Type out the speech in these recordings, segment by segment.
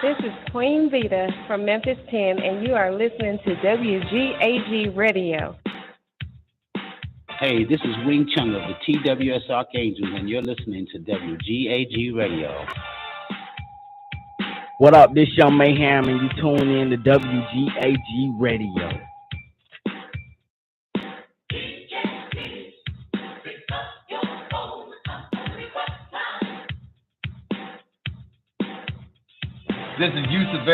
This is Queen Vita from Memphis 10, and you are listening to WGAG Radio. Hey, this is Wing Chung of the TWS Archangels, and you're listening to WGAG Radio. What up, this Young Mayhem, and you tune in to WGAG Radio. This is Yusuf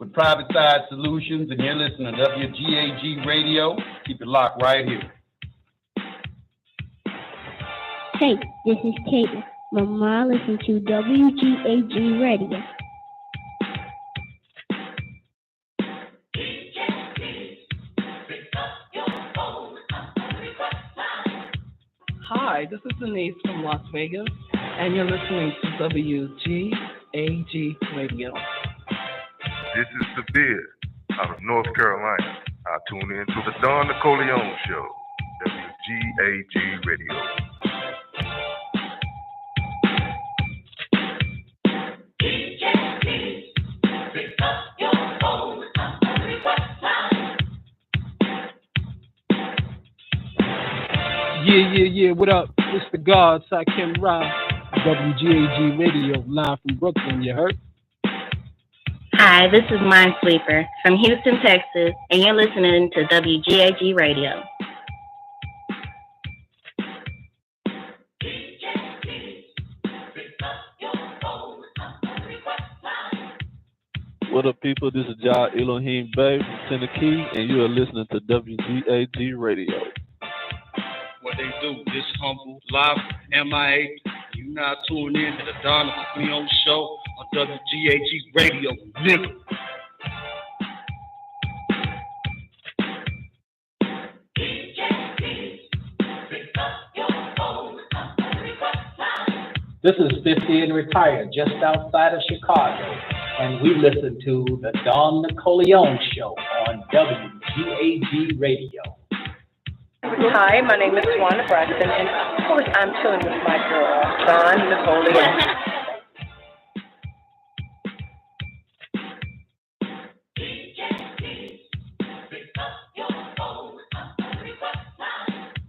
with Private Side Solutions, and you're listening to WGAG Radio. Keep it locked right here. Hey, this is Kate. Mama, listen to WGAG Radio. Hi, this is Denise from Las Vegas, and you're listening to WGAG Radio. This is Sabir out of North Carolina. I tune in to the Don Nicoleone Show, WGAG Radio. Yeah, what up? It's the God, Sakim Ra, WGAG Radio, live from Brooklyn, you heard? Hi, this is Minesweeper from Houston, Texas, and you're listening to WGAG Radio. What up, people? This is Jah Elohim Bey from Tennessee, and you are listening to WGAG Radio. What they do, this humble, live, MIA. You now tuned in to the Don Nicoleone Show on WGAG Radio, nigga. This is 50 and retired, just outside of Chicago, and we listen to the Don Nicoleone Show on WGAG Radio. Hi, my name is Juana Braxton, and of course I'm chilling with my girl, Don Nicoleone.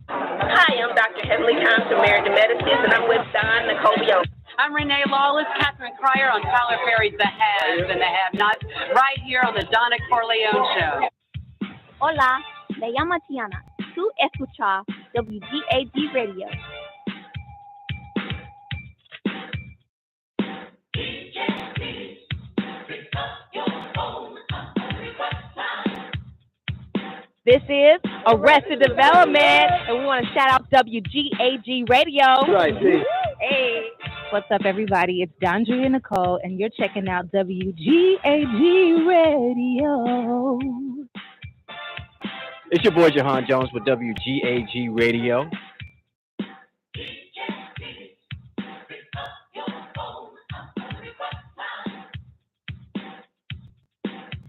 Hi, I'm Dr. Heavenly Thompson, married to Medicines, and I'm with Don Nicoleone. I'm Renee Lawless, Catherine Cryer on Tyler Perry's The Haves and the Have-Nots, right here on the Don Nicoleone Show. Hola, me llamo Tiana. Tú escuchas WGAG Radio. This is Arrested Development, and we want to shout out WGAG Radio. Right, see. Hey. What's up, everybody? It's Dondria Nicole, and you're checking out WGAG Radio. It's your boy Jahan Jones with WGAG Radio.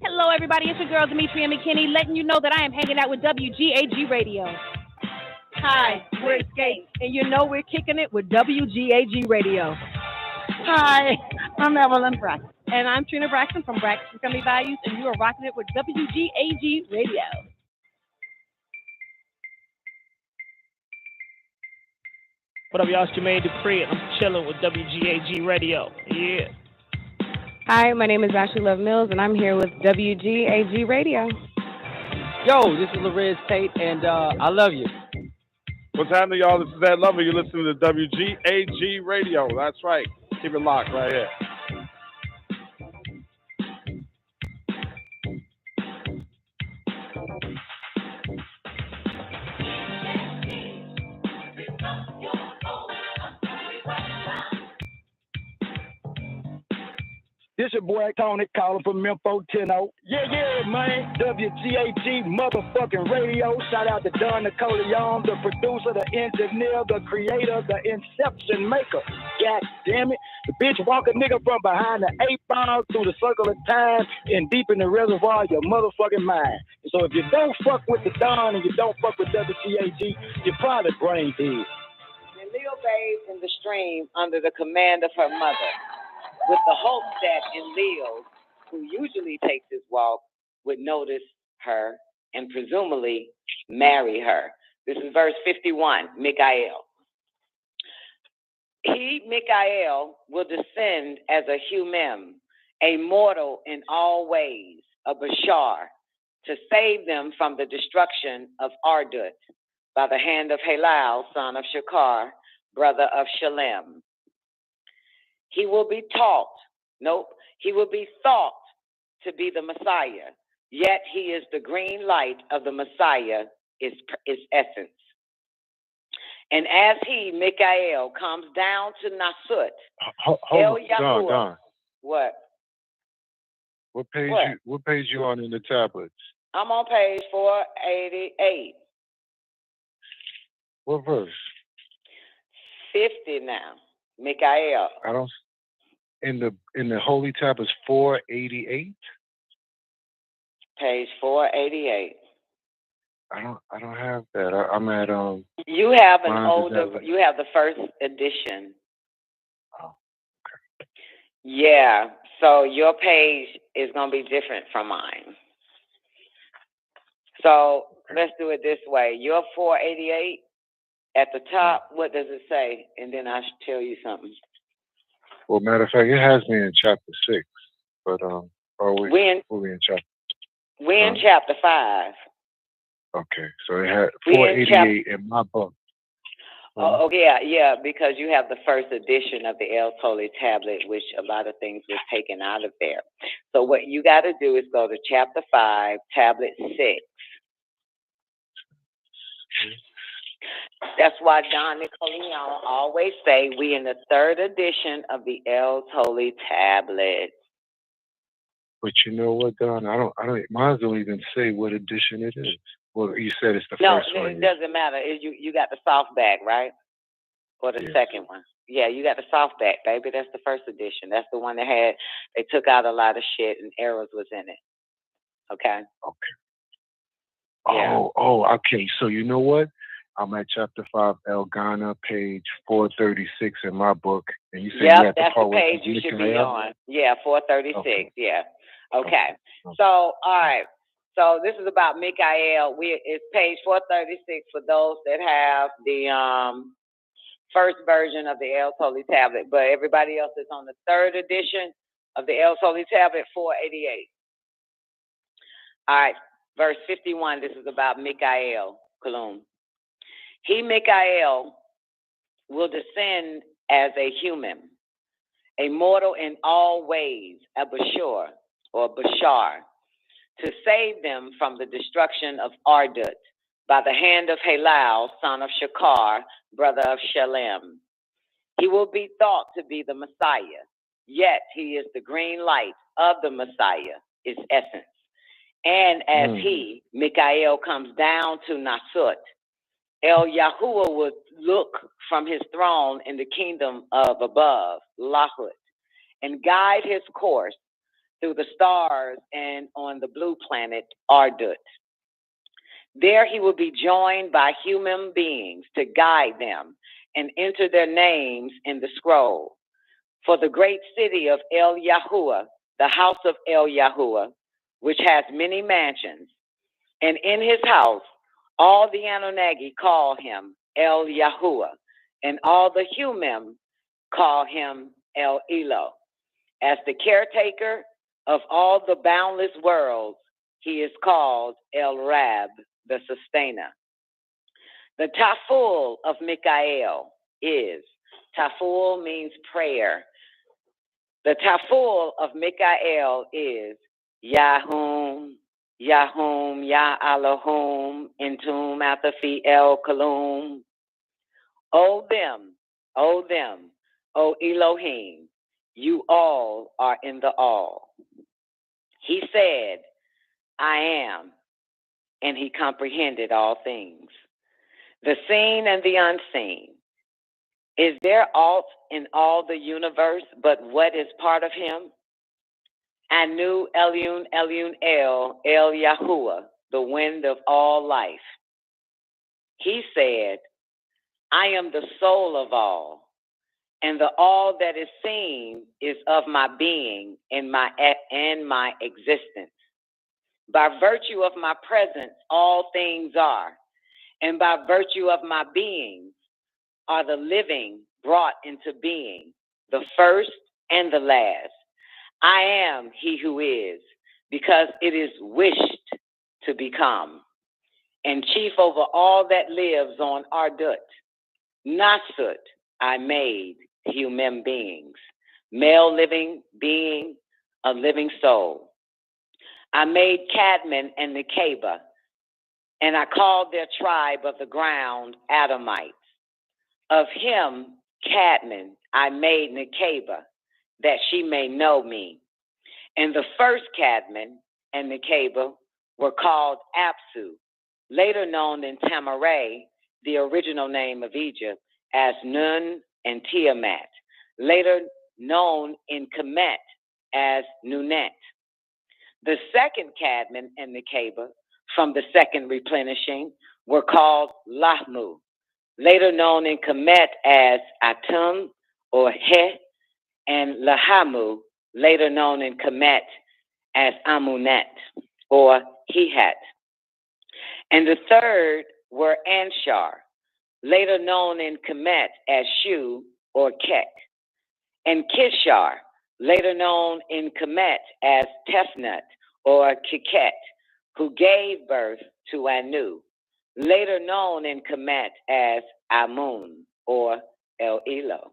Hello, everybody. It's your girl, Demetria McKinney, letting you know that I am hanging out with WGAG Radio. Hi, we're Escape, and you know we're kicking it with WGAG Radio. Hi, I'm Evelyn Braxton. And I'm Trina Braxton from Braxton Family Values, and you are rocking it with WGAG Radio. What up, y'all? It's Jermaine Dupree, and I'm chilling with WGAG Radio. Yeah. Hi, my name is Ashley Love Mills, and I'm here with WGAG Radio. Yo, this is Lorez Tate, and I love you. What's happening, y'all? This is Ed Lover. You're listening to WGAG Radio. That's right. Keep it locked right here. This your boy Tony calling from Memphis 10. Yeah, man. WGAG motherfucking radio. Shout out to Don Nicoleone, the producer, the engineer, the creator, the inception maker. God damn it. The bitch walk a nigga from behind the 8 ball through the circle of time and deep in the reservoir of your motherfucking mind. So if you don't fuck with the Don and you don't fuck with WGAG, you're probably brain dead. Lil bathed in the stream under the command of her mother, with the hope that in Lil who usually takes his walk would notice her and presumably marry her. This is verse 51, Mikhail. He, Mikhail, will descend as a human, a mortal in all ways, a bashar, to save them from the destruction of Ardut by the hand of Halal, son of Shakar, brother of Shalem. He will be thought to be the Messiah, yet he is the green light of the Messiah, is essence. And as he, Mikhail, comes down to Nasut, Hold on, Don. What? What page you on in the tablets? I'm on page 488. What verse? 50 now, Mikhail. I don't. In the holy tablets 488. Page 488. I don't have that. I'm at You have an older. You have the first edition. Oh, okay. Yeah. So your page is gonna be different from mine. So let's do it this way. Your 488 at the top. What does it say? And then I should tell you something. Well, matter of fact, it has me in chapter 6, but we're in chapter. We're in chapter 5. Okay, so it had 488 in my book. Oh, yeah, because you have the first edition of the El Holy Tablet, which a lot of things was taken out of there. So what you got to do is go to chapter 5, tablet 6. That's why Don Nicoleon always say we in the 3rd edition of the El Holy Tablet. But you know what, Don? I don't. Mine don't even say what edition it is. Well, you said it's the first one. No, it doesn't matter. You got the softback, right? Or the second one? Yeah, you got the softback, baby. That's the first edition. That's the one that they took out a lot of shit and errors was in it. Okay. Okay. Yeah. Oh, okay. So you know what? I'm at chapter 5, El Ghana, page 436 in my book, and you said you're at the part that's the page you should be on. Yeah, 436. Okay. Yeah. Okay. So, all right. So this is about Mikhail. It's page 436 for those that have the first version of the El Holy Tablet, but everybody else is on the 3rd edition of the El Holy Tablet, 488. All right, verse 51. This is about Mikhail Kalum. He, Mikhail, will descend as a human, a mortal in all ways, a bashar, to save them from the destruction of Ardut by the hand of Halal, son of Shakar, brother of Shalem. He will be thought to be the Messiah, yet he is the green light of the Messiah, its essence. And as he, Mikhail, comes down to Nasut, El Yahuwah would look from his throne in the kingdom of above, Lahut, and guide his course through the stars and on the blue planet, Ardut. There he will be joined by human beings to guide them and enter their names in the scroll. For the great city of El Yahuwah, the house of El Yahuwah, which has many mansions, and in his house all the Anunnaki call him El Yahuwah, and all the human call him El Elo. As the caretaker of all the boundless worlds, he is called El Rab, the sustainer. The taful of Mikhail is, taful means prayer. The taful of Mikhail is Yahum, Yahum, Ya Elohim, Entum Atafi El Kalum. O them, O Elohim, you all are in the all. He said, I am, and he comprehended all things, the seen and the unseen. Is there aught in all the universe but what is part of him? Anu Elion El Yahuwah, the wind of all life. He said, I am the soul of all, and the all that is seen is of my being, and in my existence. By virtue of my presence, all things are, and by virtue of my being are the living brought into being, the first and the last. I am he who is, because it is wished to become, and chief over all that lives on Ardut. Nasut, I made human beings, male living being, a living soul. I made Cadman and Nekeba, and I called their tribe of the ground Adamites. Of him, Cadman, I made Nekeba, that she may know me. And the first Cadman and Nekeba were called Apsu, later known in Tamaray, the original name of Egypt, as Nun and Tiamat, later known in Kemet as Nunet. The second Cadman and Nekeba from the second replenishing were called Lahmu, later known in Kemet as Atum or He, and Lahamu, later known in Kemet as Amunet or Hihat. And the third were Anshar, later known in Kemet as Shu or Kek, and Kishar, later known in Kemet as Tefnut or Kiket, who gave birth to Anu, later known in Kemet as Amun or El Elo.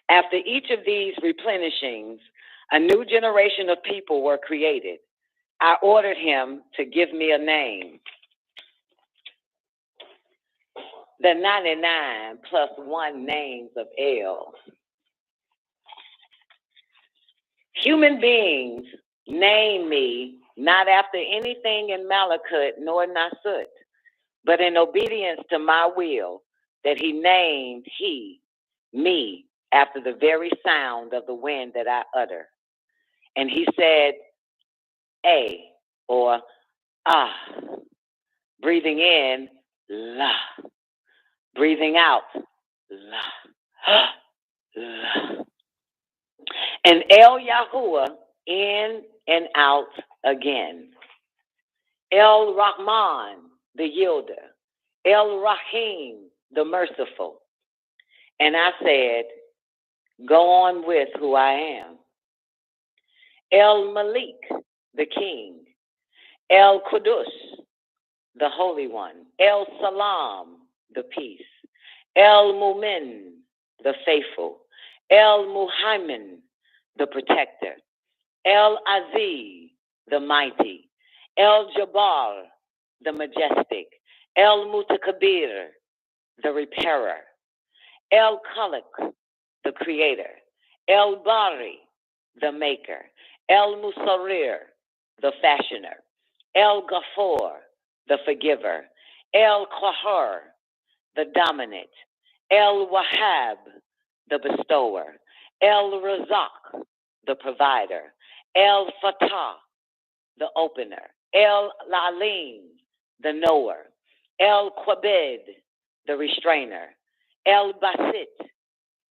After each of these replenishings, a new generation of people were created. I ordered him to give me a name. The 99 plus 1 names of El. Human beings name me not after anything in Malakut nor Nasut, but in obedience to my will, that he named me after the very sound of the wind that I utter. And he said, A, or Ah, breathing in, La, breathing out, La, La. And El Yahuwah, in and out again. El Rahman, the yielder. El Rahim, the merciful. And I said, go on with who I am. El Malik, the king. El Qudus, the holy one. El Salam, the peace. El Mumin, the faithful. El Muhaymin, the protector. El Aziz, the mighty. El Jabbar, the majestic. El Mutakabir, the repairer. El Khalik, the creator. El Bari, the maker. El Musarir, the fashioner. El Ghafor, the forgiver. El Qahar, the dominant. El Wahhab, the bestower. El Razak, the provider. El Fatah, the opener. El Lalim, the knower. El Qabid, the restrainer. El Basit,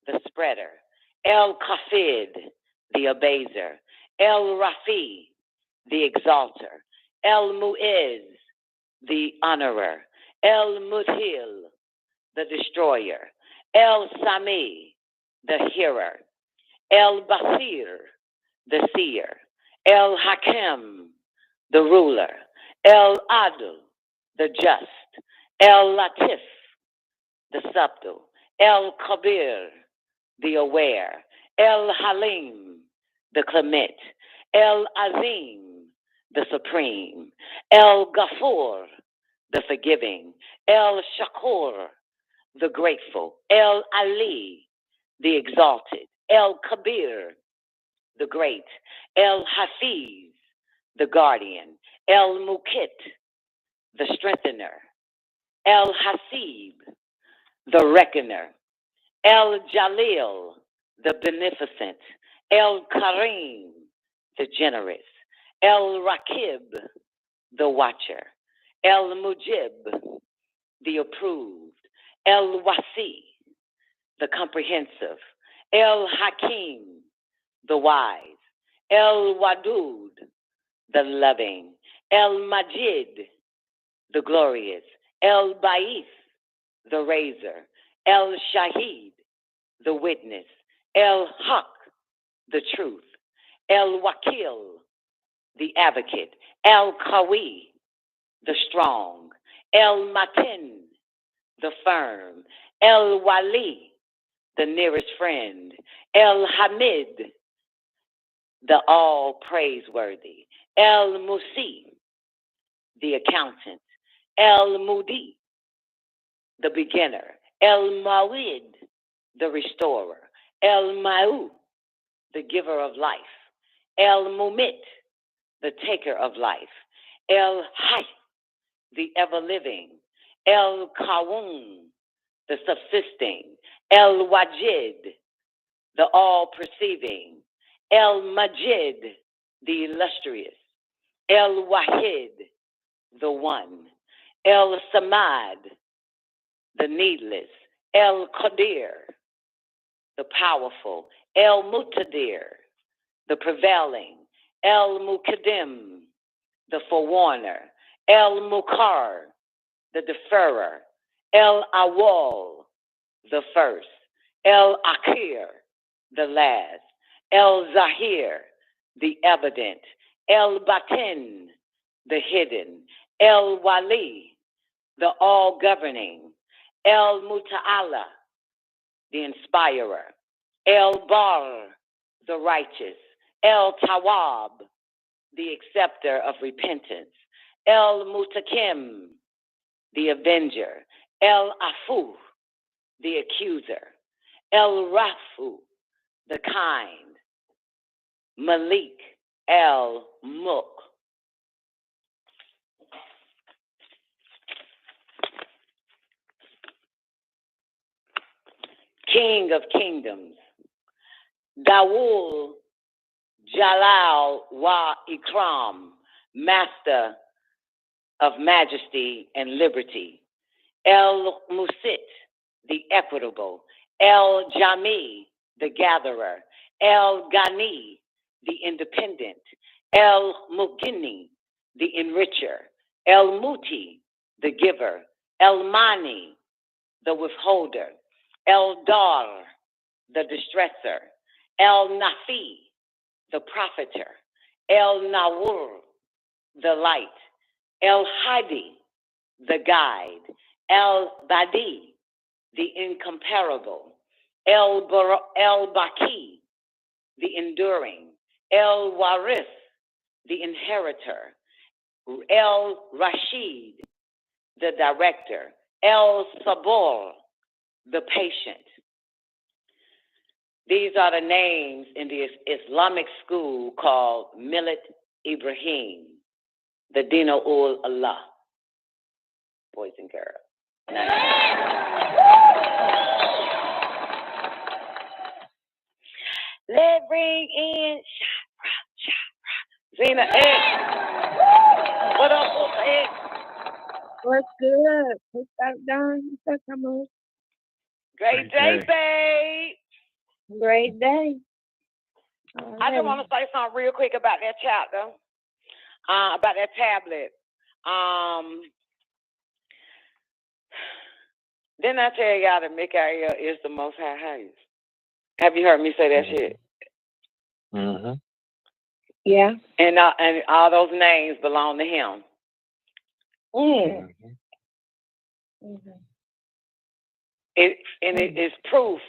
the spreader. El Kafid, the abaser. El Rafi, the exalter. El Mu'iz, the honorer. El Mudhil, the destroyer. El Sami, the hearer. El Basir, the seer. El Hakim, the ruler. El Adl, the just. El Latif, the subtle. El Kabir, the aware. El Halim, the clement. El Azim, the supreme. El Ghafur, the forgiving. El Shakur, the grateful. El Ali, the exalted. El Kabir, the great. El Hafiz, the guardian. El Mukit, the strengthener. El Hasib, the reckoner. El Jalil, the beneficent. El Karim, the generous. El Rakib, the watcher. El Mujib, the approved. El Wasi, the comprehensive. El Hakim, the wise. El Wadud, the loving. El Majid, the glorious. El Ba'ith, the raiser. El Shahid, the witness. El Haq, the truth. El Wakil, the advocate. El Qawi, the strong. El Matin, the firm. El Wali, the nearest friend. El Hamid, the all praiseworthy. El Musi, the accountant. El Mudi, the beginner. El Mawid, the restorer. El Ma'u, the giver of life. El Mumit, the taker of life. El Hay, the ever-living. El Kawun, the subsisting. El Wajid, the all-perceiving. El Majid, the illustrious. El Wahid, the one. El Samad, the needless. El Qadir, the powerful. El Mutadir, the prevailing. El Mukadim, the forewarner. El Mukar, the deferrer. El Awal, the first. El Akhir, the last. El Zahir, the evident. El Batin, the hidden. El Wali, the all-governing. El Muta'ala, the inspirer. El Bar, the righteous. El Tawab, the acceptor of repentance. El Mutakim, the avenger. El Afu, the accuser. El Rafu, the kind. Malik, El Muk. King of kingdoms. Dawul Jalal wa Ikram, master of majesty and liberty. El Musit, the equitable. El Jami, the gatherer. El Ghani, the independent. El Mugini, the enricher. El Muti, the giver. El Mani, the withholder. El Dar, the distresser. El Nafi, the profiter. El Nawur, the light. El Hadi, the guide. El Badi, the incomparable. El Baki, the enduring. El Waris, the inheritor. El Rashid, the director. El Sabor, the patient. These are the names in the Islamic school called Millet Ibrahim, the Dina ul Allah, boys and girls. Let's bring in Zena X. What up, X? What's good? What's up, Don? What's up, Kamala? Great day, babe. Great day. I just want to say something real quick about that chapter, about that tablet. Didn't I tell y'all that Mikhail is the most high highest? Have you heard me say that shit? Mm-hmm. Yeah. And all those names belong to him. Mm. Mm-hmm. It is proof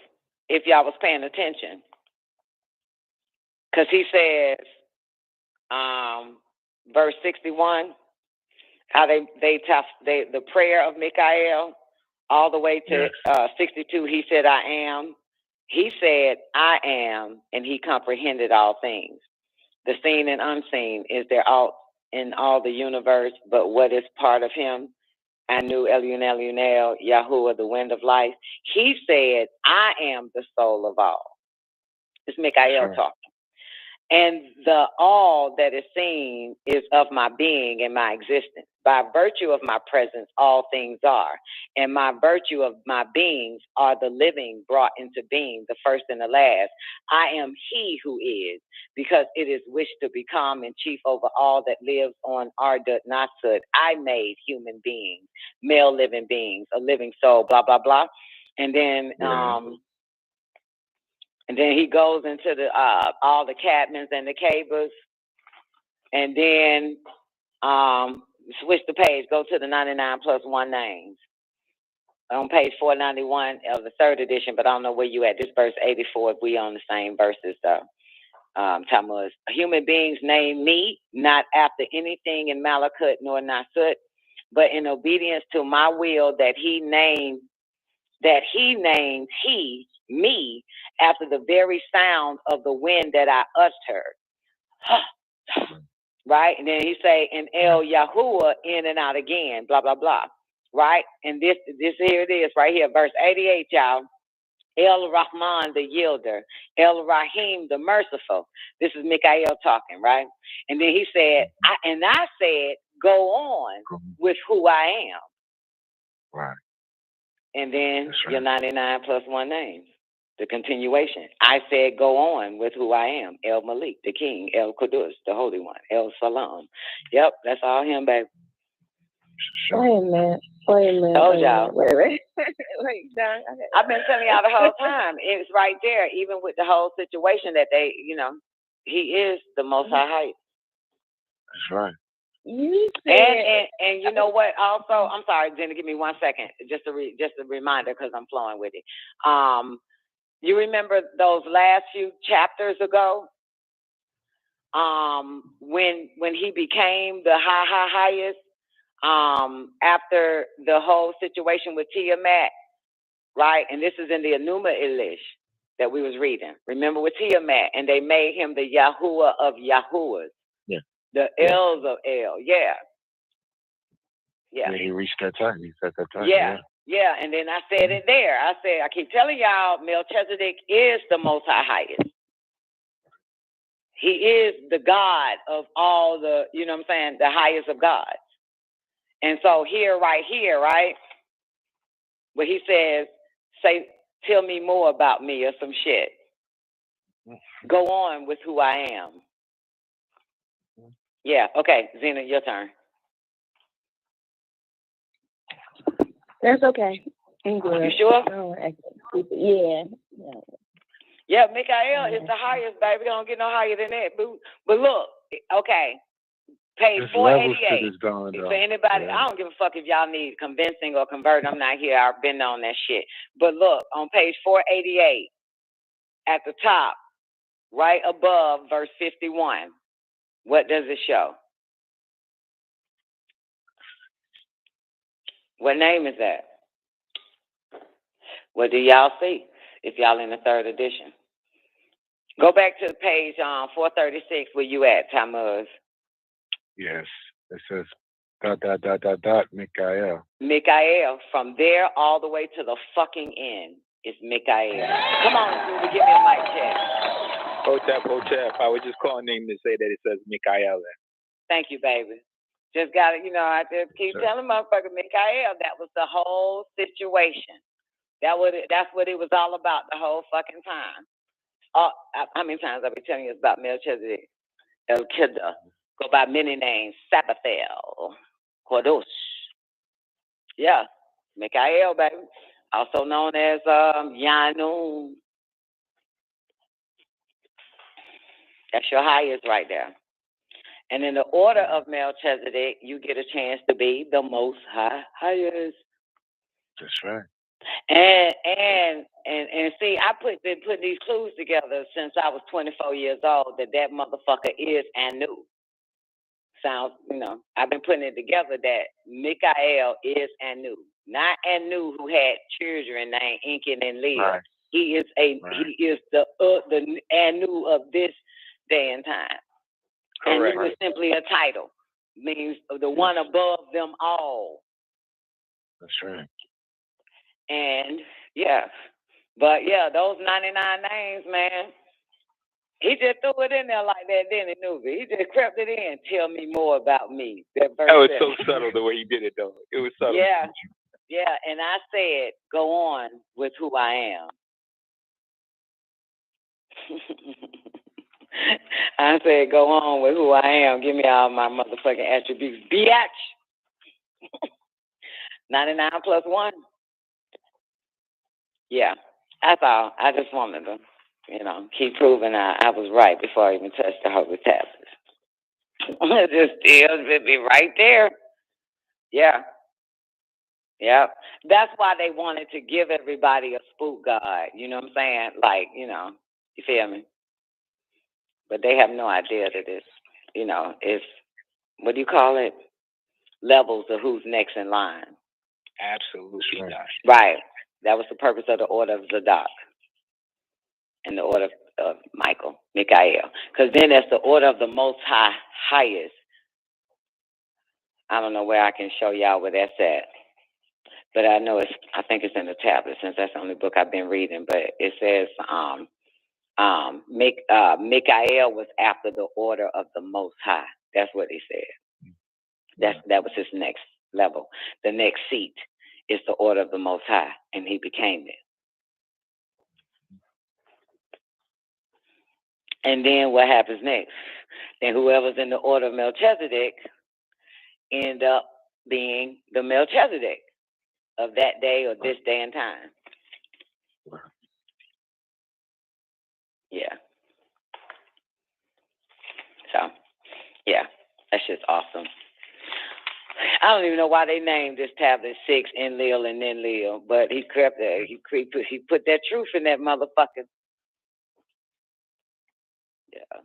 if y'all was paying attention. Because he says, verse 61, how the prayer of Mikhail, all the way to 62, he said, I am. He said, I am, and he comprehended all things. The seen and unseen, is there out in all the universe, but what is part of him? Anu Elunel, Yahuwah, the wind of life. He said, I am the soul of all. It's Mikhail talking. And the all that is seen is of my being and my existence. By virtue of my presence, all things are. And by virtue of my beings are the living brought into being, the first and the last. I am he who is, because it is wished to become and chief over all that lives on Ardut Nasut. I made human beings, male living beings, a living soul, blah, blah, blah. And then he goes into the all the Cadmans and the Cabers. And then switch the page, go to the 99 plus 1 names. On page 491 of the 3rd edition, but I don't know where you at. This verse 84, we on the same verses though. Tammuz. Human beings name me, not after anything in Malakut nor Nasut, but in obedience to my will that he named me after the very sound of the wind that I uttered. Right? And then he say, and El Yahuwah in and out again, blah, blah, blah. Right? And this here it is, right here, verse 88, y'all. El Rahman, the yielder. El Rahim, the merciful. This is Mikhail talking, right? And then he said, I said, go on with who I am. Right. And then your 99 plus 1 names. The continuation. I said, go on with who I am. El Malik, the king. El Qudus, the holy one. El Salam. Yep, that's all him, baby. Wait a minute. Told y'all. Wait, Don. I've been telling y'all the whole time. It's right there, even with the whole situation that they, he is the Most High height. That's right. You said, and you know what? Also, I'm sorry, Jenna. Give me 1 second. Just a reminder, because I'm flowing with it. You remember those last few chapters ago, when he became the highest, after the whole situation with Tiamat, right? And this is in the Enuma Elish that we was reading. Remember with Tiamat, and they made him the Yahuwah of Yahuwahs. Yeah. The Els of El. Yeah. Yeah, he reached that time. He set that time. Yeah, and then I said it there. I keep telling y'all, Melchizedek is the Most High highest. He is the God of all the, you know what I'm saying, the highest of gods. And so right here, right, where he says, tell me more about me or some shit. Go on with who I am. Yeah, okay, Zena, your turn. That's okay. I'm good. You sure? Yeah. Yeah, Mikhail is the highest, baby. Don't get no higher than that, boo. But look, okay, page 488. For anybody, I don't give a fuck if y'all need convincing or converting. I'm not here. I've been on that shit. But look, on page 488, at the top, right above verse 51, what does it show? What name is that? What do y'all see if y'all in the 3rd edition? Go back to page 436 where you at, Tammuz. Yes. It says ... Mikhail. Mikhail. From there all the way to the fucking end is Mikhail. Come on, dude, give me a mic check. Hotep. I was just calling him to say that it says Mikhail there. Thank you, baby. Just got it, I just keep telling motherfucker Mikhail, that was the whole situation. That's what it was all about the whole fucking time. How many times I've been telling you it's about Melchizedek? El Kidda. Go by many names. Sabathel. Kodosh. Yeah. Mikhail, baby. Also known as Yanun. That's your highest right there. And in the order of Melchizedek, you get a chance to be the Most Highest. That's right. And see, been putting these clues together since I was 24 years old that motherfucker is Anu. Sounds, I've been putting it together that Mikhail is Anu, not Anu who had children named Incan and Leah. Right. He is he is the Anu of this day and time. Correct. Anu is simply a title, means the one above them all. That's right. And yeah, but yeah, those 99 names, man. He just threw it in there like that, didn't he, Nubi? He just crept it in. Tell me more about me. That verse That was 7. so subtle the way he did it, though. It was subtle. Yeah, yeah. And I said, go on with who I am. I said, go on with who I am. Give me all my motherfucking attributes. Biatch. 99 plus 1. Yeah, that's all. I just wanted to, keep proving I was right before I even touched the holy tablets. It just still be right there. Yeah. Yeah. That's why they wanted to give everybody a spook god. You know what I'm saying? Like, you feel me? But they have no idea that it's, what do you call it? Levels of who's next in line. Absolutely not. Right. That was the purpose of the order of Zadok and the order of Mikhail. Because then that's the order of the most highest. I don't know where I can show y'all where that's at. But I think it's in the tablet since that's the only book I've been reading. But it says Mikhail was after the order of the Most High. That's what he said. That was his next level. The next seat is the order of the Most High, and he became it. And then what happens next? Then whoever's in the order of Melchizedek end up being the Melchizedek of that day or this day and time. Yeah. So, yeah, that's just awesome. I don't even know why they named this tablet 6 Enlil and Enlil, but he put that truth in that motherfucker. Yeah.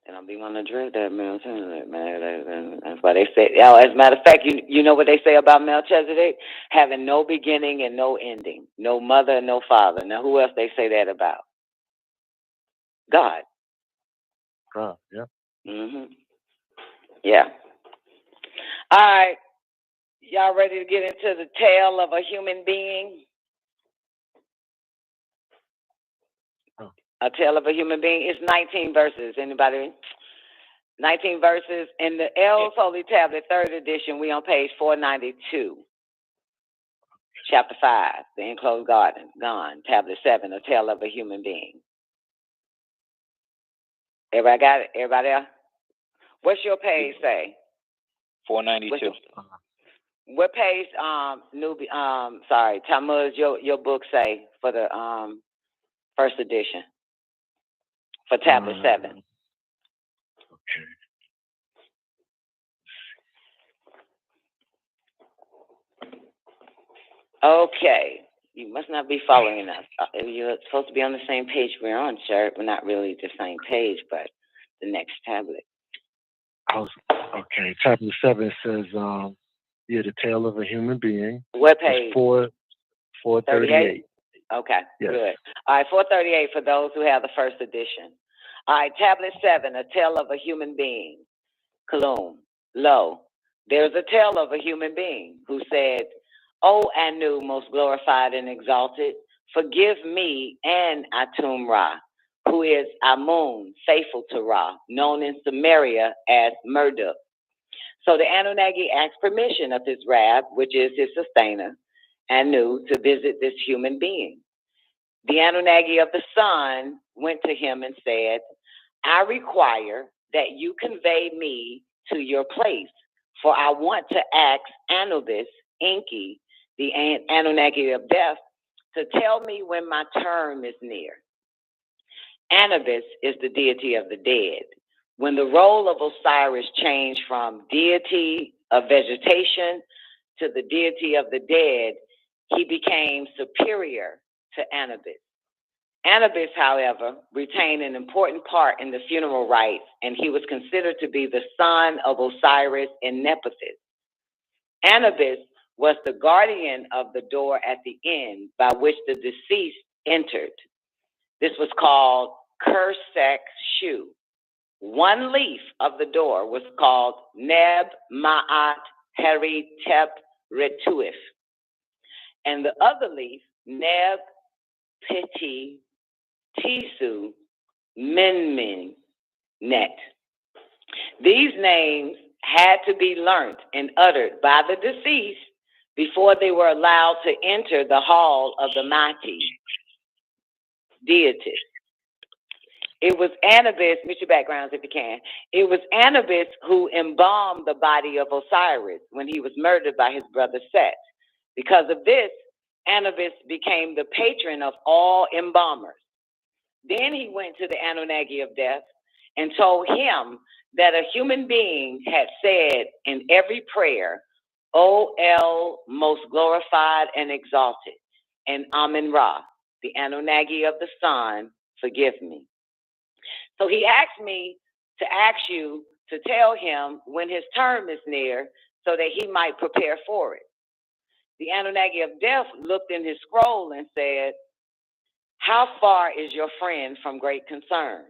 And I'll be wanting to drink that Melchizedek, man. That's why they say, as a matter of fact, you know what they say about Melchizedek? Having no beginning and no ending. No mother and no father. Now, who else they say that about? God. God, yeah. Mm-hmm. Yeah. All right. Y'all ready to get into the tale of a human being? Oh. A tale of a human being. It's 19 verses. Anybody? 19 verses. In the L's Holy Tablet, 3rd edition, we on page 492. Chapter 5, The Enclosed Garden. Gone. Tablet 7, A Tale of a Human Being. Everybody got it? Everybody else? What's your page say? 492. What page, Talmud, your book say for the 1st edition? For tablet 7. Okay. You must not be following us. You're supposed to be on the same page we're on, sir. We're not really the same page, but the next tablet. Okay, tablet 7 says, The Tale of a Human Being. What page? 438. Okay, yes. Good. All right, 438 for those who have the 1st edition. All right, tablet 7, A Tale of a Human Being. Kalum. Lo, there's a tale of a human being who said, O Anu, most glorified and exalted, forgive me and Atum Ra, who is Amun, faithful to Ra, known in Samaria as Marduk. So the Anunnaki asked permission of his Rab, which is his sustainer, Anu, to visit this human being. The Anunnaki of the sun went to him and said, I require that you convey me to your place, for I want to ask Anubis, Enki, the Anunnaki of death, to tell me when my term is near. Anubis is the deity of the dead. When the role of Osiris changed from deity of vegetation to the deity of the dead, he became superior to Anubis. Anubis, however, retained an important part in the funeral rites, and he was considered to be the son of Osiris and Nephthys. Anubis was the guardian of the door at the end by which the deceased entered. This was called Kersek Shu. One leaf of the door was called Neb Ma'at Heri Tep Retuif, and the other leaf, Neb Piti Tisu Menmenet. These names had to be learnt and uttered by the deceased before they were allowed to enter the hall of the mighty deities. It was Anubis, meet your backgrounds if you can. It was Anubis who embalmed the body of Osiris when he was murdered by his brother Set. Because of this, Anubis became the patron of all embalmers. Then he went to the Anunnaki of death and told him that a human being had said in every prayer, O El, most glorified and exalted, and Amen Ra, the Anunnaki of the sun, forgive me. So he asked me to ask you to tell him when his term is near so that he might prepare for it. The Anunnaki of death looked in his scroll and said, how far is your friend from great concern?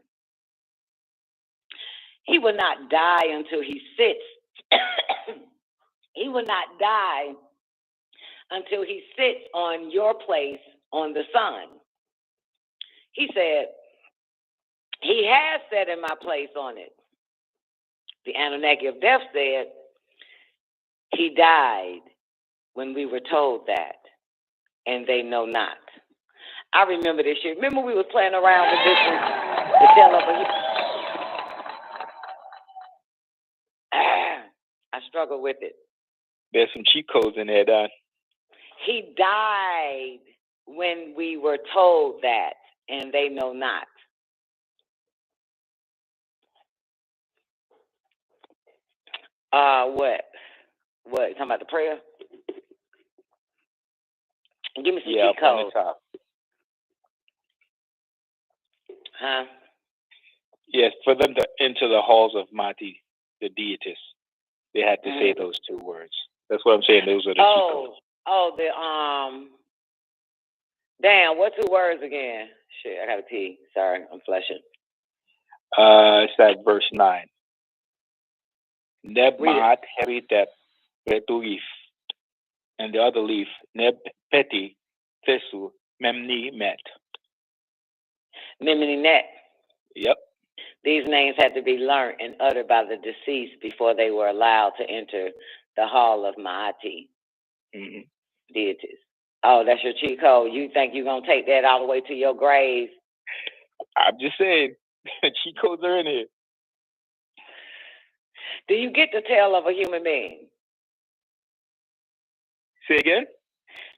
He will not die until he sits. He will not die until he sits on your place on the sun. He said, he has sat in my place on it. The Anunnaki of death said, he died when we were told that, and they know not. I remember this shit. Remember we was playing around with this one, the tale of I struggle with it. There's some cheat codes in there, Don. He died when we were told that, and they know not. What? You talking about the prayer? Give me some cheat codes. Huh? Yes, for them to enter the halls of Mati, the deities, they had to say those two words. That's what I'm saying. Those are the cheat codes. Damn, what two words again? Shit, I gotta pee. Sorry, I'm flushing. It's that verse 9. Neb Maat Heritep Retuif. And the other leaf, Neb Peti Tesu Memni Met. Memni Net. Yep. These names had to be learned and uttered by the deceased before they were allowed to enter the hall of Ma'ati deities. Oh, that's your cheat code. You think you're going to take that all the way to your grave? I'm just saying, cheat codes are in here. Do you get the tale of a human being? Say again?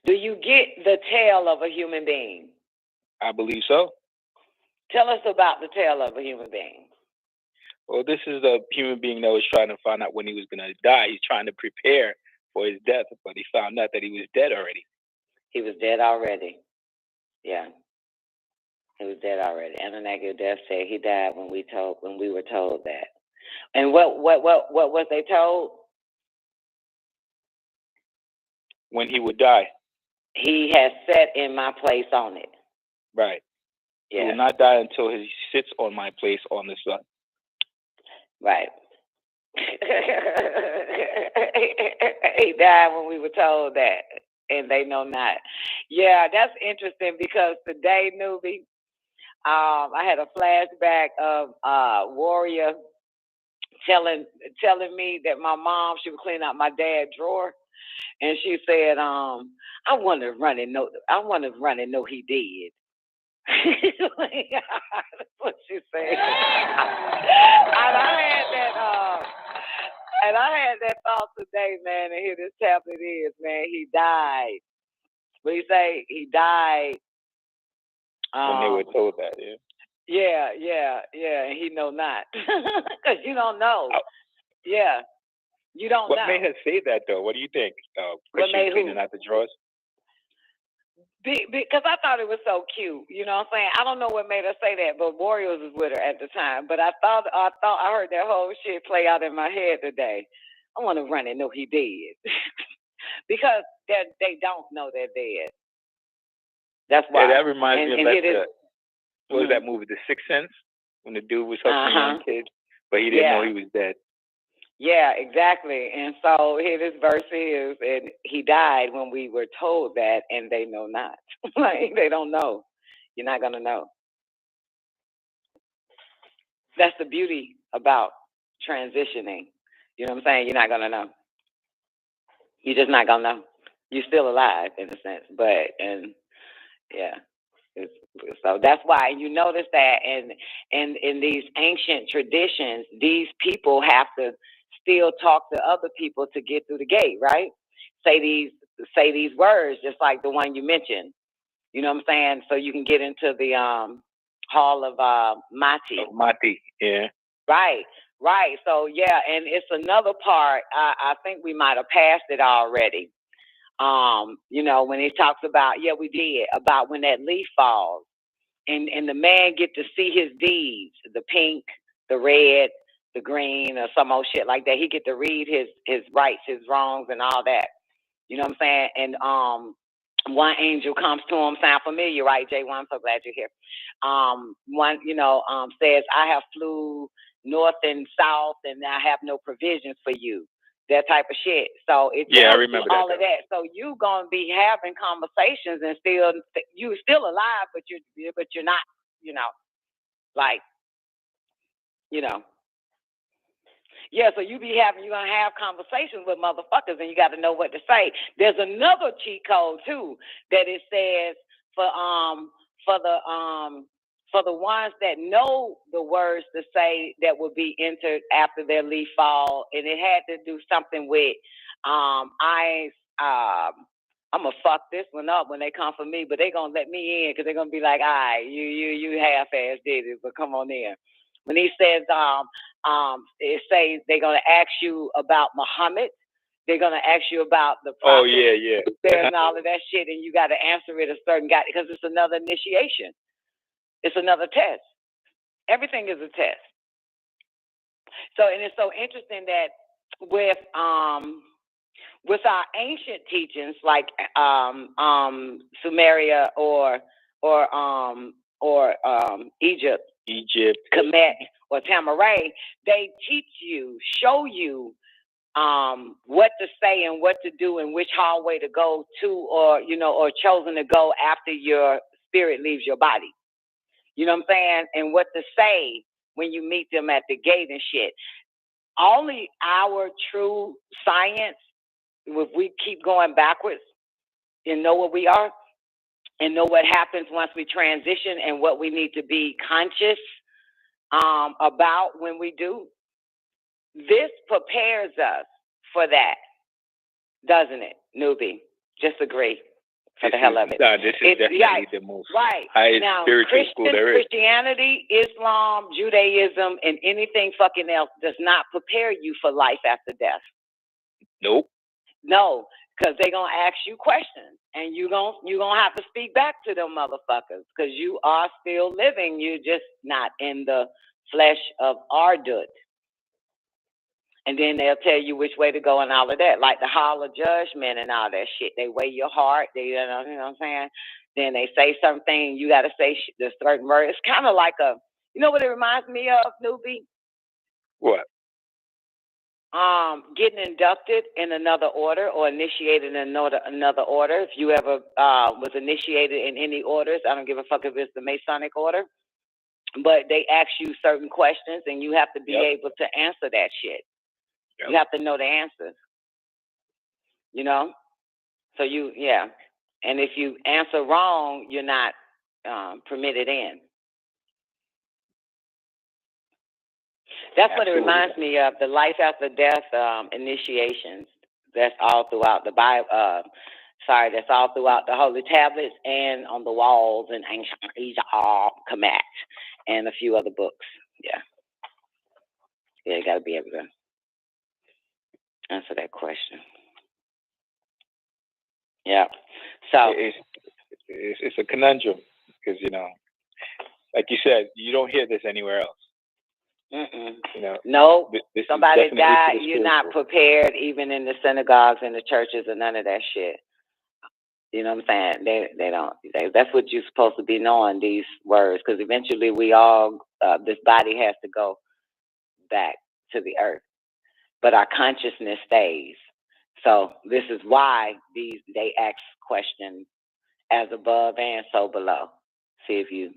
Do you get the tale of a human being? I believe so. Tell us about the tale of a human being. Well, this is a human being that was trying to find out when he was going to die. He's trying to prepare for his death, but he found out that he was dead already. He was dead already. Yeah. He was dead already. Anunnaki of death said he died when we were told that. And what was they told? When he would die. He has sat in my place on it. Right. Yeah. He will not die until he sits on my place on the sun. Right. He died when we were told that, and they know not. Yeah, that's interesting because today, newbie, I had a flashback of Warrior telling me that my mom, she would clean out my dad's drawer, and she said, I wonder if Ronnie know he did. That's what she said. And I had that thought today, man, and here this tablet is, man. He died. What do you say? He died. When they were told that, yeah. Yeah, and he know not. Because you don't know. Yeah, you don't know. What made her say that, though? What do you think? What made cleaning out the drawers? Because I thought it was so cute. You know what I'm saying? I don't know what made her say that, but Warriors was with her at the time. But I heard that whole shit play out in my head today. I want to run and know he did. Because they don't know they're dead. That's why. Yeah, that reminds me of what was that movie, The Sixth Sense? When the dude was helping the young kid, but he didn't know he was dead. Yeah, exactly. And so here this verse is, and he died when we were told that, and they know not. Like, they don't know. You're not going to know. That's the beauty about transitioning. You know what I'm saying? You're not gonna know. You're just not gonna know. You're still alive in a sense, but so that's why you notice that, and in these ancient traditions, these people have to still talk to other people to get through the gate, right? Say these words, just like the one you mentioned. You know what I'm saying? So you can get into the hall of Mati. Mati, yeah. Right. So yeah, and it's another part. I think we might have passed it already. When he talks about, we did, about when that leaf falls, and the man get to see his deeds, the pink, the red, the green, or some old shit like that. He get to read his rights, his wrongs, and all that. You know what I'm saying? And one angel comes to him. Sound familiar, right, Jay? I'm so glad you're here. One, says, I have flew north and south, and I have no provisions for you. That type of shit. So it's I remember all of that. So you gonna be having conversations and you're still alive, but you're not. So you're gonna have conversations with motherfuckers, and you got to know what to say. There's another cheat code too that it says for the ones that know the words to say that will be entered after their leaf fall, and it had to do something with I'm gonna fuck this one up when they come for me, but they gonna let me in because they're gonna be like, all right, you half-ass did it, but come on in. When he says it says they're gonna ask you about Muhammad, they're gonna ask you about the prophet, and all of that shit, and you got to answer it a certain guy because it's another initiation. It's another test. Everything is a test. So, and it's so interesting that with our ancient teachings like Sumeria or Egypt, Kemet, or Tamaray, they teach you, show you what to say and what to do and which hallway to go to, or chosen to go after your spirit leaves your body. You know what I'm saying? And what to say when you meet them at the gate and shit. Only our true science, if we keep going backwards and know what we are and know what happens once we transition and what we need to be conscious about when we do, this prepares us for that, doesn't it, newbie? Just agree. For the hell of it. This is definitely the most highest spiritual school there is. Christianity, Islam, Judaism, and anything fucking else does not prepare you for life after death. Nope. No, because they're going to ask you questions, and you're gonna have to speak back to them motherfuckers, because you are still living. You're just not in the flesh of Ardut. And then they'll tell you which way to go and all of that, like the hall of judgment and all that shit. They weigh your heart. You know what I'm saying? Then they say something. You got to say the certain word. It's kind of like you know what it reminds me of, newbie? What? Getting inducted in another order or initiated in another order. If you ever was initiated in any orders, I don't give a fuck if it's the Masonic order, but they ask you certain questions and you have to be able to answer that shit. You have to know the answers, So and if you answer wrong, you're not permitted in. That's what it reminds me of, the life after death initiations. That's all throughout the Bible. That's all throughout the Holy Tablets and on the walls in ancient Egypt, Kemet, and a few other books. You got to be able to answer that question. So it's a conundrum because like you said, you don't hear this anywhere else. No, this somebody died. You're not prepared, even in the synagogues and the churches and none of that shit. You know what I'm saying? They don't. That's what you're supposed to be knowing, these words, because eventually we all, this body has to go back to the earth, but our consciousness stays. So this is why they ask questions as above and so below. See if you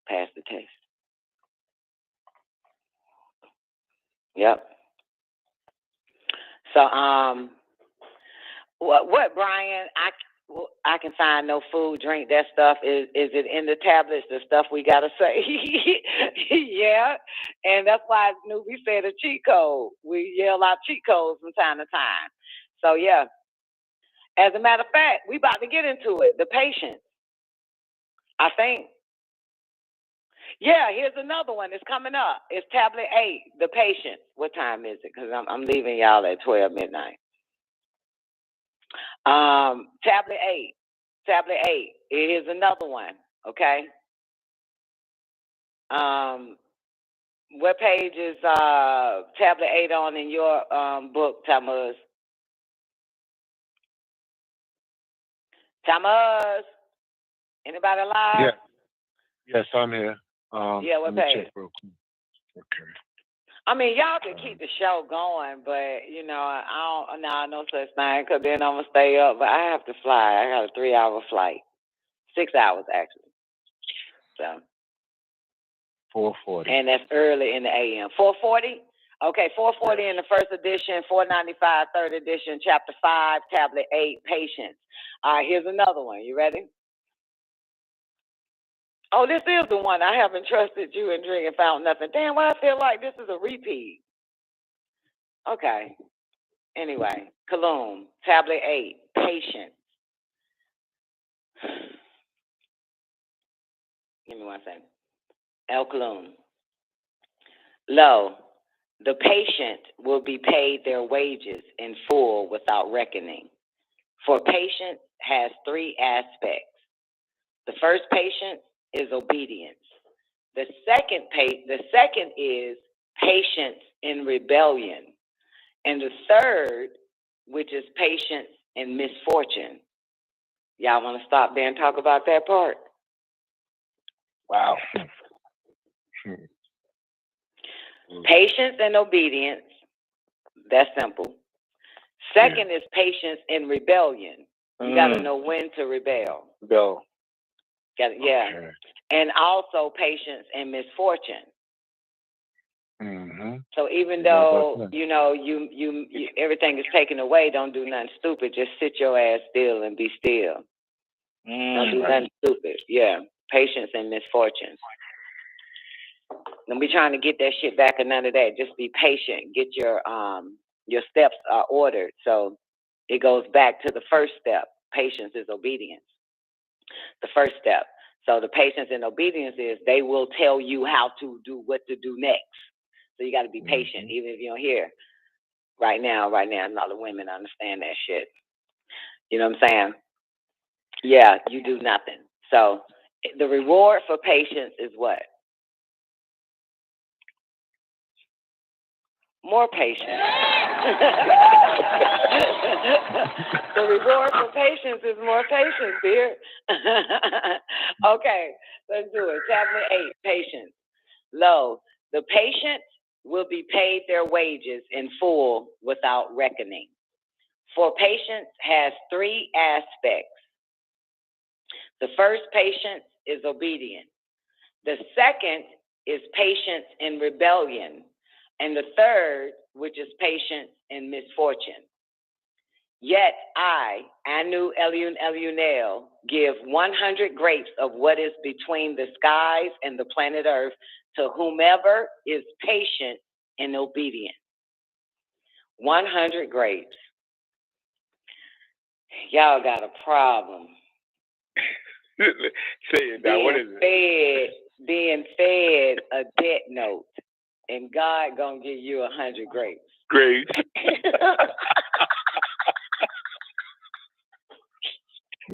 pass the test. Yep. So, what, Brian? I can find no food, drink. That stuff is it in the tablets? The stuff we gotta say. Yeah, and that's why we said a cheat code. We yell out cheat codes from time to time. So yeah. As a matter of fact, we about to get into it. The patience. I think. Yeah, here's another one. It's coming up. It's tablet 8, the patience. What time is it? Because I'm leaving y'all at 12 midnight. Tablet 8. Tablet 8. Here's another one. Okay. What page is tablet 8 on in your book, Tamuz? Tamuz? Anybody alive? Yeah. Yes, I'm here. Yeah, what let me page? check real quick. Okay. I mean, y'all can keep the show going, but, you know, I don't, no such thing, because then I'm going to stay up, but I have to fly. I got a 3-hour flight. 6 hours, actually. So. 4:40. And that's early in the a.m. 4:40? Okay, 4:40 in the first edition, 495, third edition, chapter 5, tablet 8, patience. All right, here's another one. You ready? Oh, this is the one. I haven't trusted you and drink and found nothing. Damn, why I feel like this is a repeat. Okay. Anyway, Kaloum, tablet 8, patience. Give me one second. El Kaloum. Lo, the patient will be paid their wages in full without reckoning. For patience has 3 aspects. The first patient is obedience. The second is patience in rebellion. And the third, which is patience in misfortune. Y'all want to stop there and talk about that part? Wow. Patience and obedience. That's simple. Second is patience in rebellion. You got to know when to rebel. Yeah. Okay. And also patience and misfortune. Mm-hmm. So even though, you know, you everything is taken away, don't do nothing stupid. Just sit your ass still and be still. Don't do nothing stupid. Yeah. Patience and misfortune. Don't be trying to get that shit back or none of that. Just be patient. Get your steps ordered. So it goes back to the first step. Patience is obedience. The first step. So the patience and obedience is they will tell you how to do what to do next. So you got to be patient, even if you don't hear. Right now, not the women understand that shit. You know what I'm saying? Yeah, you do nothing. So the reward for patience is what? More patience. The reward for patience is more patience, dear. Okay, let's do it. Tablet 8, patience. Lo, the patient will be paid their wages in full without reckoning. For patience has 3 aspects. The first patience is obedience. The second is patience in rebellion. And the third, which is patience in misfortune. Yet I, Anu Eliun Eliunel, give 100 grapes of what is between the skies and the planet Earth to whomever is patient and obedient. 100 grapes. Y'all got a problem. Say it now. What is it? Being fed a debt note. And God gonna give you 100 grapes. Grapes.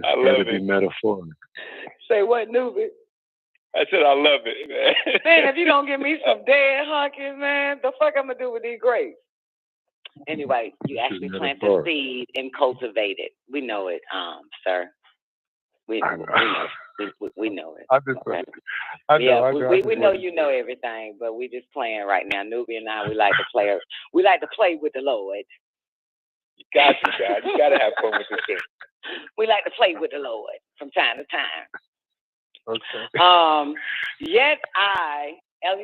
I love it. Metaphoric. Say what, Newbie? I said I love it, man. Man, if you don't give me some dead hunkies, man, the fuck I'm gonna do with these grapes? Anyway, you actually plant the seed and cultivate it. We know it, sir. We know it. We know you know everything, but we just playing right now. Nubia and I, we like to play. We like to play with the Lord. You got to, God. You got to have fun with this thing. We like to play with the Lord from time to time. Okay. Yet I, L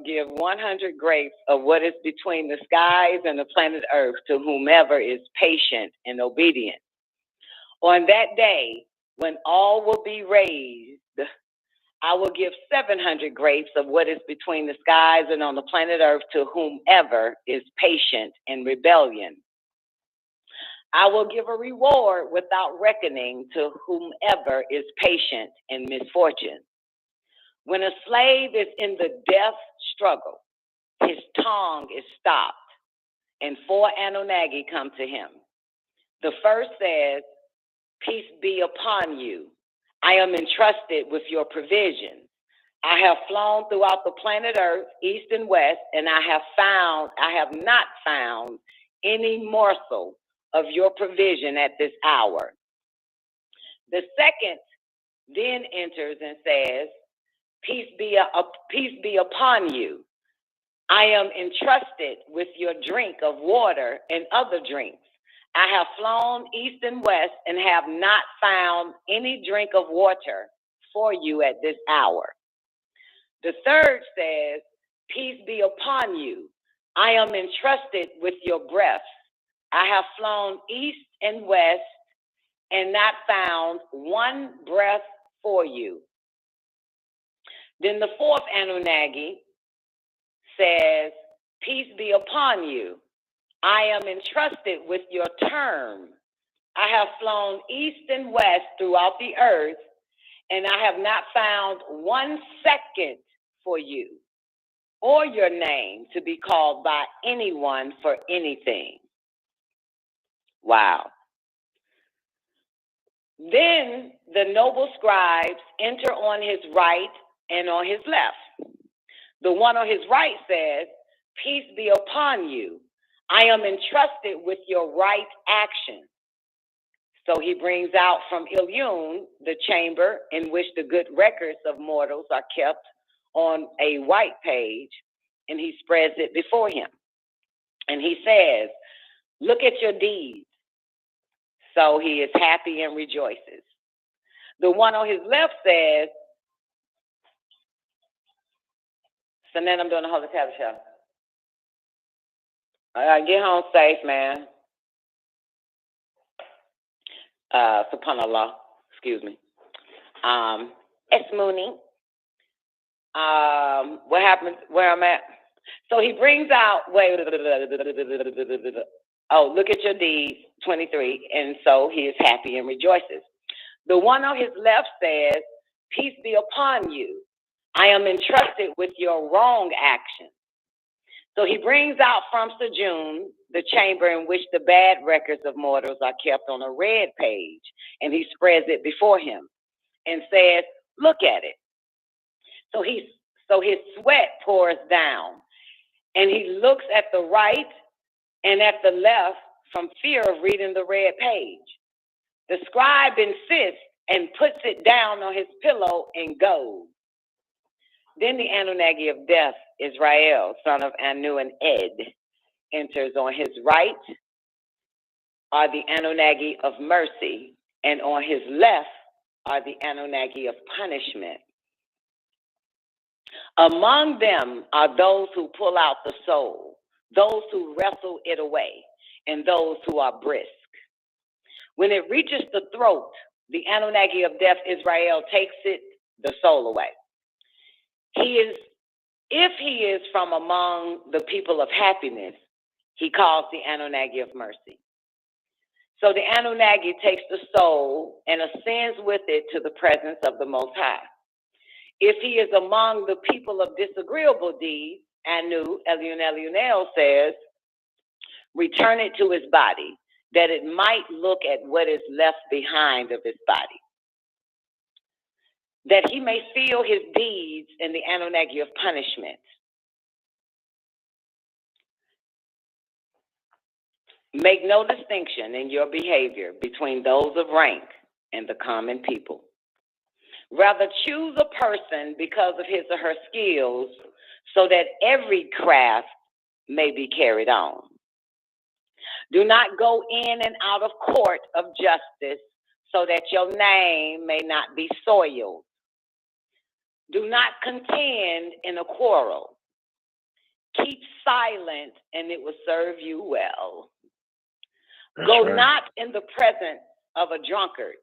give 100 grapes of what is between the skies and the planet Earth to whomever is patient and obedient. On that day, when all will be raised, I will give 700 grapes of what is between the skies and on the planet Earth to whomever is patient in rebellion. I will give a reward without reckoning to whomever is patient in misfortune. When a slave is in the death struggle, his tongue is stopped, and 4 Anunnaki come to him. The first says, "Peace be upon you. I am entrusted with your provision. I have flown throughout the planet Earth, east and west, and I have not found any morsel of your provision at this hour." The second then enters and says, Peace be upon you. I am entrusted with your drink of water and other drinks. I have flown east and west and have not found any drink of water for you at this hour. The third says, Peace be upon you. I am entrusted with your breath. I have flown east and west and not found one breath for you. Then the fourth Anunnaki says, Peace be upon you. I am entrusted with your term. I have flown east and west throughout the earth, and I have not found 1 second for you or your name to be called by anyone for anything. Wow. Then the noble scribes enter on his right and on his left. The one on his right says, Peace be upon you. I am entrusted with your right action. So he brings out from Ilyun the chamber in which the good records of mortals are kept on a white page, and he spreads it before him. And he says, Look at your deeds. So he is happy and rejoices. The one on his left says, so then I'm doing the Holy Tablet show. Get home safe, man. Subhanallah, excuse me. It's Mooney. What happened where I'm at? So he brings out, look at your deeds, 23, and so he is happy and rejoices. The one on his left says, Peace be upon you. I am entrusted with your wrong action. So he brings out from Sejun the chamber in which the bad records of mortals are kept on a red page, and he spreads it before him and says, Look at it. So his sweat pours down, and he looks at the right and at the left from fear of reading the red page. The scribe insists and puts it down on his pillow and goes. Then the Anunnaki of death, Israel, son of Anu and Ed, enters. On his right are the Anunnaki of mercy, and on his left are the Anunnaki of punishment. Among them are those who pull out the soul, those who wrestle it away, and those who are brisk. When it reaches the throat, the Anunnaki of death, Israel, takes the soul away. If he is from among the people of happiness, he calls the Anunnaki of mercy. So the Anunnaki takes the soul and ascends with it to the presence of the Most High. If he is among the people of disagreeable deeds, Anu, Elunel says, return it to his body, that it might look at what is left behind of his body, that he may feel his deeds in the Anunnaki of punishment. Make no distinction in your behavior between those of rank and the common people. Rather, choose a person because of his or her skills so that every craft may be carried on. Do not go in and out of court of justice so that your name may not be soiled. Do not contend in a quarrel. Keep silent, and it will serve you well. Go not in the presence of a drunkard,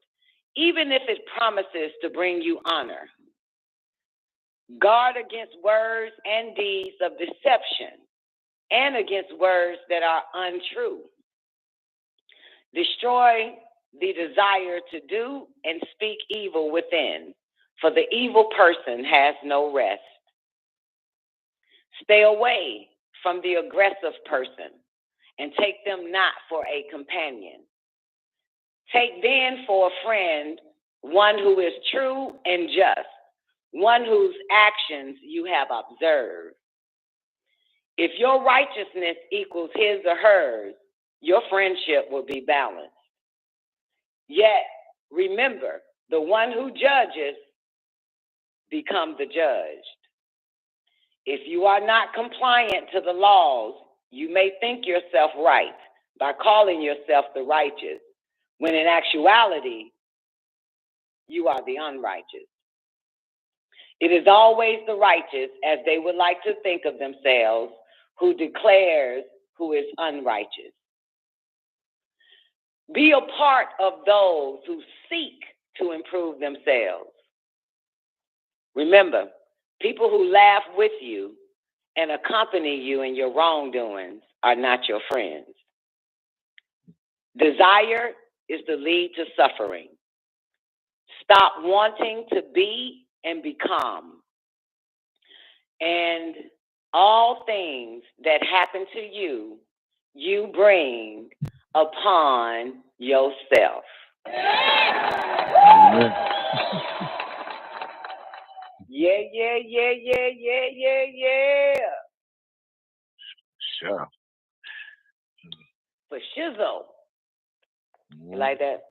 even if it promises to bring you honor. Guard against words and deeds of deception, and against words that are untrue. Destroy the desire to do and speak evil within, for the evil person has no rest. Stay away from the aggressive person, and take them not for a companion. Take then for a friend one who is true and just, one whose actions you have observed. If your righteousness equals his or hers, your friendship will be balanced. Yet, remember, the one who judges becomes the judged. If you are not compliant to the laws, you may think yourself right by calling yourself the righteous, when in actuality, you are the unrighteous. It is always the righteous, as they would like to think of themselves, who declares who is unrighteous. Be a part of those who seek to improve themselves. Remember, people who laugh with you and accompany you in your wrongdoings are not your friends. Desire is the lead to suffering. Stop wanting to be and become. And all things that happen to you, you bring upon yourself. Amen. Yeah. Sure. For shizzle. You like that,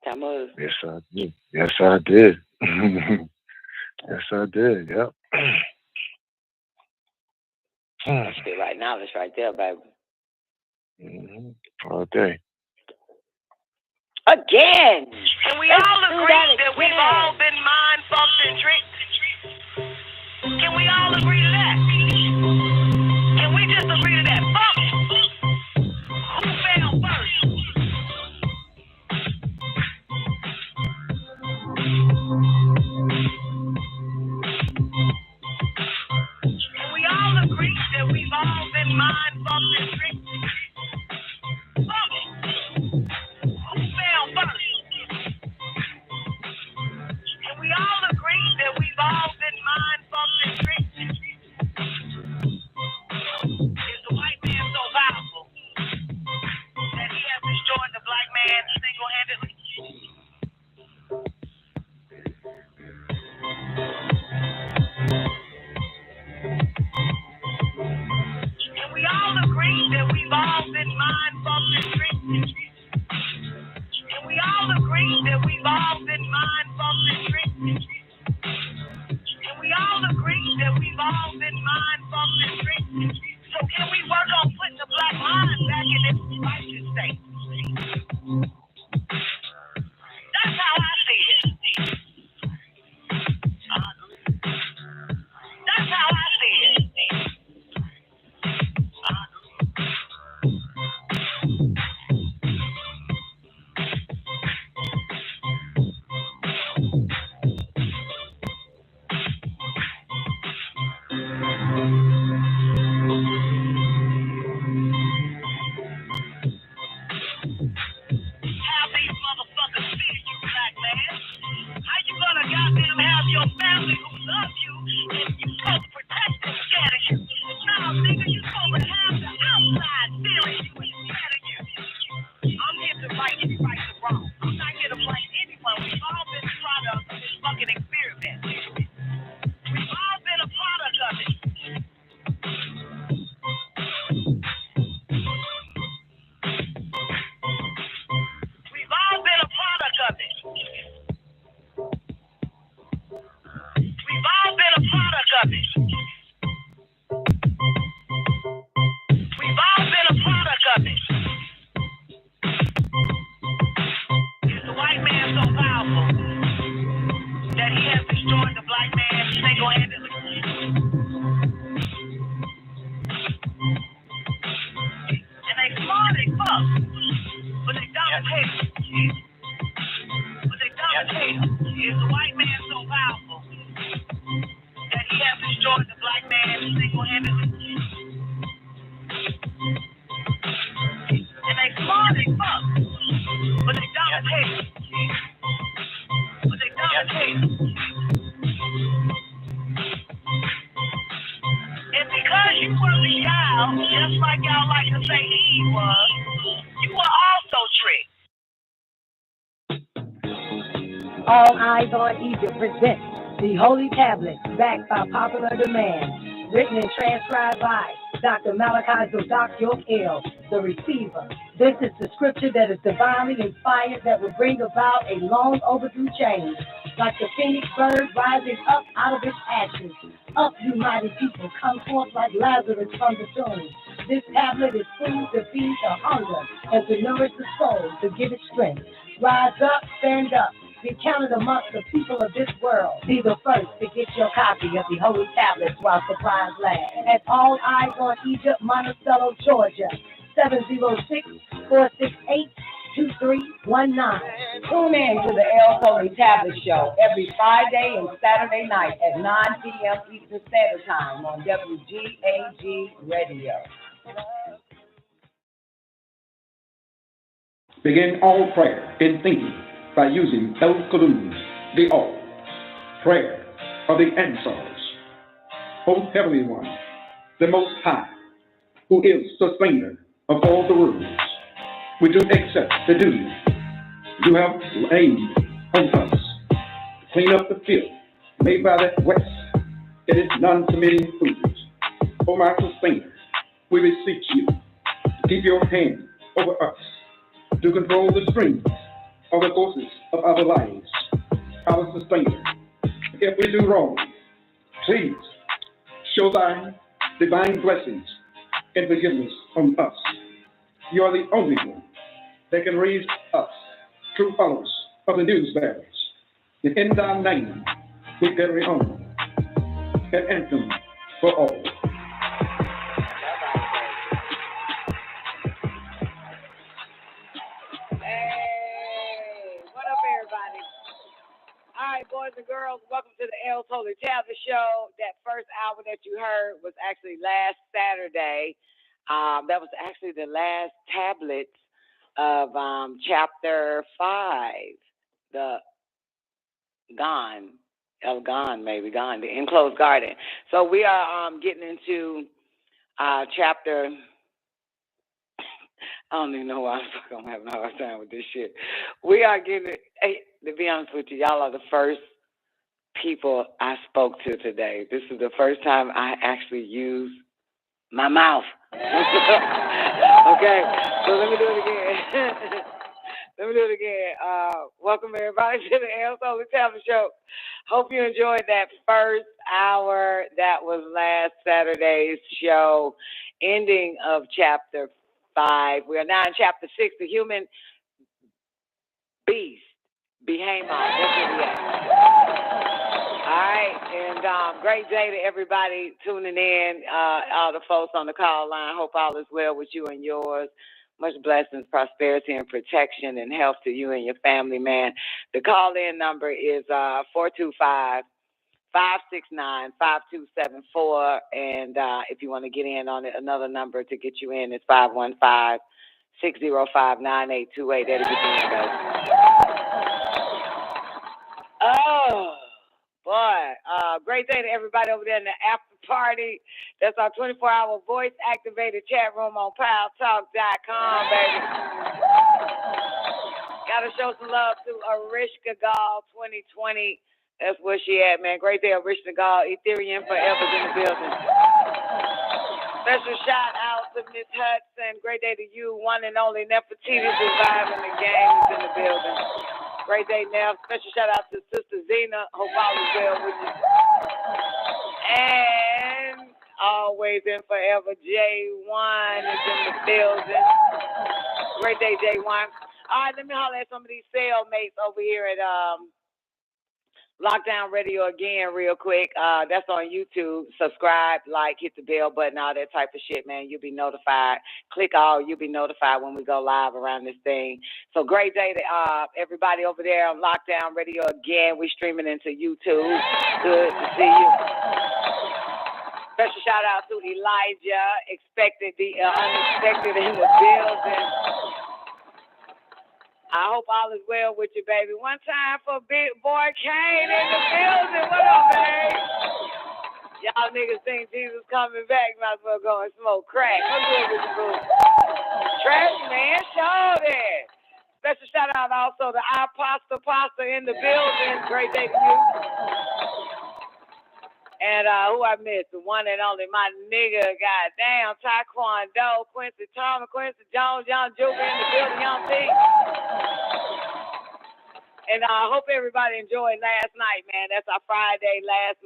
Tammuz? Yes, I did. Yes, I did. Yes, I did. Yep. That's good right knowledge right there, baby. All day. Again. Can we all agree that we've all been mind fucked and tricked? Can we all agree to that? Can we just agree to that? Who fell first? Can we all agree that we've all been mind fucked and tricked? Who fell first? Can we all agree that we've all been mind fucked and tricked? Is the white man so powerful that he has destroyed the black man single-handedly? Can we all agree that we've all been mind fucked and tricked? Can we all agree that we've all been mind fucked and tricked? Can we all agree that we've all been mind fucked and tricked? So can we work on putting the black mind back in its righteous state? That's how I see it. That's how I see it. What they don't tell you is the white man so powerful that he has destroyed the black man single-handedly. And they smart as fuck. But they don't tell you. What they don't tell you. And because you were the child, just like y'all like to say Eve was, you were also tricked. All Eyes on Egypt presents the Holy Tablets, backed by popular demand, written and transcribed by Dr. Malachi Yokel, the receiver. This is the scripture that is divinely inspired that will bring about a long overdue change. Like the phoenix bird rising up out of its ashes. Up, you mighty people, come forth like Lazarus from the tomb. This tablet is food to feed the hunger and to nourish the soul, to give it strength. Rise up, stand up. Be counted amongst the people of this world. Be the first to get your copy of the Holy Tablets while supplies last. At All Eyes on Egypt, Monticello, Georgia, 706-468-2319. Tune in to the El Holy Tablet Show every Friday and Saturday night at 9 p.m. Eastern Standard Time on WGAG Radio. Begin all prayer in thinking by using El Kadum, the All. Prayer of the answers. O Heavenly One, the Most High, who is sustainer of all the worlds, we do accept the duty you have laid on us to clean up the filth made by that West and its non-committing fools. O my sustainer, we beseech you to keep your hand over us, to control the strings of the forces of our lives. Our sustainer, if we do wrong, please show thy divine blessings and forgiveness on us. You are the only one that can raise us true followers of the news bearers. And in thy name, we carry on an anthem for all. All right, boys and girls, welcome to the El Holy Tablet Show. That first hour that you heard was actually last Saturday. That was actually the last tablet of chapter 5, the Gone, the Enclosed Garden. So we are getting into chapter. I don't even know why I'm having a hard time with this shit. We are getting, hey, to be honest with you, y'all are the first people I spoke to today. This is the first time I actually used my mouth. Okay, so let me do it again. Welcome everybody to the El Holy Tablet Show. Hope you enjoyed that first hour. That was last Saturday's show, ending of chapter 5. We are now in chapter 6, the human beast, BEHAYMAW. That's where we at. All right, and great day to everybody tuning in, all the folks on the call line. Hope all is well with you and yours. Much blessings, prosperity, and protection, and health to you and your family, man. The call-in number is 425-569-5274, and if you want to get in on it, another number to get you in is 515-605-9828. That'll get you in, guys. Oh, boy. Great day to everybody over there in the after party. That's our 24-hour voice-activated chat room on PowTalk.com, baby. Got to show some love to Arishka Gall 2020. That's where she at, man. Great day, Arishka Gall. Ethereum Forever's in the building. Special shout out to Miss Hudson. Great day to you, one and only Nefertiti surviving the game is in the building. Great day, Neff. Special shout out to Sister Zena. Hope all is well with you. And always and forever, J1 is in the building. Great day, J1. All right, let me holler at some of these cellmates over here at Lockdown Radio again, real quick. That's on YouTube. Subscribe, like, hit the bell button, all that type of shit, man. You'll be notified. Click all. You'll be notified when we go live around this thing. So great day to everybody over there on Lockdown Radio again. We streaming into YouTube. Good to see you. Special shout out to Elijah. Expected the unexpected in the building. I hope all is well with you, baby. One time for Big Boy Kane in the building. What up, babe? Y'all niggas think Jesus coming back. Might as well go and smoke crack. What's good with you, boo? Trash man, show that. Special shout out also to our pasta in the building. Great day to you. And who I missed? The one and only my nigga, goddamn, Taekwondo, Quincy Thomas, Quincy Jones, Young Juba in the building, Young T. And I hope everybody enjoyed last night, man. That's our Friday, last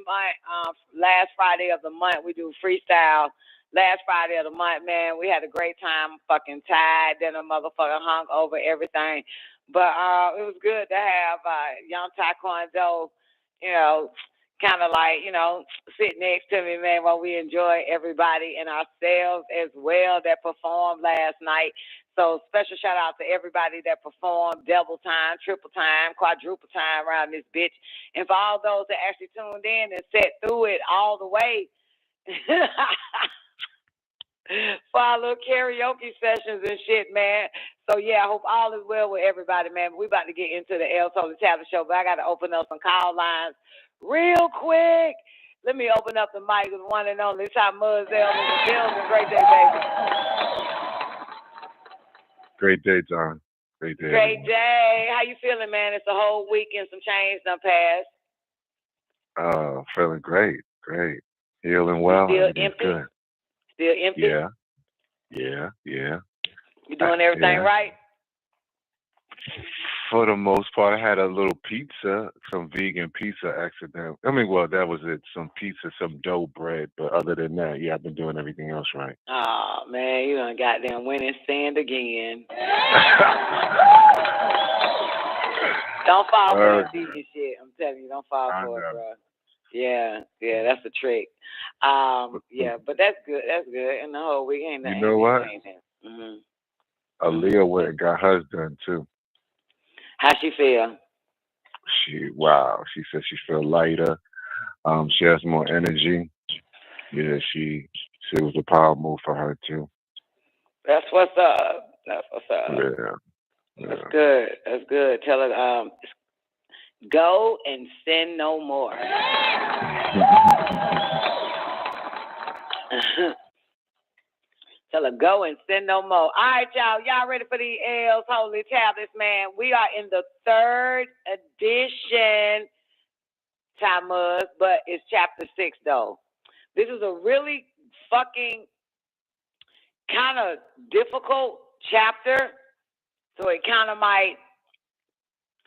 Friday of the month. We do freestyle last Friday of the month, man. We had a great time, fucking tired, then a motherfucker hung over everything. But it was good to have Young Taekwondo, you know, kind of like, you know, sit next to me, man, while we enjoy everybody and ourselves as well that performed last night. So special shout out to everybody that performed double time, triple time, quadruple time around this bitch. And for all those that actually tuned in and sat through it all the way for our little karaoke sessions and shit, man. So, yeah, I hope all is well with everybody, man. We about to get into the El Tolly Tablet Show, but I got to open up some call lines real quick. Let me open up the mic with one and only Ty Muzzell in the building. Great day, baby. Great day, John. Great day. Great day. How you feeling, man? It's a whole week and some change done passed. Feeling great. Great. Healing well. Still empty? Good. Still empty? Yeah. You doing everything right? For the most part, I had a little pizza, some vegan pizza accident. I mean, well, that was it. Some pizza, some dough bread. But other than that, yeah, I've been doing everything else right. Oh, man, you done goddamn went and sinned again. Don't fall for that vegan shit. I'm telling you, don't fall for it, bro. Yeah, that's the trick. Yeah, but that's good. That's good. And the whole week ain't nothing. You know what? Mm-hmm. Aaliyah went and got hers done too. How she feel? She said she feel lighter. She has more energy. Yeah, she it was a power move for her too. That's what's up. Yeah. That's good. That's good. Tell her go and sin no more. Tell her go and sin no more. All right, y'all ready for the L's Holy Tablets, man? We are in the 3rd edition, Tammuz, but it's chapter 6 though. This is a really fucking kind of difficult chapter, so it kind of might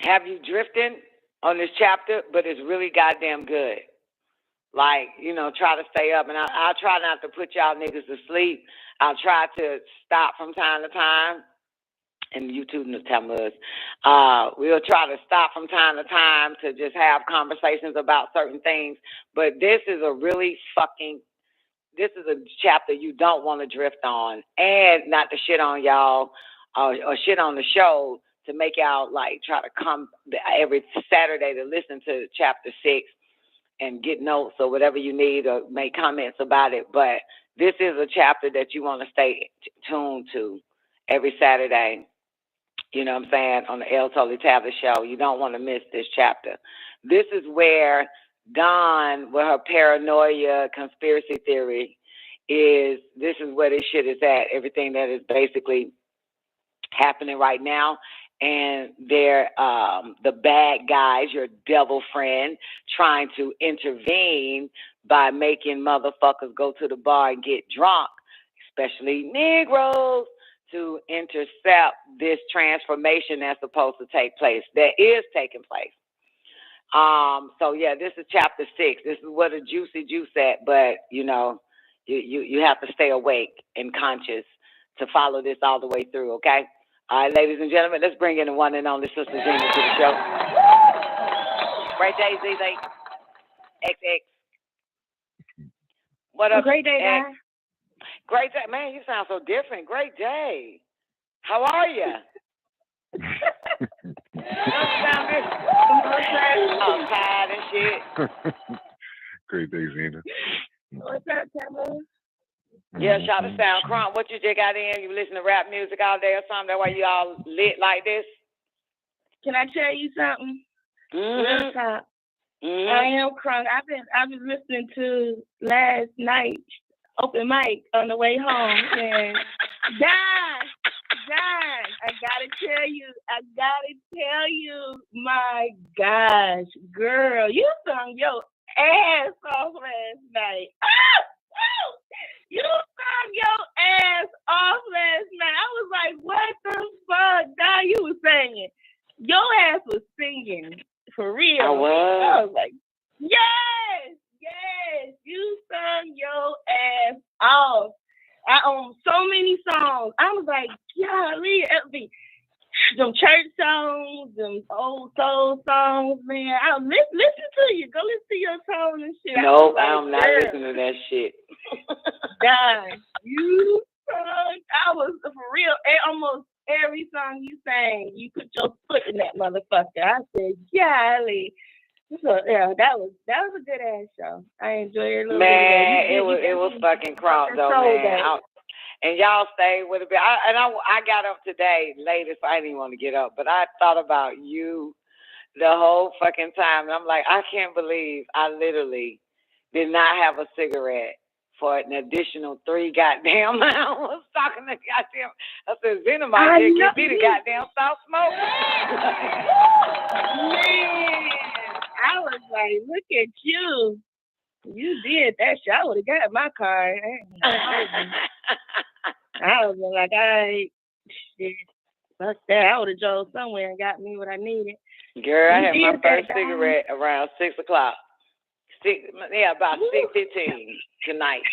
have you drifting on this chapter, but it's really goddamn good. Like, you know, try to stay up, and I'll try not to put y'all niggas to sleep. I'll try to stop from time to time, and YouTube knows Tammuz. We'll try to stop from time to time to just have conversations about certain things, but this is a chapter you don't want to drift on, and not to shit on y'all or shit on the show to make y'all like try to come every Saturday to listen to chapter 6 and get notes or whatever you need or make comments about it. But this is a chapter that you want to stay tuned to every Saturday. You know what I'm saying? On the El Tolly Tablet Show. You don't want to miss this chapter. This is where Dawn, with her paranoia conspiracy theory, this is where this shit is at. Everything that is basically happening right now. And they're the bad guys, your devil friend, trying to intervene by making motherfuckers go to the bar and get drunk, especially Negroes, to intercept this transformation that's supposed to take place, that is taking place. So yeah, this is chapter 6. This is where the juicy juice at, but you know, you have to stay awake and conscious to follow this all the way through, okay? All right, ladies and gentlemen, let's bring in the one and only Sister Gina to the show. Great day, ZZ. XX. What up? Great day, guys. Great day. Man, you sound so different. Great day. How are you? I'm tired and shit. Great day, Zena. What's up, Tamara? Yeah, shout to Sound Crunk. What you just got in? You listen to rap music all day or something? That's why you all lit like this? Can I tell you something? Real talk. Mm-hmm. I am crunk. I was listening to last night open mic on the way home, and guys, I gotta tell you, my gosh, girl, you sung your ass off last night. You sung your ass off last night. I was like, what the fuck? Now you was singing. Your ass was singing for real. I was like, yes, you sung your ass off. I own so many songs. I was like, golly, it'll be them church songs, them old soul songs, man. I'll listen to you. Go listen to your song and shit. Nope, I'm not listening to that shit. God, you sung. I was for real. Almost every song you sang, you put your foot in that motherfucker. I said, golly. So yeah, that was a good ass show. I enjoyed it a little bit. Man, it was fucking crunk though, man. And y'all stayed with a bit. I got up today late, so I didn't even want to get up. But I thought about you the whole fucking time. And I'm like, I can't believe I literally did not have a cigarette for an additional 3 goddamn hours. Talking to goddamn, I said, Zena might just give me the goddamn stop smoking. Man, I was like, look at you. You did that shit. I would have got my car. I was like, shit, fuck that. I would have drove somewhere and got me what I needed. Girl, I had my first cigarette around 6 o'clock. About 6:15 tonight.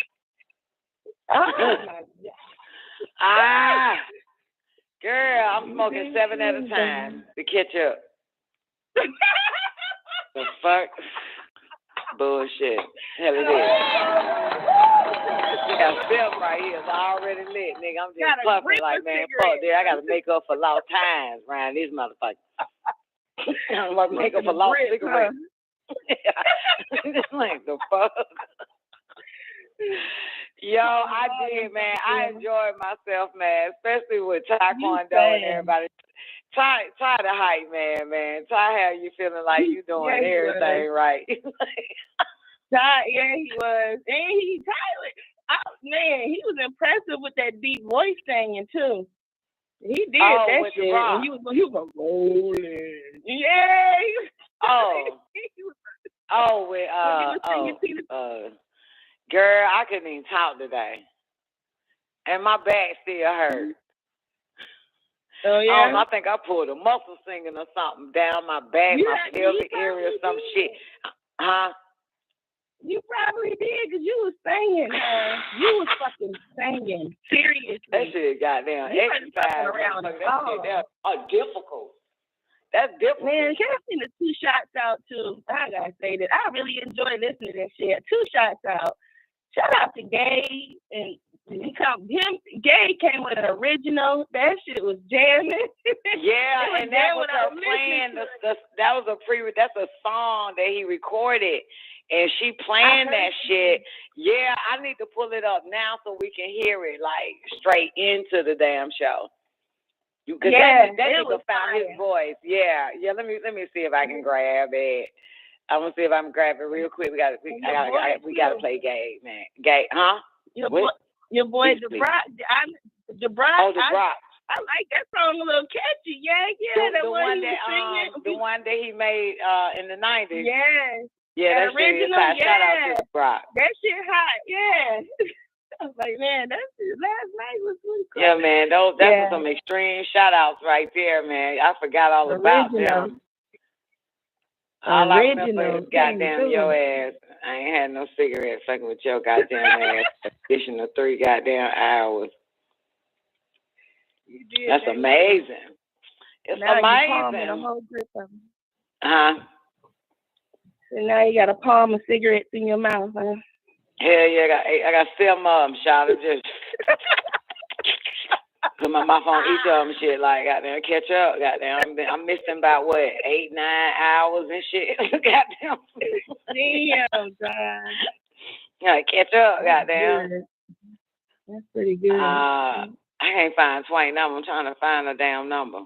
Oh my God. Girl, I'm smoking 7 at a time to catch up. The fuck? Bullshit. Hell it is. Yeah, Phil right here is already lit, nigga. I'm just puffing like, man, fuck this. I gotta make up for lost times around these motherfuckers. I'm gonna make up for lost cigarettes. Like the fuck. Yo, I did, man. I enjoyed myself, man, especially with Taekwondo and everybody. Ty the hype, man. Ty, how you feeling like you doing everything right? Ty, yeah, he was. And he was impressive with that deep voice singing, too. He did that shit. And he was rolling. Yeah. Girl, I couldn't even talk today. And my back still hurt. Oh, yeah? I think I pulled a muscle singing or something down my back, my pelvic area or some shit. Huh? You probably did, because you was singing. You was fucking singing. Seriously. That shit goddamn exercise. Around that shit, that's difficult. That's difficult. Man, can I send the 2 shots out too? I gotta say that. I really enjoy listening to that shit. 2 shots out. Shout out to Gabe and Gabe came with an original. That shit was jamming. Yeah, and that was her playing. That's a song that he recorded, and she playing that shit. Yeah, I need to pull it up now so we can hear it like straight into the damn show. That nigga found his voice. Yeah. Let me see if I can grab it. I'm gonna see if I can grab it real quick. We gotta play Gabe, man. Gabe, huh? Your boy DeBrock. DeBrock. I like that song a little catchy. Yeah. The one that he made in the 90s. Yes. Yeah, that shit is hot. Shout out to DeBrock. That shit hot. Yeah. I was like, man, last night was really cool. Yeah, man, that's some extreme shout outs right there, man. I forgot all about them. All I remember is goddamn your ass. I ain't had no cigarette fucking with your goddamn ass. Additional 3 goddamn hours. You did. That's amazing. It's amazing. A whole grip of them. Huh? And now you got a palm of cigarettes in your mouth, huh? Hell yeah, I got 7 of them, shout out just put my mouth on each of them, shit, like, goddamn, catch up, goddamn. I'm missing about, 8, 9 hours and shit, goddamn. Damn, God. Yeah, catch up, goddamn. That's pretty good. I can't find Twain number. I'm trying to find a damn number.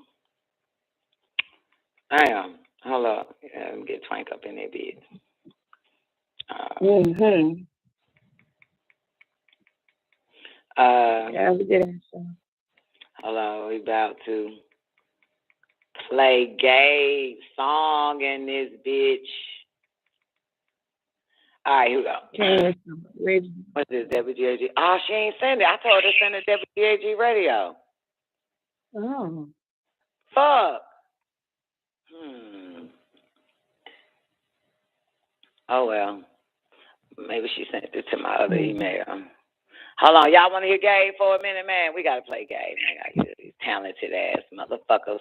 Damn. Hold up. Yeah, let me get Twank up in there, bitch. Yeah, we did it. Hold on. We about to play Gabe's song in this bitch. All right, here we go. What's this, WGAG? Oh, she ain't send it. I told her to send it to WGAG Radio. Oh. Fuck. Oh, well. Maybe she sent it to my other email. Hold on. Y'all want to hear Gabe for a minute, man? We got to play Gabe. Man, I got to get these talented ass motherfuckers.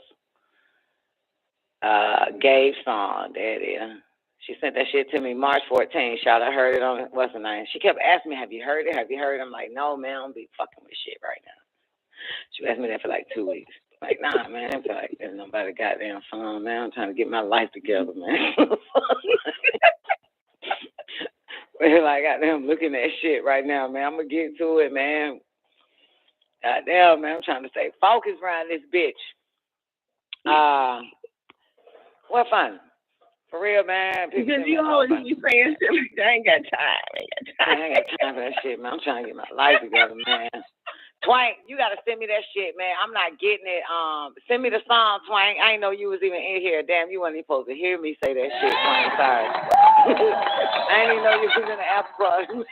Gabe's song. There it is. She sent that shit to me March 14th. Shout out, heard it on, what's her name? She kept asking me, have you heard it? Have you heard it? I'm like, no, man, I don't be fucking with shit right now. She asked me that for like 2 weeks. Like, nah, man, I feel like there's nobody goddamn phone, man. I'm trying to get my life together, man. Like, goddamn, looking at shit right now, man. I'm going to get to it, man. Goddamn, man, I'm trying to stay focused around this bitch. What fun? For real, man. Because you always be saying shit like, I ain't got time. I ain't got time for that shit, man. I'm trying to get my life together, man. Twank, you got to send me that shit, man. I'm not getting it. Send me the song, Twank. I ain't know you was even in here. Damn, you wasn't even supposed to hear me say that shit, Twank. Sorry. I didn't even know you was in the after.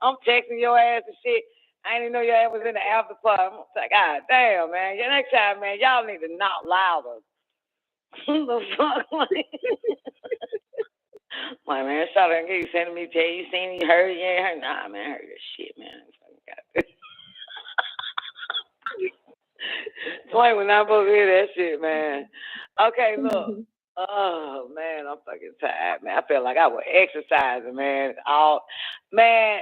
I'm texting your ass and shit. I didn't even know your ass was in the after party. I'm like, God damn, man. Yeah, next time, man, y'all need to knock louder. The fuck, like, man, shout out, you sending me, tell you seen, you heard, you ain't heard. Nah, man, I heard that shit, man. Twain, we're not supposed to hear that shit, man. Okay, look. Oh, man, I'm fucking tired, man. I feel like I was exercising, man. Man,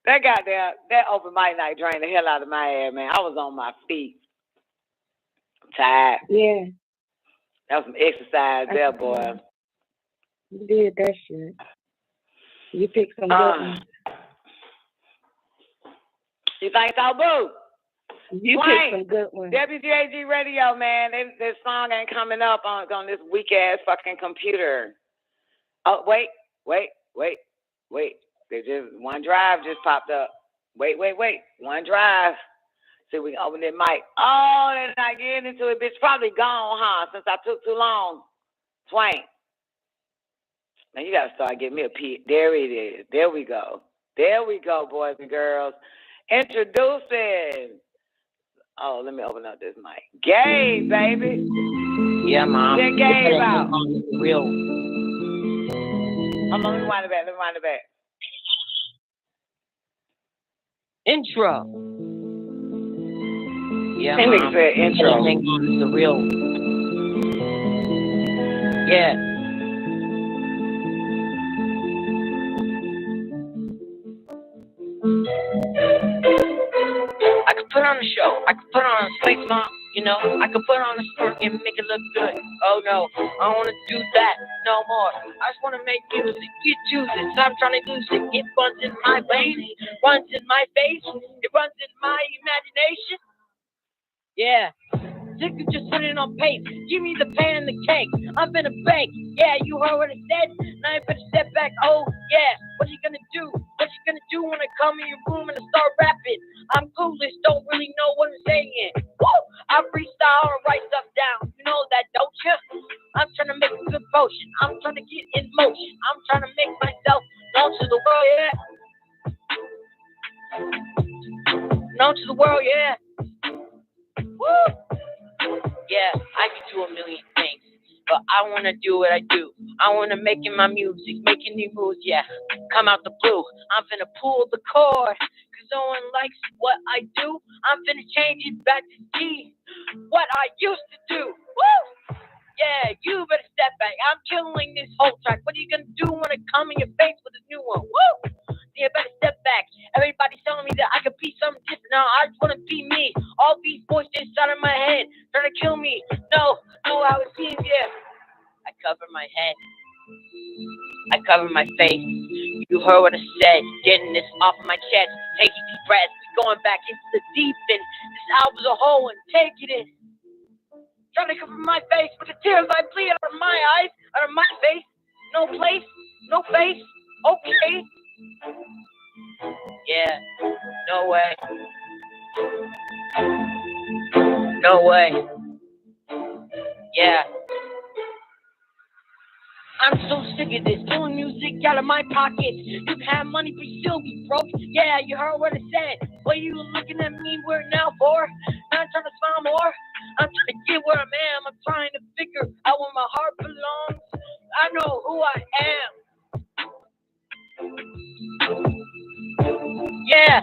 that open mic night drained the hell out of my ass, man. I was on my feet. I'm tired. Yeah. That was some exercise there, boy. You did that shit. You picked some good ones. You think so, boo? You picked some good ones. WGAG Radio, man. This song ain't coming up on this weak ass fucking computer. Oh, wait. There's just one drive just popped up. Wait. One drive. See, we can open that mic. Oh, they're not getting into it. Bitch, probably gone, huh? Since I took too long. Twank. Now you gotta start getting me a P. There it is. There we go, boys and girls. Introducing. Oh, let me open up this mic. Gabe, baby. Yeah, Mom. Get Gabe out. Real. Hold on, let me wind it back. Intro. Yeah, that nigga said intro. Hang on, it's the real. Yeah. I could put on a show. I could put on a space mom. You know, I could put on a skirt and make it look good. Oh no, I don't want to do that no more. I just want to make music. You choose it. Stop trying to lose it. It runs in my veins, runs in my face, it runs in my imagination. Yeah. Sick of just putting on pace. Give me the pen and the cake. I'm finna bake. Yeah, you heard what I said. Now you better step back. Oh, yeah. What you gonna do? What you gonna do when I come in your room and I start rapping? I'm clueless, don't really know what I'm saying. Woo! I freestyle and write stuff down. You know that, don't you? I'm trying to make a good potion. I'm trying to get in motion. I'm trying to make myself known to the world, yeah. Known to the world, yeah. Woo! Yeah, I can do a million things, but I want to do what I do. I want to make my music, making new moves, yeah. Come out the blue. I'm finna pull the cord, cause no one likes what I do. I'm finna change it back to G, what I used to do. Woo! Yeah, you better step back. I'm killing this whole track. What are you gonna do when I come in your face with a new one? Woo! You better step back. Everybody's telling me that I could be something different. Now I just wanna be me. All these voices inside of my head trying to kill me. No, how it seems, yeah. I cover my head. I cover my face. You heard what I said. Getting this off of my chest. Take a deep breath. Going back into the deep end. This album's a whole and take it in. Trying to cover my face with the tears I bleed out of my eyes, out of my face. No place, no face. Okay. Yeah. No way. No way. Yeah. I'm so sick of this, pulling music out of my pockets. You can have money but you still be broke. Yeah, you heard what I said. What are you looking at me weird now for? Now I'm trying to smile more. I'm trying to get where I am. I'm trying to figure out where my heart belongs. I know who I am. Yeah,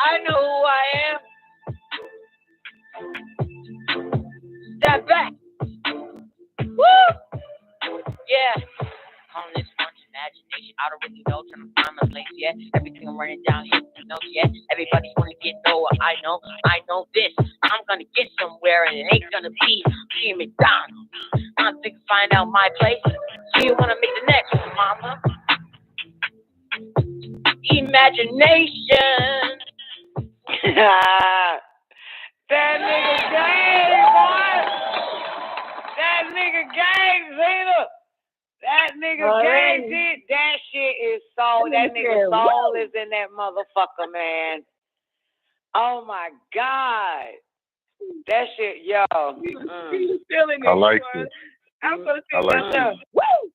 I know who I am. Step back. Woo! Yeah. Calling this one's imagination. I don't really know, trying to find my place, yeah. Everything I'm running down here, you know, yeah. Everybody's wanna get lower. I know this. I'm gonna get somewhere and it ain't gonna be McDonald's. I'm thinking find out my place. See you when I make the next one, mama. Imagination. That nigga gay, boy. That nigga gay, Zena. That nigga gay shit. That shit is soul. That nigga soul is in that motherfucker, man. Oh my God. That shit, yo. I like it. I'm gonna say I like myself. Woo!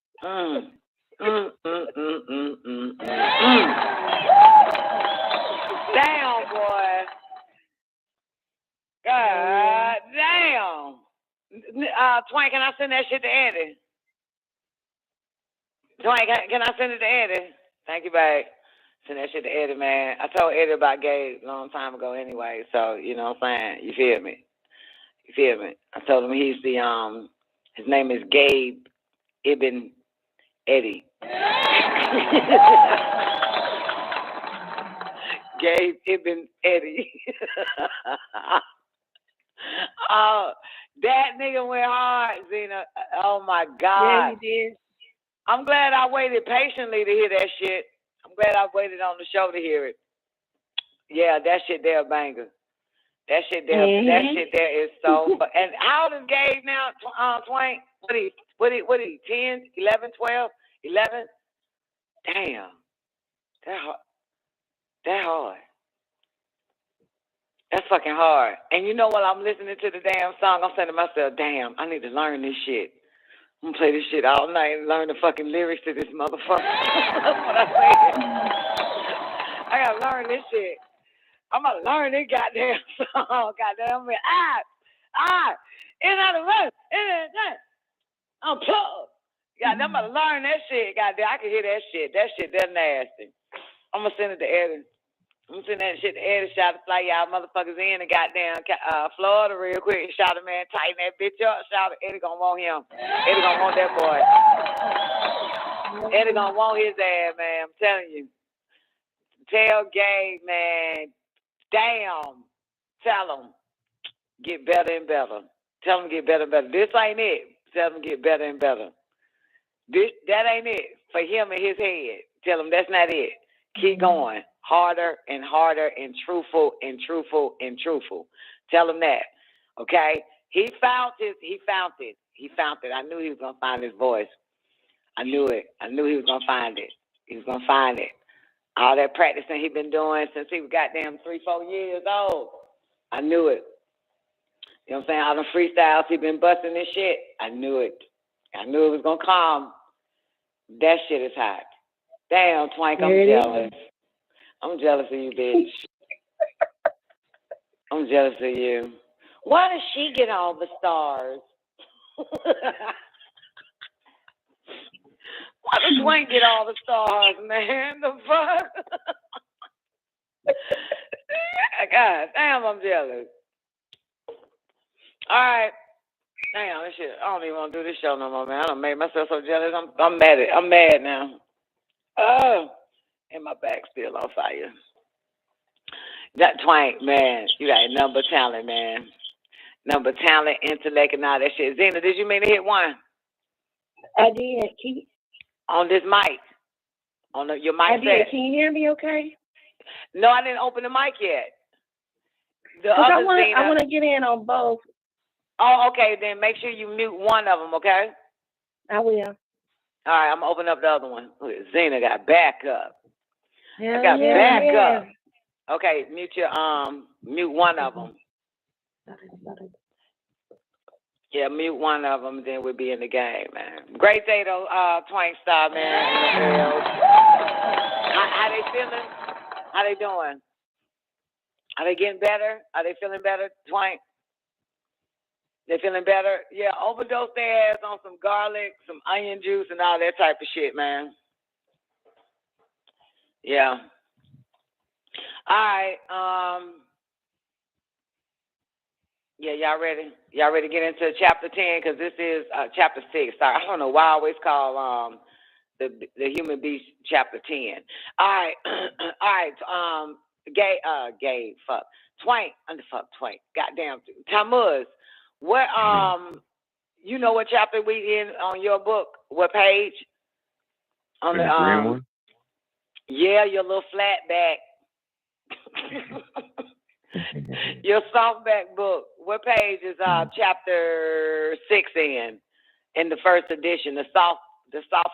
Damn, boy. God damn. Twain, can I send that shit to Andy? Twain, can I send it to Eddie? Thank you, babe. Send that shit to Eddie, man. I told Eddie about Gabe a long time ago anyway, so you know what I'm saying? You feel me? I told him he's the, his name is Gabe Ibn Eddie. Gabe Ibn Eddie. Oh, that nigga went hard, Zena. Oh my God. Yeah, he did. I'm glad I waited patiently to hear that shit. I'm glad I waited on the show to hear it. Yeah, that shit there a banger. That shit there is so. And how old is Gabe now, Twain? What he, 10, 11, 12, 11? Damn. That hard. That's fucking hard. And you know what? I'm listening to the damn song. I'm saying to myself, damn, I need to learn this shit. I'm gonna play this shit all night and learn the fucking lyrics to this motherfucker. That's what I'm saying. I gotta learn this shit. I'm gonna learn this goddamn song. Goddamn, in out of run, I'm plugged. Goddamn, I'm gonna learn that shit. Goddamn, I can hear that shit. That shit, that nasty. I'm gonna send it to Eddie. I'm sending that shit to Eddie. Shout to fly y'all motherfuckers in the goddamn Florida real quick. Shout to man, tighten that bitch up. Shout to Eddie gonna want him. Eddie gonna want that boy. Eddie gonna want his ass, man. I'm telling you. Tell Gabe, man. Damn. Tell him. Get better and better. Tell him get better and better. This ain't it. Tell him get better and better. That ain't it. For him in his head. Tell him that's not it. Keep going. Harder and harder and truthful and truthful and truthful. Tell him that. Okay? He found it. I knew he was going to find his voice. I knew it. I knew he was going to find it. He was going to find it. All that practicing he been doing since he was goddamn 3-4 years old. I knew it. You know what I'm saying? All the freestyles he been busting this shit. I knew it. I knew it was going to come. That shit is hot. Damn, Twank, I'm jealous. I'm jealous of you, bitch. I'm jealous of you. Why does she get all the stars? Why does Twank get all the stars, man? The fuck? God damn, I'm jealous. All right. Damn, this shit. I don't even want to do this show no more, man. I done made myself so jealous. I'm mad. I'm mad now. Oh, and my back's still on fire. That Twank, man. You got number talent, man. Number talent, intellect, and all that shit. Zena, did you mean to hit one? I did. On this mic. On your mic I did. set. Can you hear me okay? No, I didn't open the mic yet. I want to get in on both. Oh, okay. Then make sure you mute one of them, okay? I will. All right, I'm going to open up the other one. Look, Zena got backup. Yeah, I got backup. Yeah. Okay, mute one of them. Yeah, mute one of them, then we'll be in the game, man. Great day, though, Twank Star, man. How they feeling? How they doing? Are they getting better? Are they feeling better, Twank? They feeling better? Yeah, overdose their ass on some garlic, some onion juice, and all that type of shit, man. Yeah. All right. Yeah, y'all ready? Y'all ready to get into chapter 10? Because this is chapter 6. Sorry, I don't know why I always call the human beast chapter 10. All right. All right. Twank. Twank. Goddamn. Tammuz. What you know what chapter we in on your book? What page? On the green one? Yeah, your little flat back. Your softback book. What page is chapter 6 in the first edition? The soft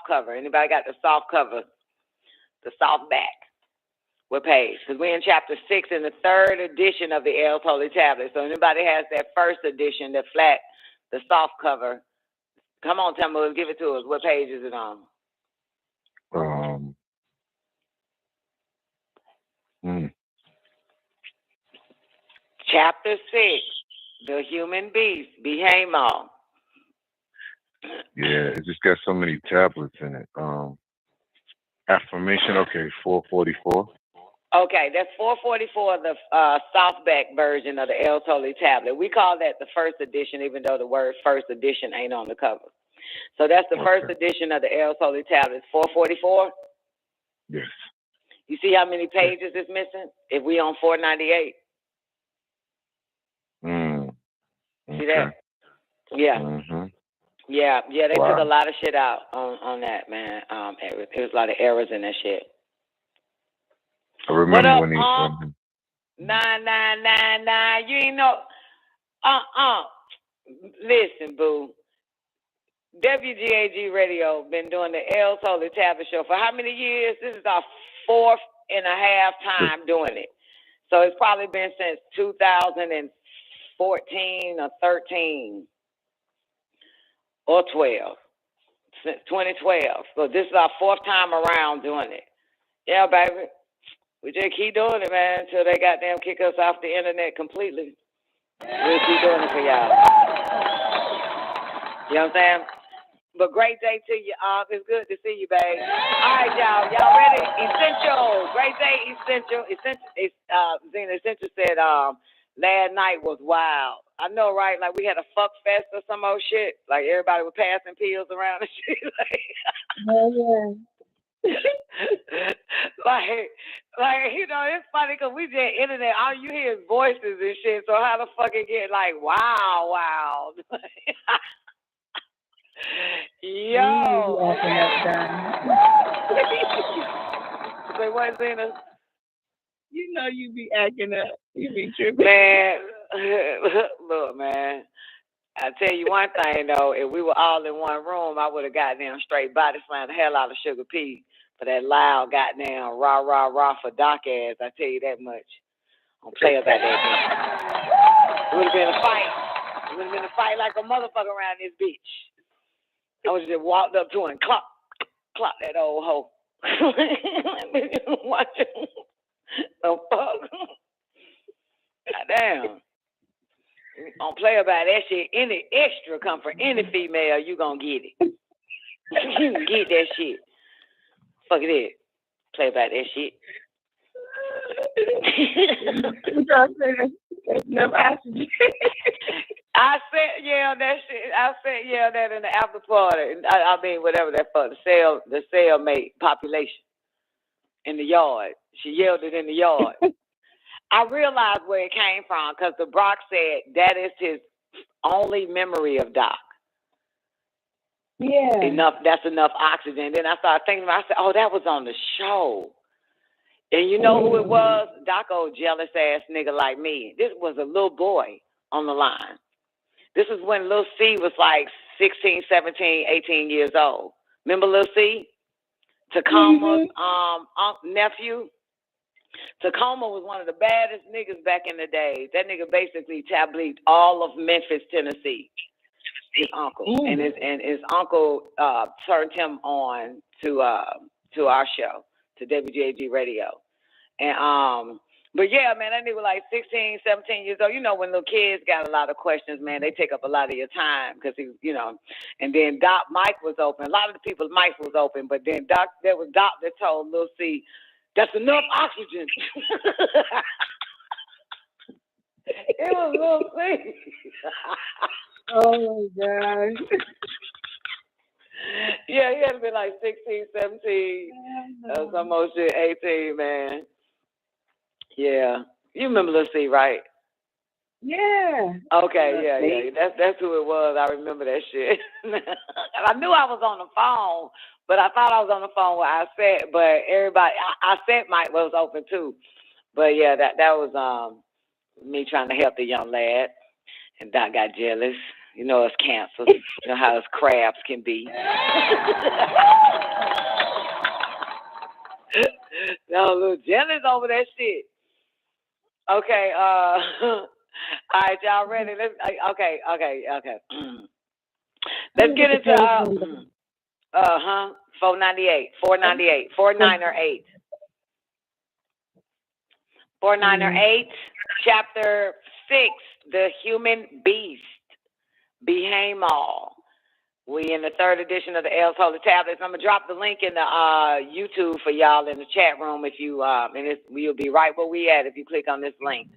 cover. Anybody got the soft cover? The soft back. What page? Because we're in chapter 6 in the third edition of the L's Holy Tablet. So anybody has that first edition, the flat, the soft cover. Come on, Tammuz, give it to us. What page is it on? Chapter 6, the human beast, BEHAYMAW. Yeah, it just got so many tablets in it. Affirmation, okay, 444. Okay, that's 444, the softback version of the L's Holy Tablet. We call that the first edition, even though the word first edition ain't on the cover. So that's the first edition of the L's Holy Tablet, 444? Yes. You see how many pages it's missing? If we on 498? See that? Yeah. Mm-hmm. Yeah, they took a lot of shit out on that, man. There was a lot of errors in that shit. I remember what up, when he 9999, you ain't know. Listen, boo. WGAG Radio been doing the L's Holy Tablet show for how many years? This is our 4th and a half time doing it. So it's probably been since 2014 or 13 or 12. Since 2012. So this is our 4th time around doing it. Yeah, baby. We just keep doing it, man, until they goddamn kick us off the internet completely. We'll keep doing it for y'all. You know what I'm saying? But great day to you. It's good to see you, babe. All right, y'all. Y'all ready? Essential. Great day, Essential. Zena Essential said last night was wild. I know, right? Like we had a fuck fest or some old shit. Like everybody was passing pills around and shit. like you know, it's funny because we just internet. All you hear is voices and shit. So how the fuck it get like wow? Yo. Say what, Zena? You know you be acting up. You be tripping. Man, look, man. I tell you one thing though, if we were all in one room, I would have goddamn straight body slammed the hell out of Sugar P for that loud goddamn rah for Doc ass. I tell you that much. Don't play about that. It would have been a fight. It would have been a fight like a motherfucker around this bitch. I would have just walked up to her and clock that old hoe. Watch it. The fuck? Goddamn. Don't play about that shit. Any extra come from any female, you gonna get it. You can get that shit. Fuck it. Play about that shit. Never asked you. I said, yeah, that shit. I said, yeah, that in the after party. I mean, whatever that for the cellmate population in the yard. She yelled it in the yard. I realized where it came from because the Brock said that is his only memory of Doc. Yeah. That's enough oxygen. Then I started thinking about it. I said, oh, that was on the show. And you know who it was? Doc, old jealous ass nigga like me. This was a little boy on the line. This is when Lil C was like 16, 17, 18 years old. Remember Lil C? Tacoma's nephew. Tacoma was one of the baddest niggas back in the day. That nigga basically tabloid all of Memphis, Tennessee. His uncle and his uncle turned him on to our show, to WGAG Radio, and but yeah, man, that nigga was like 16, 17 years old. You know, when little kids got a lot of questions, man, they take up a lot of your time because he, you know. And then Doc mic was open. A lot of the people's mic was open, but then there was Doc that told Lil C, "That's enough oxygen." It was Lil C. Oh my gosh. Yeah, he had to be like 16, 17, some more shit, 18, man. Yeah. You remember Lil C, right? Yeah. Okay, yeah. That's who it was. I remember that shit. I knew I was on the phone, but I thought I was on the phone with I said, but everybody, I said mic was open too. But yeah, that was me trying to help the young lad. And Doc got jealous. You know, it's cancer. You know how us crabs can be. No, a little jealous over that shit. Okay, all right, y'all ready? Okay. Let's get into 498, 498, 498, chapter 6, the human beast, BEHAYMAW. We in the third edition of the L's Holy Tablets. I'm gonna drop the link in the YouTube for y'all in the chat room if you you'll be right where we at if you click on this link.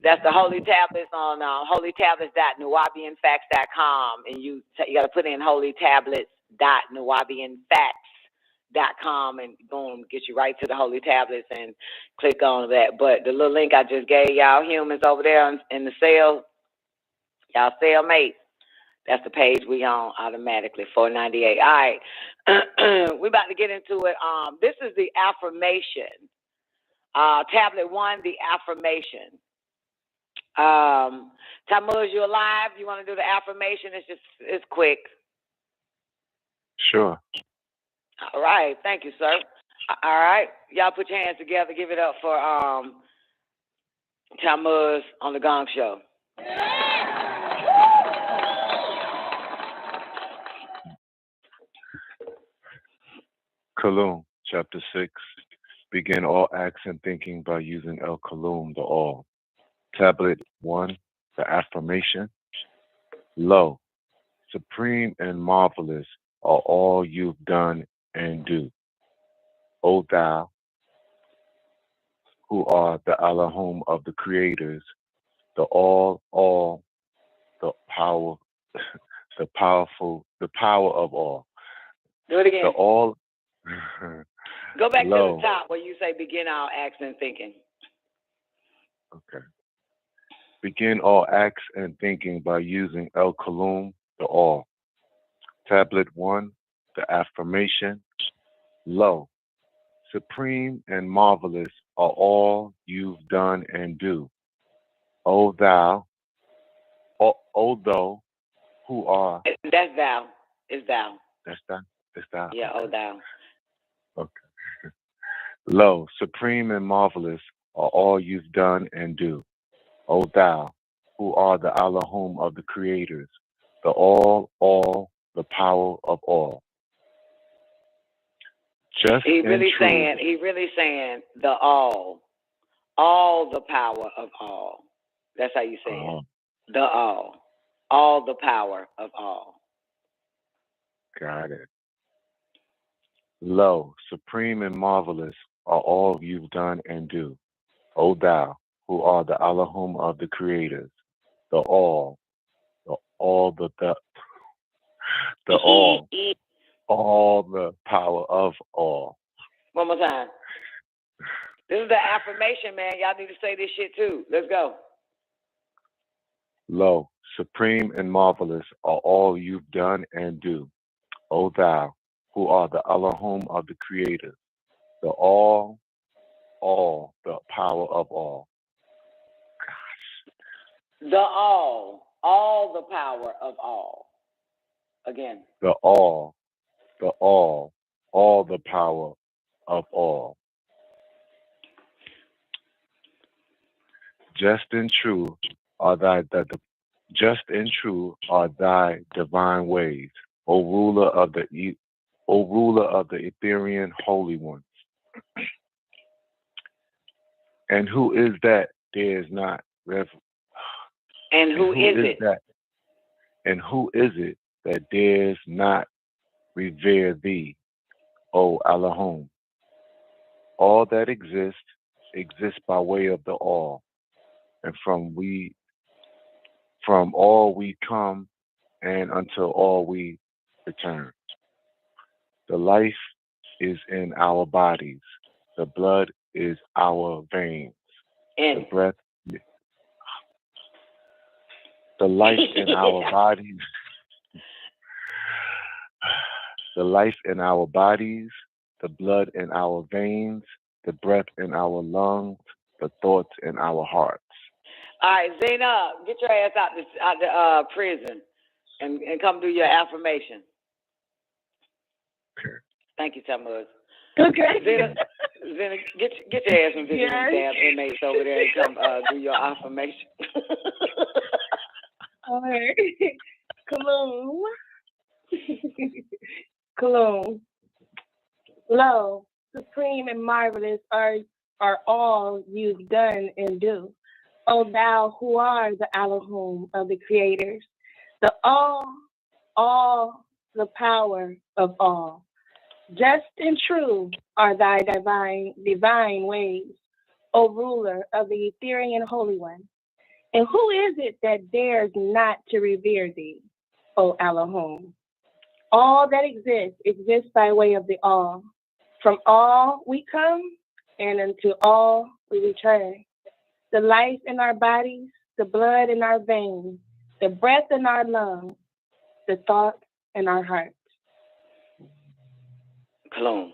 That's the Holy Tablets on holytablets.nuwabianfacts.com, and you got to put in holytablets.nuwabianfacts.com, and boom, get you right to the Holy Tablets and click on that. But the little link I just gave y'all humans over there in the cell, y'all cellmates. That's the page we on automatically, 498. All right, we're about to get into it. This is the affirmation. Tablet 1, the affirmation. Tammuz, you alive? You want to do the affirmation? It's quick. Sure. All right, thank you, sir. All right, y'all put your hands together. Give it up for Tammuz on the Gong Show. Kalum, chapter 6. Begin all acts and thinking by using El Kalum, the All. Tablet 1, the affirmation. Lo, supreme and marvelous are all you've done and do. O thou, who are the Allahum of the creators, the all, the power, the powerful, the power of all. Do it again. The all. Go back Lo. to the top where you say begin all acts and thinking. Okay. Begin all acts and thinking by using El Kalum, the All. Tablet 1, the affirmation. Lo, supreme and marvelous are all you've done and do. O thou, O thou, who are. That's thou. It's thou. That's thou. It's thou. Yeah, O thou. Okay. Lo, supreme and marvelous are all you've done and do. O thou, who are the Allahum of the creators, the all, the power of all. Just He really truth, saying the all the power of all. That's how you say it. The all the power of all. Got it. Lo, supreme and marvelous are all you've done and do. O thou, who are the Allahum of the creators, the all, the all, all the power of all. One more time. This is the affirmation, man. Y'all need to say this shit too. Let's go. Lo, supreme and marvelous are all you've done and do, O thou, who are the Elohim of the Creator, the all, the power of all. The all the power of all. Again. The all, the power of all. Just and true are thy divine ways, O ruler of the Ethereal holy ones. And who is that dares not And who is it? And who is it that dares not revere thee, O Elohim? All that exists by way of the all, and from all we come, and until all we return. The life is in our bodies, the blood is our veins, the breath. The life in our bodies, the life in our bodies, the blood in our veins, the breath in our lungs, the thoughts in our hearts. All right, Zena, get your ass out the prison and come do your affirmation. Okay. Thank you, Tamuz. Okay. Zena, get your ass and visit these damn inmates over there and come do your affirmation. All right. Cologne. Cologne. Lo, supreme and marvelous are all you've done and do. O thou who are the Elohim of the creators, the all, the power of all. Just and true are thy divine ways, O ruler of the Ethereal Holy One. And who is it that dares not to revere thee, O Elohim? All that exists by way of the all. From all we come, and unto all we return. The life in our bodies, the blood in our veins, the breath in our lungs, the thoughts in our hearts. Cologne.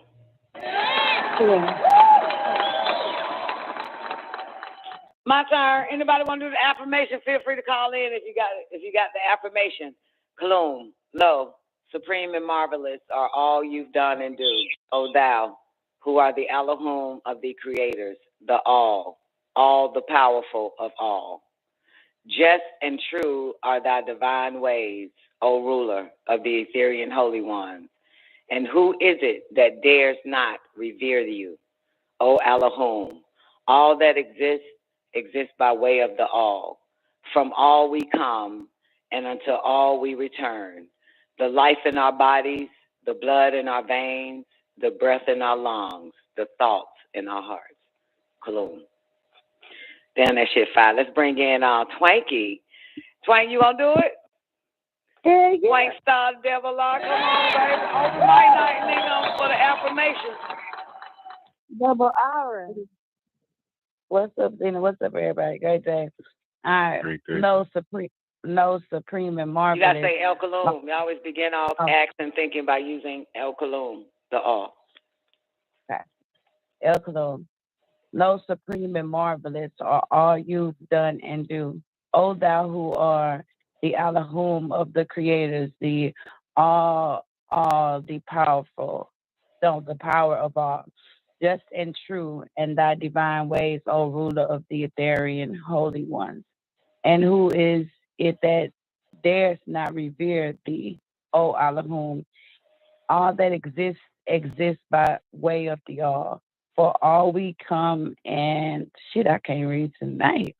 My turn. Anybody want to do the affirmation? Feel free to call in if you got the affirmation. Cologne. Lo, supreme and marvelous are all you've done and do, O thou, who are the Elohim of the creators, the all the powerful of all. Just and true are thy divine ways, O ruler of the Ethereal holy ones. And who is it that dares not revere you, O Elohim? All that exists by way of the all. From all we come, and until all we return. The life in our bodies, the blood in our veins, the breath in our lungs, the thoughts in our hearts. Cologne. Damn, that shit fire. Let's bring in Twanky. Twank, you gonna do it? Yeah. Twank Star Devil Law. Come on, baby. Open my night, nigga, for the affirmation. Double R. What's up, Zena? What's up, everybody? Great day. All right. No supreme and marvelous. You gotta say El Kaloum. You always begin off accent thinking by using El Kaloum, the all. Okay. El Kaloum. No supreme and marvelous are all you've done and do. O thou who are the Elohim of the creators, the all the powerful, the power of all. Just and true, and thy divine ways, O ruler of the Ethereal holy ones. And who is it that dares not revere thee, O Elohim? All that exists by way of the all. For all we come and I can't read tonight.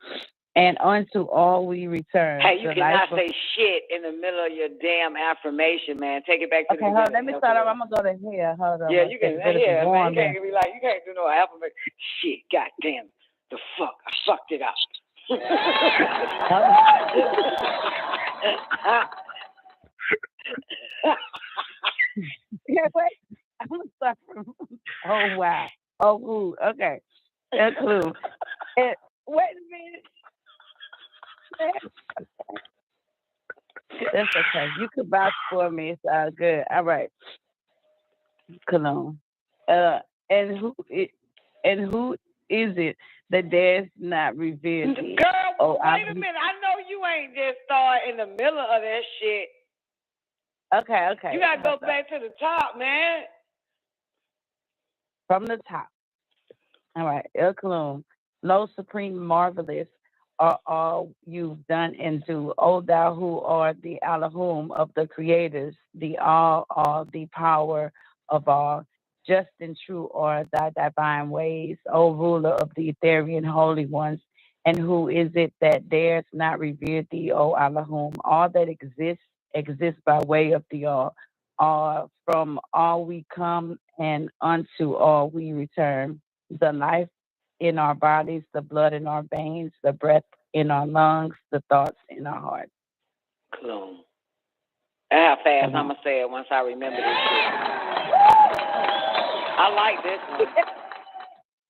And unto all we return. Hey, you cannot say shit in the middle of your damn affirmation, man. Take it back to the beginning. Okay, hold on. Let me start off. I'm gonna go to here. Hold on. Yeah, you can. Yeah, man. You can't be like, you can't do no affirmation. Shit, goddamn, the fuck, I fucked it up. Yeah, wait. I'm sorry. Oh wow. Oh, ooh, okay. El Kalum. Wait a minute. That's okay. You could vouch for me. It's all good. All right. Cologne. And who is it that dares not revere thee? Girl, wait a minute. I know you ain't just started in the middle of that shit. Okay. You gotta go back to the top, man. From the top. All right. El Kalum. Lo supreme marvelous are all you've done and do. O thou who art the Elohim of the creators, the all, the power of all. Just and true are thy divine ways, O ruler of the Etherian holy ones. And who is it that dares not revere thee, O Elohim? All that exists by way of the all. From all we come and unto all we return. The life in our bodies, the blood in our veins, the breath in our lungs, the thoughts in our heart. Cologne. How fast I'm going to say it once I remember this shit. I like this one.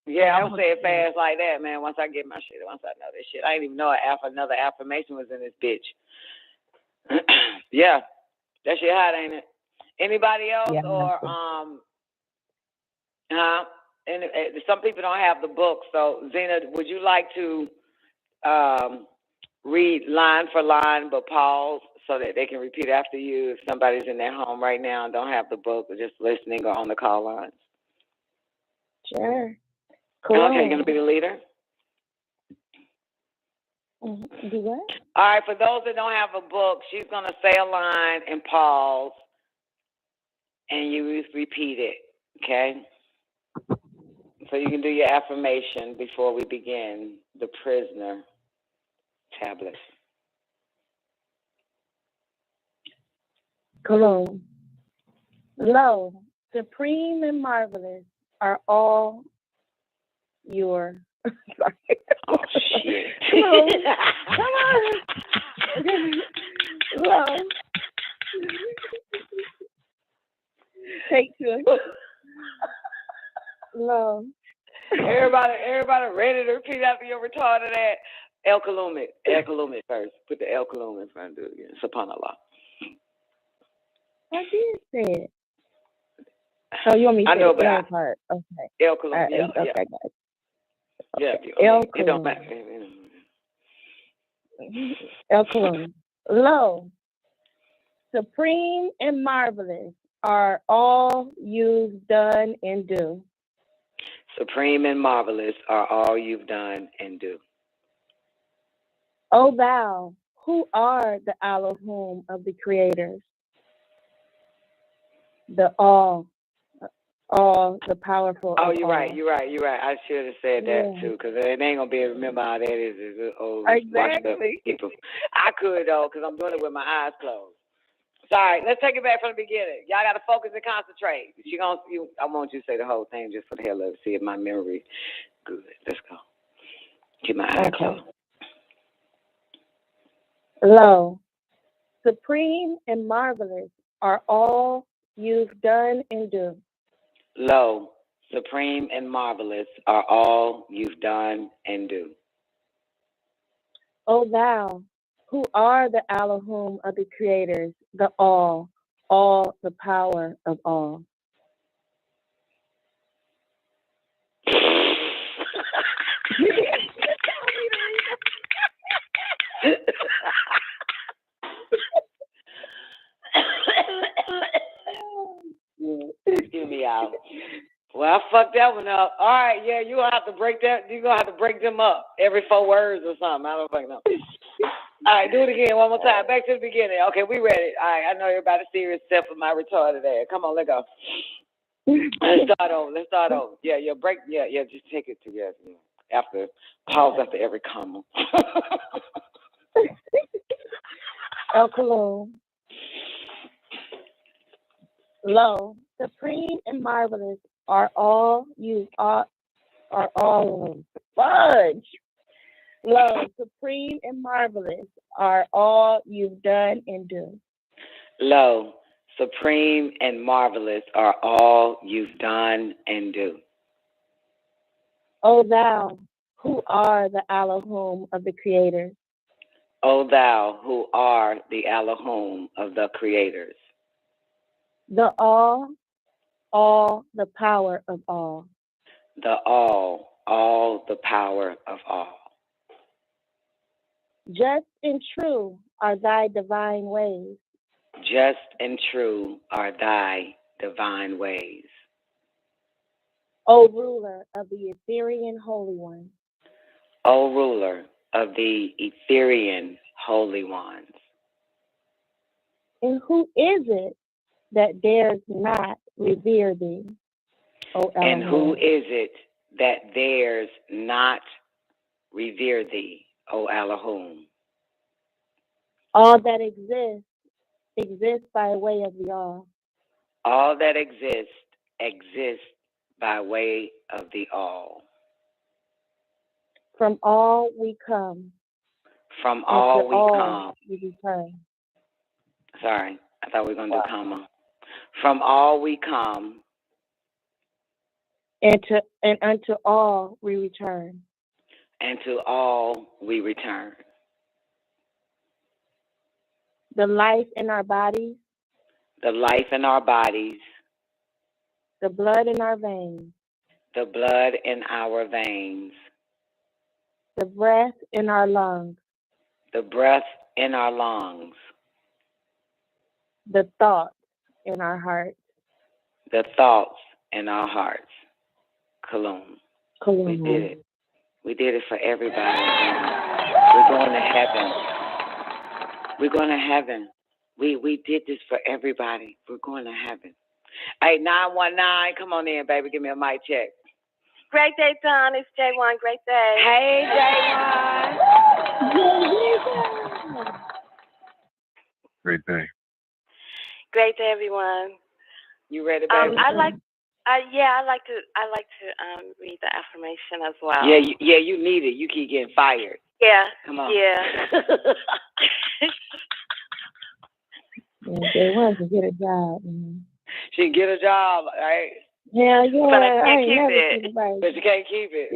Yeah, I'm going to say it fast like that, man, once I get my shit, once I know this shit. I didn't even know another affirmation was in this bitch. Yeah, that shit hot, ain't it? Anybody else? Yeah, or, and some people don't have the book, so Zena, would you like to read line for line but pause so that they can repeat after you if somebody's in their home right now and don't have the book or just listening or on the call lines? Sure. Cool. Okay, you're going to be the leader? Do what? All right, for those that don't have a book, she's going to say a line and pause, and you repeat it, okay? So you can do your affirmation before we begin the prisoner tablet. Cologne. Lo, supreme and marvelous are all your. Sorry. Oh, shit. Come on. Lo. Take two. Lo. Everybody ready to repeat after your retarded ass? El Kalum first. Put the El Kalum in front. Do it again. Subhanallah. I did say it. Oh, you want me to say the L part? Okay. El Kalum. Okay, guys. Yeah. El It don't matter. El Kalum. Lo, supreme and marvelous are all you've done and do. Supreme and marvelous are all you've done and do. O thou, who are the Elohim of the creators, the all, the powerful. Oh, you're right. I should have said that too, because it ain't gonna be able to remember how that is. Exactly. People. I could though, because I'm doing it with my eyes closed. Sorry, let's take it back from the beginning. Y'all gotta focus and concentrate. I want you to say the whole thing just for the hell of it. See if my memory good. Let's go. Keep my eyes closed. Lo, supreme and marvelous are all you've done and do. Lo, supreme and marvelous are all you've done and do. O thou, who are the Elohim of the creators, the all, the power of all. Excuse me out. Well, I fucked that one up. All right, yeah, you're gonna have to break them up every 4 words or something. I don't fucking know. All right, do it again one more time. Back to the beginning. Okay, we ready. All right, I know everybody's serious except for my retarded ass. Come on, let's go. Let's start over. Yeah, break. Yeah, just take it together. Pause after every comma. El Kalum. Lo, supreme and marvelous are all you are all fudge. Lo, supreme and marvelous are all you've done and do. Lo, supreme and marvelous are all you've done and do. O thou, who are the Elohim of the creators. O thou, who are the Elohim of the creators. The all the power of all. The all the power of all. Just and true are thy divine ways. Just and true are thy divine ways. O ruler of the Ethereal Holy One. O ruler of the Ethereal Holy Ones. And who is it that dares not revere thee, O Elohim? And who is it that dares not revere thee, O Elohim? All that exists by way of the all. All that exists by way of the all. From all we come. From all we come. We return. Sorry, I thought we were going to do comma. From all we come. And unto all we return. And to all we return. The life in our bodies. The life in our bodies. The blood in our veins. The blood in our veins. The breath in our lungs. The breath in our lungs. The thoughts in our hearts. The thoughts in our hearts. Kalum. We did it. We did it for everybody. We're going to heaven. We're going to heaven. We did this for everybody. We're going to heaven. Hey, 919, come on in, baby. Give me a mic check. Great day, Don. It's J1. Great day. Hey, J1. Great day. Great day, everyone. You ready, baby? I like to read the affirmation as well. Yeah, you need it. You keep getting fired. Yeah. Come on. Yeah. They want to get a job. She can get a job, right? Yeah. But I can't keep never it. seen nobody. But you can't keep it.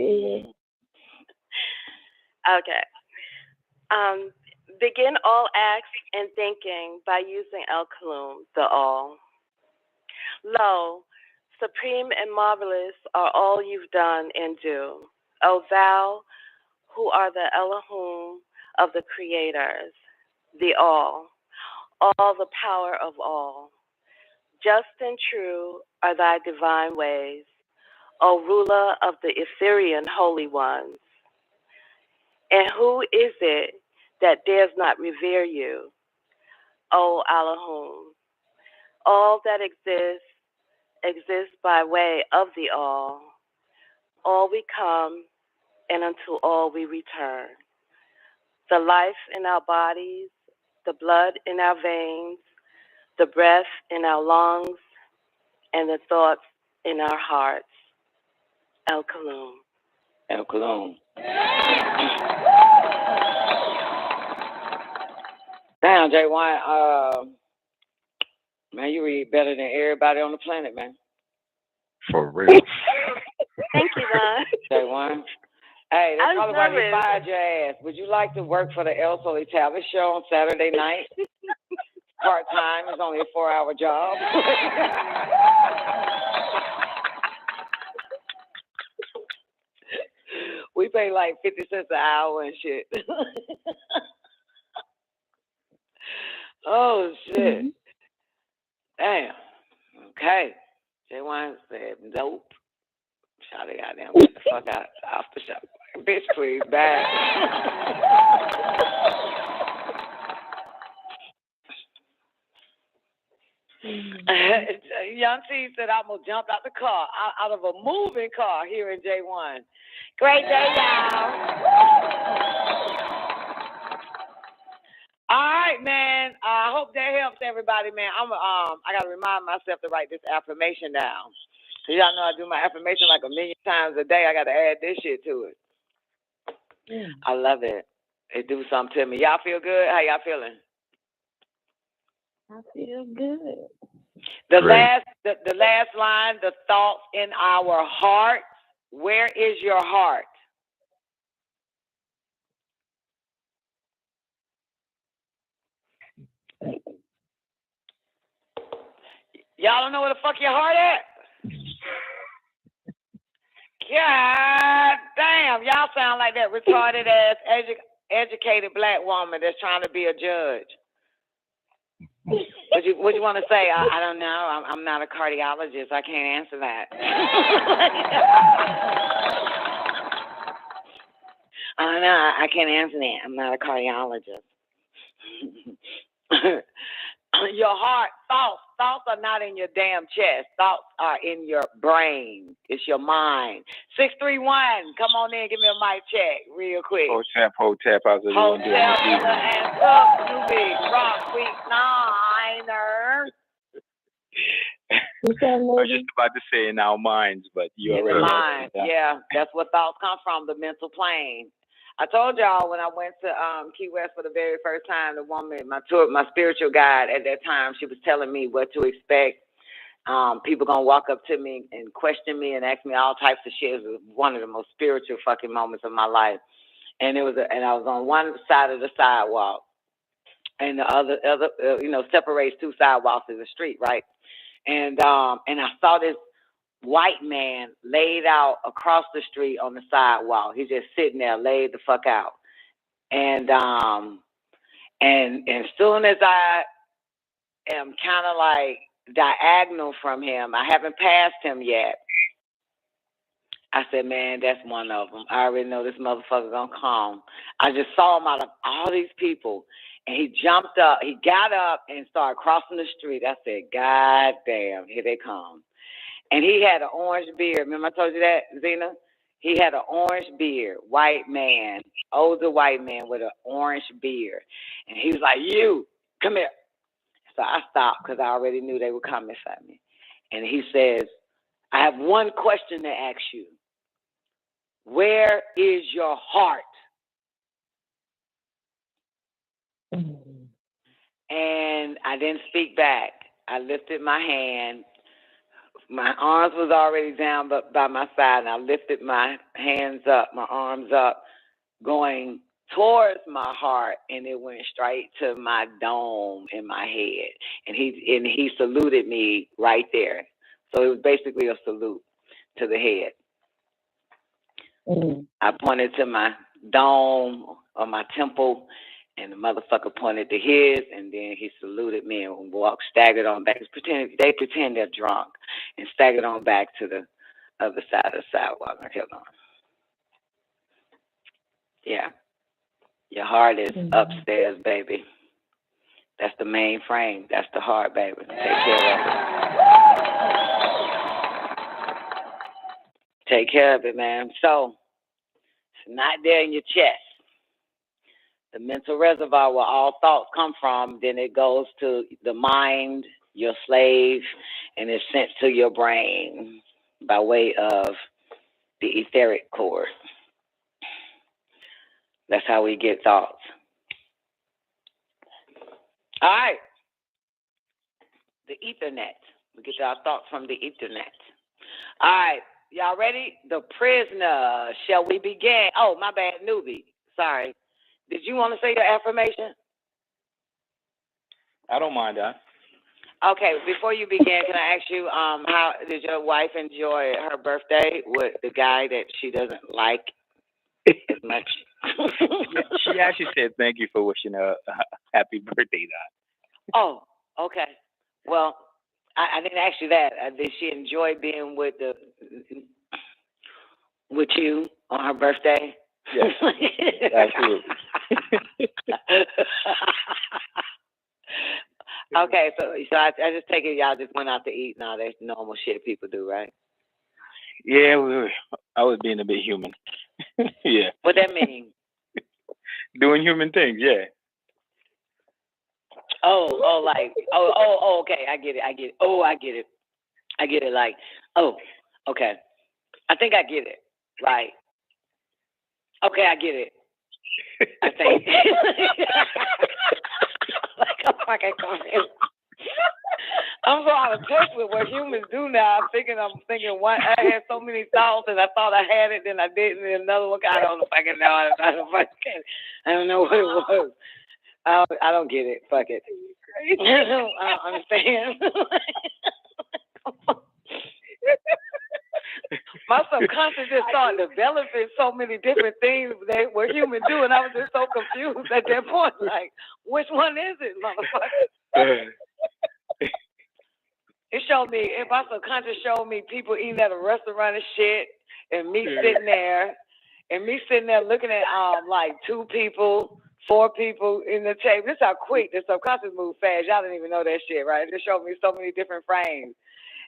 Yeah. Okay. Begin all acts and thinking by using El Kalum, the all. Lo, supreme and marvelous are all you've done and do. O thou, who are the Elohim of the creators, the all the power of all. Just and true are thy divine ways, O ruler of the Ethereal Holy Ones. And who is it that dares not revere you, O Elohim? All that exists by way of the all. All we come, and unto all we return. The life in our bodies, the blood in our veins, the breath in our lungs, and the thoughts in our hearts. El Kalum. El Kalum. Damn, J1, man, you read better than everybody on the planet, man. For real. Thank you, Don. J1. Hey, that's probably why they nervous. fired your ass. Would you like to work for the El Solitaire show on Saturday night? Part-time. It's only a 4-hour job. We pay like 50 cents an hour and shit. Oh, shit. Damn. Okay. J1 said, nope. Shot it goddamn. Get the fuck out off the shop. Bitch, please, back. Young T said, I'm going to jump out the car, out of a moving car here in J1. Great day, y'all. All right, man. I hope that helps everybody, man. I got to remind myself to write this affirmation down. So y'all know I do my affirmation like a million times a day. I got to add this shit to it. I love it. It do something to me. Y'all feel good? How y'all feeling? I feel good. The Great. last line, the thoughts in our heart. Where is your heart? Y'all don't know where the fuck your heart at? God damn, y'all sound like that retarded ass educated black woman that's trying to be a judge. What you want to say? I don't know. I'm not a cardiologist. I can't answer that. I don't know. I can't answer that. I'm not a cardiologist. Your heart, thoughts are not in your damn chest. Thoughts are in your brain. It's your mind. 631, come on in, give me a mic check real quick. Hotep, how's everyone doing? And up, you big rock week niner. I was just about to say in our minds, but you already mind. Yeah, that's where thoughts come from, the mental plane. I told y'all when I went to Key West for the very first time, the woman, my spiritual guide at that time, she was telling me what to expect. People gonna walk up to me and question me and ask me all types of shit. It was one of the most spiritual fucking moments of my life. And I was on one side of the sidewalk, and the other, separates two sidewalks is a street, right? And I saw this white man laid out across the street on the sidewalk. He's just sitting there, laid the fuck out. And as soon as I am kind of like diagonal from him, I haven't passed him yet. I said, man, that's one of them. I already know this motherfucker gonna come. I just saw him out of all these people, and he jumped up. He got up and started crossing the street. I said, God damn, here they come. And he had an orange beard. Remember I told you that, Zena? He had an orange beard, white man, older white man with an orange beard. And he was like, you, come here. So I stopped because I already knew they were coming for me. And he says, I have one question to ask you. Where is your heart? And I didn't speak back. I lifted my hand. My arms was already down by my side, and I lifted my hands up, my arms up, going towards my heart, and it went straight to my dome in my head. And he saluted me right there. So it was basically a salute to the head. I pointed to my dome or my temple, and the motherfucker pointed to his, and then he saluted me and walked, staggered on back. They pretend they're drunk and staggered on back to the other side of the sidewalk. I kept on. Yeah. Your heart is upstairs, baby. That's the main frame. That's the heart, baby. Take care of it. Take care of it, man. So, it's not there in your chest. The mental reservoir where all thoughts come from, then it goes to the mind, your slave, and it's sent to your brain by way of the etheric cord. That's how we get thoughts. All right. The Ethernet. We get our thoughts from the Ethernet. All right. Y'all ready? The prisoner. Shall we begin? Oh, my bad, newbie. Sorry. Did you want to say your affirmation? I don't mind that. Okay, before you begin, can I ask you, how did your wife enjoy her birthday with the guy that she doesn't like as much? She actually said thank you for wishing her a happy birthday, Don. Oh, okay. Well, I didn't ask you that. Did she enjoy being with you on her birthday? Yes, absolutely. Okay, so I just take it y'all just went out to eat and all that normal shit people do, right? Yeah, I was being a bit human. Yeah. What that mean? Doing human things, yeah. Okay, I get it. Oh, I get it. Like, oh, okay. I think I get it. Like, okay, I get it. I think. Like a fucking computer. I'm so out of touch with what humans do now. I'm thinking one. I had so many thoughts, and I thought I had it, then I didn't. And another one, I don't fucking know. I don't know what it was. I don't get it. Fuck it. I don't understand. My subconscious just started developing so many different things that what humans do, and I was just so confused at that point. Like, which one is it, motherfucker? It showed me, if my subconscious showed me people eating at a restaurant and shit, and me sitting there looking at like 2 people, 4 people in the table. This is how quick the subconscious moves fast. Y'all didn't even know that shit, right? It just showed me so many different frames.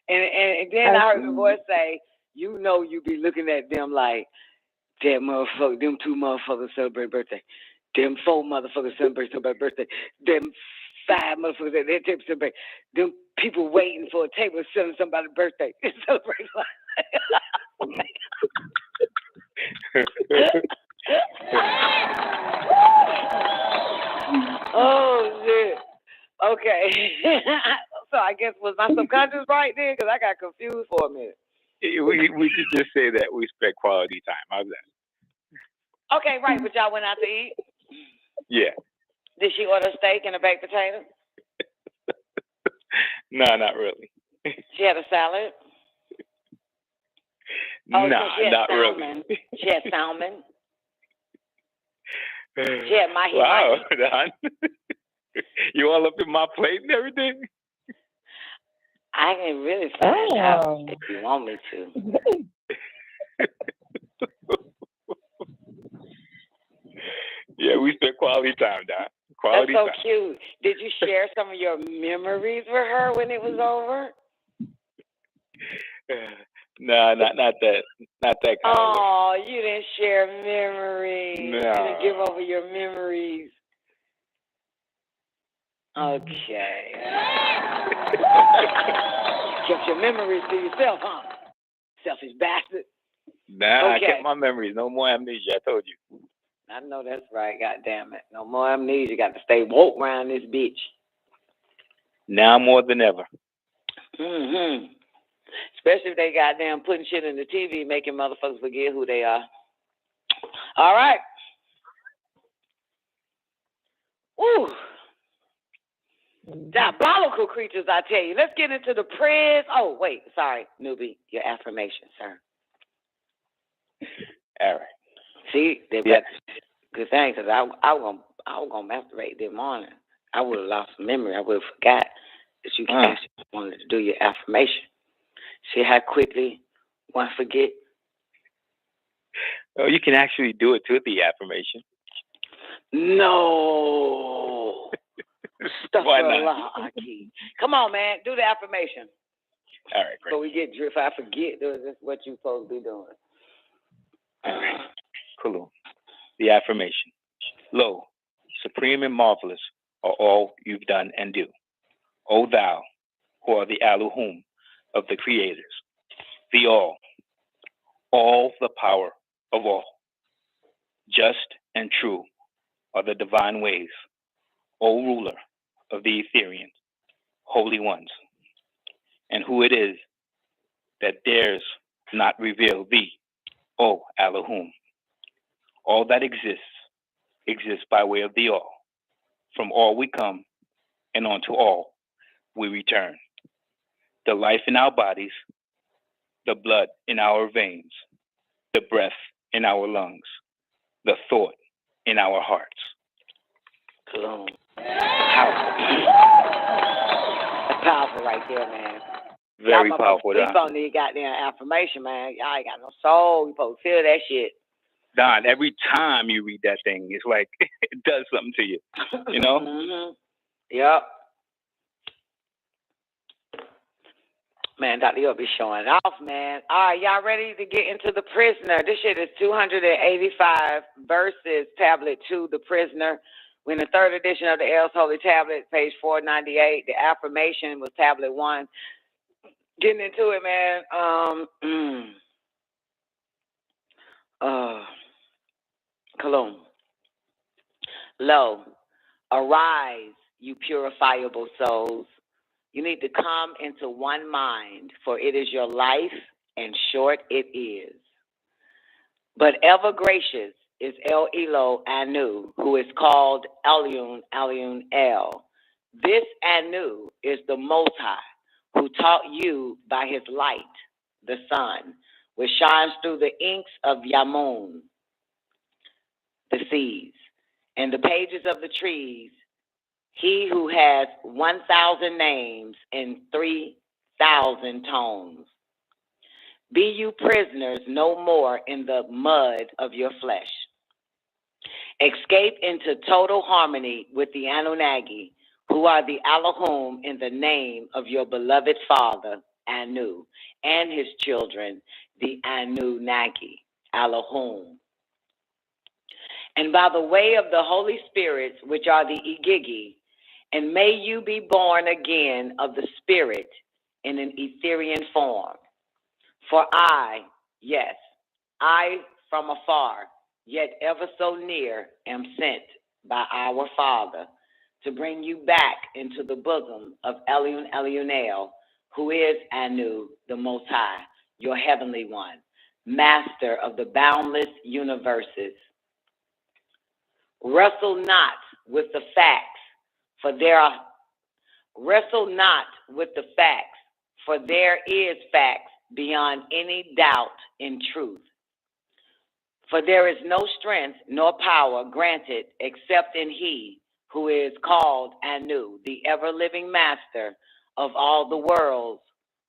And then I heard the voice say, you know you be looking at them like, that motherfucker, them 2 motherfuckers celebrate birthday. Them 4 motherfuckers celebrate somebody's birthday. Them 5 motherfuckers at their table celebrate. Them people waiting for a table celebrating somebody's birthday. Celebrate Oh, shit. Okay. So I guess was my subconscious right there? Because I got confused for a minute. We should just say that we spent quality time. How's that? Okay, right. But y'all went out to eat? Yeah. Did she order steak and a baked potato? No, not really. She had a salad? No, so she had not salmon. really. She had salmon. She had mahi. Wow, Don. You all up in my plate and everything? I can really find out if you want me to. Yeah, we spent quality time, Don. Quality That's so time. cute. Did you share some of your memories with her when it was over? No, not that. Not that kind of. Oh, you didn't share memories. No. You didn't give over your memories. Okay. Kept your memories to yourself, huh? Selfish bastard. Nah, Okay. I kept my memories. No more amnesia, I told you. I know that's right, goddamn it. No more amnesia. You got to stay woke around this bitch. Now more than ever. Mm-hmm. Especially if they goddamn putting shit in the TV, making motherfuckers forget who they are. All right. Ooh. Diabolical creatures, I tell you. Let's get into the prayers. Oh, wait. Sorry, newbie. Your affirmation, sir. All right. See, they've got good thing, because I was gonna masturbate this morning. I would have lost memory. I would have forgot that you actually wanted to do your affirmation. See how quickly one forget? Oh, you can actually do it to the affirmation. No. Why not? Come on, man. Do the affirmation. All right, great. So we get drift. I forget this is what you're supposed to be doing. All right. Cool. The affirmation. Lo, supreme and marvelous are all you've done and do. O thou, who are the Elohim of the creators, the all the power of all. Just and true are the divine ways, O ruler of the Ethereans, holy ones. And who it is that dares not reveal thee, O Elohim. All that exists by way of the all. From all we come, and unto all we return. The life in our bodies, the blood in our veins, the breath in our lungs, the thought in our hearts. Cologne. That's powerful right there, man. Very powerful, Don. Don. Sleep on the goddamn affirmation, man. Y'all ain't got no soul. You supposed to feel that shit. Don, every time you read that thing, it's like it does something to you. You know? Mm-hmm. Yep. Man, Dr. You'll be showing off, man. All right, y'all ready to get into The Prisoner? This shit is 285 verses, Tablet 2, The Prisoner. We're in the 3rd edition of the L's Holy Tablet, page 498. The affirmation was Tablet 1. Getting into it, man. Cologne. Lo, arise, you purifiable souls. You need to come into one mind, for it is your life, and short it is. But ever gracious is El Elo Anu, who is called Elion El. This Anu is the Most High, who taught you by his light, the sun, which shines through the inks of Yamun, the seas, and the pages of the trees. He who has 1,000 names and 3,000 tones. Be you prisoners no more in the mud of your flesh. Escape into total harmony with the Anunnaki, who are the Elohim in the name of your beloved father, Anu, and his children, the Anunnaki, Elohim. And by the way of the Holy Spirits, which are the Igigi, and may you be born again of the Spirit in an Etherean form. For I, yes, I from afar, yet ever so near, am sent by our Father to bring you back into the bosom of Elion Elionel, who is Anu, the Most High, your Heavenly One, Master of the boundless universes. Wrestle not with the facts, for there is facts beyond any doubt in truth. For there is no strength nor power granted except in he who is called Anu, the ever-living master of all the worlds,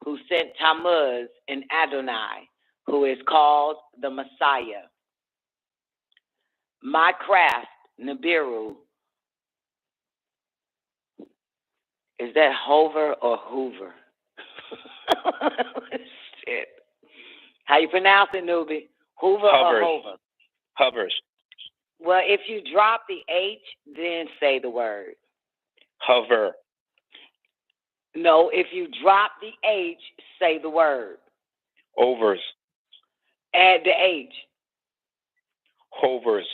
who sent Tammuz and Adonai, who is called the Messiah. My craft, Nibiru, is that Hover or Hoover? Shit. How you pronounce it, newbie? Hoover Hovers. or Hover? Hovers. Well, if you drop the H, then say the word. Hover. No, if you drop the H, say the word. Overs. Add the H. Hovers.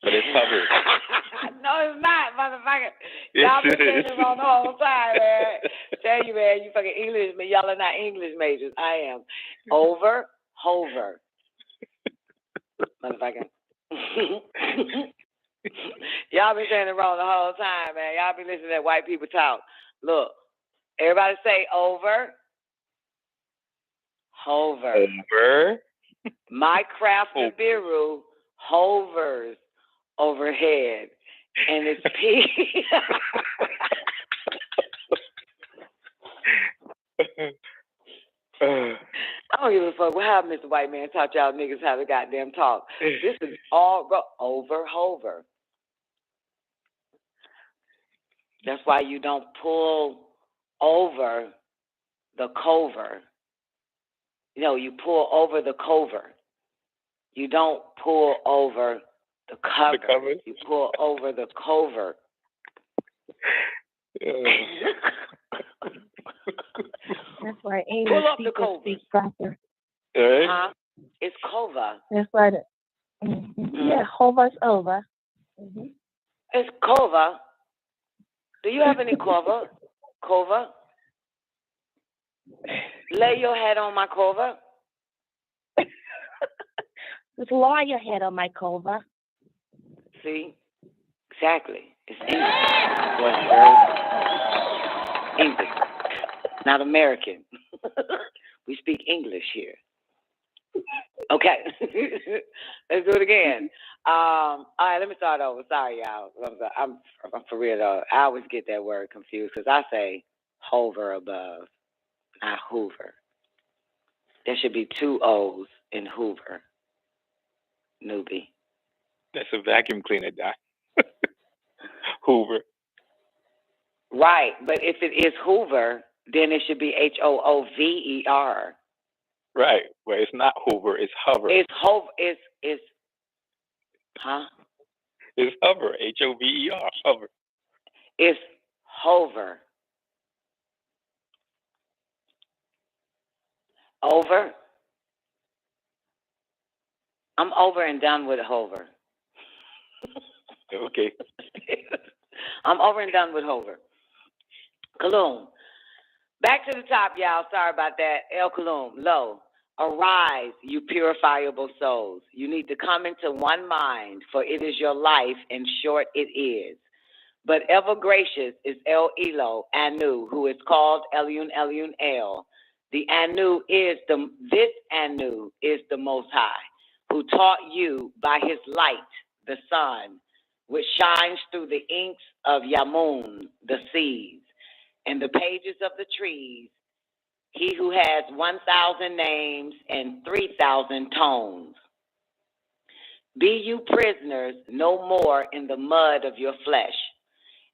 But it's hovers. No, it's not, motherfucker. Y'all been saying it wrong the whole time, man. Tell you, man, you fucking English, man. Y'all are not English majors. I am. Over, hover. Motherfucker. Y'all been saying it wrong the whole time, man. Y'all been listening to white people talk. Look, everybody say over, hover. Over. My craft Nibiru hovers overhead, and it's P. I don't give a fuck. What happened, Mr. White Man? Taught y'all niggas how to goddamn talk. This is all over hover. That's why you don't pull over the cover. You know, you pull over the cover. You don't pull over the cover. The cover? You pull over the cover. That's why Pull English up the people cover. speak proper. Right? Huh? It's cover. That's why yeah, hovers over. It's cover. Do you have any cover? Cover? Lay your head on my cover. Just lie your head on my cover. See? Exactly. It's English. What, girl? English. Not American. We speak English here. Okay. Let's do it again. All right, let me start over. Sorry, y'all. I'm for real, though. I always get that word confused because I say hover above, not hoover. There should be two O's in hoover. Newbie. That's a vacuum cleaner, Doc. Hoover. Right, but if it is Hoover, then it should be Hoover. Right. Well, it's not Hoover. It's hover. It's hover. It's huh? It's hover. Hover. Hover. It's hover. Over. I'm over and done with hover. Okay. I'm over and done with Hover. Kalum. Back to the top, y'all. Sorry about that. El Kalum. Lo. Arise, you purifiable souls. You need to come into one mind, for it is your life, in short, it is. But ever gracious is El Elo, Anu, who is called Elion Elion El. This Anu is the Most High, who taught you by his light, the sun, which shines through the inks of Yamun, the seas, and the pages of the trees, he who has 1,000 names and 3,000 tones. Be you prisoners no more in the mud of your flesh.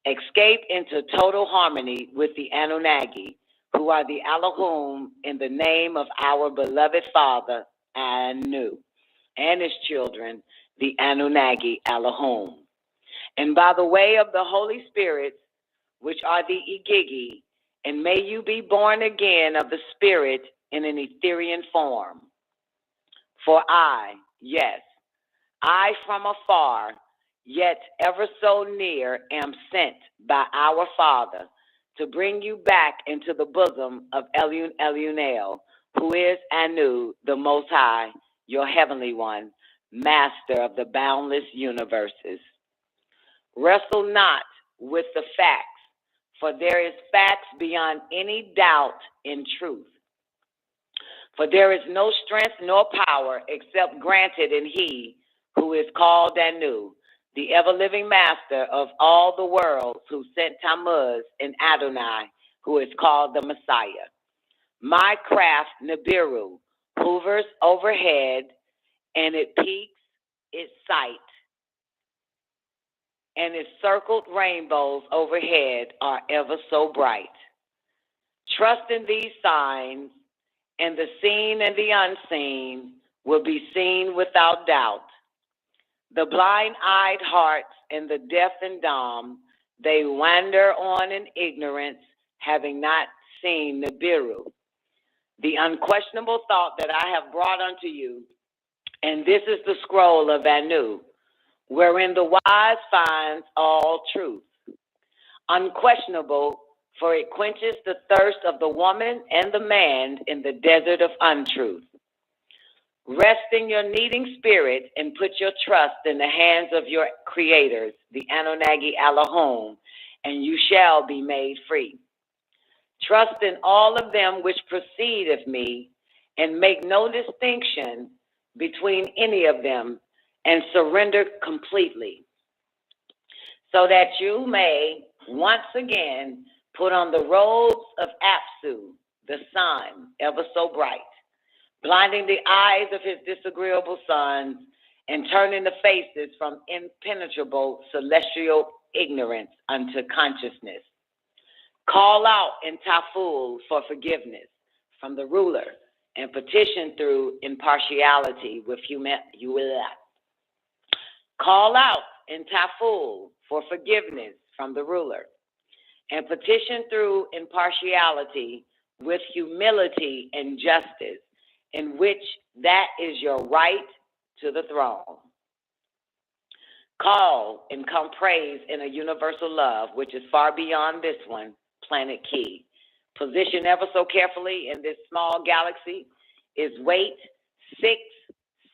Escape into total harmony with the Anunnaki, who are the Elohim in the name of our beloved Father, Anu, and his children, the Anunnaki Elohim. And by the way of the Holy Spirits, which are the Igigi, and may you be born again of the Spirit in an Ethereal form. For I, yes, I from afar, yet ever so near, am sent by our Father to bring you back into the bosom of Elion Elionel, who is Anu, the Most High, your Heavenly One, Master of the boundless universes. Wrestle not with the facts, for there is facts beyond any doubt in truth. For there is no strength nor power except granted in he who is called Anu, the ever-living master of all the worlds, who sent Tammuz and Adonai, who is called the Messiah. My craft, Nibiru, hovers overhead, and it peaks its sight, and its circled rainbows overhead are ever so bright. Trust in these signs, and the seen and the unseen will be seen without doubt. The blind-eyed hearts and the deaf and dumb, they wander on in ignorance, having not seen Nibiru. The unquestionable thought that I have brought unto you, and this is the scroll of Anu, wherein the wise finds all truth. Unquestionable, for it quenches the thirst of the woman and the man in the desert of untruth. Rest in your needing spirit and put your trust in the hands of your creators, the Anunnaki Elohim, and you shall be made free. Trust in all of them which proceed of me, and make no distinction between any of them, and surrender completely, so that you may once again put on the robes of Apsu, the sun, ever so bright, blinding the eyes of his disagreeable sons, and turning the faces from impenetrable celestial ignorance unto consciousness. Call out in Taful for forgiveness from the ruler, and petition through impartiality with humility. Call out in Taful for forgiveness from the ruler, and petition through impartiality with humility and justice, in which that is your right to the throne. Call and come praise in a universal love, which is far beyond this one, planet Key. Position ever so carefully in this small galaxy is weight 6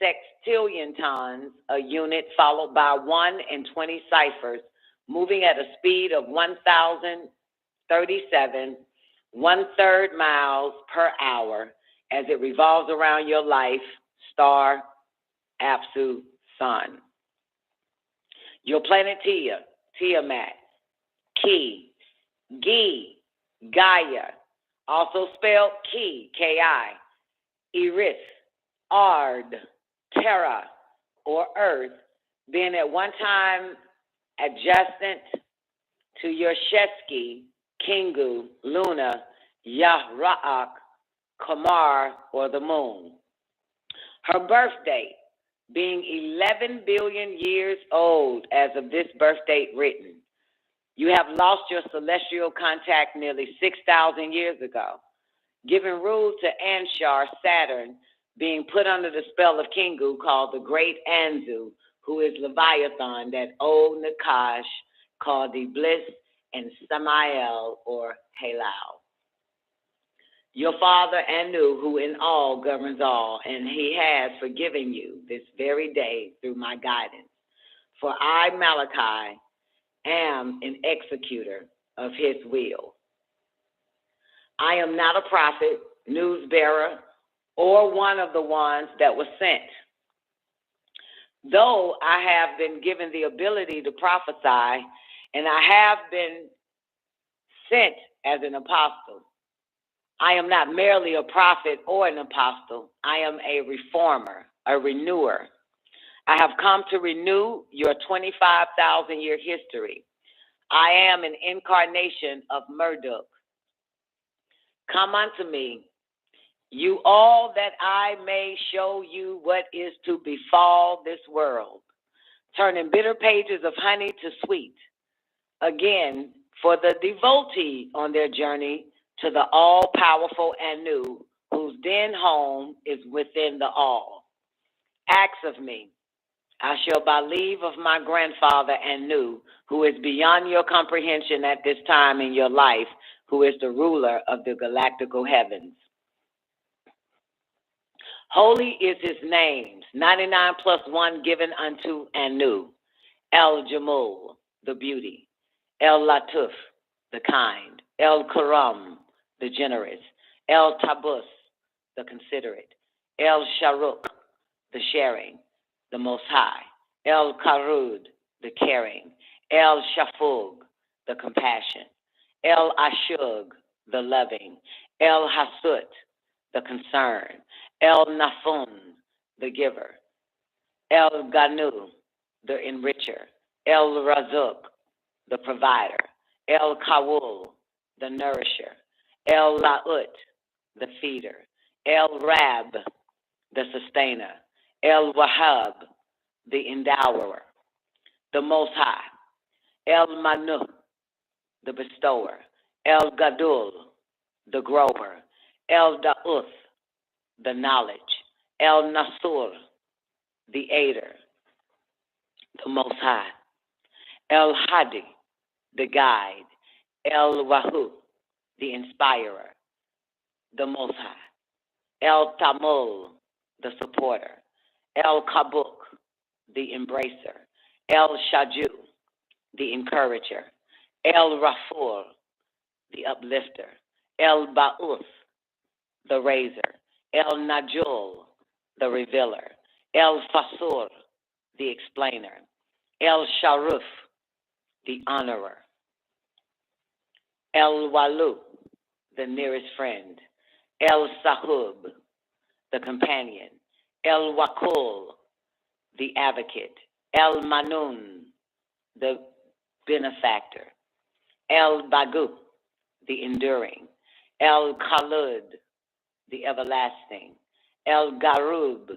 sextillion tons a unit, followed by 1 in 20 ciphers, moving at a speed of 1,037 1/3 miles per hour as it revolves around your life, star, Apsu, sun. Your planet Tiamat, Ki, Gi, Gaia, also spelled Ki, Ki, Eris, Ard, Terra, or Earth, being at one time adjacent to your Shesky, Kingu, Luna, Yahra'ak, Kamar, or the moon. Her birth date being 11 billion years old as of this birth date written. You have lost your celestial contact nearly 6,000 years ago, giving rule to Anshar, Saturn, being put under the spell of Kingu, called the Great Anzu, who is Leviathan, that old Nakash, called the Bliss and Samael or Halal. Your Father Anu, who in all governs all, and he has forgiven you this very day through my guidance. For I, Malachi, am an executor of his will. I am not a prophet, news bearer, or one of the ones that was sent. Though I have been given the ability to prophesy, and I have been sent as an apostle, I am not merely a prophet or an apostle. I am a reformer, a renewer. I have come to renew your 25,000-year history. I am an incarnation of Marduk. Come unto me, you all, that I may show you what is to befall this world, turning bitter pages of honey to sweet. Again, for the devotee on their journey to the all-powerful Anu, whose den home is within the all. Ask of me, I shall by leave of my grandfather Anu, who is beyond your comprehension at this time in your life, who is the ruler of the galactical heavens. Holy is his name, 99 plus 1 given unto Anu. El Jamul, the beauty. El Latuf, the kind. El Karam, the generous. El Tabus, the considerate. El Sharuk, the sharing, the most high. El Karud, the caring. El Shafug, the compassion. El Ashug, the loving. El Hasut, the concern. El Nafun, the giver. El Ganu, the enricher. El Razuk, the provider. El Kawul, the nourisher. El La'ut, the feeder. El Rab, the sustainer. El Wahab, the endower. The Most High. El Manu, the bestower. El Gadul, the grower. El Da'uth, the knowledge. El Nasur, the aider, the Most High. El Hadi, the guide. El Wahu, the inspirer, the Most High. El Tamul, the supporter. El Kabuk, the embracer. El Shaju, the encourager. El Rafur, the uplifter. El Ba'uth, the raiser. El Najul, the revealer. El Fasur, the explainer. El Sharuf, the honorer. El Walu, the nearest friend. El Sahub, the companion. El Wakul, the advocate. El Manun, the benefactor. El Bagu, the enduring. El Khalud, the everlasting. El Garub,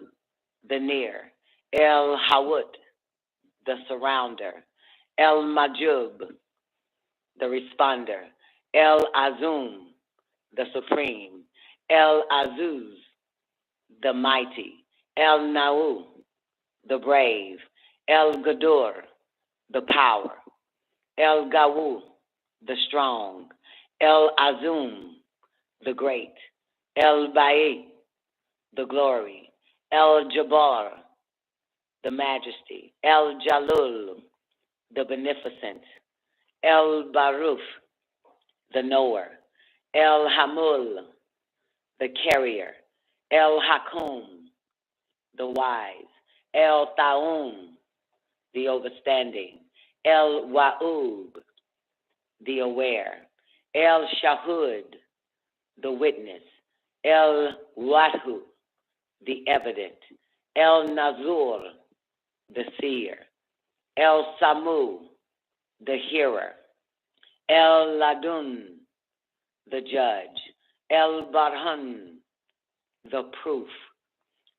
the near. El Hawut, the surrounder. El Majub, the responder. El Azum, the supreme. El Azuz, the mighty. El Nau, the brave. El Gadur, the power. El Gawu, the strong. El Azum, the great. El Ba'i, the glory. El Jabbar, the majesty. El Jalul, the beneficent. El Baruf, the knower. El Hamul, the carrier. El Hakum, the wise. El Taum, the overstanding. El Wa'ub, the aware. El Shahud, the witness. El Watu, the evident. El Nazur, the seer. El Samu, the hearer. El Ladun, the judge. El Barhan, the proof.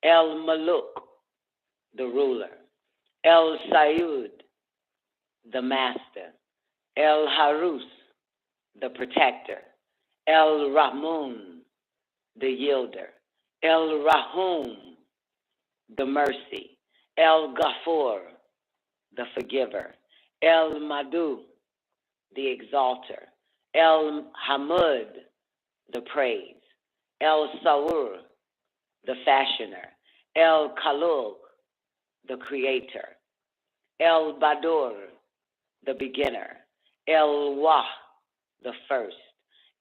El Maluk, the ruler. El Sayud, the master. El Harus, the protector. El Rahmun, the yielder. El Rahum, the mercy. El Ghafur, the forgiver. El Madu, the exalter. El Hamud, the praise. El Sawur, the fashioner. El Khalul, the creator. El Badur, the beginner. El Wah, the first.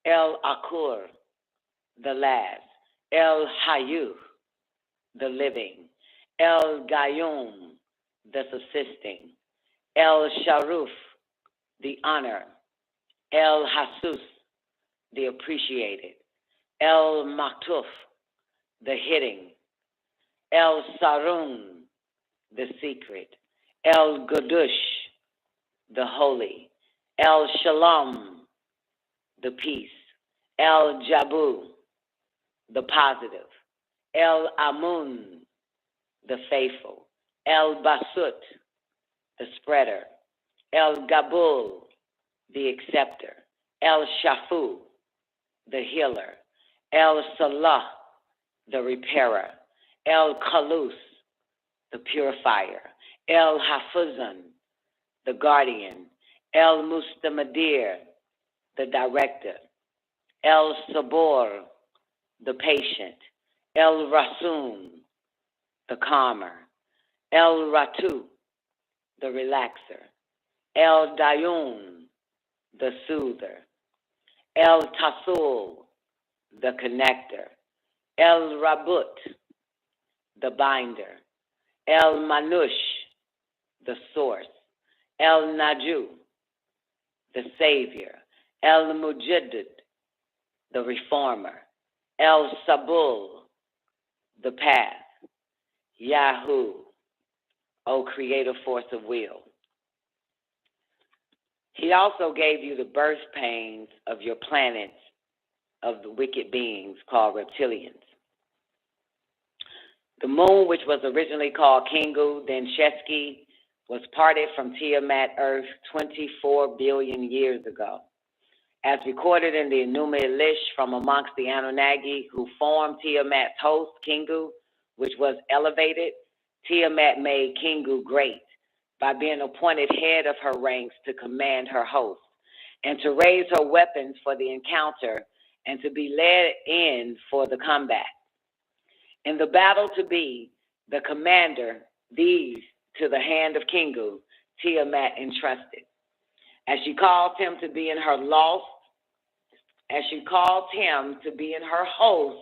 El Akur, the last. El Hayu, the living. El Gayyum, the subsisting. El Sharuf, the honor. El Hasus, the appreciated. El Maktuf, the hitting. El Sarun, the secret. El Gudush, the holy. El Shalom, the peace. El Jabu, the positive. El Amun, the faithful. El Basut, the spreader. El Gabul, the acceptor. El Shafu, the healer. El Salah, the repairer. El Khalus, the purifier. El Hafuzan, the guardian. El Mustamadir, the director. El Sabor, the patient. El Rasum, the calmer. El Ratu, the relaxer. El Dayun, the soother. El Tasul, the connector. El Rabut, the binder. El Manush, the source. El Naju, the savior. El Mujaddid, the reformer. El Sabul, the path. Yahu, O creative force of will. He also gave you the birth pains of your planets, of the wicked beings called reptilians. The moon, which was originally called Kingu, then Sheski, was parted from Tiamat Earth 24 billion years ago. As recorded in the Enuma Elish from amongst the Anunnaki who formed Tiamat's host, Kingu, which was elevated, Tiamat made Kingu great by being appointed head of her ranks to command her host and to raise her weapons for the encounter and to be led in for the combat. In the battle to be the commander, these to the hand of Kingu, Tiamat entrusted. As she caused him to be in her lost, as she called him to be in her host,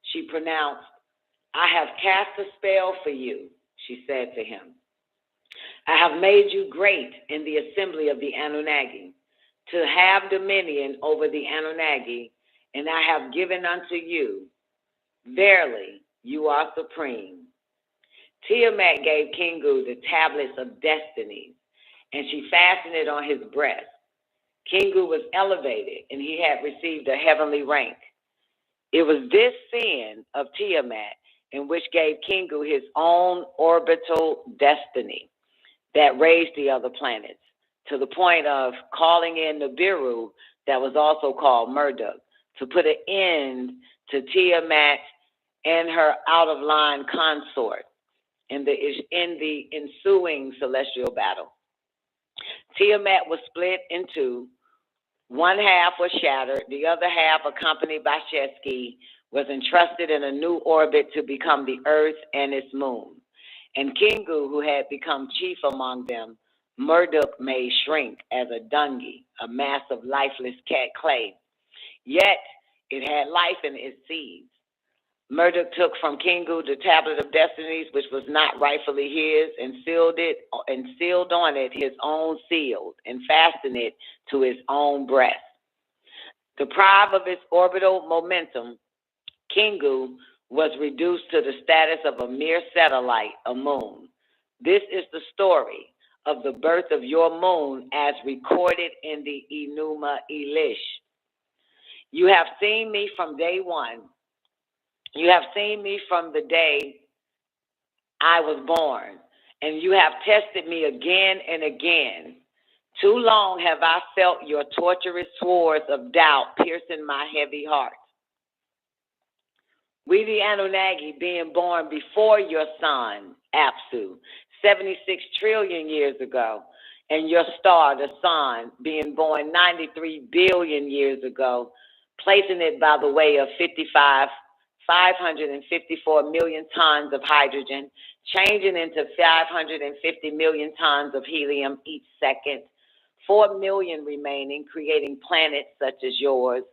she pronounced, I have cast a spell for you, she said to him. I have made you great in the assembly of the Anunnaki, to have dominion over the Anunnaki, and I have given unto you. Verily, you are supreme. Tiamat gave Kingu the tablets of destiny, and she fastened it on his breast. Kingu was elevated, and he had received a heavenly rank. It was this sin of Tiamat in which gave Kingu his own orbital destiny that raised the other planets to the point of calling in Nibiru, that was also called Marduk, to put an end to Tiamat and her out-of-line consort in the ensuing celestial battle. Tiamat was split in two. One half was shattered. The other half, accompanied by Sheski, was entrusted in a new orbit to become the Earth and its moon. And Kingu, who had become chief among them, Marduk made shrink as a dungy, a mass of lifeless cat clay. Yet it had life in its seeds. Marduk took from Kingu the tablet of destinies, which was not rightfully his, and sealed on it his own seals, and fastened it to his own breast. Deprived of its orbital momentum, Kingu was reduced to the status of a mere satellite, a moon. This is the story of the birth of your moon as recorded in the Enuma Elish. You have seen me from day one. You have seen me from the day I was born, and you have tested me again and again. Too long have I felt your torturous swords of doubt piercing my heavy heart. We, the Anunnaki, being born before your son, Apsu, 76 trillion years ago, and your star, the sun, being born 93 billion years ago, placing it by the way of 554 million tons of hydrogen, changing into 550 million tons of helium each second, 4 million remaining, creating planets such as yours.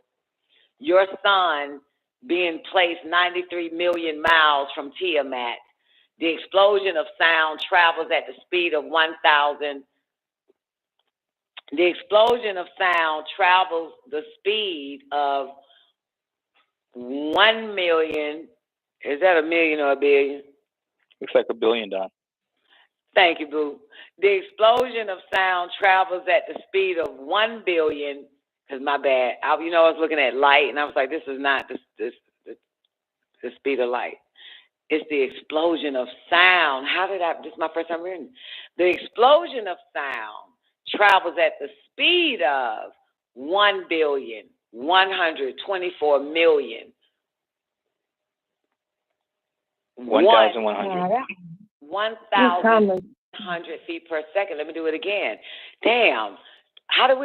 Your sun being placed 93 million miles from Tiamat. The explosion of sound travels at the speed of 1,000. The explosion of sound travels the speed of 1 million. Is that a million or a billion? Looks like a billion, Don. Thank you, Boo. The explosion of sound travels at the speed of 1 billion. Because my bad. I was looking at light, and I was like, this is not the speed of light. It's the explosion of sound. This is my first time reading. The explosion of sound travels at the speed of 1,124 million. 1,100. 1,100 feet per second. Let me do it again. Damn. How the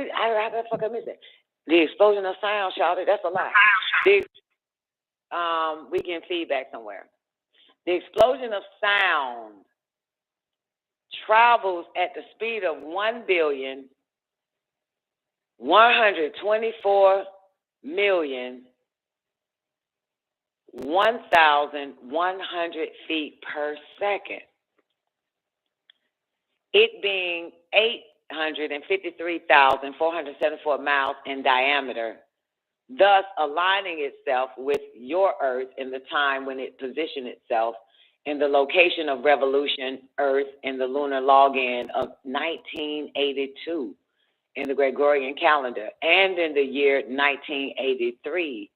fuck I miss it? The explosion of sound, shouted. That's a lot. We get feedback somewhere. The explosion of sound travels at the speed of 1,124,100 feet per second. It being 853,474 miles in diameter, thus aligning itself with your Earth in the time when it positioned itself in the location of revolution, Earth, in the lunar login of 1982 in the Gregorian calendar, and in the year 1983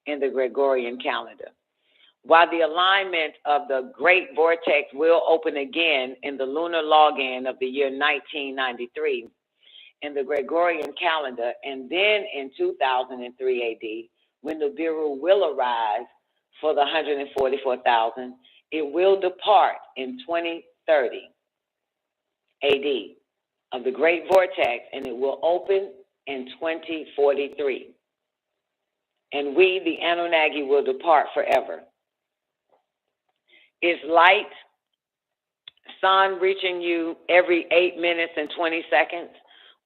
in the Gregorian calendar. While the alignment of the Great Vortex will open again in the lunar login of the year 1993 in the Gregorian calendar, and then in 2003 AD, when the Biru will arise for the 144,000, it will depart in 2030 AD of the Great Vortex, and it will open in 2043. And we, the Anunnaki, will depart forever. It's light, sun reaching you every 8 minutes and 20 seconds,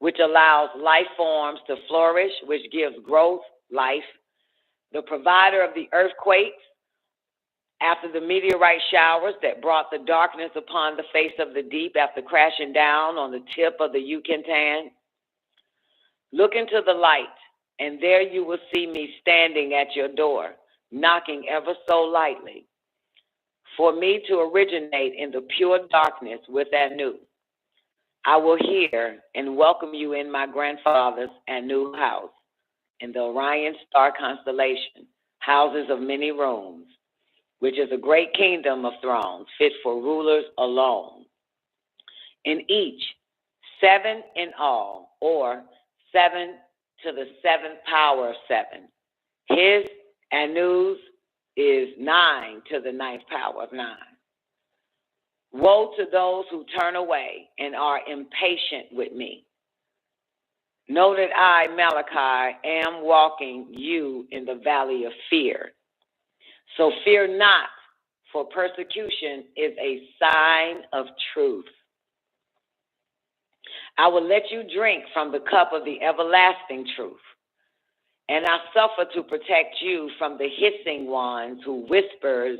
which allows life forms to flourish, which gives growth, life. The provider of the earthquakes, after the meteorite showers that brought the darkness upon the face of the deep after crashing down on the tip of the Yucatan. Look into the light, and there you will see me standing at your door, knocking ever so lightly, for me to originate in the pure darkness with Anu. I will hear and welcome you in my grandfather's Anu house, in the Orion star constellation, houses of many rooms, which is a great kingdom of thrones, fit for rulers alone. In each, 7 in all, or 7 to the 7th power of 7. His, Anu's, is 9 to the 9th power of 9. Woe to those who turn away and are impatient with me. Know that I, Malachi, am walking you in the valley of fear. So fear not, for persecution is a sign of truth. I will let you drink from the cup of the everlasting truth, and I suffer to protect you from the hissing ones who whispers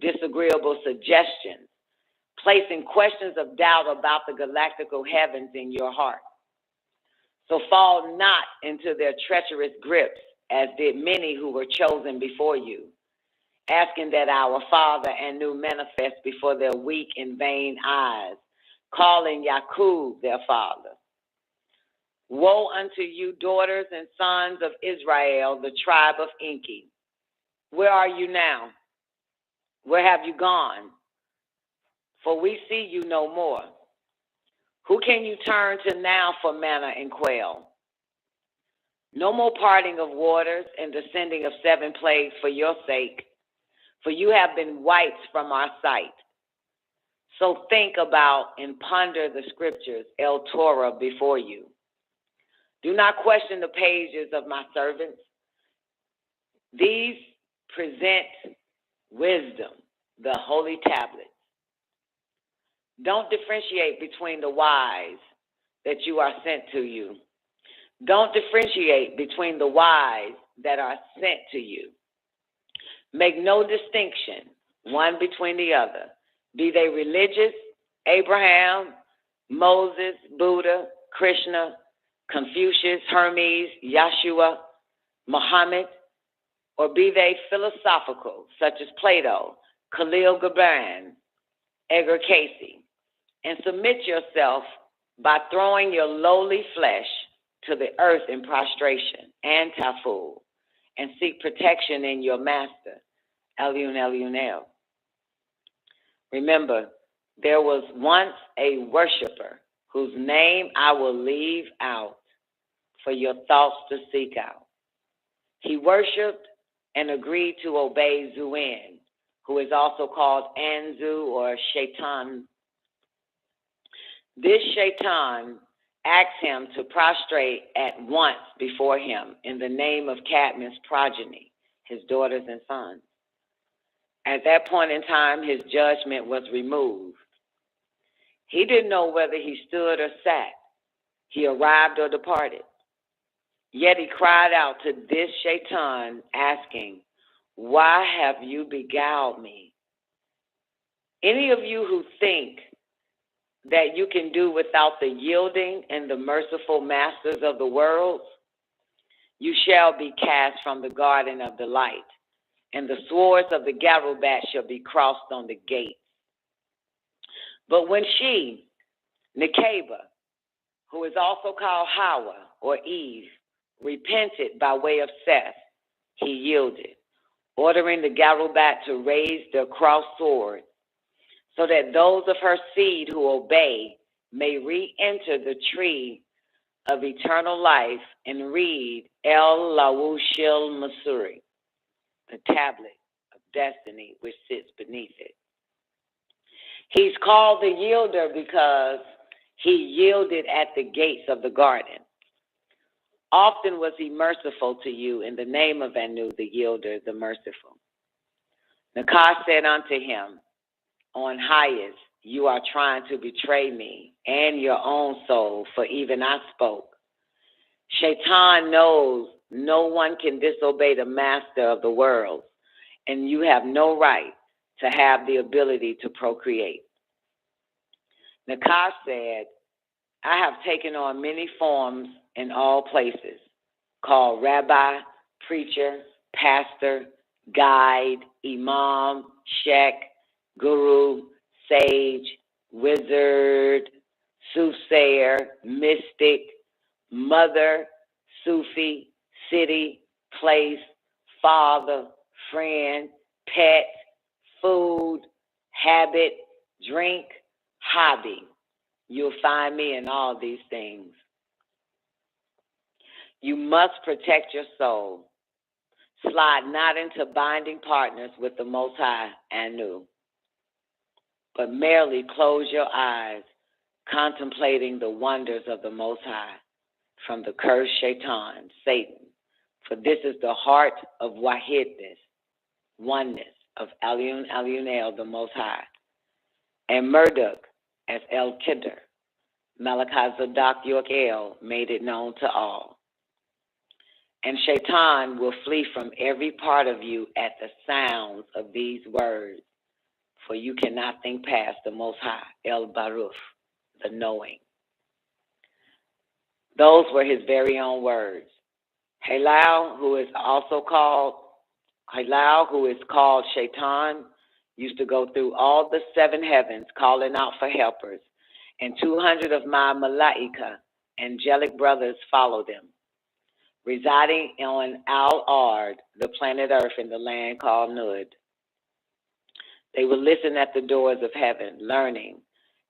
disagreeable suggestions, placing questions of doubt about the galactical heavens in your heart. So fall not into their treacherous grips, as did many who were chosen before you, asking that our Father Anu manifest before their weak and vain eyes, calling Yaqub their father. Woe unto you, daughters and sons of Israel, the tribe of Enki. Where are you now? Where have you gone? For we see you no more. Who can you turn to now for manna and quail? No more parting of waters and descending of 7 plagues for your sake, for you have been wiped from our sight. So think about and ponder the scriptures, El Torah, before you. Do not question the pages of my servants. These present wisdom, the holy tablets. Don't differentiate between the wise that you are sent to you. Don't differentiate between the wise that are sent to you. Make no distinction one between the other. Be they religious, Abraham, Moses, Buddha, Krishna, Confucius, Hermes, Yeshua, Muhammad, or be they philosophical, such as Plato, Khalil Gibran, Edgar Cayce, and submit yourself by throwing your lowly flesh to the earth in prostration and taful, and seek protection in your master, Elyon Elyonel. Remember, there was once a worshiper whose name I will leave out for your thoughts to seek out. He worshipped and agreed to obey Zuin, who is also called Anzu or Shaitan. This Shaitan asked him to prostrate at once before him in the name of Cadmus' progeny, his daughters and sons. At that point in time, his judgment was removed. He didn't know whether he stood or sat. He arrived or departed. Yet he cried out to this Shaitan, asking, "Why have you beguiled me?" Any of you who think that you can do without the yielding and the merciful masters of the world, you shall be cast from the garden of delight, and the swords of the Garubat shall be crossed on the gate. But when she, Nekeba, who is also called Hawa or Eve, repented by way of Seth, he yielded, ordering the Garubat to raise their crossed sword, so that those of her seed who obey may re-enter the tree of eternal life and read El Lawushil Masuri, the tablet of destiny which sits beneath it. He's called the yielder because he yielded at the gates of the garden. Often was he merciful to you in the name of Anu, the yielder, the merciful. Nakar said unto him, "On highest, you are trying to betray me and your own soul, for even I spoke. Shaitan knows no one can disobey the master of the world, and you have no right to have the ability to procreate." Nakar said, "I have taken on many forms in all places, called rabbi, preacher, pastor, guide, imam, sheikh, guru, sage, wizard, soothsayer, mystic, mother, Sufi, city, place, father, friend, pet, food, habit, drink, hobby. You'll find me in all these things. You must protect your soul. Slide not into binding partners with the Most High, Anu, but merely close your eyes, contemplating the wonders of the Most High from the cursed Shaitan, Satan. For this is the heart of Wahidness, oneness of Elyon Elyonel, the Most High, and Marduk as El Kidder. Malachi Zadok York made it known to all. And Shaitan will flee from every part of you at the sounds of these words, for you cannot think past the Most High, El Baruch, the knowing. Those were his very own words. Halal, who is called Shaitan, used to go through all the seven heavens calling out for helpers, and 200 of my Malaika, angelic brothers, followed him, residing on Al-Ard, the planet Earth in the land called Nud. They would listen at the doors of heaven, learning,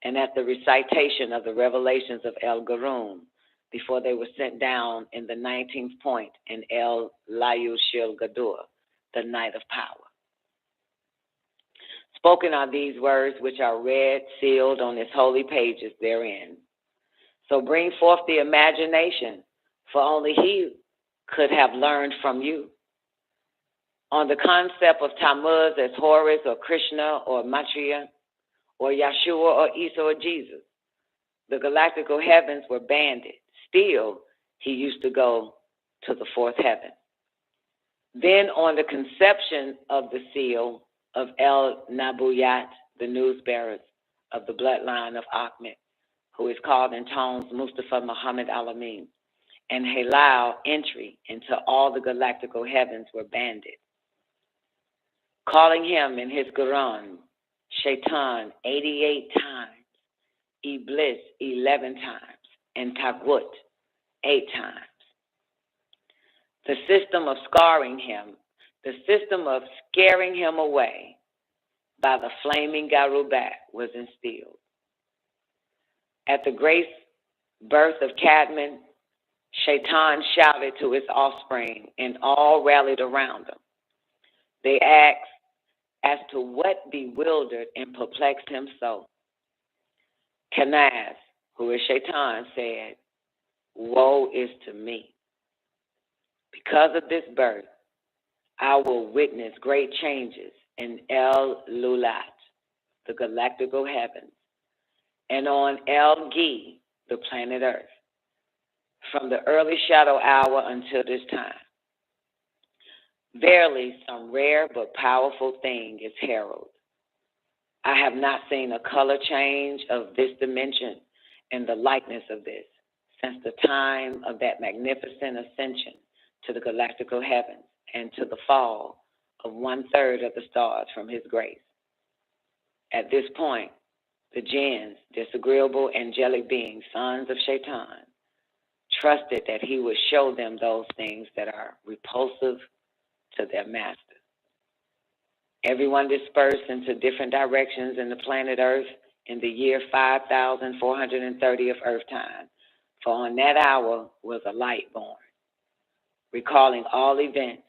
and at the recitation of the revelations of El Garoon, before they were sent down in the 19th point in El Layushil Gadur, the night of power. Spoken are these words which are read, sealed on his holy pages therein. So bring forth the imagination, for only he could have learned from you. On the concept of Tammuz as Horus or Krishna or Maitreya or Yeshua or Isa or Jesus, the galactical heavens were banded. Still, he used to go to the fourth heaven. Then on the conception of the seal of El Nabuyat, the news bearers of the bloodline of Ahmed, who is called in tones Mustafa Muhammad Alamin, and Halal entry into all the galactical heavens were banded, calling him in his Quran, Shaitan 88 times, Iblis 11 times, and Taghut 8 times. The system of scarring him, the system of scaring him away by the flaming Garubat was instilled. At the great birth of Cadman, Shaitan shouted to his offspring, and all rallied around him. They asked as to what bewildered and perplexed him so. Kanaz, who is Shaitan, said, "Woe is to me. Because of this birth, I will witness great changes in El Lulat, the galactical heavens, and on El Gi, the planet Earth, from the early shadow hour until this time. Verily, some rare but powerful thing is heralded. I have not seen a color change of this dimension and the likeness of this since the time of that magnificent ascension to the galactical heavens and to the fall of 1/3 of the stars from his grace. At this point, the jinns, disagreeable angelic beings, sons of Shaitan, trusted that he would show them those things that are repulsive to their master. Everyone dispersed into different directions in the planet Earth in the year 5430 of Earth time, for on that hour was a light born. Recalling all events,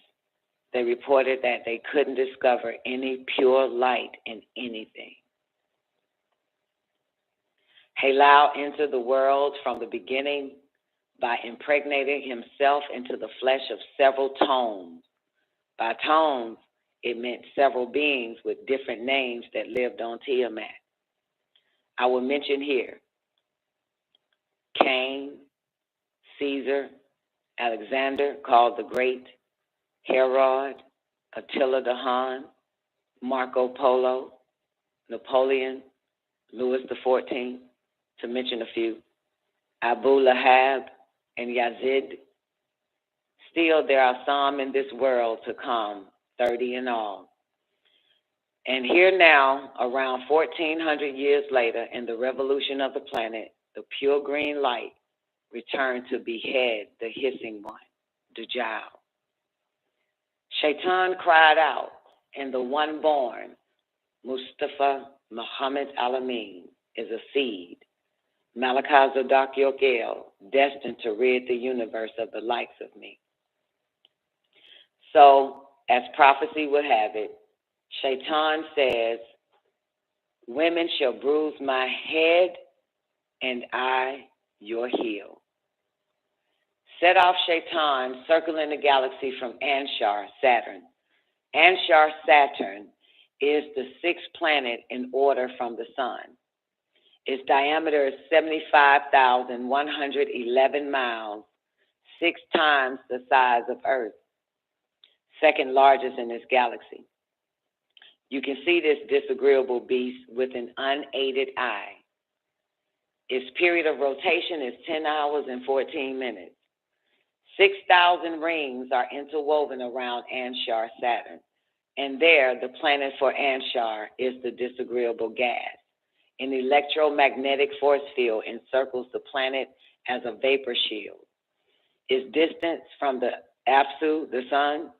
they reported that they couldn't discover any pure light in anything. Halal entered the world from the beginning by impregnating himself into the flesh of several tones. By tones, it meant several beings with different names that lived on Tiamat. I will mention here Cain, Caesar, Alexander, called the Great, Herod, Attila the Hun, Marco Polo, Napoleon, Louis XIV, to mention a few, Abu Lahab, and Yazid. Still, there are some in this world to come, 30 in all. And here now, around 1400 years later, in the revolution of the planet, the pure green light returned to behead the hissing one, Dajjal. Shaitan cried out, and the one born, Mustafa Muhammad Alamin, is a seed, Malachi Zodak Yokel, destined to rid the universe of the likes of me. So, as prophecy would have it, Shaitan says, women shall bruise my head, and I your heel. Set off Shaitan, circling the galaxy from Anshar, Saturn. Anshar, Saturn, is the sixth planet in order from the sun. Its diameter is 75,111 miles, 6 times the size of Earth, second largest in this galaxy. You can see this disagreeable beast with an unaided eye. Its period of rotation is 10 hours and 14 minutes. 6,000 rings are interwoven around Anshar, Saturn, and there the planet for Anshar is the disagreeable gas. An electromagnetic force field encircles the planet as a vapor shield. Its distance from the Apsu, the sun,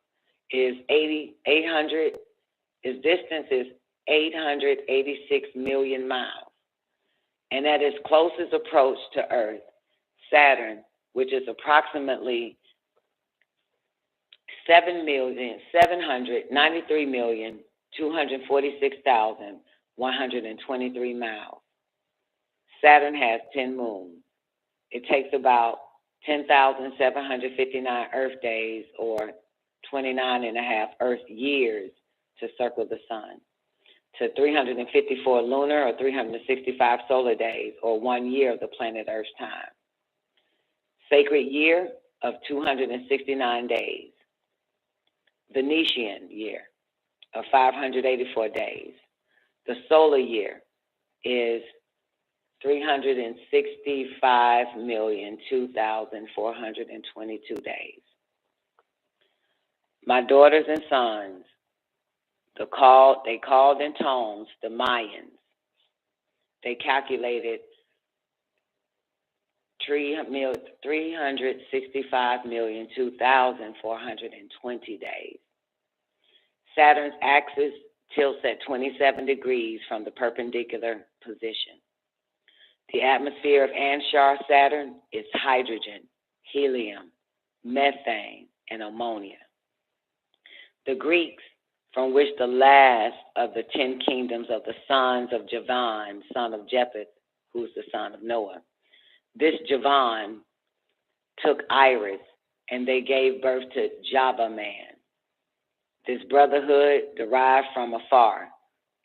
is 800. Its distance is 886 million miles. And at its closest approach to Earth, Saturn, which is approximately 7,793,000 246,123 miles. Saturn has 10 moons. It takes about 10,759 Earth days or 29 and a half Earth years to circle the sun, to 354 lunar or 365 solar days or 1 year of the planet Earth's time. Sacred year of 269 days. Venetian year of 584 days. The solar year is 365,002,422 days. My daughters and sons, they called in tones the Mayans. They calculated 365,002,420 days. Saturn's axis tilts at 27 degrees from the perpendicular position. The atmosphere of Anshar Saturn is hydrogen, helium, methane, and ammonia. The Greeks, from which the last of the 10 kingdoms of the sons of Javan, son of Japheth, who's the son of Noah, this Javan took Iris, and they gave birth to Java man. This brotherhood derived from afar,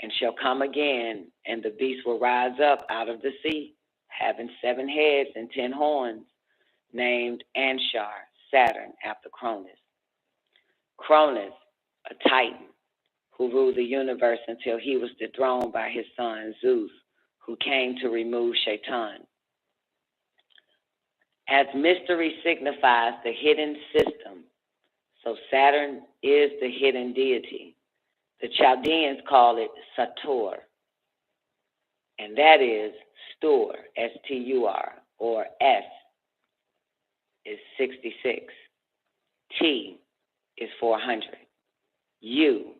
and shall come again, and the beast will rise up out of the sea, having 7 heads and 10 horns, named Anshar, Saturn, after Cronus. Cronus, a Titan, who ruled the universe until he was dethroned by his son Zeus, who came to remove Shaitan. As mystery signifies the hidden system, so Saturn is the hidden deity. The Chaldeans call it Satur, and that is Stur, S-T-U-R, or S is 66, T is 400, U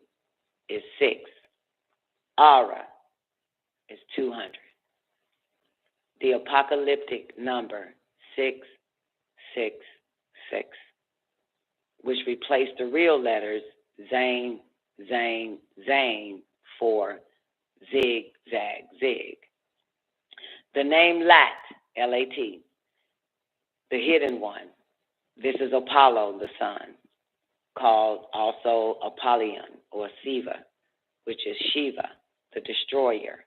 is 6, Ara is 200. The apocalyptic number 666, which replaced the real letters Zain, Zain, Zain for Zig, Zag, Zig. The name Lat, L-A-T, the hidden one. This is Apollo, the sun, called also Apollyon or Siva, which is Shiva, the destroyer,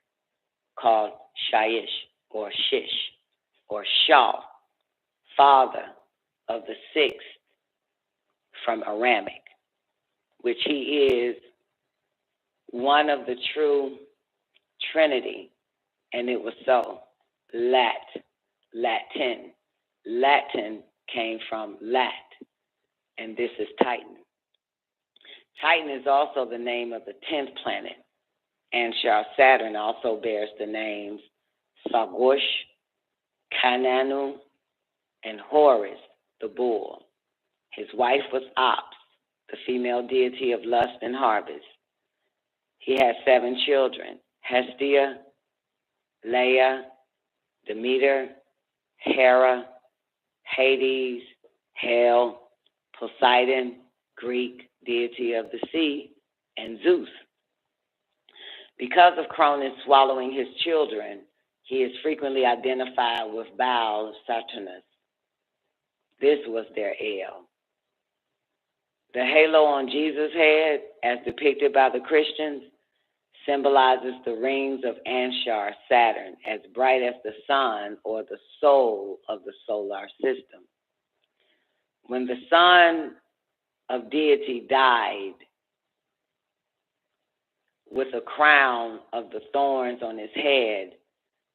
called Shaish or Shish or Shah, father of the 6th from Aramic, which he is one of the true Trinity, and it was so. Latin. Latin came from Lat, and this is Titan. Titan is also the name of the 10th planet. Anshar Saturn also bears the names Sagush, Kananu, and Horus, the bull. His wife was Ops, the female deity of lust and harvest. He had 7 children: Hestia, Leia, Demeter, Hera, Hades, Hel, Poseidon, Greek deity of the sea, and Zeus. Because of Cronus swallowing his children, he is frequently identified with Baal, Saturnus. This was their ale. The halo on Jesus' head, as depicted by the Christians, symbolizes the rings of Anshar, Saturn, as bright as the sun or the soul of the solar system. When the son of deity died with a crown of the thorns on his head,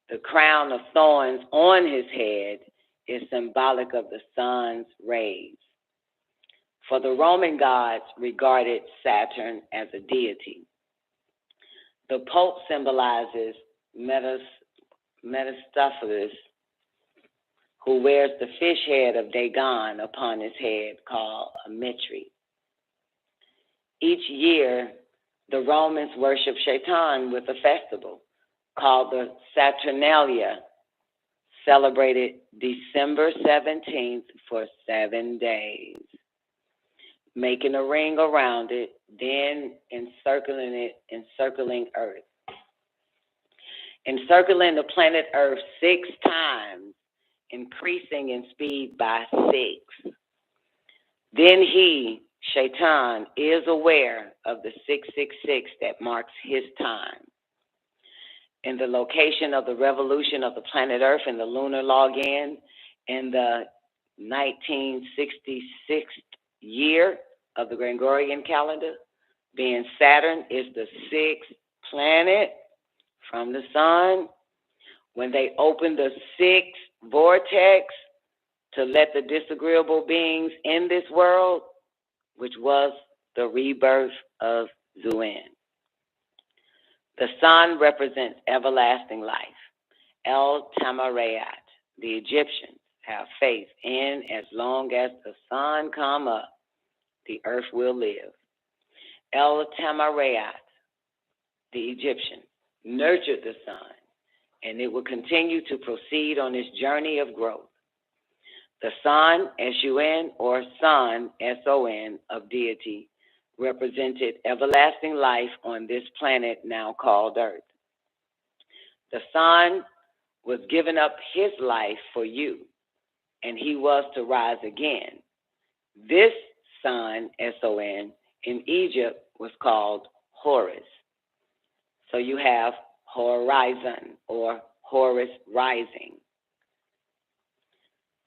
the crown of thorns on his head is symbolic of the sun's rays. For the Roman gods regarded Saturn as a deity. The Pope symbolizes Metaphysical, who wears the fish head of Dagon upon his head, called a mitre. Each year, the Romans worship Shaitan with a festival called the Saturnalia, celebrated December 17th for 7 days. Making a ring around it, then encircling Earth. Encircling the planet Earth 6 times, increasing in speed by 6. Then he, Shaitan, is aware of the 666 that marks his time. In the location of the revolution of the planet Earth in the lunar login in the 1966th year of the Gregorian calendar, being Saturn is the 6th planet from the sun. When they opened the 6th vortex to let the disagreeable beings in this world, which was the rebirth of Zuen. The sun represents everlasting life. El Tamarayat, the Egyptians have faith in as long as the sun come up, the earth will live. El Tamarayat, the Egyptians, nurtured the sun, and it will continue to proceed on its journey of growth. The sun, S-U-N, or Son, S-O-N, of deity, represented everlasting life on this planet now called Earth. The sun was giving up his life for you, and he was to rise again. This sun, S-O-N, in Egypt was called Horus. So you have horizon, or Horus rising.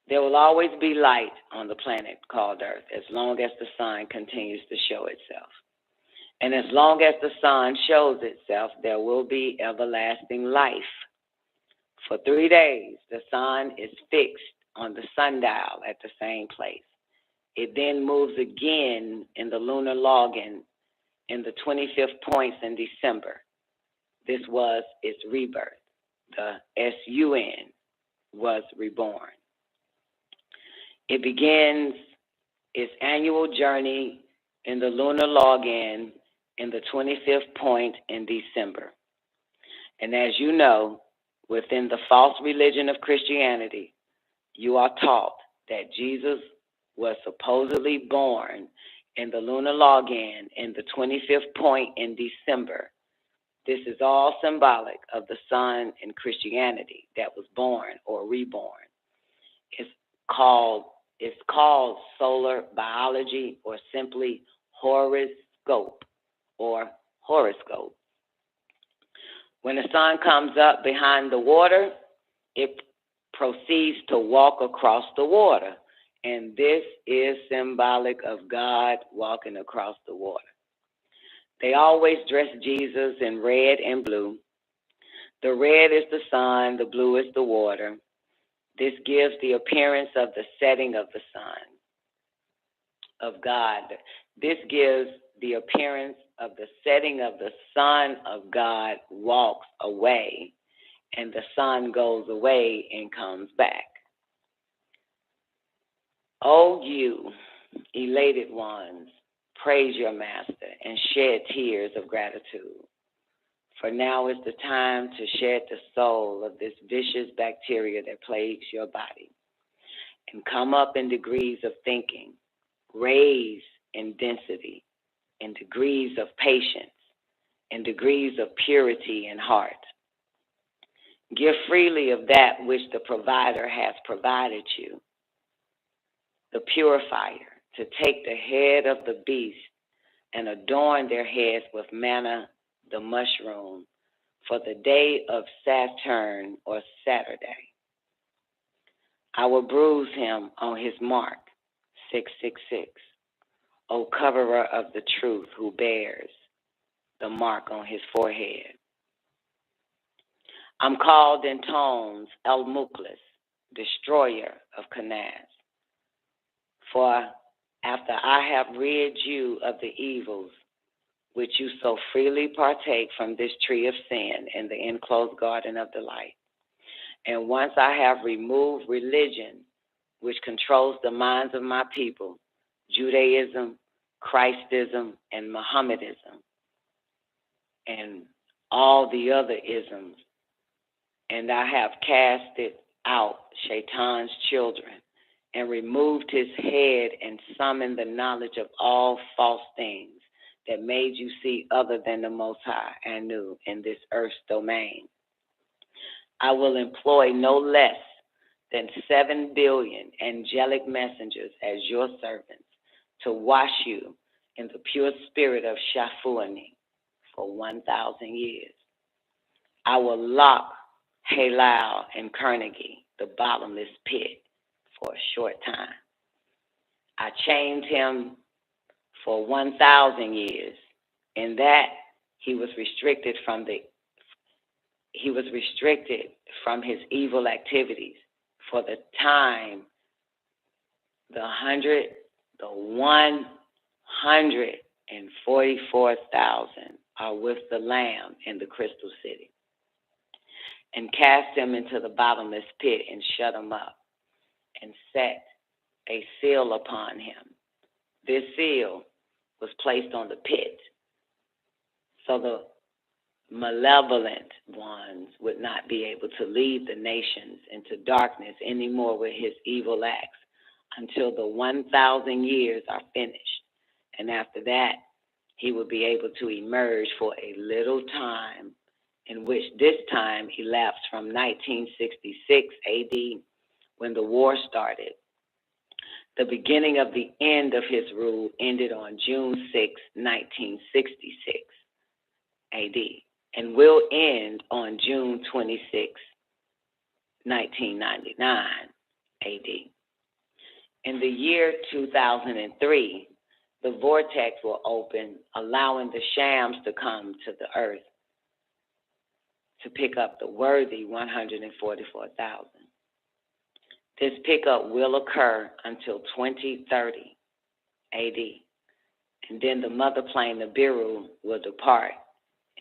There will always be light on the planet called Earth as long as the sun continues to show itself. And as long as the sun shows itself, there will be everlasting life. For 3 days, the sun is fixed on the sundial at the same place. It then moves again in the lunar login in the 25th points in December. This was its rebirth. The S-U-N was reborn. It begins its annual journey in the lunar login in the 25th point in December. And as you know, within the false religion of Christianity, you are taught that Jesus was supposedly born in the lunar login in the 25th point in December. This is all symbolic of the sun in Christianity that was born or reborn. It's called solar biology, or simply horoscope or horoscope. When the sun comes up behind the water, it proceeds to walk across the water. And this is symbolic of God walking across the water. They always dress Jesus in red and blue. The red is the sun, the blue is the water. This gives the appearance of the setting of the sun, of God. This gives the appearance of the setting of the Son of God walks away, and the sun goes away and comes back. O you, elated ones, praise your master and shed tears of gratitude. For now is the time to shed the soul of this vicious bacteria that plagues your body, and come up in degrees of thinking, raise in density, in degrees of patience, in degrees of purity in heart. Give freely of that which the provider has provided you, the purifier, to take the head of the beast and adorn their heads with manna, the mushroom, for the day of Saturn or Saturday. I will bruise him on his mark, 666, O coverer of the truth, who bears the mark on his forehead. I'm called in tones El-Muklis, destroyer of Kanaz. For after I have rid you of the evils which you so freely partake from this tree of sin in the enclosed garden of delight, and once I have removed religion, which controls the minds of my people, Judaism, Christism, and Mohammedism, and all the other isms, and I have casted out Shaitan's children, and removed his head, and summoned the knowledge of all false things, that made you see other than the Most High and new in this earth's domain. I will employ no less than 7 billion angelic messengers as your servants to wash you in the pure spirit of Shafuani for 1,000 years. I will lock Halal and Carnegie, the bottomless pit, for a short time. I chained him for 1,000 years. In that, he was restricted from his evil activities for the time the 144,000 are with the Lamb in the crystal city, and cast him into the bottomless pit and shut him up and set a seal upon him. This seal was placed on the pit so the malevolent ones would not be able to lead the nations into darkness anymore with his evil acts until the 1,000 years are finished. And after that, he will be able to emerge for a little time, in which this time elapsed from 1966 AD, when the war started. The beginning of the end of his rule ended on June 6, 1966 AD, and will end on June 26, 1999 AD. In the year 2003, the vortex will open, allowing the shams to come to the earth to pick up the worthy 144,000. This pickup will occur until 2030 AD, and then the mother plane, the Biru, will depart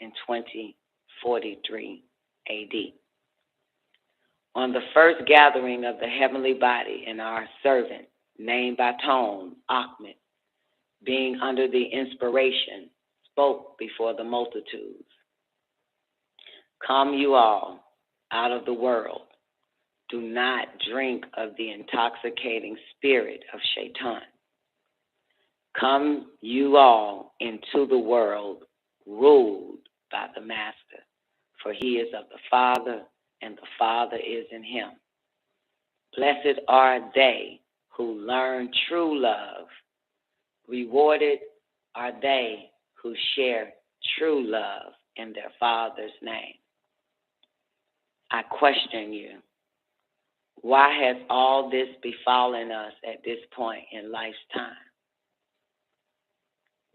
in 2043 AD. On the first gathering of the heavenly body in our servant, named by Tone, Ahmed, being under the inspiration, spoke before the multitudes. Come you all out of the world. Do not drink of the intoxicating spirit of Shaitan. Come you all into the world, ruled by the Master, for he is of the Father, and the Father is in him. Blessed are they who learn true love. Rewarded are they who share true love in their Father's name. I question you. Why has all this befallen us at this point in life's time?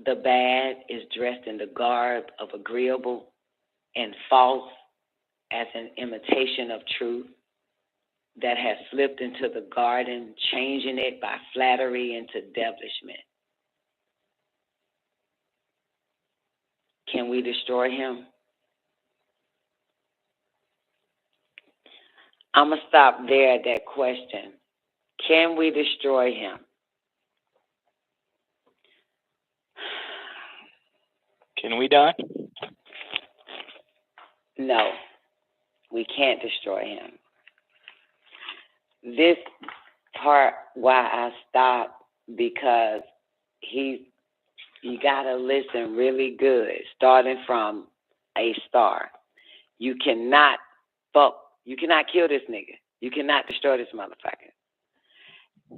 The bad is dressed in the garb of agreeable and false as an imitation of truth that has slipped into the garden, changing it by flattery into devilishment. Can we destroy him? I'm going to stop there at that question. Can we destroy him? Can we, Don? No, we can't destroy him. This part, why I stopped, because you got to listen really good, starting from a star. You cannot kill this nigga. You cannot destroy this motherfucker.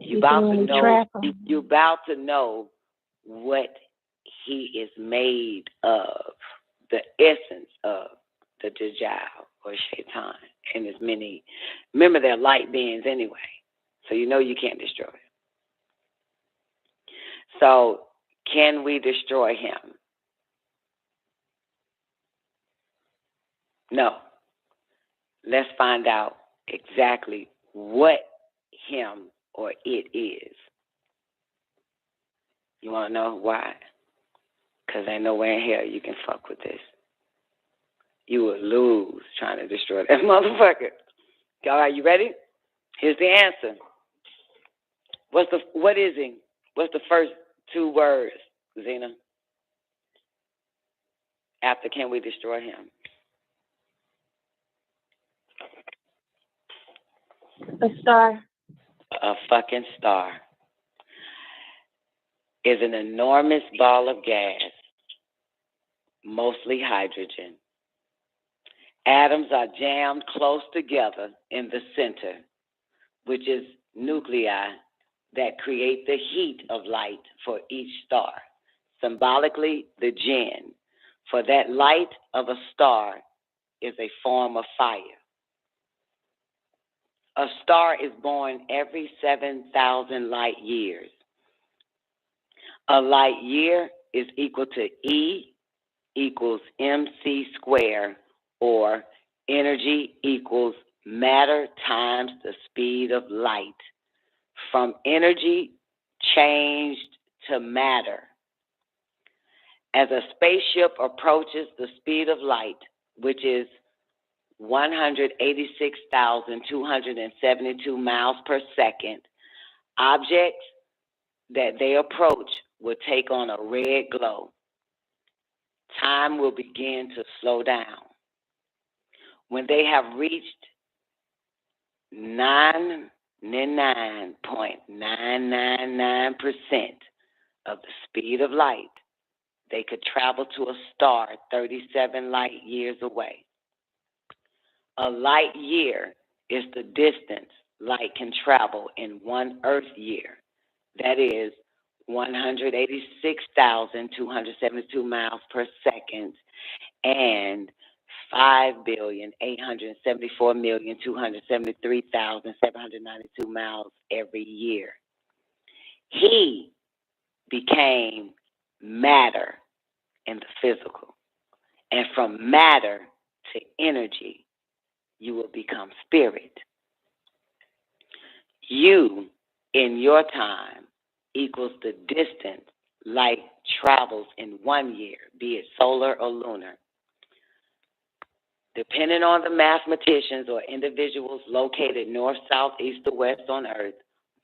You about to know what he is made of, the essence of the Dajjal or Shaitan, and as many. Remember, they're light beings anyway, so you know you can't destroy him. So, can we destroy him? No. Let's find out exactly what him or it is. You want to know why? Because ain't nowhere in here you can fuck with this. You will lose trying to destroy that motherfucker. All right, you ready? Here's the answer. What is he? What's the first 2 words, Zena? After can we destroy him? A star. A fucking star is an enormous ball of gas mostly hydrogen. Atoms are jammed close together in the center, which is nuclei that create the heat of light for each star. Symbolically, the Jinn, for that light of a star is a form of fire. A star is born every 7,000 light years. A light year is equal to E equals mc squared, or energy equals matter times the speed of light. From energy changed to matter. As a spaceship approaches the speed of light, which is 186,272 miles per second, objects that they approach will take on a red glow. Time will begin to slow down. When they have reached 99.999% of the speed of light, they could travel to a star 37 light years away. A light year is the distance light can travel in 1 Earth year. That is 186,272 miles per second and 5,874,273,792 miles every year. He became matter in the physical. And from matter to energy, you will become spirit. You, in your time, equals the distance light travels in 1 year, be it solar or lunar. Depending on the mathematicians or individuals located north, south, east, or west on Earth,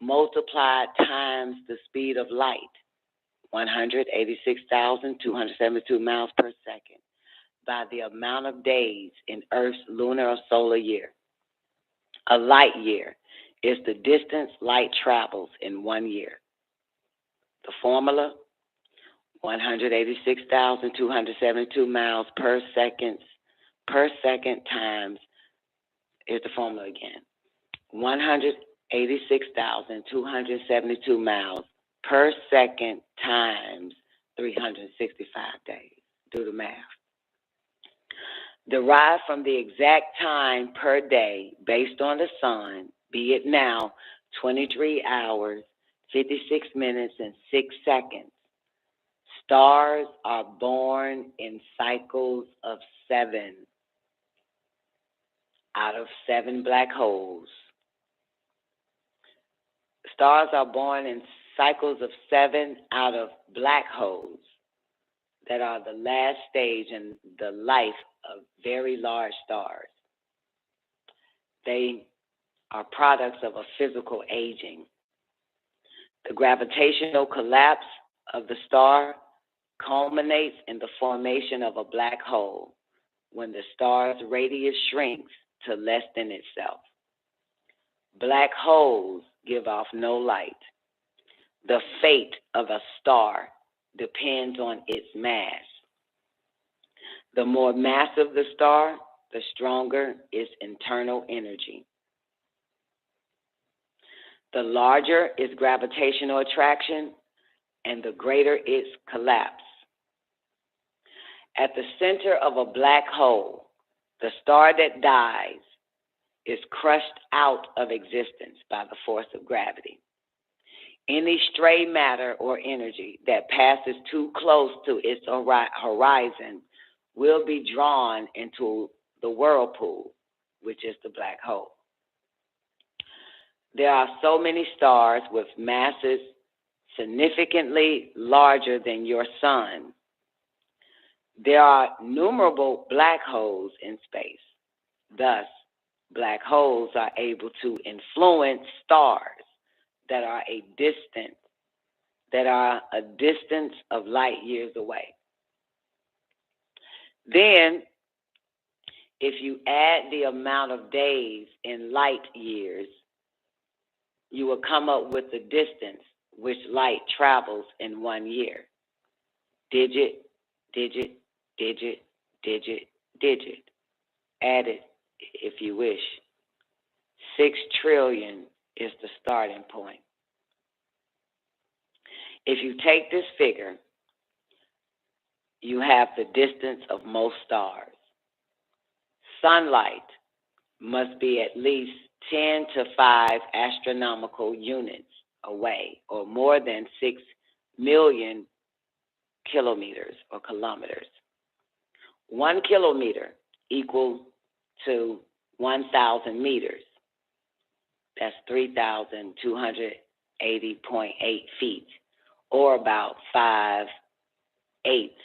multiplied times the speed of light, 186,272 miles per second, by the amount of days in Earth's lunar or solar year. A light year is the distance light travels in 1 year. The formula, 186,272 miles per second times, here's the formula again, 186,272 miles per second times 365 days. Do the math. Derived from the exact time per day based on the sun, be it now 23 hours, 56 minutes, and 6 seconds. Stars are born in cycles of 7 out of 7 black holes. Stars are born in cycles of 7 out of black holes that are the last stage in the life of very large stars. They are products of a physical aging. The gravitational collapse of the star culminates in the formation of a black hole when the star's radius shrinks to less than itself. Black holes give off no light. The fate of a star depends on its mass. The more massive the star, the stronger its internal energy. The larger its gravitational attraction, and the greater its collapse. At the center of a black hole, the star that dies is crushed out of existence by the force of gravity. Any stray matter or energy that passes too close to its horizon will be drawn into the whirlpool, which is the black hole. There are so many stars with masses significantly larger than your sun. There are innumerable black holes in space. Thus, black holes are able to influence stars that are a distance of light years away. Then, if you add the amount of days in light years, you will come up with the distance which light travels in 1 year. Digit, digit, digit, digit, digit. Add it if you wish. 6 trillion is the starting point. If you take this figure, you have the distance of most stars. Sunlight must be at least 10 to 5 astronomical units away, or more than 6 million kilometers or kilometers. 1 kilometer equals to 1,000 meters. That's 3,280.8 feet, or about 5/8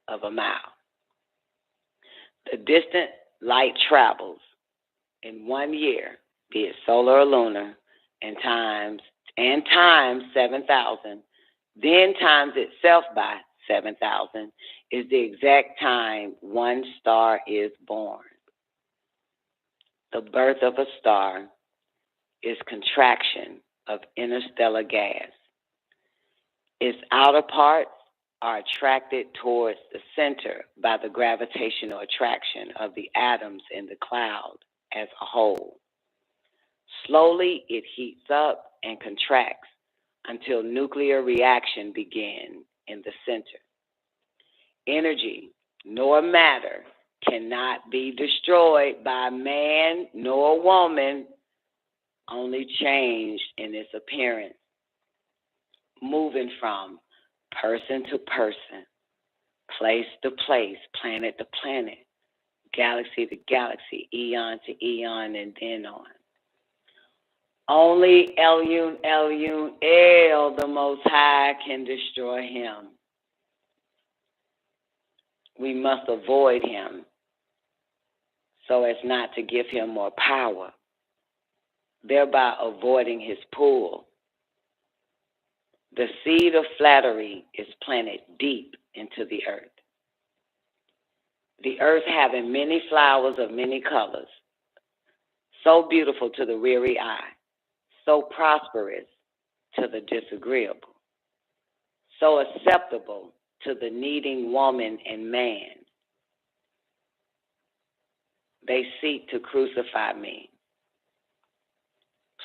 of a mile. The distance light travels in 1 year, be it solar or lunar, and times 7,000, then times itself by 7,000, is the exact time one star is born. The birth of a star is contraction of interstellar gas. Its outer parts are attracted towards the center by the gravitational attraction of the atoms in the cloud as a whole. Slowly, it heats up and contracts until nuclear reaction begins in the center. Energy nor matter cannot be destroyed by man nor woman, only changed in its appearance, moving from person to person, place to place, planet to planet, galaxy to galaxy, eon to eon, and then on. Only Elyun, El, the Most High, can destroy him. We must avoid him so as not to give him more power, thereby avoiding his pull. The seed of flattery is planted deep into the earth. The earth having many flowers of many colors, so beautiful to the weary eye, so prosperous to the disagreeable, so acceptable to the needing woman and man. They seek to crucify me.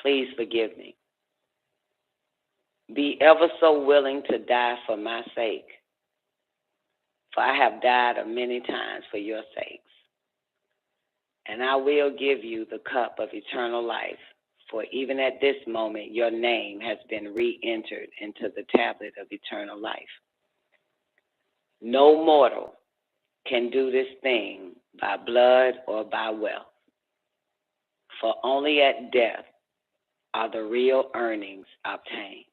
Please forgive me. Be ever so willing to die for my sake, for I have died many times for your sakes. And I will give you the cup of eternal life, for even at this moment your name has been re-entered into the tablet of eternal life. No mortal can do this thing by blood or by wealth, for only at death are the real earnings obtained.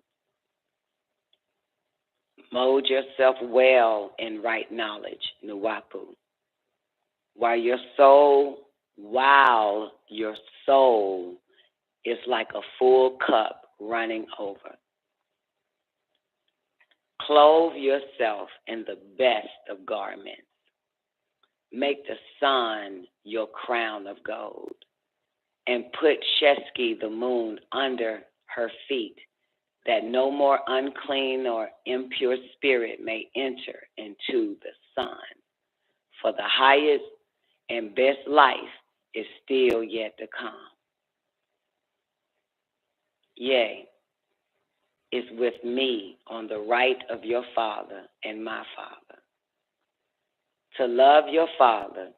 Mold yourself well in right knowledge, Nuwapu, while your soul is like a full cup running over. Clothe yourself in the best of garments. Make the sun your crown of gold, and put Sheski the moon under her feet, that no more unclean or impure spirit may enter into the sun. For the highest and best life is still yet to come. Yea, is with me on the right of your father and my father. To love your father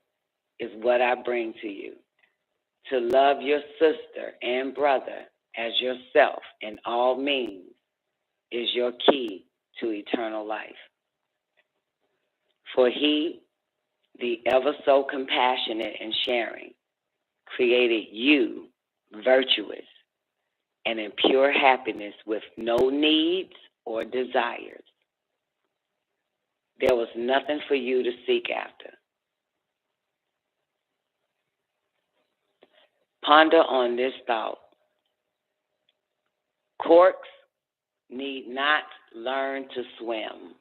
is what I bring to you. To love your sister and brother as yourself in all means is your key to eternal life. For he, the ever so compassionate and sharing, created you virtuous and in pure happiness with no needs or desires. There was nothing for you to seek after. Ponder on this thought. Corks need not learn to swim.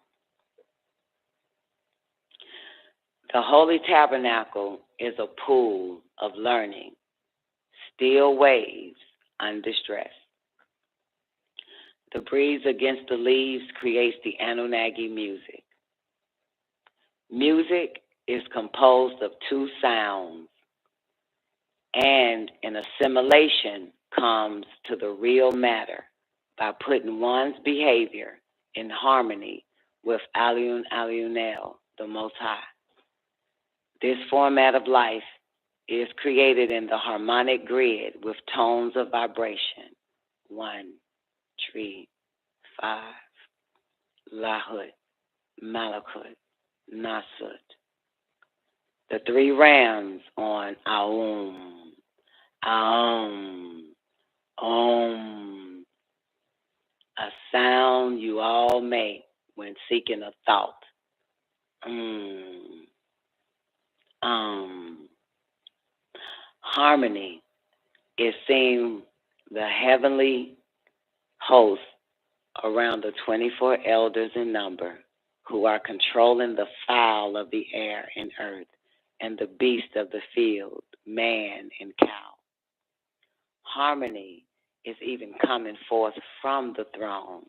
The Holy Tabernacle is a pool of learning, still waves undistressed. The breeze against the leaves creates the Anunnaki music. Music is composed of two sounds, and an assimilation comes to the real matter by putting one's behavior in harmony with Alun Alunel, the Most High. This format of life is created in the harmonic grid with tones of vibration. 1, 3, 5, Lahut, Malakut, Nasut. The three rams on Aum, Aum, Om. A sound you all make when seeking a thought. Harmony is seeing the heavenly host around the 24 elders in number who are controlling the fowl of the air and earth and the beast of the field, man and cow. Harmony is even coming forth from the throne.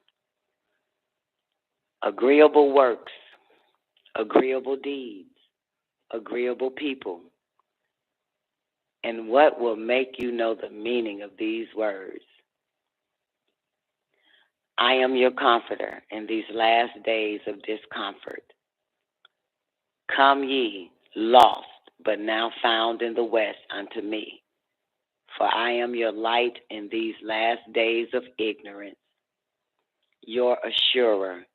Agreeable works, agreeable deeds, agreeable people. And what will make you know the meaning of these words? I am your comforter in these last days of discomfort. Come ye, lost, but now found in the west unto me. For I am your light in these last days of ignorance, your assurer.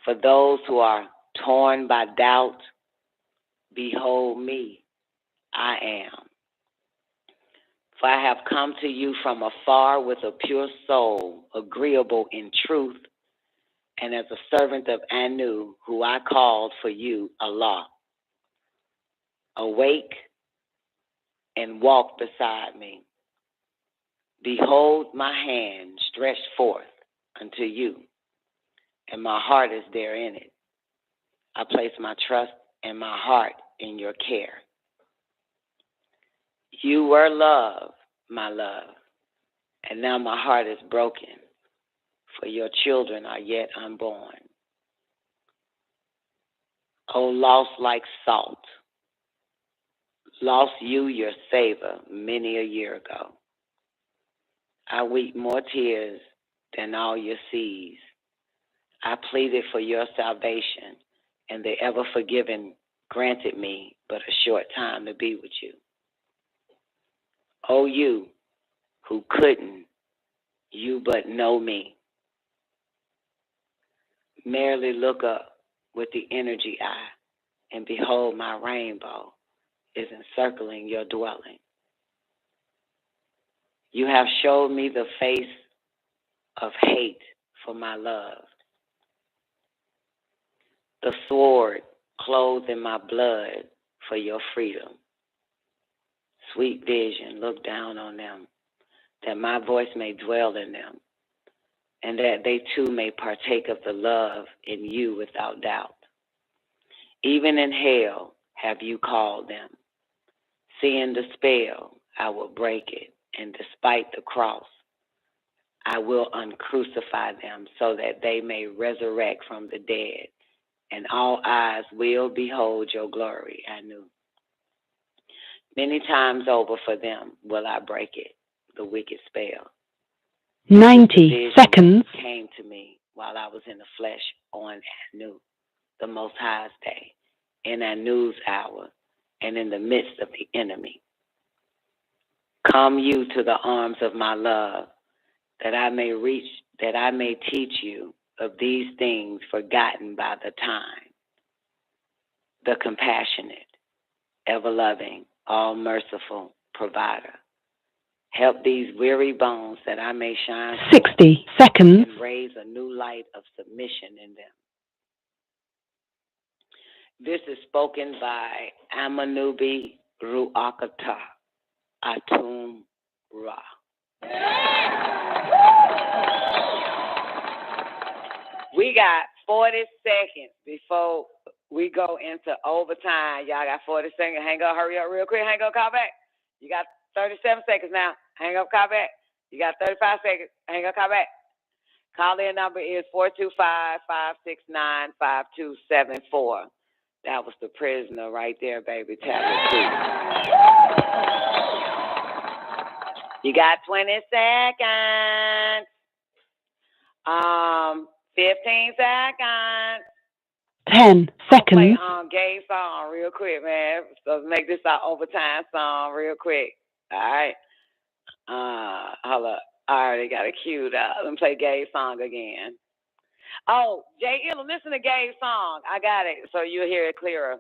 For those who are torn by doubt, behold me, I am. For I have come to you from afar with a pure soul, agreeable in truth, and as a servant of Anu, who I called for you, Allah. Awake and walk beside me. Behold my hand stretched forth unto you, and my heart is there in it. I place my trust and my heart in your care. You were love, my love, and now my heart is broken, for your children are yet unborn. Oh, lost like salt, lost you your savor many a year ago. I weep more tears than all your seas. I pleaded for your salvation, and the ever-forgiving granted me but a short time to be with you. Oh, you who couldn't, you but know me. Merely look up with the energy eye, and behold my rainbow is encircling your dwelling. You have showed me the face of hate for my love. The sword clothed in my blood for your freedom. Sweet vision, look down on them, that my voice may dwell in them, and that they too may partake of the love in you without doubt. Even in hell have you called them. Seeing the spell, I will break it, and despite the cross, I will uncrucify them so that they may resurrect from the dead, and all eyes will behold your glory, Anu. Many times over for them will I break it, the wicked spell. 90 seconds. Came to me while I was in the flesh on Anu, the Most High's day, in Anu's hour, and in the midst of the enemy. Come you to the arms of my love, that I may teach you of these things forgotten by the time. The compassionate, ever-loving, all-merciful provider. Help these weary bones that I may shine 60 seconds. And raise a new light of submission in them. This is spoken by Amanubi Ru'akata Atum Ra. We got 40 seconds before we go into overtime. Y'all got 40 seconds. Hang up, hurry up real quick. Hang up, call back. You got 37 seconds now. Hang up, call back. You got 35 seconds. Hang up, call back. Call in number is 425-569-5274. That was the prisoner right there, baby. Tablet 2. You got 20 seconds. 15 seconds. 10 seconds. Play gay song real quick, man. So make this our overtime song real quick. All right. Hold up. I already got it queued up. Let me play gay song again. Oh, Jay Illa, listen to gay song. I got it, so you'll hear it clearer.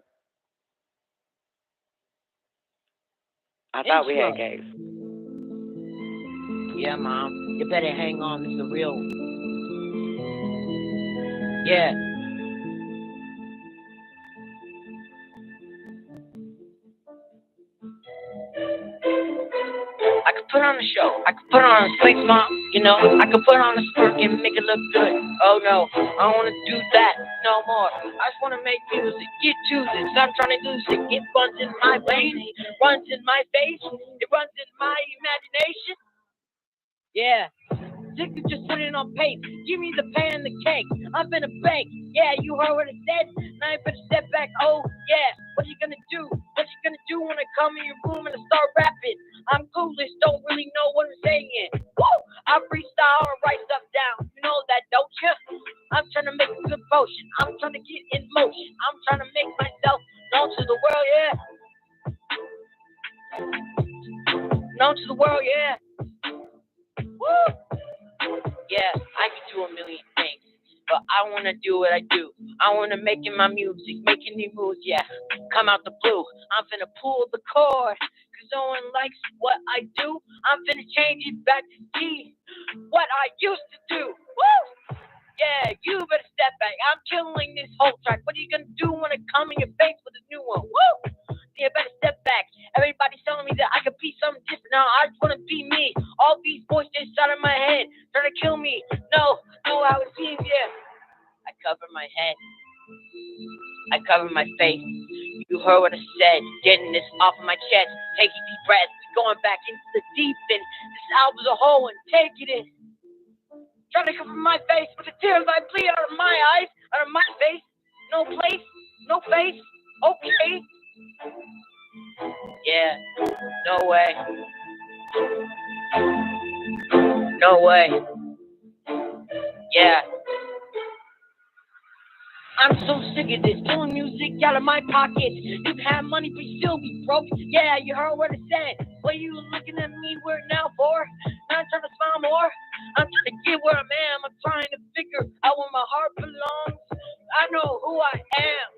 I thought we had gays. Yeah, Mom. You better hang on. This is real. Yeah. I could put on a show. I could put on a slick mom, you know. I could put on a skirt and make it look good. Oh no, I don't want to do that no more. I just want to make music, get to this. I'm trying to lose it. It runs in my veins, it runs in my face, it runs in my imagination. Yeah. Sick of just putting on pace. Give me the pen and the cake. I'm finna bake. Yeah, you heard what I said. Now you better step back. Oh yeah. What you gonna do? What you gonna do when I come in your room and I start rapping? I'm clueless, don't really know what I'm saying. Woo! I freestyle and write stuff down. You know that, don't you? I'm trying to make a good potion. I'm trying to get in motion. I'm trying to make myself known to the world, yeah. Known to the world, yeah. Woo! Yeah, I can do a million things, but I want to do what I do. I want to making my music, making new moves, yeah. Come out the blue, I'm finna pull the cord, cause no one likes what I do. I'm finna change it back to G, what I used to do. Woo! Yeah, you better step back. I'm killing this whole track. What are you gonna do when I come in your face with a new one? Woo! You better step back. Everybody's telling me that I could be something different now. I just want to be me. All these voices inside of my head trying to kill me. No, how it seems, yeah. I cover my head. I cover my face. You heard what I said. Getting this off of my chest. Taking deep breaths. Going back into the deep end. This album's a whole and take it in. Trying to cover my face with the tears I bleed out of my eyes. Out of my face. No place. No face. Okay. Yeah, no way. No way. Yeah. I'm so sick of this, pulling music out of my pocket. You can have money, but you still be broke. Yeah, you heard what I said. What you looking at me weird now for? I'm trying to smile more. I'm trying to get where I am. I'm trying to figure out where my heart belongs. I know who I am.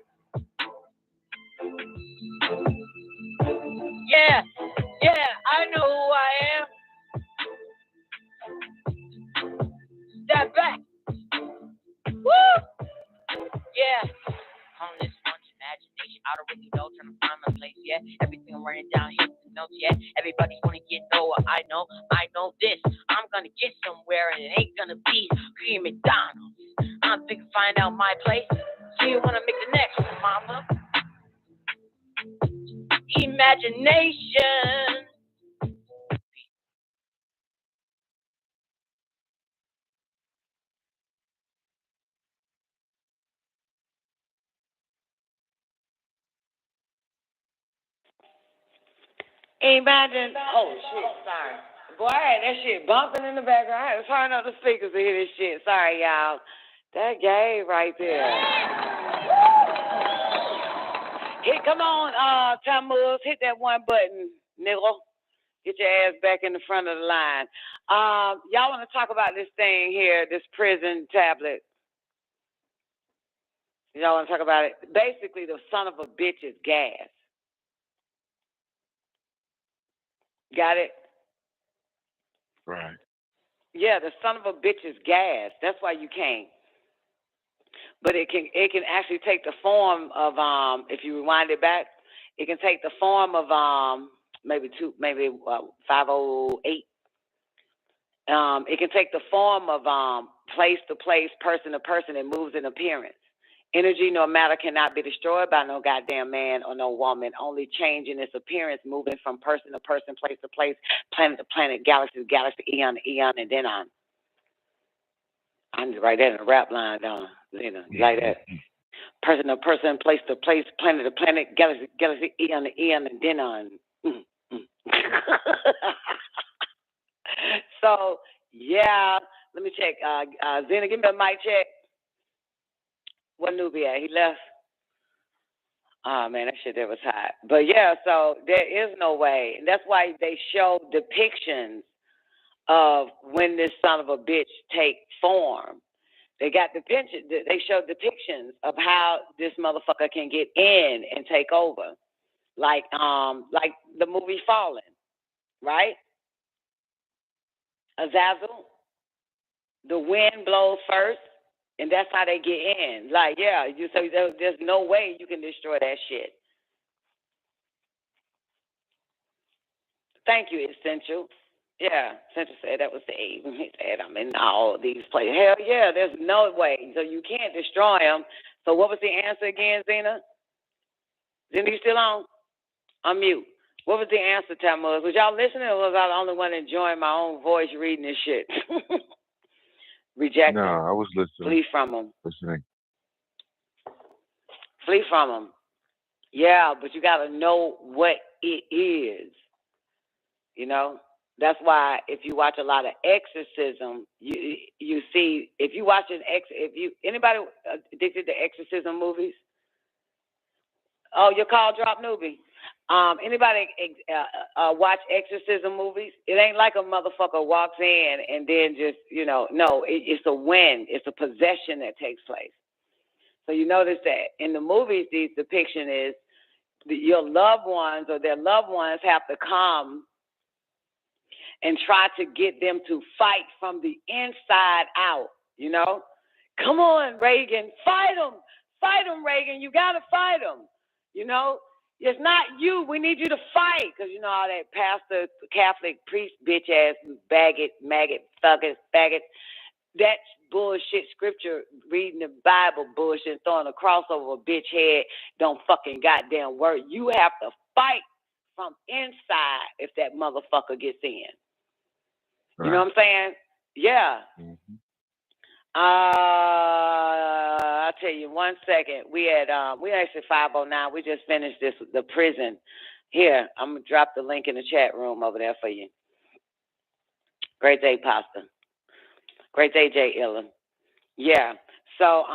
Yeah, I know who I am. Step back. Woo! Yeah. On this one's imagination, I don't really know, trying to find my place, yeah. Everything I'm running down here, the notes, yeah. Everybody's wanna get know what I know this. I'm gonna get somewhere and it ain't gonna be cream McDonald's. I'm thinking find out my place. So you wanna make the next one, mama? Imagination. Imagine. Oh shit, sorry. Boy, I had that shit bumping in the background. I had to turn up the speakers to hear this shit. Sorry, y'all. That gay right there. Come on, Tammuz, hit that one button, nigga. Get your ass back in the front of the line. Y'all want to talk about this thing here, this prison tablet? Y'all want to talk about it? Basically, the son of a bitch is gas. Got it? Right. Yeah, the son of a bitch is gas. That's why you can't. But it can actually take the form of if you rewind it back, it can take the form of maybe 508. It can take the form of place to place, person to person. It moves in appearance. Energy nor matter cannot be destroyed by no goddamn man or no woman, only changing its appearance, moving from person to person, place to place, planet to planet, galaxy to galaxy, eon to eon, and then on. I'm just right there in the rap line, don't I? You know, like that. Person to person, place to place, planet to planet, galaxy, galaxy, eon to eon, and then on. So, yeah, let me check. Zena, give me a mic check. What newbie at? He left. Oh, man, that shit there was hot. But, yeah, so there is no way. And that's why they show depictions of when this son of a bitch take form. They got depictions. They show depictions of how this motherfucker can get in and take over, like the movie Fallen, right? Azazel, the wind blows first, and that's how they get in. Like, yeah, so there's no way you can destroy that shit. Thank you, Essential. Yeah, Essential said that was the aim. He said, I'm in all these places. Hell yeah, there's no way. So you can't destroy them. So what was the answer again, Zena? Zena, you still on? I'm mute. What was the answer, Tammuz? Was y'all listening, or was I the only one enjoying my own voice reading this shit? Reject No, them. I was listening. Flee from them. Listening. Flee from them. Yeah, but you got to know what it is. You know? That's why if you watch a lot of exorcism, you see, if you watch anybody addicted to exorcism movies? Oh, your call dropped, newbie. Anybody watch exorcism movies? It ain't like a motherfucker walks in and then just, no, it's a wind. It's a possession that takes place. So you notice that in the movies, the depiction is your loved ones or their loved ones have to come and try to get them to fight from the inside out, Come on, Reagan, fight them. Fight them, Reagan. You got to fight them, It's not you. We need you to fight. Because all that pastor, Catholic priest, bitch-ass, maggot, thugger, faggot, that bullshit scripture, reading the Bible bullshit, throwing a cross over a bitch head, don't fucking goddamn work. You have to fight from inside if that motherfucker gets in. Right. You know what I'm saying? Yeah. Mm-hmm. I'll tell you 1 second. We actually 509. We just finished the prison. Here, I'm gonna drop the link in the chat room over there for you. Great day, Pasta. Great day, Jay Illa. Yeah. So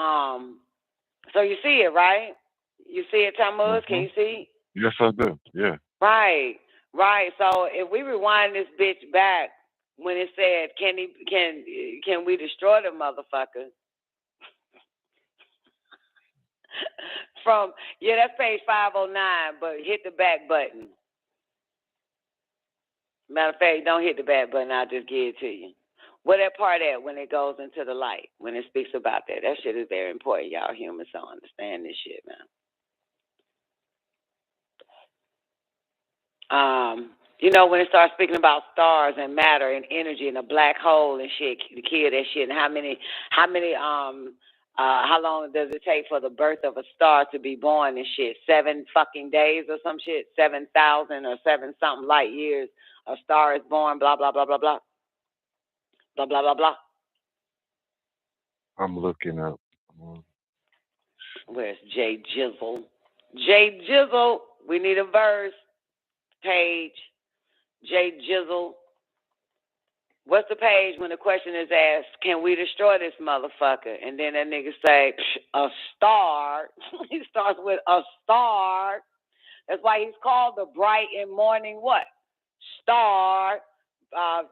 you see it, right? You see it, Tammuz? Can you see? Yes, I do. Yeah. Right. So if we rewind this bitch back when it said, can we destroy the motherfucker? That's page 509, but hit the back button. Matter of fact, don't hit the back button, I'll just give it to you. Where that part at when it goes into the light, when it speaks about that. That shit is very important. Y'all humans don't understand this shit, man. When it starts speaking about stars and matter and energy and a black hole and shit, to kill that shit, and how long does it take for the birth of a star to be born and shit? 7 fucking days or some shit? 7,000 or 7 something light years. A star is born, blah, blah, blah, blah, blah. Blah, blah, blah, blah. I'm looking up. Where's Jay Jizzle? Jay Jizzle, we need a verse. Page. Jay Jizzle. What's the page when the question is asked, can we destroy this motherfucker? And then that nigga say, a star. He starts with a star. That's why he's called the bright and morning what? Star.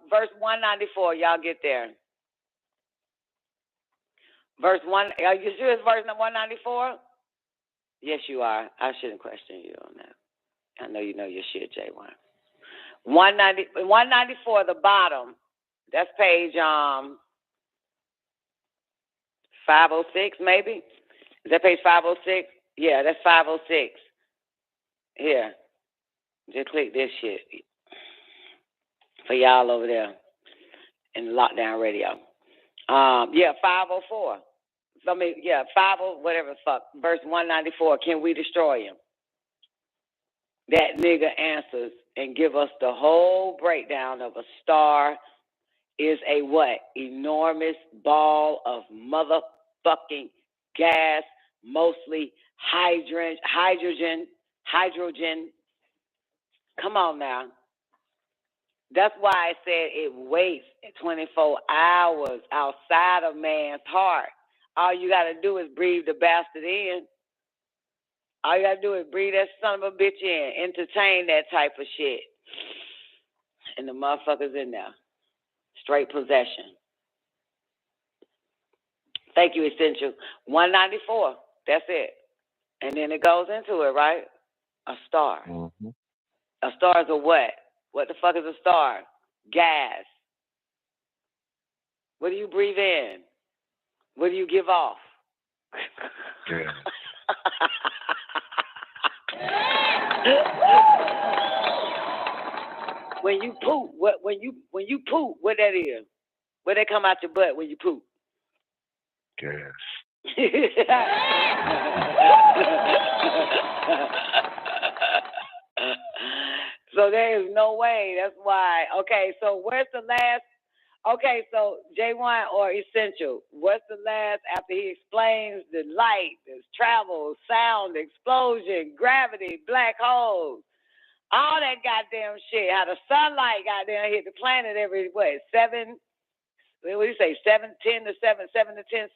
Verse 194. Y'all get there. Verse 1. Are you sure it's verse 194? Yes, you are. I shouldn't question you on that. I know you know your shit, J1. 194, the bottom. That's page 506, maybe? Is that page 506? Yeah, that's 506. Here. Just click this shit. For y'all over there in Lockdown Radio. 504. 50, whatever the fuck. Verse 194, can we destroy him? That nigga answers and give us the whole breakdown of a star is a what? Enormous ball of motherfucking gas, mostly hydrogen. Come on now. That's why I said it waits 24 hours outside of man's heart. All you got to do is breathe the bastard in. All you got to do is breathe that son of a bitch in. Entertain that type of shit. And the motherfuckers in there. Straight possession. Thank you, Essential. 194. That's it. And then it goes into it, right? A star. Mm-hmm. A star is a what? What the fuck is a star? Gas. What do you breathe in? What do you give off? Yeah. When you poop, when you poop, what that is? Where that come out your butt when you poop? Gas. So there is no way. That's why. Okay, so where's the last? Okay, so J1 or Essential, what's the last after he explains the light, the travel, sound, explosion, gravity, black holes, all that goddamn shit, how the sunlight goddamn hit the planet every, what do you say, 7 to 10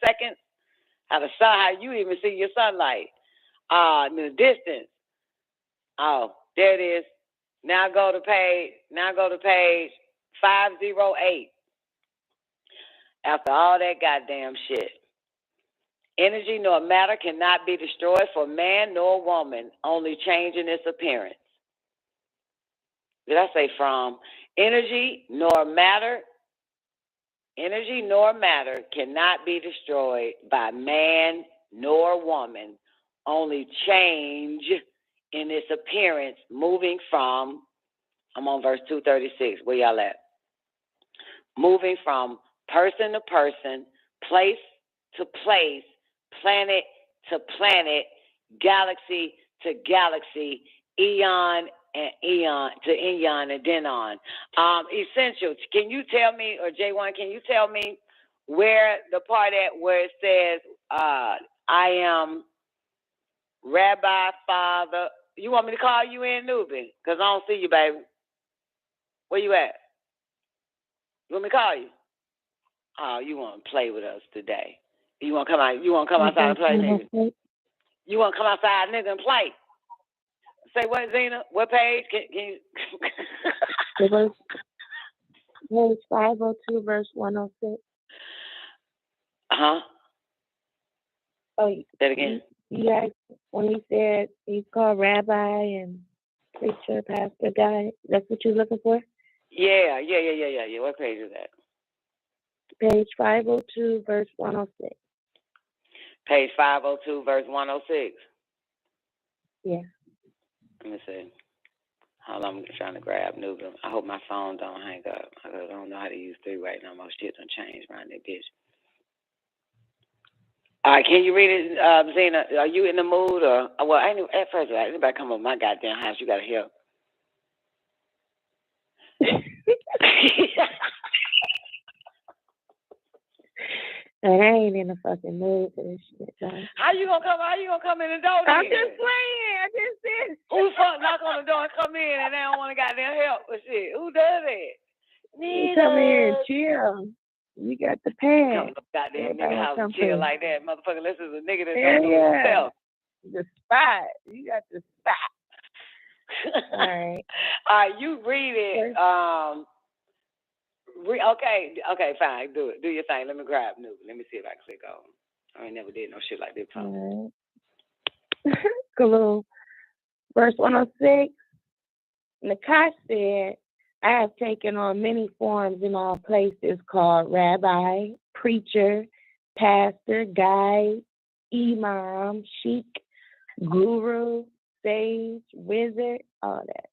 seconds? How the sun, how you even see your sunlight in the distance. Oh, there it is. Now go to page 508. After all that goddamn shit. Energy nor matter cannot be destroyed for man nor woman, only changing its appearance. Did I say from? Energy nor matter cannot be destroyed by man nor woman, only change in its appearance, moving from, I'm on verse 236, where y'all at? Moving from person to person, place to place, planet to planet, galaxy to galaxy, eon and eon to eon and then on. Essential, can you tell me, or J1, can you tell me where the part at where it says, I am Rabbi, Father? You want me to call you in, Newbie? Because I don't see you, baby. Where you at? You want me to call you? Oh, you want to play with us today? You want to come out? You want to come outside and play, nigga? You want to come outside, nigga, and play? Say what, Zena? What page? Can you? Page 502, verse 106. Uh-huh. Oh, say it again. Yeah, when he said he's called Rabbi and preacher, pastor, guy, that's what you're looking for? Yeah. What page is that? Page 502, verse 106. Page 502, verse 106. Yeah. Let me see. Hold on, I'm trying to grab Newbie. I hope my phone don't hang up. I don't know how to use 3-way no more. Shit done changed around that bitch. All right, can you read it, Zena? Are you in the mood or? Well, at first, anybody come over my goddamn house, you gotta help. And I ain't in a fucking mood for this shit, John. How you gonna come in the door? I'm just playing. I just said. Who the fuck knock on the door and come in and they don't want to goddamn help with shit? Who does that? You come here and chill. You got the pad. Come to goddamn nigga house and chill like that, motherfucker. This is a nigga that Yeah, don't do himself. The spot. You got the spot. All right. All right, you read it. Okay, fine. Do it. Do your thing. Let me grab Newbie. Let me see if I can click on. I ain't never did no shit like this before. All right. Cool. Verse 106. Nakash said, I have taken on many forms in all places called rabbi, preacher, pastor, guide, imam, sheikh, guru, sage, wizard, all that.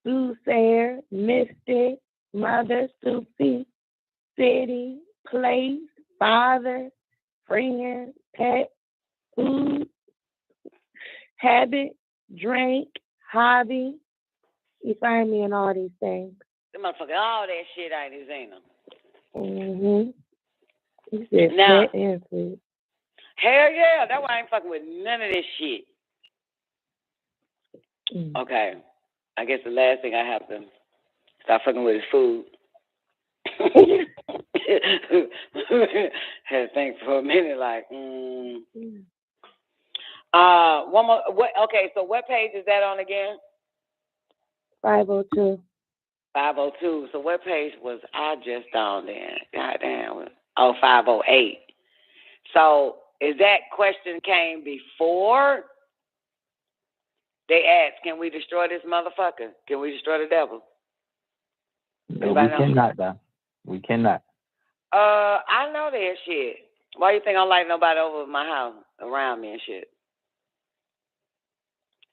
Soothsayer, mystic, mother, Sufi, city, place, father, friend, pet, food, habit, drink, hobby. You find me in all these things. The motherfucker, all that shit ain't his, ain't them. Mm-hmm. He said Now, pet and food. Hell yeah, that's why I ain't fucking with none of this shit. Okay, I guess the last thing I have to stop fucking with is food. Had to think for a minute, like, one more. What? Okay, so what page is that on again? 502. 502. So what page was I just on then? Goddamn. Oh, 508. So is that question came before they asked, can we destroy this motherfucker? Can we destroy the devil? No, we cannot, though. We cannot. I know that shit. Why you think I don't like nobody over my house around me and shit?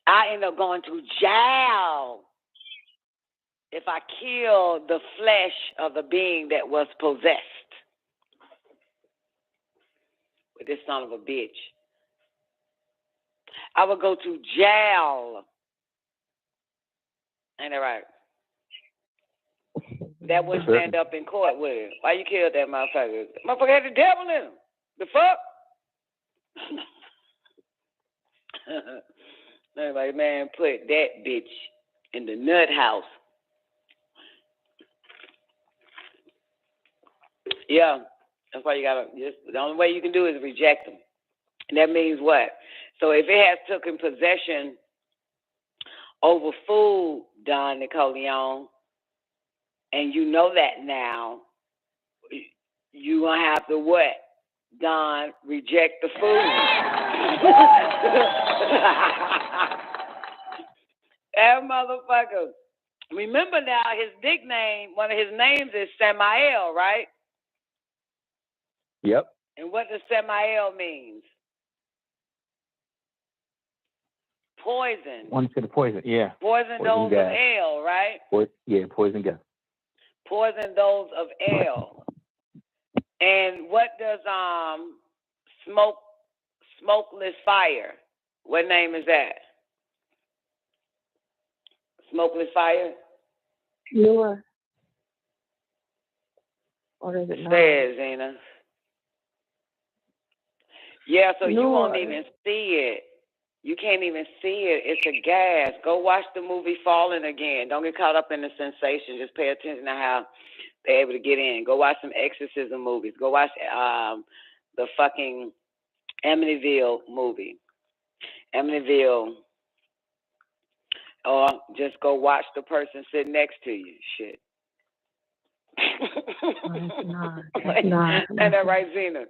I end up going to jail if I kill the flesh of the being that was possessed with this son of a bitch. I would go to jail. Ain't that right? That would stand up in court with him. Why you killed that motherfucker? Motherfucker had the devil in him. The fuck? Everybody, man, put that bitch in the nut house. Yeah, that's why you gotta. The only way you can do is reject them, and that means what? So if it has taken possession over food, Don Nicoleon, and you know that now, you gonna have to what? Don, reject the food. That motherfucker. Remember now, his nickname, one of his names is Samael, right? Yep. And what does Samael means? Poison. One to the poison, yeah. Poison those gas. of ale, right? Poison gas. Poison those of ale. And what does smokeless fire? What name is that? Smokeless fire? Lure. Or is it not? Says, Zena. Yeah, so you won't even see it. You can't even see it. It's a gas. Go watch the movie Fallen again. Don't get caught up in the sensation. Just pay attention to how they're able to get in. Go watch some exorcism movies. Go watch the fucking Amityville movie. Amityville. Or just go watch the person sitting next to you. Shit. It's not. Ain't that right, Zena?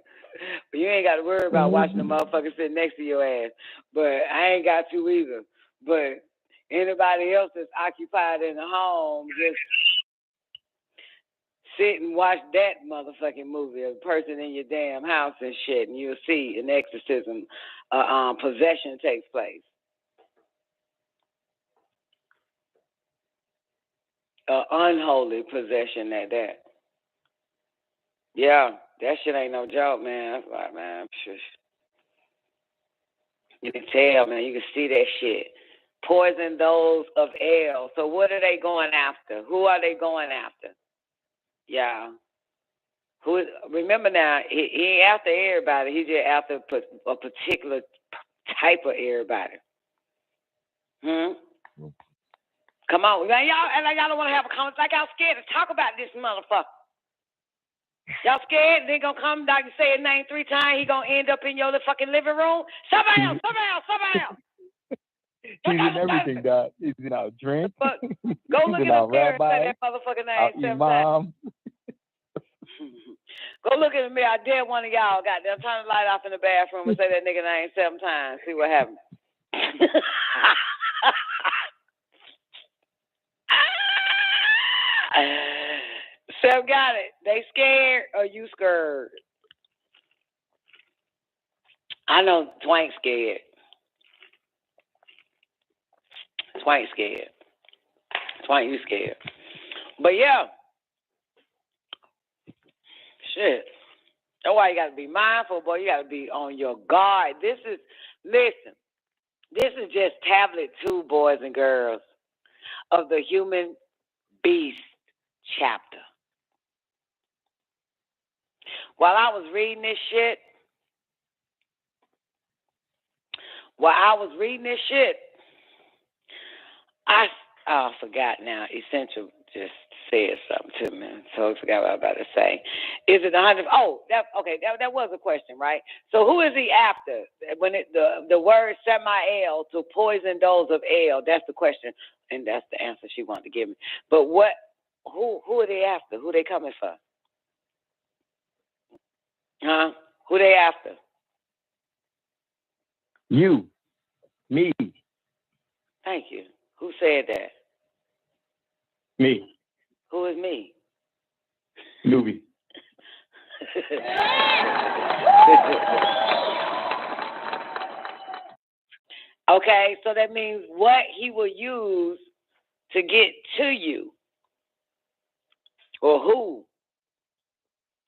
But you ain't got to worry about watching the motherfucker sitting next to your ass. But I ain't got to either. But anybody else that's occupied in the home, just sit and watch that motherfucking movie, a person in your damn house and shit, and you'll see an exorcism, possession takes place. Unholy possession at that. Yeah, that shit ain't no joke, man. That's right, man. You can tell, man. You can see that shit. Poison those of ale. So what are they going after? Who are they going after? Yeah. Remember now, he ain't after everybody. He just after a particular type of everybody. Come on. Now, y'all don't want to have a conversation. Like y'all scared to talk about this motherfucker. Y'all scared? They gonna come down and say his name 3 times. He gonna end up in your fucking living room. Somebody else. He's in everything, Dad. He's in our drink. But go look in the mirror and say that motherfucker name 7 times. Go look in the mirror. I dare one of y'all goddamn turn the light off in the bathroom and say that nigga name 7 times. See what happens. Seb got it. They scared or you scared? I know Twank scared. Twank scared. Twank, you scared. But yeah. Shit. That's why you got to be mindful, boy. You got to be on your guard. Listen, this is just tablet 2, boys and girls, of the human beast chapter. While I was reading this shit, while I was reading this shit, I forgot now. Essential just said something to me, so I forgot what I was about to say. Is it 100? Oh, that was a question, right? So who is he after? When the word Samael to poison those of El, that's the question, and that's the answer she wanted to give me. But who are they after? Who they coming for? Huh? Who they after? You. Me. Thank you. Who said that? Me. Who is me? Nubi. Okay, so that means what he will use to get to you, or who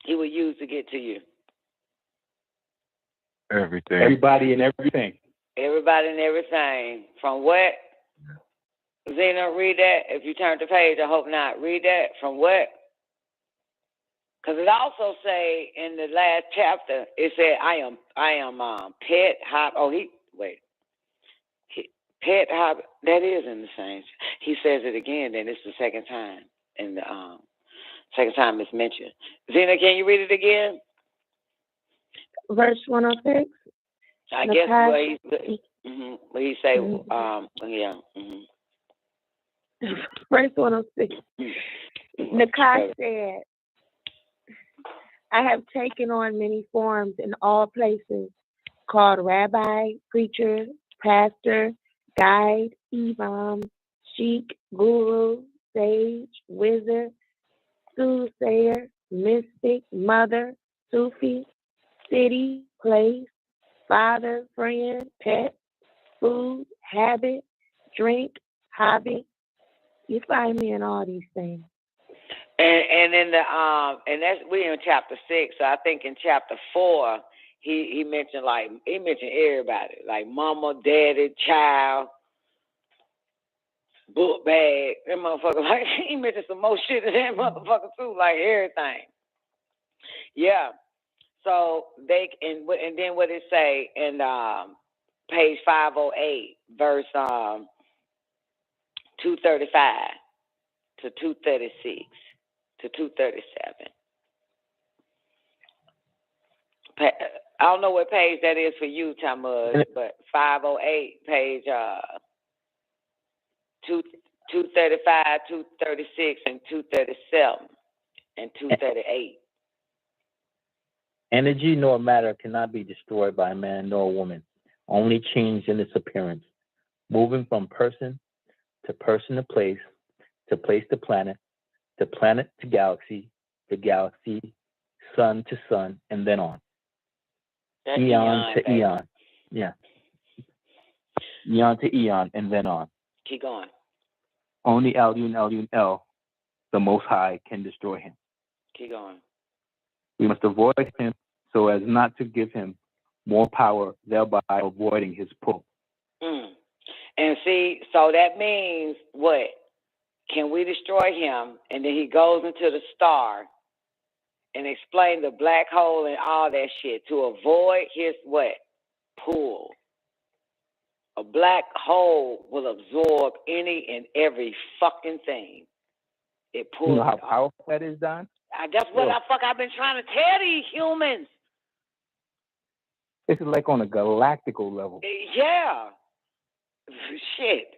he will use to get to you. Everything. Everybody and everything. Everybody and everything. From what? Zena, read that. If you turn the page, I hope not. Read that. From what? Because it also say in the last chapter, it said, I am pet hop. Oh, pet hop. That is in the same. He says it again. Then it's the second time. And the second time it's mentioned. Zena, can you read it again? Verse 106. I guess where he say, yeah. Verse 106. Nakai said, I have taken on many forms in all places, called rabbi, preacher, pastor, guide, imam, sheikh, guru, sage, wizard, soothsayer, mystic, mother, Sufi, city, place, father, friend, pet, food, habit, drink, hobby. You find me in all these things. And in the and we're in chapter 6. So I think in chapter 4 he mentioned everybody, like mama, daddy, child, book bag. That motherfucker, like he mentioned some more shit in that motherfucker too, like everything. Yeah. So they and then what it say in page 508, verse 235 to 236 to 237. I don't know what page that is for you, Talmud, but 508, page 235, 236, and 237, and 238. Energy nor matter cannot be destroyed by a man nor a woman, only changed in its appearance, moving from person to place to planet to galaxy, sun to sun, and then on. That's eon to baby. eon. Yeah. Eon to eon, and then on. Keep going. Only El, the Most High, can destroy him. Keep going. We must avoid him so as not to give him more power, thereby avoiding his pull. And see, so that means what? Can we destroy him? And then he goes into the star and explain the black hole and all that shit to avoid his what? Pull. A black hole will absorb any and every fucking thing. It pulls. You know how powerful that is, Don? That's what I've been trying to tell these humans. This is like on a galactical level. Yeah. Shit.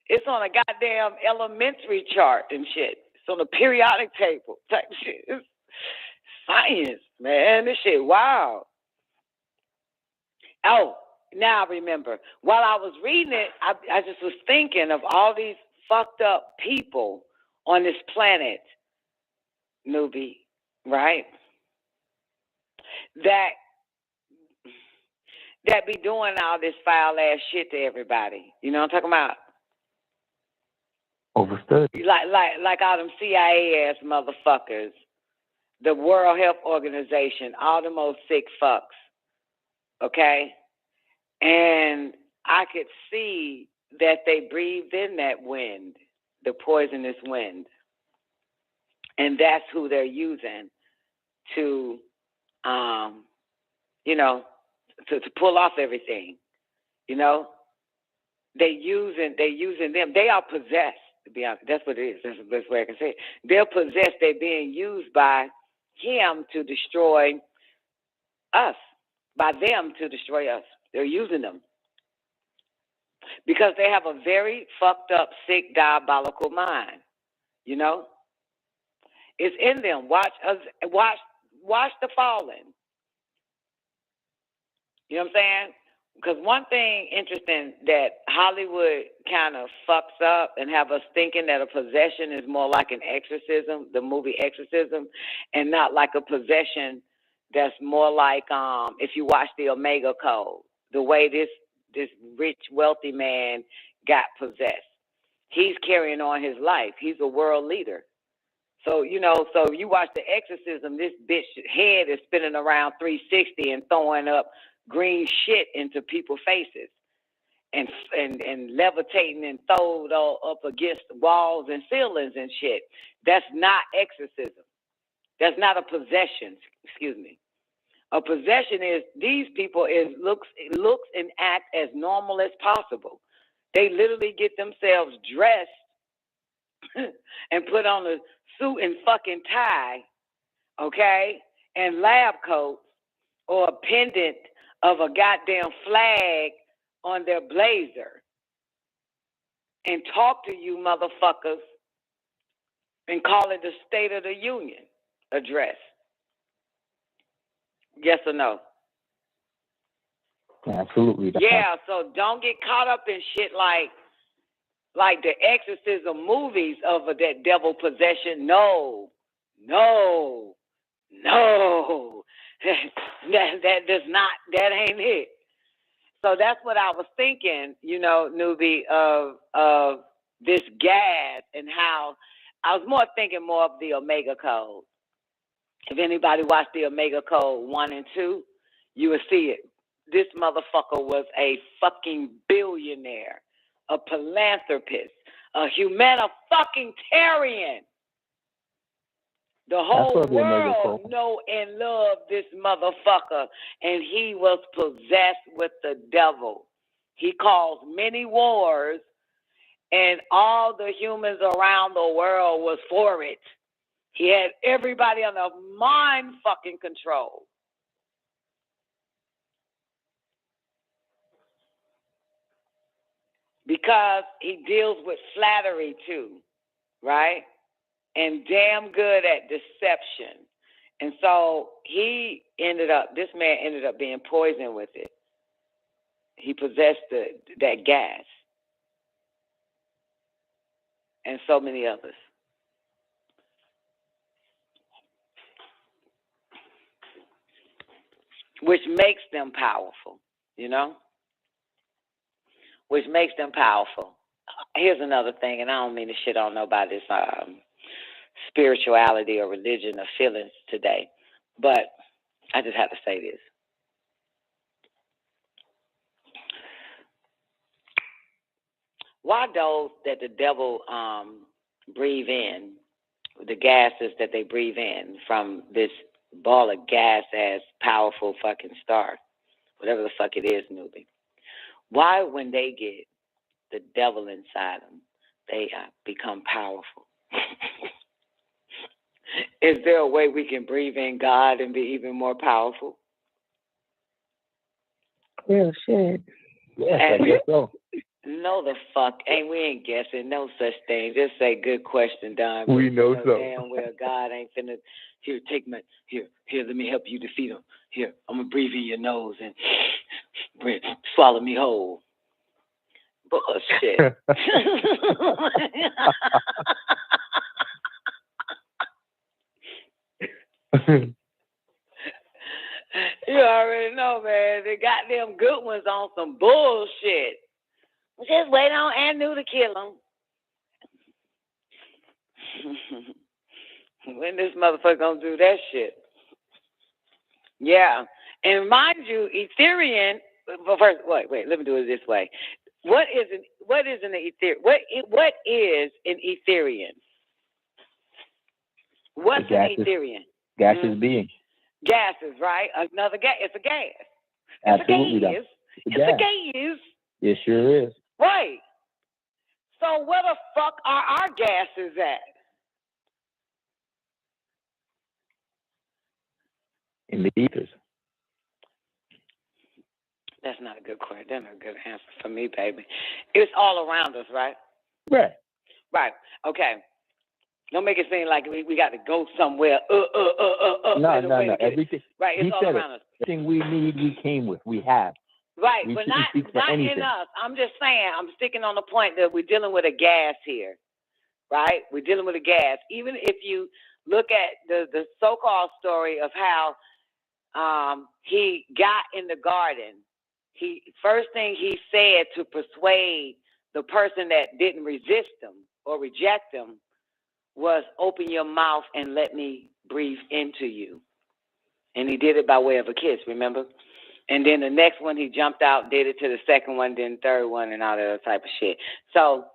It's on a goddamn elementary chart and shit. It's on a periodic table type shit. It's science, man. This shit, wow. Oh, now I remember. While I was reading it, I just was thinking of all these fucked up people on this planet, Nubi, right? That be doing all this foul ass shit to everybody. You know what I'm talking about? Overstood. Like all them CIA ass motherfuckers, the World Health Organization, all the most sick fucks. Okay? And I could see that they breathed in that wind, the poisonous wind. And that's who they're using to, to pull off everything. You know, they using them. They are possessed. To be honest, that's what it is. That's the best way I can say it. They're possessed. They're being used by him to destroy us. By them to destroy us. They're using them because they have a very fucked up, sick, diabolical mind. You know, it's in them. Watch the fallen. You know what I'm saying? Because one thing interesting that Hollywood kind of fucks up and have us thinking that a possession is more like an exorcism, the movie Exorcism, and not like a possession that's more like if you watch the Omega Code, the way this rich, wealthy man got possessed. He's carrying on his life. He's a world leader. So, you know, so you watch the Exorcism, this bitch head is spinning around 360 and throwing up green shit into people's faces and levitating and throwed all up against walls and ceilings and shit. That's not exorcism. That's not a possession. Excuse me. A possession is these people looks and act as normal as possible. They literally get themselves dressed and put on a suit and fucking tie, okay, and lab coats or a pendant of a goddamn flag on their blazer and talk to you motherfuckers and call it the State of the Union address. Yes or no? Absolutely. Yeah, so don't get caught up in shit like the exorcism movies of that devil possession. No. That ain't it. So that's what I was thinking, you know, newbie, of this gas and how I was thinking more of the Omega Code. If anybody watched the Omega Code 1 and 2, you would see it. This motherfucker was a fucking billionaire, a philanthropist, a humanitarian. The whole world know and love this motherfucker, and he was possessed with the devil. He caused many wars, and all the humans around the world was for it. He had everybody under mind fucking control. Because he deals with flattery too, right? And damn good at deception. And so this man ended up being poisoned with it. He possessed that gas. And so many others. Which makes them powerful, you know? Which makes them powerful. Here's another thing, and I don't mean to shit on nobody's spirituality or religion or feelings today, but I just have to say this. Why those that the devil breathe in, the gases that they breathe in from this ball of gas-ass powerful fucking star, whatever the fuck it is, newbie, why when they get the devil inside them, they become powerful? Is there a way we can breathe in God and be even more powerful? Real shit. Yes, I guess so. No, the fuck we ain't guessing. No such thing. Just say good question, Don. We know so. Damn well God ain't finna. Here, let me help you defeat him. Here, I'm gonna breathe in your nose and swallow me whole. Bullshit. You already know, man. The goddamn good ones on some bullshit. Just wait on Anu to kill him. When this motherfucker gonna do that shit? Yeah. And mind you, Ethereum. Well, first, wait. Let me do it this way. What is an Ethereum? What is an Ethereum? What's an Ethereum? Gaseous being. Gases, right? Another gas. It's a gas. Absolutely. It's a gas. It sure is. Right. So where the fuck are our gases at? In the ethers. That's not a good question. That's not a good answer for me, baby. It's all around us, right? Right. Right. Okay. Don't make it seem like we got to go somewhere. No. Everything. Right. It's He all said around us. Everything we need, we came with. We have. Right, We but shouldn't speak for not anything. in us. I'm just saying, I'm sticking on the point that we're dealing with a gas here, right? We're dealing with a gas. Even if you look at the so-called story of how he got in the garden, first thing he said to persuade the person that didn't resist him or reject him was, open your mouth and let me breathe into you. And he did it by way of a kiss, remember? And then the next one, he jumped out, did it to the second one, then third one, and all that other type of shit. So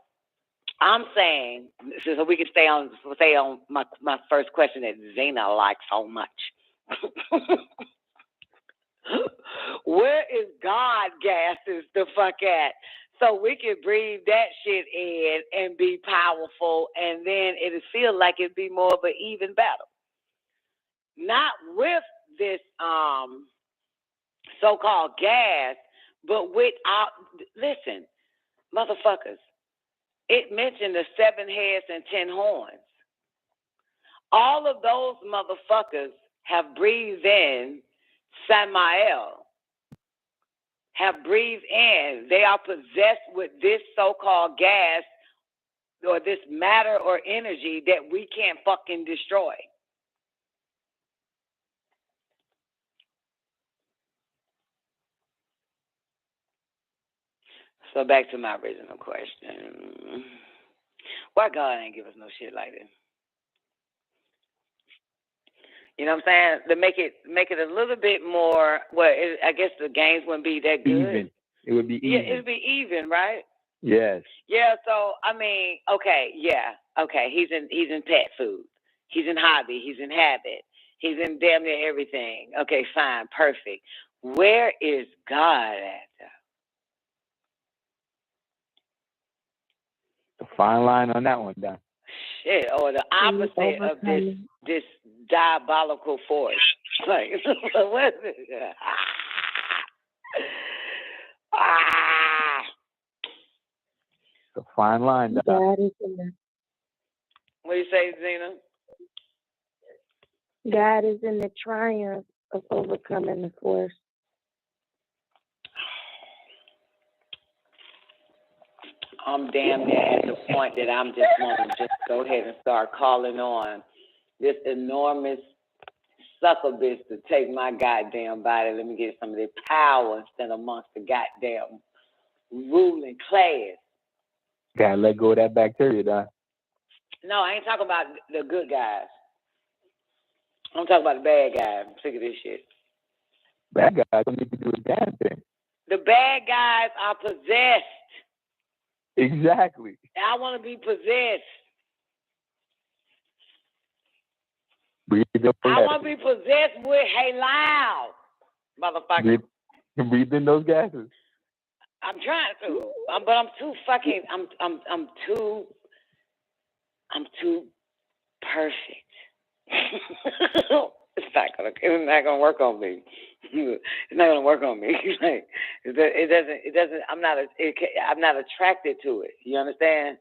I'm saying, so we can stay on my first question that Zena likes so much. Where is God gases the fuck at? So we can breathe that shit in and be powerful, and then it'll feel like it'd be more of an even battle. Not with this so-called gas, but without, listen, motherfuckers, it mentioned the 7 heads and 10 horns. All of those motherfuckers have breathed in Samael, have breathed in. They are possessed with this so-called gas or this matter or energy that we can't fucking destroy. So back to my original question. Why God ain't give us no shit like this? You know what I'm saying? To make it a little bit more, I guess the games wouldn't be that good. Even. It would be even. Yeah, it would be even, right? Yes. Yeah, so, I mean, okay, yeah. Okay, he's in pet food. He's in hobby. He's in habit. He's in damn near everything. Okay, fine, perfect. Where is God at, though? The fine line on that one, Don. Shit, or the opposite of this diabolical force. Like, what is it? The fine line, Don. God is in the, What do you say, Zena? God is in the triumph of overcoming the force. I'm damn near at the point that I'm just want to just go ahead and start calling on this enormous sucker bitch to take my goddamn body. Let me get some of their power instead amongst the goddamn ruling class. Gotta let go of that bacteria, Don. No, I ain't talking about the good guys. I'm talking about the bad guys. I'm sick of this shit. Bad guys don't need to do a damn thing. The bad guys are possessed. Exactly. I want to be possessed. I want to be possessed with Hey Loud, motherfucker. Breathe in those gases. I'm trying to, but I'm too fucking. I'm too perfect. It's not gonna work on me. It's not gonna work on me. Like, it doesn't. I'm not attracted to it. You understand?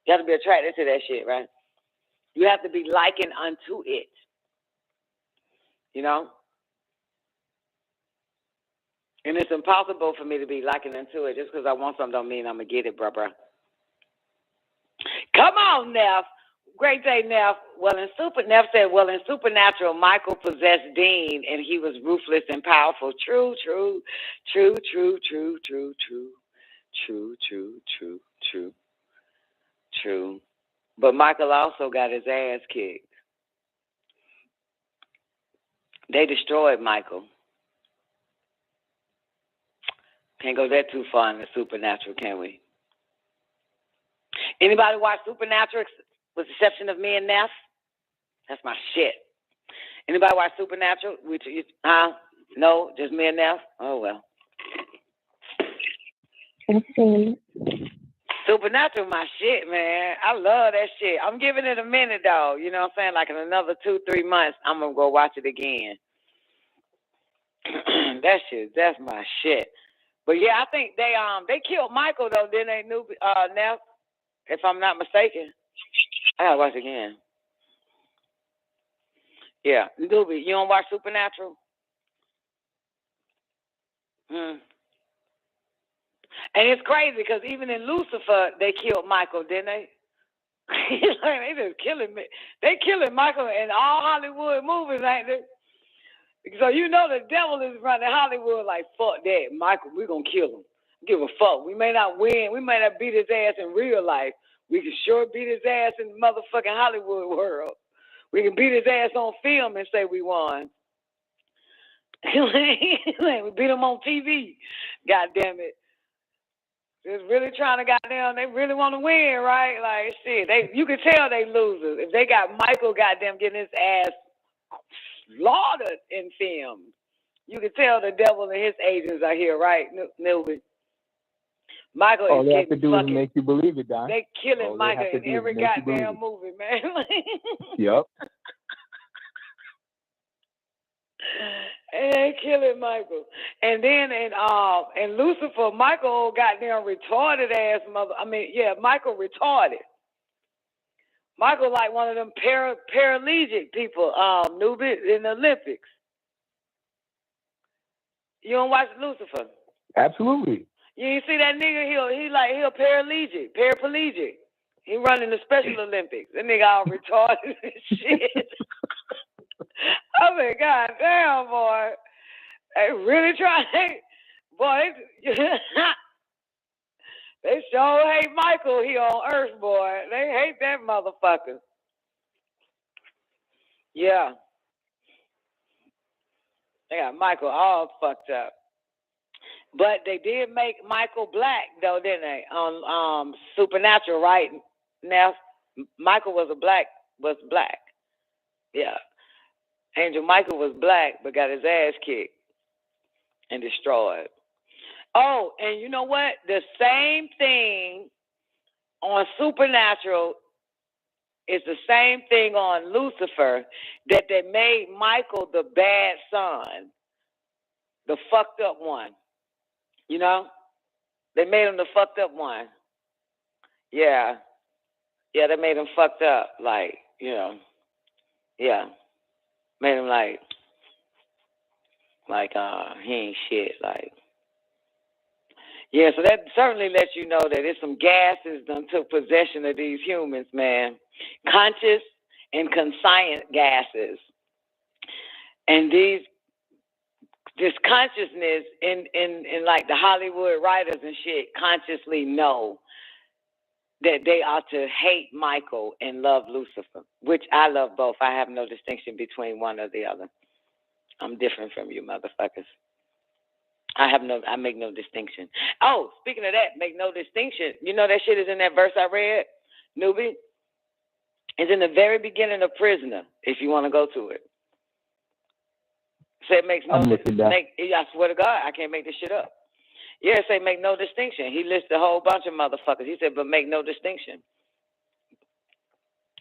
You have to be attracted to that shit, right? You have to be likened unto it. You know? And it's impossible for me to be likened unto it. Just because I want something don't mean I'm going to get it, bruh. Come on, Neff. Great day, Neff. Neff said, in Supernatural, Michael possessed Dean, and he was ruthless and powerful. True. But Michael also got his ass kicked. They destroyed Michael. Can't go that too far in the Supernatural, can we? Anybody watch Supernatural with the exception of me and Neff? That's my shit. Anybody watch Supernatural? No, just me and Neff? Oh, well. Supernatural, my shit, man. I love that shit. I'm giving it a minute, though. You know what I'm saying? Like in another 2-3 months, I'm gonna go watch it again. That shit, that's my shit. But yeah, I think they killed Michael though, didn't they? Neff, if I'm not mistaken. I gotta watch it again. Yeah, Doobie, you don't watch Supernatural? And it's crazy because even in Lucifer, they killed Michael, didn't they? They just killing me. They killing Michael in all Hollywood movies, ain't they? So you know the devil is running Hollywood like, fuck that, Michael, we're going to kill him. Give a fuck. We may not win. We may not beat his ass in real life. We can sure beat his ass in the motherfucking Hollywood world. We can beat his ass on film and say we won. We beat him on TV. God damn it. Just really trying to goddamn, they really want to win, right? Like, shit, you can tell they losers. If they got Michael goddamn getting his ass slaughtered in film, you can tell the devil and his agents are here, right, Newbie? Michael all is they have to getting do is fucking, make you believe it, Don. they killing All they Michael have to in do is every make you believe goddamn it. movie, man. Yep. And they killing Michael. And then in Lucifer, Michael goddamn retarded ass Michael retarded. Michael like one of them paralytic people, newbie in the Olympics. You don't watch Lucifer? Absolutely. You ain't see that nigga? He paraplegic. He running the Special Olympics. That nigga all retarded and shit. I mean, god damn, boy. They really trying. Boy, they sure hate Michael here on Earth, boy. They hate that motherfucker. Yeah. They got Michael all fucked up. But they did make Michael black, though, didn't they? On Supernatural, right? Now, Michael was black. Yeah. Angel Michael was black, but got his ass kicked and destroyed. Oh, and you know what? The same thing on Supernatural is the same thing on Lucifer, that they made Michael the bad son, the fucked up one. You know? They made him the fucked up one. Yeah. Yeah, they made him fucked up, like, you know. Yeah. Made him like he ain't shit, like. Yeah, so that certainly lets you know that there's some gases done took possession of these humans, man. Conscious and conscient gases. And this consciousness in like the Hollywood writers and shit consciously know that they ought to hate Michael and love Lucifer, which I love both. I have no distinction between one or the other. I'm different from you motherfuckers. I make no distinction. Oh, speaking of that, make no distinction. You know that shit is in that verse I read, newbie? It's in the very beginning of Prisoner, if you want to go to it. Say it makes no distinction. I swear to God, I can't make this shit up. Yeah, say make no distinction. He lists a whole bunch of motherfuckers. He said, but make no distinction.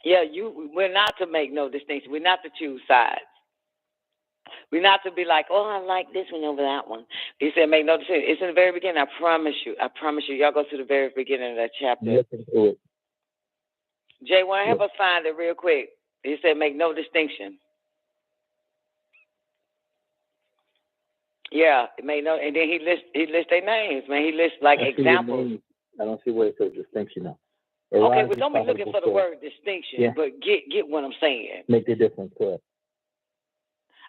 Yeah, we're not to make no distinction. We're not to choose sides. We're not to be like, oh, I like this one over that one. He said, make no distinction. It's in the very beginning. I promise you. Y'all go to the very beginning of that chapter. Jay, want to help us find it real quick? He said, make no distinction. Yeah, it made no, and then he lists their names, man. He lists like examples. I don't see where it says distinction now. Okay, but don't be looking for the word distinction, but get what I'm saying. Make the difference, correct.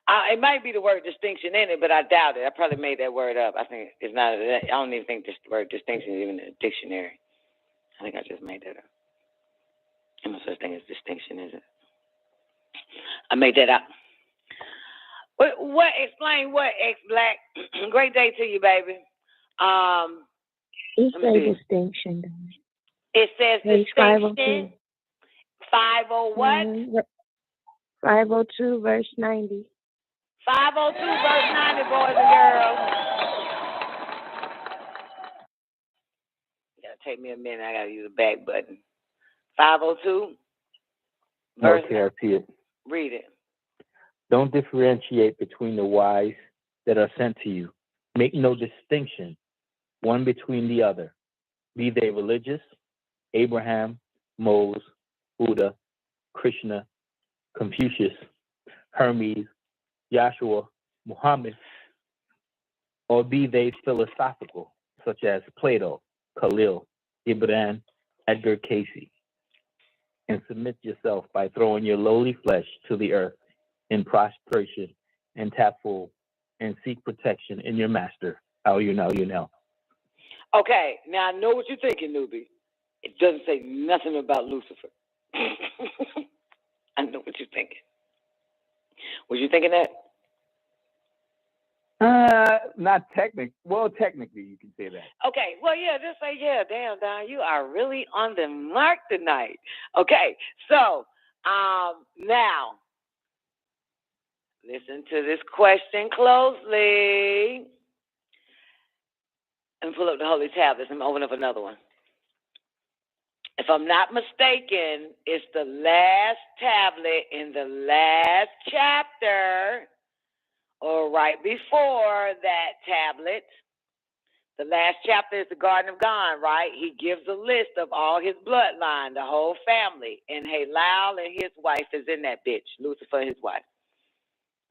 It might be the word distinction in it, but I doubt it. I probably made that word up. I think it's not. I don't even think this word distinction is even in the dictionary. I think I just made that up. There's no such thing as distinction, is it? I made that up. What? Explain what, ex-black? Great day to you, baby. It says distinction. It says distinction. 50 what? 502 verse 90. 502 verse 90, boys and girls. Take me a minute. I gotta use the back button. 502. Verse. Okay, I see it. Read it. Don't differentiate between the wise that are sent to you. Make no distinction one between the other. Be they religious, Abraham, Moses, Buddha, Krishna, Confucius, Hermes, Joshua, Muhammad, or be they philosophical, such as Plato, Khalil, Gibran, Edgar Casey, and submit yourself by throwing your lowly flesh to the earth in prostration and tap full and seek protection in your master. How you know, you know. Okay, now I know what you're thinking, newbie. It doesn't say nothing about Lucifer. I know what you're thinking. Was you thinking that? Not technically. Well, technically, you can say that. Okay, well, yeah, just say, yeah, damn, Don, you are really on the mark tonight. Okay, so now, listen to this question closely. And pull up the Holy Tablets and open up another one. If I'm not mistaken, it's the last tablet in the last chapter, or right before that tablet. The last chapter is the Garden of God, right? He gives a list of all his bloodline, the whole family. And Halal and his wife is in that bitch. Lucifer and his wife.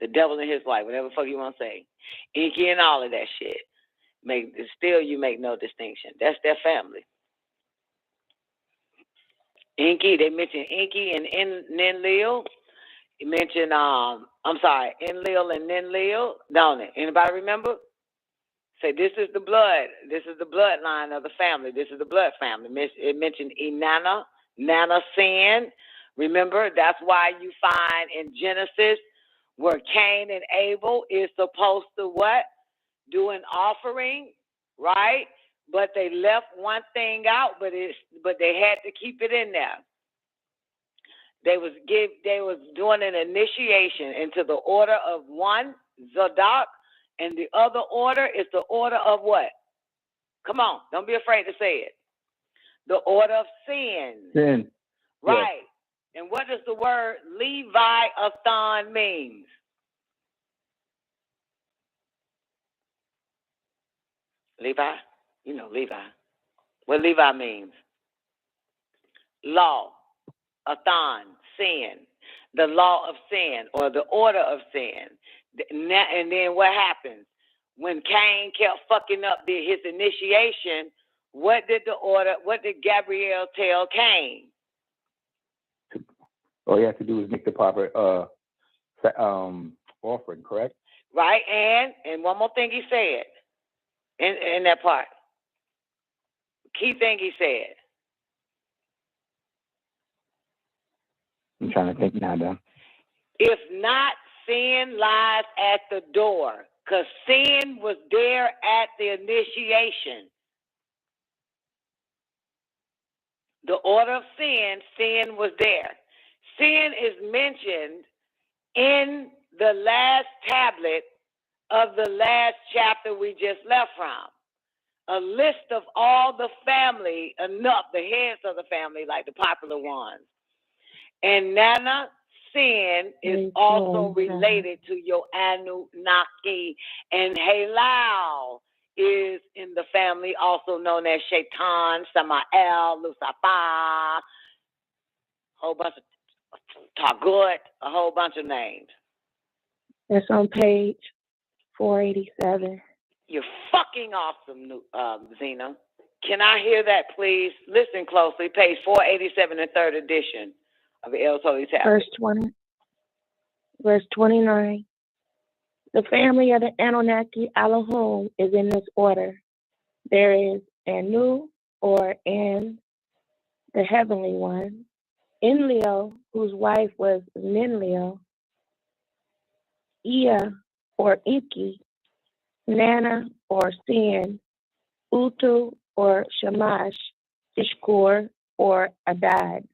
The devil and his wife, whatever the fuck you want to say. Inky and all of that shit. Still, you make no distinction. That's their family. Inky, they mentioned Inky and Enlil. You mentioned, Enlil and Ninlil, don't it? Anybody remember? Say, this is the blood. This is the bloodline of the family. This is the blood family. It mentioned Inanna, Nana sin. Remember, that's why you find in Genesis where Cain and Abel is supposed to what? Do an offering, right? But they left one thing out, but they had to keep it in there. They was doing an initiation into the order of one, Zadok, and the other order is the order of what? Come on, don't be afraid to say it. The order of sin. Sin. Right. Yes. And what does the word Leviathan mean? Levi? You know Levi. What Levi means? Law. Athan, sin. The law of sin or the order of sin. And then what happens? When Cain kept fucking up his initiation, what did Gabriel tell Cain? All you have to do is make the proper offering, correct? Right, and one more thing he said in that part. Key thing he said. I'm trying to think now, though. If not, sin lies at the door, because sin was there at the initiation. The order of sin was there. Sin is mentioned in the last tablet of the last chapter we just left from. A list of all the family, the heads of the family, like the popular ones. And Nana, sin is also related to your Anunnaki. And Halal is in the family, also known as Shaitan, Samael, Lucifer, whole bunch of Tagut, a whole bunch of names. That's on page 487. You're fucking awesome, Zena. Can I hear that, please? Listen closely. Page 487 in third edition of the El Holy Tablet. Verse 29. The family of the Anunnaki Elohim is in this order. There is Anu, or An, the heavenly one, Enlil, whose wife was Ninlil, Ea, or Inki, Nana, or Sin, Utu, or Shamash, Ishkur, or Adad,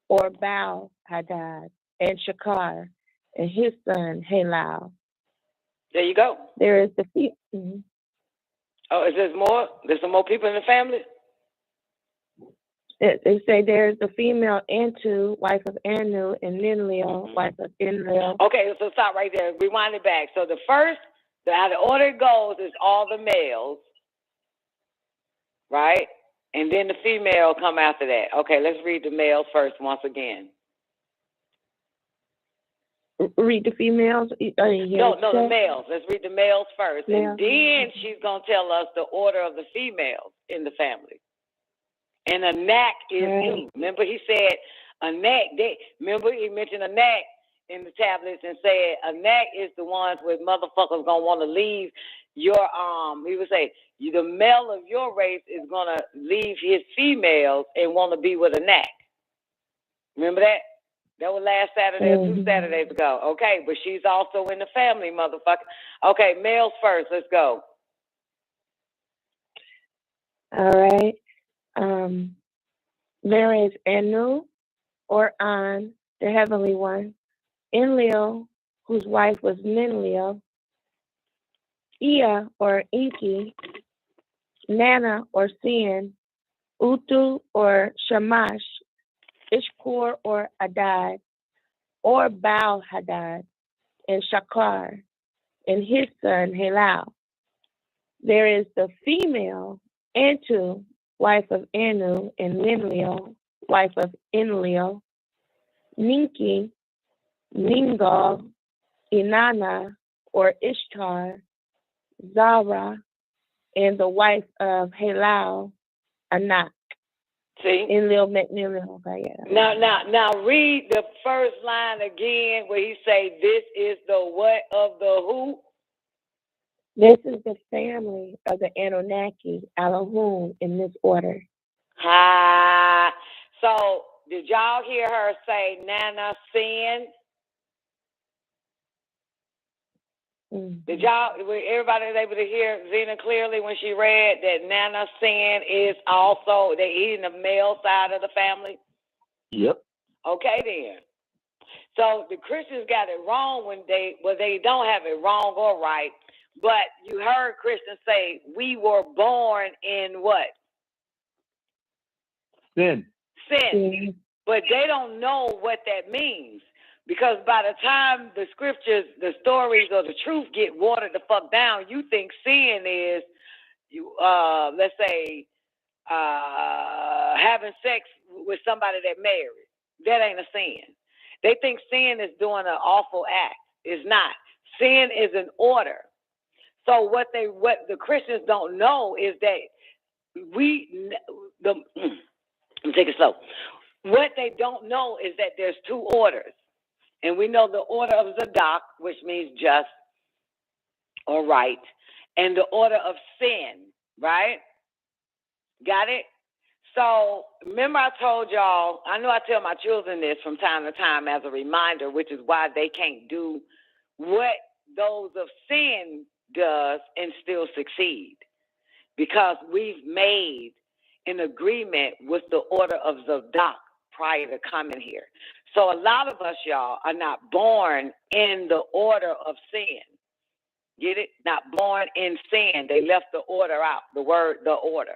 or Baal Hadad, and Shakar, and his son Halal. There you go. There is the Oh, is there more? There's some more people in the family? It say there's the female Antu, wife of Anu, and Ninlil, wife of Enlil. Okay, so stop right there. Rewind it back. So the first, how the order it goes is all the males, right? And then the female come after that. Okay, let's read the males first once again. Read the females? No, the males. Let's read the males first. Males. And then she's going to tell us the order of the females in the family. And a knack is two. Remember he said a knack. Remember he mentioned a knack in the tablets and said a knack is the ones where motherfuckers going to want to leave your, he would say, the male of your race is going to leave his females and want to be with a knack. Remember that? That was last Saturday or 2 Saturdays ago. Okay, but she's also in the family, motherfucker. Okay, males first. Let's go. All right. There is Anu, or An, the heavenly one, Enlil, whose wife was Ninlil, Ea, or Inki, Nana, or Sin, Utu, or Shamash, Ishkur, or Adad, or Baal Hadad, and Shakar, and his son Halal. There is the female Antu, wife of Anu, and Ninlil, wife of Enlil, Ninki, Ningal, Inanna, or Ishtar, Zara, and the wife of Halal, Anak. See? Enlil, Ninlil. Okay, yeah. Now read the first line again where he say, this is the what of the who? This is the family of the Anunnaki, Elohim, in this order. So, did y'all hear her say Nana Sin? Did y'all, everybody was able to hear Zena clearly when she read that Nana Sin is also, they eating the male side of the family? Yep. Okay, then. So, the Christians got it wrong when they don't have it wrong or right. But you heard Christians say, we were born in what? Sin. But they don't know what that means. Because by the time the scriptures, the stories, or the truth get watered the fuck down, you think sin is, let's say, having sex with somebody that married. That ain't a sin. They think sin is doing an awful act. It's not. Sin is an order. So what the Christians don't know is that let me take it slow. What they don't know is that there's two orders. And we know the order of Zadok, which means just or right, and the order of sin, right? Got it? So remember I told y'all, I know I tell my children this from time to time as a reminder, which is why they can't do what those of sin does and still succeed. Because we've made an agreement with the order of Zadok prior to coming here. So a lot of us, y'all, are not born in the order of sin. Get it? Not born in sin. They left the order out, the word, the order.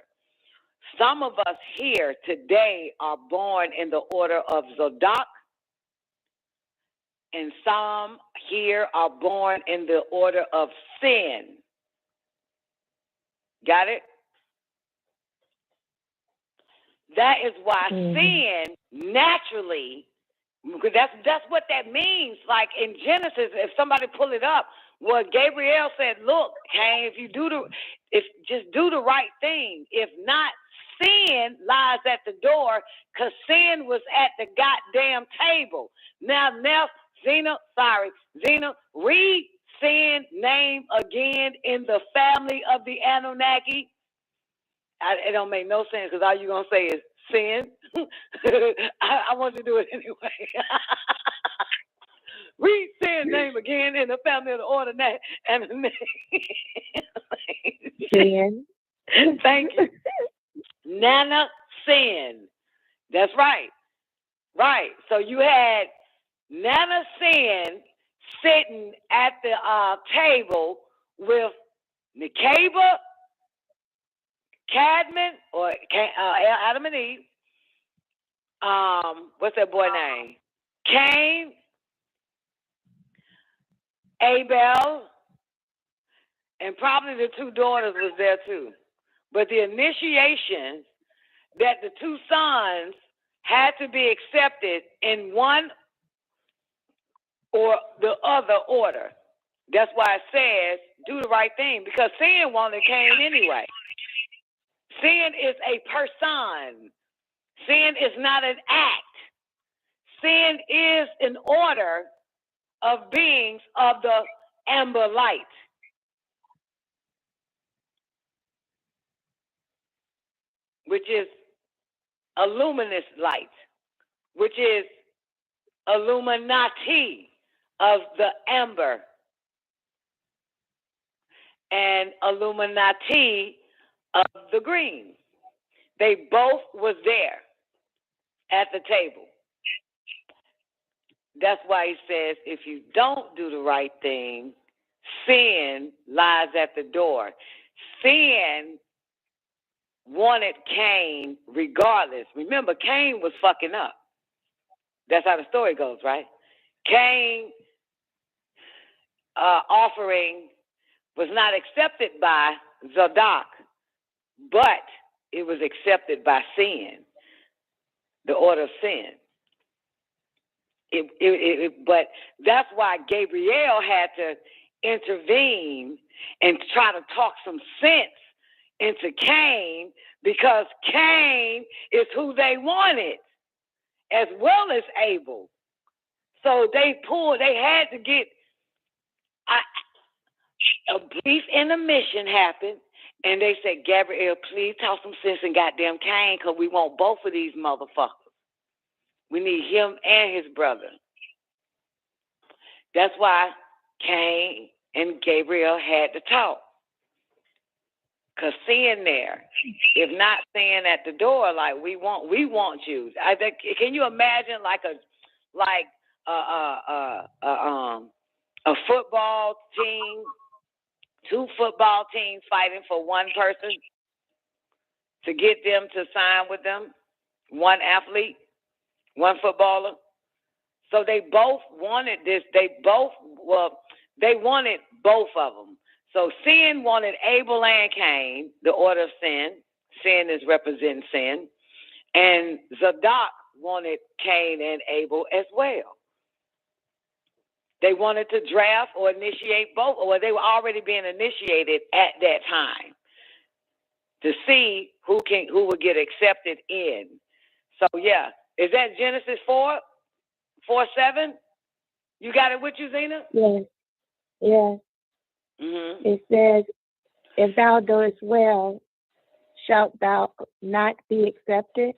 Some of us here today are born in the order of Zadok, and some here are born in the order of sin. Got it? That is why sin naturally, because that's what that means. Like in Genesis, if somebody pull it up, what Gabriel said, look, hey, if just do the right thing. If not, sin lies at the door, because sin was at the goddamn table. Now, Zena, read sin name again in the family of the Anunnaki. It don't make no sense, because all you're going to say is sin. I want you to do it anyway. Read sin name again in the family of the order and Sin. Thank you. Nana Sin. That's right. Right. So you had Nana Sin sitting at the table with Mikhail, Cadman, or Adam and Eve, what's that boy name? Cain, Abel, and probably the two daughters was there too. But the initiation that the two sons had to be accepted in one or the other order. That's why it says do the right thing, because sin wanted Cain anyway. Sin is a person. Sin is not an act. Sin is an order of beings of the amber light. Which is a luminous light, which is Illuminati of the amber, and Illuminati of the green. They both was there at the table. That's why he says, if you don't do the right thing, sin lies at the door. Sin wanted Cain regardless. Remember, Cain was fucking up. That's how the story goes, right? Cain's offering was not accepted by Zadok, but it was accepted by sin, the order of sin. But that's why Gabriel had to intervene and try to talk some sense into Cain, because Cain is who they wanted, as well as Abel. So they had to get a brief intermission happened, and they said, Gabriel, please talk some sense in goddamn Cain, because we want both of these motherfuckers. We need him and his brother. That's why Cain and Gabriel had to talk. Because sin there, if not sin at the door, like we want you. Can you imagine like a football team, two football teams fighting for one person to get them to sign with them, one athlete, one footballer? So they both wanted this. They wanted both of them. So sin wanted Abel and Cain, the order of sin. Sin is representing sin. And Zadok wanted Cain and Abel as well. They wanted to draft or initiate both, or they were already being initiated at that time to see who would get accepted in. So yeah, is that Genesis 4:7? You got it with you, Zena? Yes. Yes. Mm-hmm. It says, if thou doest well, shalt thou not be accepted?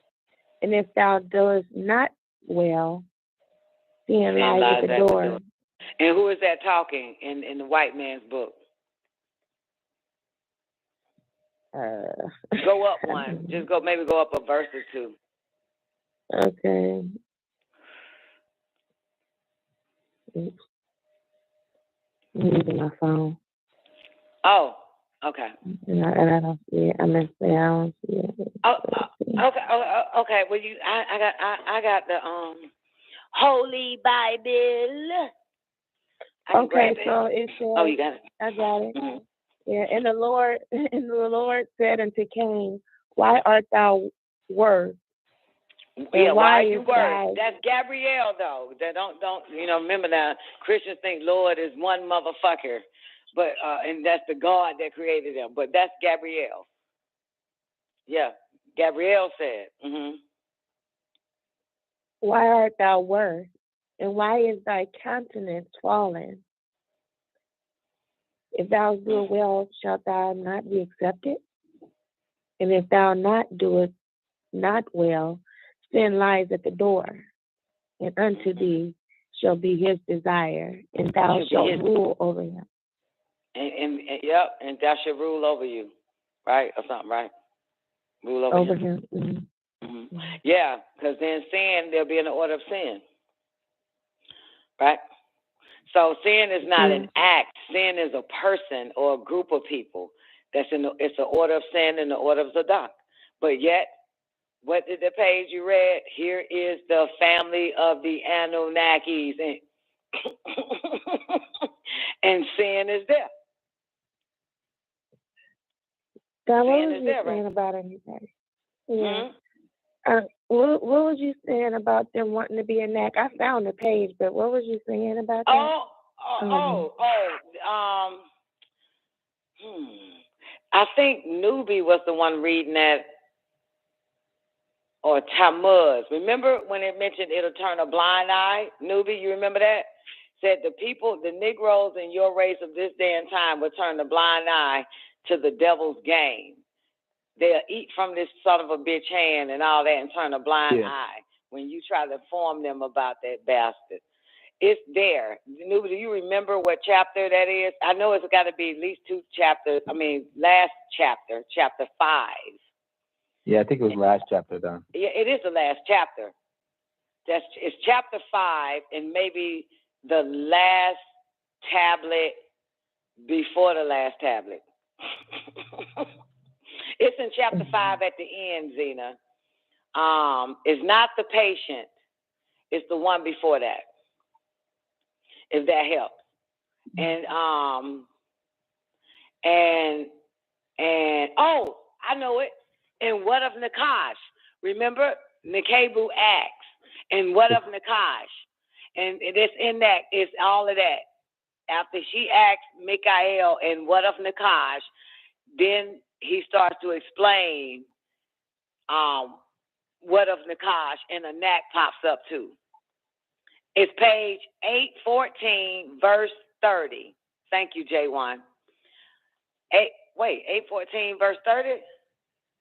And if thou doest not well, sin lies at the door. And who is that talking in the white man's book? Go up one. Just maybe go up a verse or two. Okay. I'm using my phone. Oh, okay. And I don't see it. I don't see it. Okay. Well, I got the Holy Bible. Okay, so it says. Oh, you got it. I got it. Mm-hmm. Yeah, and the Lord said unto Cain, why art thou worse? Yeah, why are you worried? That's Gabriel, though. That don't remember now, Christians think Lord is one motherfucker, but and that's the God that created them. But that's Gabriel. Yeah, Gabriel said. Mm-hmm. Why art thou worse? And why is thy countenance fallen? If thou do well, shalt thou not be accepted? And if thou doest not well, sin lies at the door, and unto thee shall be his desire, and thou shalt rule over him. And thou shalt rule over you, right? Or something, right? Rule over him. Mm-hmm. Mm-hmm. Yeah, because then sin, there'll be an order of sin, right? So sin is not an act. Sin is a person or a group of people. It's an order of sin and the order of Zadok. But yet, What did the page you read? Here is the family of the Anunnakis, and sin is there. God, what Sin was is you there, saying right? about anybody? Yeah. Hmm? What was you saying about them wanting to be a knack? I found the page, but what was you saying about that? I think Nubi was the one reading that, or Tammuz. Remember when it mentioned it'll turn a blind eye? Nubi, you remember that? Said the people, the Negroes in your race of this day and time will turn the blind eye to the devil's game. They'll eat from this son of a bitch hand and all that and turn a blind eye when you try to inform them about that bastard. It's there. Nubi, do you remember what chapter that is? I know it's got to be at least two chapters. I mean, last chapter, chapter 5. Yeah, I think it was last chapter, Don. Yeah, it is the last chapter. It's chapter 5 and maybe the last tablet before the last tablet. It's in chapter 5 at the end, Zena. It's not the patient. It's the one before that. If that helps. And I know it. And what of Nakash? Remember, Nakabu asks, and what of Nakash? And it's in that, it's all of that. After she asks Mikhail, and what of Nakash, then he starts to explain what of Nakash, and a knack pops up too. It's page 814, verse 30. Thank you, J1. 814, verse 30?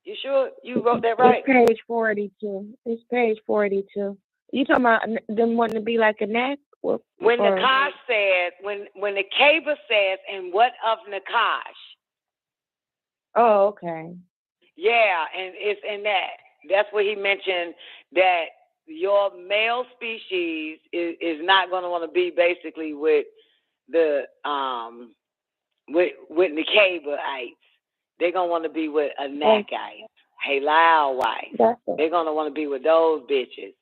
You sure you wrote that right? It's page 42. It's page 42. You talking about them wanting to be like a knack? When Nakash says, when the Kaba says, and what of Nakash? Oh, okay. Yeah, and it's in that. That's where he mentioned that your male species is not going to want to be basically with the with the Kabaites. They're going to want to be with a Nakite, Halal wife. They're going to want to be with those bitches.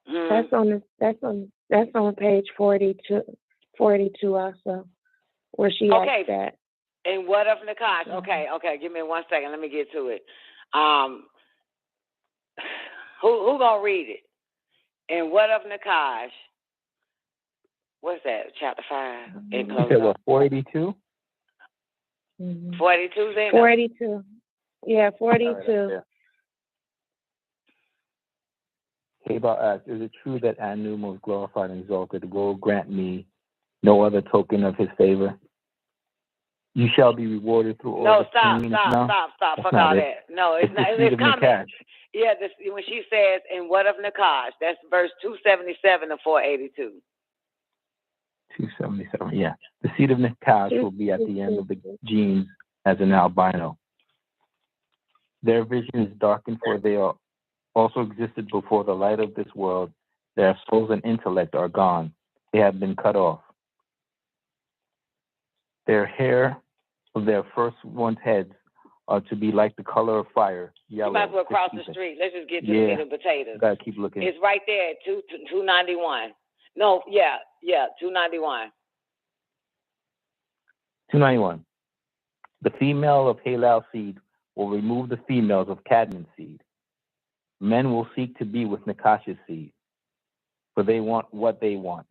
That's on page 42 also, where she asked that. And what of Nakash? Okay, give me 1 second. Let me get to it. Who gonna read it? And what of Nakash? What's that? Chapter 5. You said what? 482. 42 then. 42. Yeah, 42. Kaba asks, is it true that Anu, most glorified and exalted, will grant me no other token of his favor? You shall be rewarded through all the stop. That's Fuck not all it. that. No, it's not. The seed It's of coming. Nakash. Yeah, when she says, and what of Nakash? That's verse 277 of 482. 277, yeah. The seed of Nakash will be at the end of the genes as an albino. Their vision is darkened, for they are also existed before the light of this world. Their souls and intellect are gone. They have been cut off. Their hair of their first one's heads are to be like the color of fire, yellow. You might as well cross the street. Let's just get to the meat and potatoes. Gotta keep looking. It's right there at 291. No, yeah, 291. 291. The female of Halal seed will remove the females of Cadman seed. Men will seek to be with Nakash's seed, for they want what they want.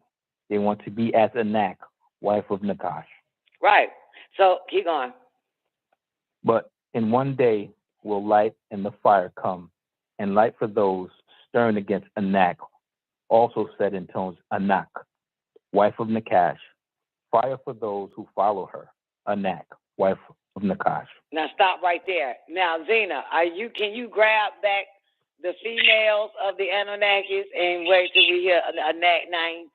They want to be as Anak, wife of Nakash. Right. So keep going. But in one day will light and the fire come, and light for those stern against Anak, also said in tones, Anak, wife of Nakash. Fire for those who follow her, Anak, wife of Nakash. Now stop right there. Now, Zena, can you grab back the females of the Anunnakis and wait till we hear Anak name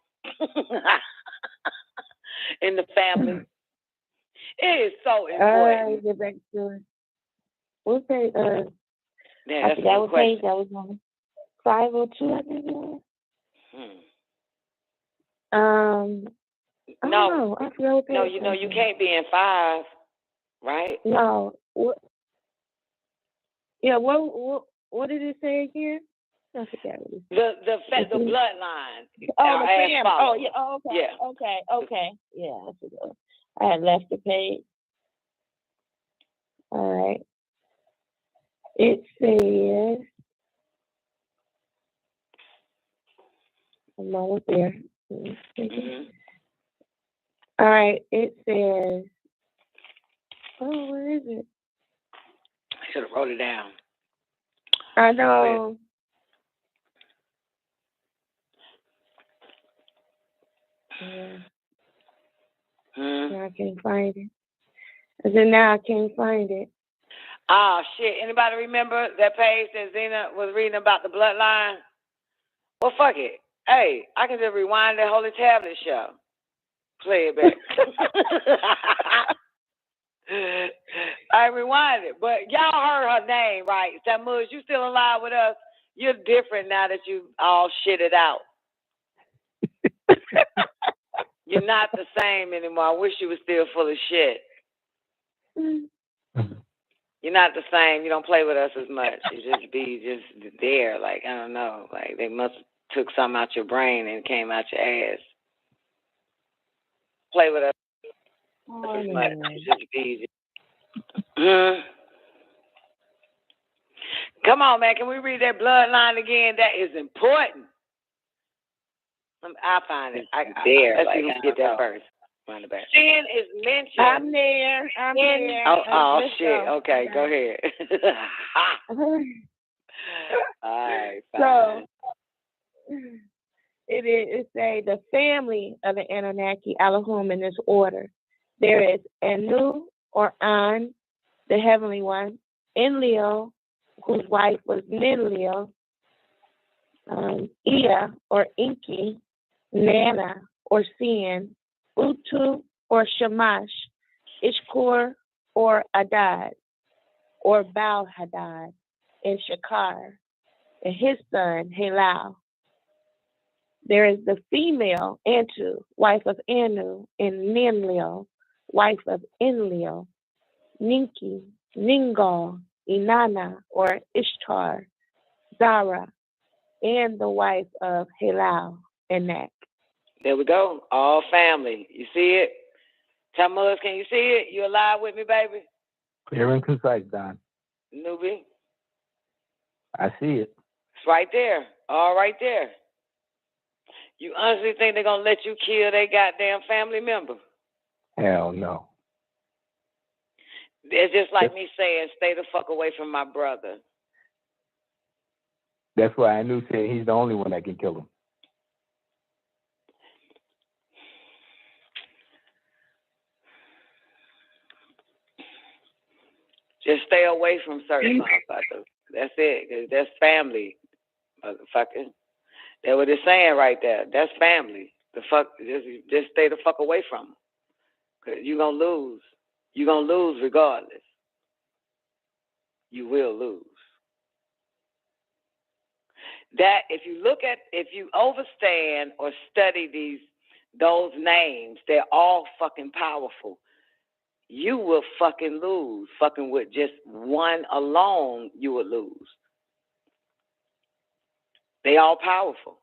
in the family? It is so important. Get back to it. What page? Yeah, I forgot what page that was on. 502, I think it was. No, I forgot what page. No, you can't be in 5, right? No. What? Yeah, what did it say again? I forgot what it said. The bloodline. Oh, the family. Oh, follows. yeah. Oh, okay. Yeah. Okay. Yeah, I forgot. I had left the page. All right. It says, I'm almost there. Mm-hmm. All right. It says, oh, where is it? I should have wrote it down. I know. Yeah. Now I can't find it. I said, now I can't find it. Oh, shit. Anybody remember that page that Zena was reading about the bloodline? Well, fuck it. Hey, I can just rewind that Holy Tablet show. Play it back. I rewind it. But y'all heard her name, right? Tammuz, you still alive with us? You're different now that you all shitted out. You're not the same anymore. I wish you were still full of shit. You're not the same. You don't play with us as much. You just be there. Like, I don't know. Like, they must have took something out your brain and came out your ass. Play with us as much. You just be. Come on, man. Can we read that bloodline again? That is important. I'll find it. Let's see who get that first. Find the back. Sin is mentioned. I'm there. Oh shit. Okay, go ahead. All right. Fine. So it say the family of the Anunnaki Elohim in this order. There is Anu or An, the heavenly one, Enlil, whose wife was Ninlil, Ea or Inki, Nana or Sin, Utu or Shamash, Ishkur or Adad, or Baal Hadad, and Shakar, and his son Halal. There is the female Antu, wife of Anu, and Ninlil, wife of Enlil, Ninki, Ningal, Inanna or Ishtar, Zara, and the wife of Halal, Enak. There we go. All family. You see it? Tammuz, can you see it? You alive with me, baby? Clear and concise, Don. Newbie? I see it. It's right there. All right there. You honestly think they're going to let you kill their goddamn family member? Hell no. It's just like me saying, stay the fuck away from my brother. That's why I knew said he's the only one that can kill him. Just stay away from certain motherfuckers. That's it. 'Cause that's family, motherfucker. That's what it's saying right there. That's family. The fuck, just stay the fuck away from them. 'Cause you're going to lose. You're going to lose regardless. You will lose. That, if you overstand or study those names, they're all fucking powerful. You will fucking lose. Fucking with just one alone, you will lose. They all powerful.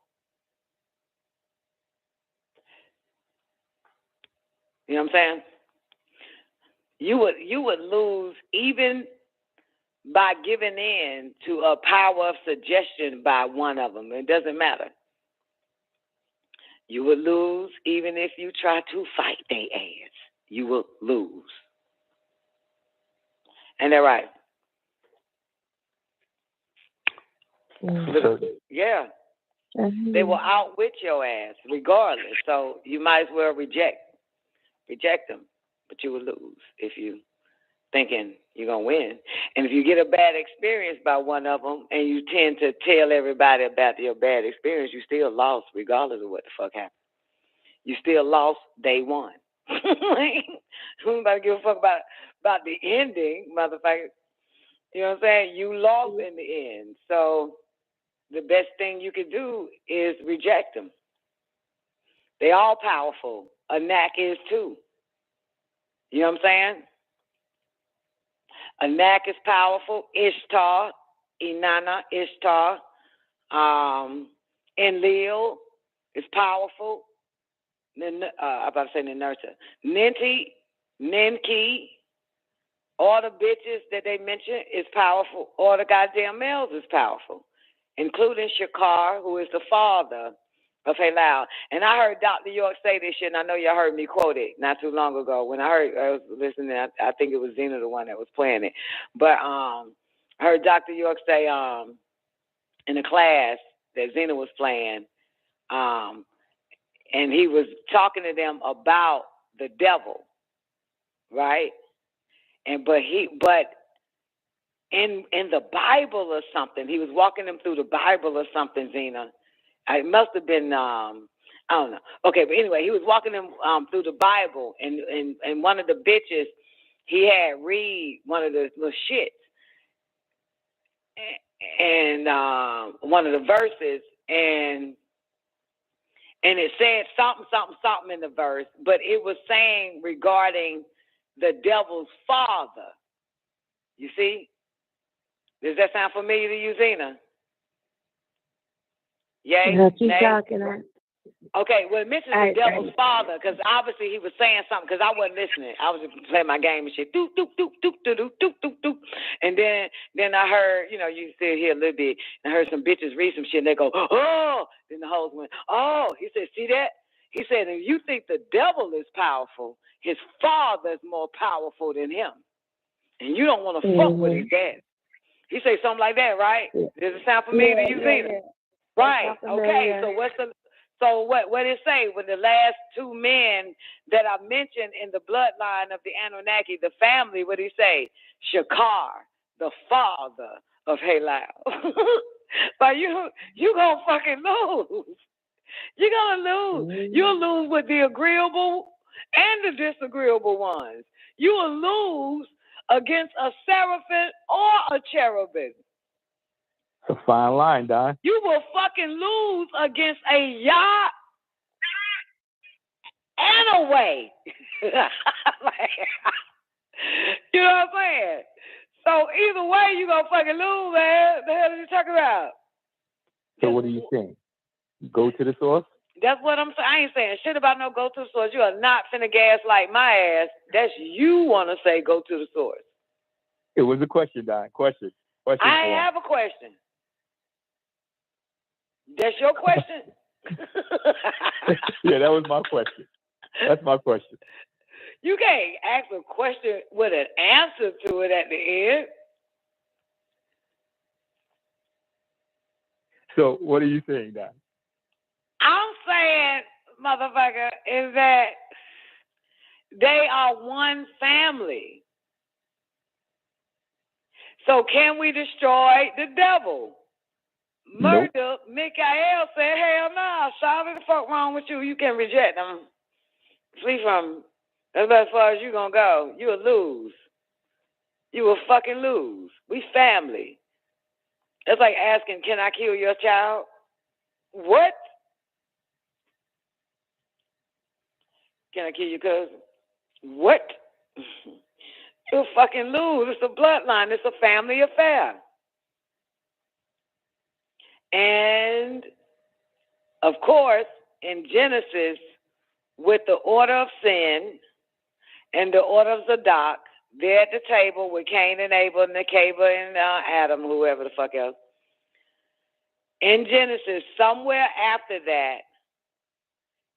You know what I'm saying? You would lose even by giving in to a power of suggestion by one of them. It doesn't matter. You would lose even if you try to fight their ass. You will lose. And they're right. Yeah. They will outwit your ass regardless. So you might as well reject them. But you will lose if you thinking you're going to win. And if you get a bad experience by one of them and you tend to tell everybody about your bad experience, you still lost regardless of what the fuck happened. You still lost day one. Nobody give a fuck about the ending, motherfucker. You know what I'm saying? You lost in the end. So the best thing you can do is reject them. They all powerful. Anak is too. You know what I'm saying? Anak is powerful. Ishtar, Inanna, Ishtar. Enlil is powerful. I'm about to say Ninurta. Ninki, all the bitches that they mention is powerful. All the goddamn males is powerful, including Shakar, who is the father of Halal. And I heard Dr. York say this shit, and I know y'all heard me quote it not too long ago. When I was listening, I think it was Zena, the one that was playing it. But I heard Dr. York say in a class that Zena was playing, and he was talking to them about the devil, right? But in the Bible or something, he was walking them through the Bible or something, Zena. It must have been I don't know. Okay, but anyway, he was walking them through the Bible, and one of the bitches he had read one of the little shits and one of the verses, and it said something in the verse, but it was saying regarding the devil's father. You see? Does that sound familiar to you, Zena? Yay? No, keep Nay? talking. Okay, well, it mentions the devil's father, because obviously he was saying something, because I wasn't listening. I was just playing my game and shit. Doop, doop, doop, doop, doop, doop, doop, doop. And then I heard, you still hear a little bit, and I heard some bitches read some shit, and they go, oh! Then the hoes went, oh! He said, see that? He said, if you think the devil is powerful, his father is more powerful than him. And you don't want to fuck with his dad. He said something like that, right? Does it sound familiar to you, Zena? Yeah. Right. Okay. So what it say when the last two men that I mentioned in the bloodline of the Anunnaki, the family, what did he say? Shakar, the father of Halal. But you gonna fucking lose. You're gonna lose. You'll lose with the agreeable and the disagreeable ones. You will lose against a seraphim or a cherubim. It's a fine line, Don. You will fucking lose against a yacht and a way. You know what I'm saying? So either way, you gonna fucking lose, man. The hell are you talking about? So what are you saying? Go to the source? That's what I'm saying. I ain't saying shit about no go to the source. You are not finna gaslight my ass. That's you want to say go to the source. It was a question, Don. Question. I ain't have a question. That's your question? Yeah, that was my question. That's my question. You can't ask a question with an answer to it at the end. So what are you saying, Don? I'm saying, motherfucker, is that they are one family. So can we destroy the devil? Murder, nope. Mikhail said, hell no, sorry, the fuck wrong with you? You can reject them. Flee from them. That's about as far as you gonna go. You will lose. You will fucking lose. We family. It's like asking, can I kill your child? What? Can I kill your cousin? What? You'll fucking lose. It's a bloodline. It's a family affair. And, of course, in Genesis, with the order of sin and the order of Zadok, they're at the table with Cain and Abel, Nekeba and Adam, whoever the fuck else. In Genesis, somewhere after that,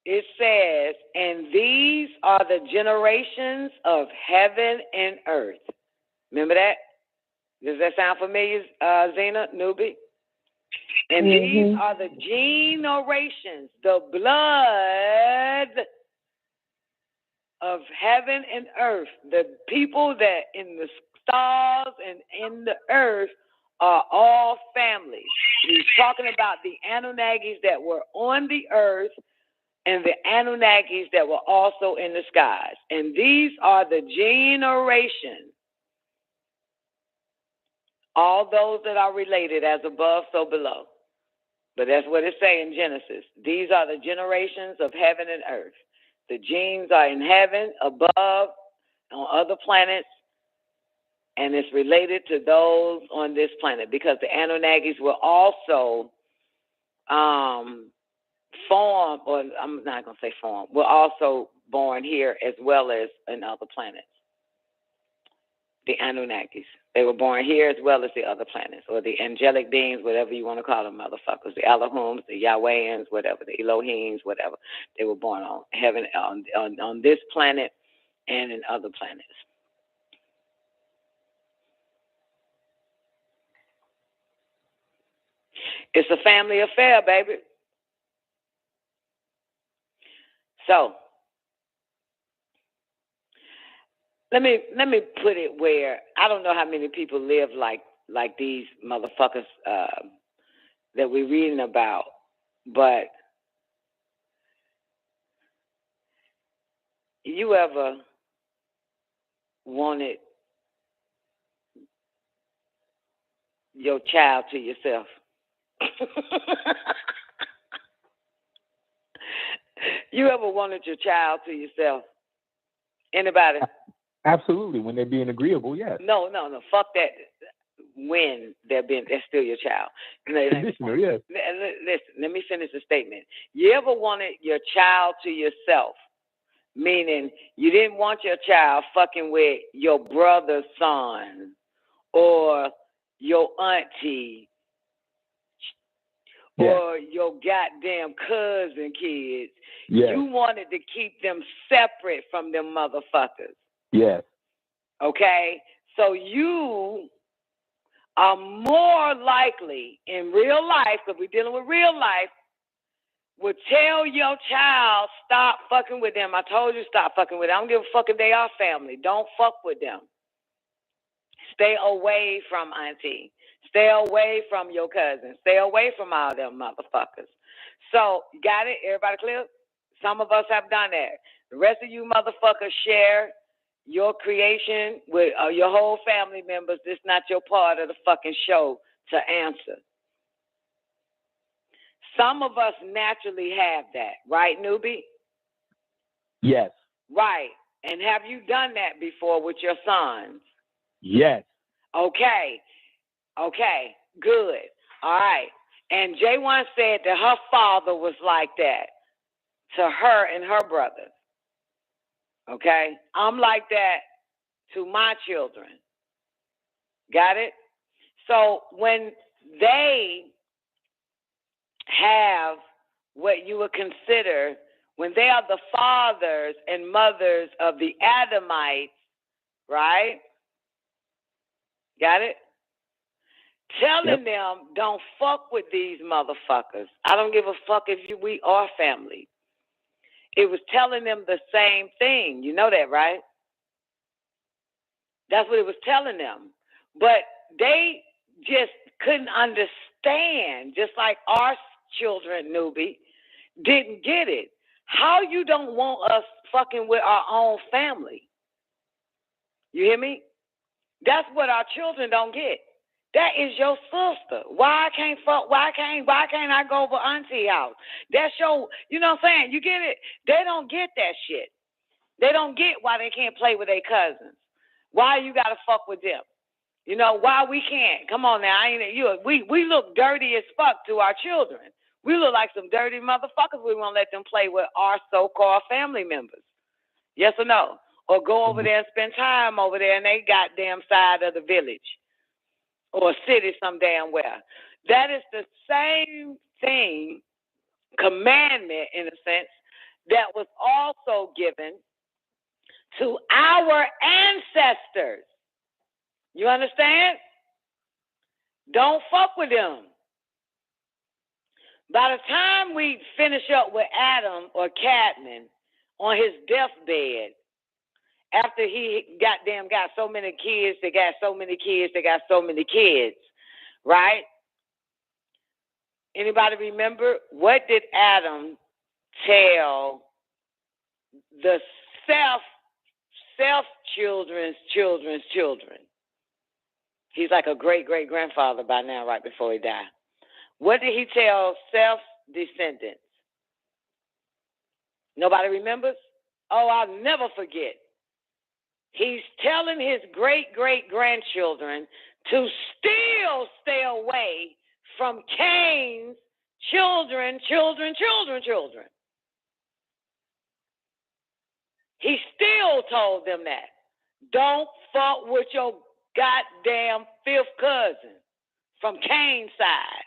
it says, and these are the generations of heaven and earth. Remember that? Does that sound familiar, Zena, newbie? And these are the generations, the blood of heaven and earth. The people that in the stars and in the earth are all family. He's talking about the Anunnakis that were on the earth and the Anunnakis that were also in the skies. And these are the generations. All those that are related as above, so below. But that's what it says in Genesis. These are the generations of heaven and earth. The genes are in heaven, above, on other planets, and it's related to those on this planet because the Anunnakis were also formed, or I'm not going to say formed, were also born here as well as in other planets. The Anunnakis. They were born here as well as the other planets, or the angelic beings, whatever you want to call them, motherfuckers. The Elohims, the Yahwehians, whatever, the Elohims, whatever. They were born on heaven, on this planet and in other planets. It's a family affair, baby. So let me put it where I don't know how many people live like these motherfuckers that we're reading about, but you ever wanted your child to yourself? You ever wanted your child to yourself? Anybody? Absolutely. When they're being agreeable, yes. No. Fuck that. When they're still your child. Conditional, yes. Listen, let me finish the statement. You ever wanted your child to yourself? Meaning you didn't want your child fucking with your brother's son or your auntie or your goddamn cousin kids. Yes. You wanted to keep them separate from them motherfuckers. Yes. Okay? So you are more likely in real life, because we're dealing with real life, would tell your child, stop fucking with them. I told you stop fucking with them. I don't give a fuck if they are family. Don't fuck with them. Stay away from auntie. Stay away from your cousin. Stay away from all them motherfuckers. So, got it? Everybody clear? Some of us have done that. The rest of you motherfuckers share your creation with your whole family members. This is not your part of the fucking show to answer. Some of us naturally have that, right, newbie? Yes. Right. And have you done that before with your sons? Yes. Okay, good. All right. And J1 said that her father was like that to her and her brothers. Okay? I'm like that to my children. Got it? So when they have what you would consider, when they are the fathers and mothers of the Adamites, right? Got it? Telling them, don't fuck with these motherfuckers. I don't give a fuck if we are family. It was telling them the same thing. You know that, right? That's what it was telling them. But they just couldn't understand, just like our children, newbie, didn't get it. How you don't want us fucking with our own family? You hear me? That's what our children don't get. That is your sister. Why can't I go over auntie house? That's your, you know what I'm saying? You get it? They don't get that shit. They don't get why they can't play with their cousins. Why you gotta fuck with them? You know, why we can't? Come on now, we look dirty as fuck to our children. We look like some dirty motherfuckers. We won't let them play with our so-called family members. Yes or no? Or go over there and spend time over there in they goddamn side of the village. Or city some damn where. That is the same thing, commandment in a sense, that was also given to our ancestors. You understand? Don't fuck with them. By the time we finish up with Adam or Cadman on his deathbed, after he got so many kids, they got so many kids, right? Anybody remember? What did Adam tell the self-children's children? He's like a great-great-grandfather by now, right before he died. What did he tell self-descendants? Nobody remembers? Oh, I'll never forget. He's telling his great-great-grandchildren to still stay away from Cain's children. He still told them that. Don't fuck with your goddamn fifth cousin from Cain's side.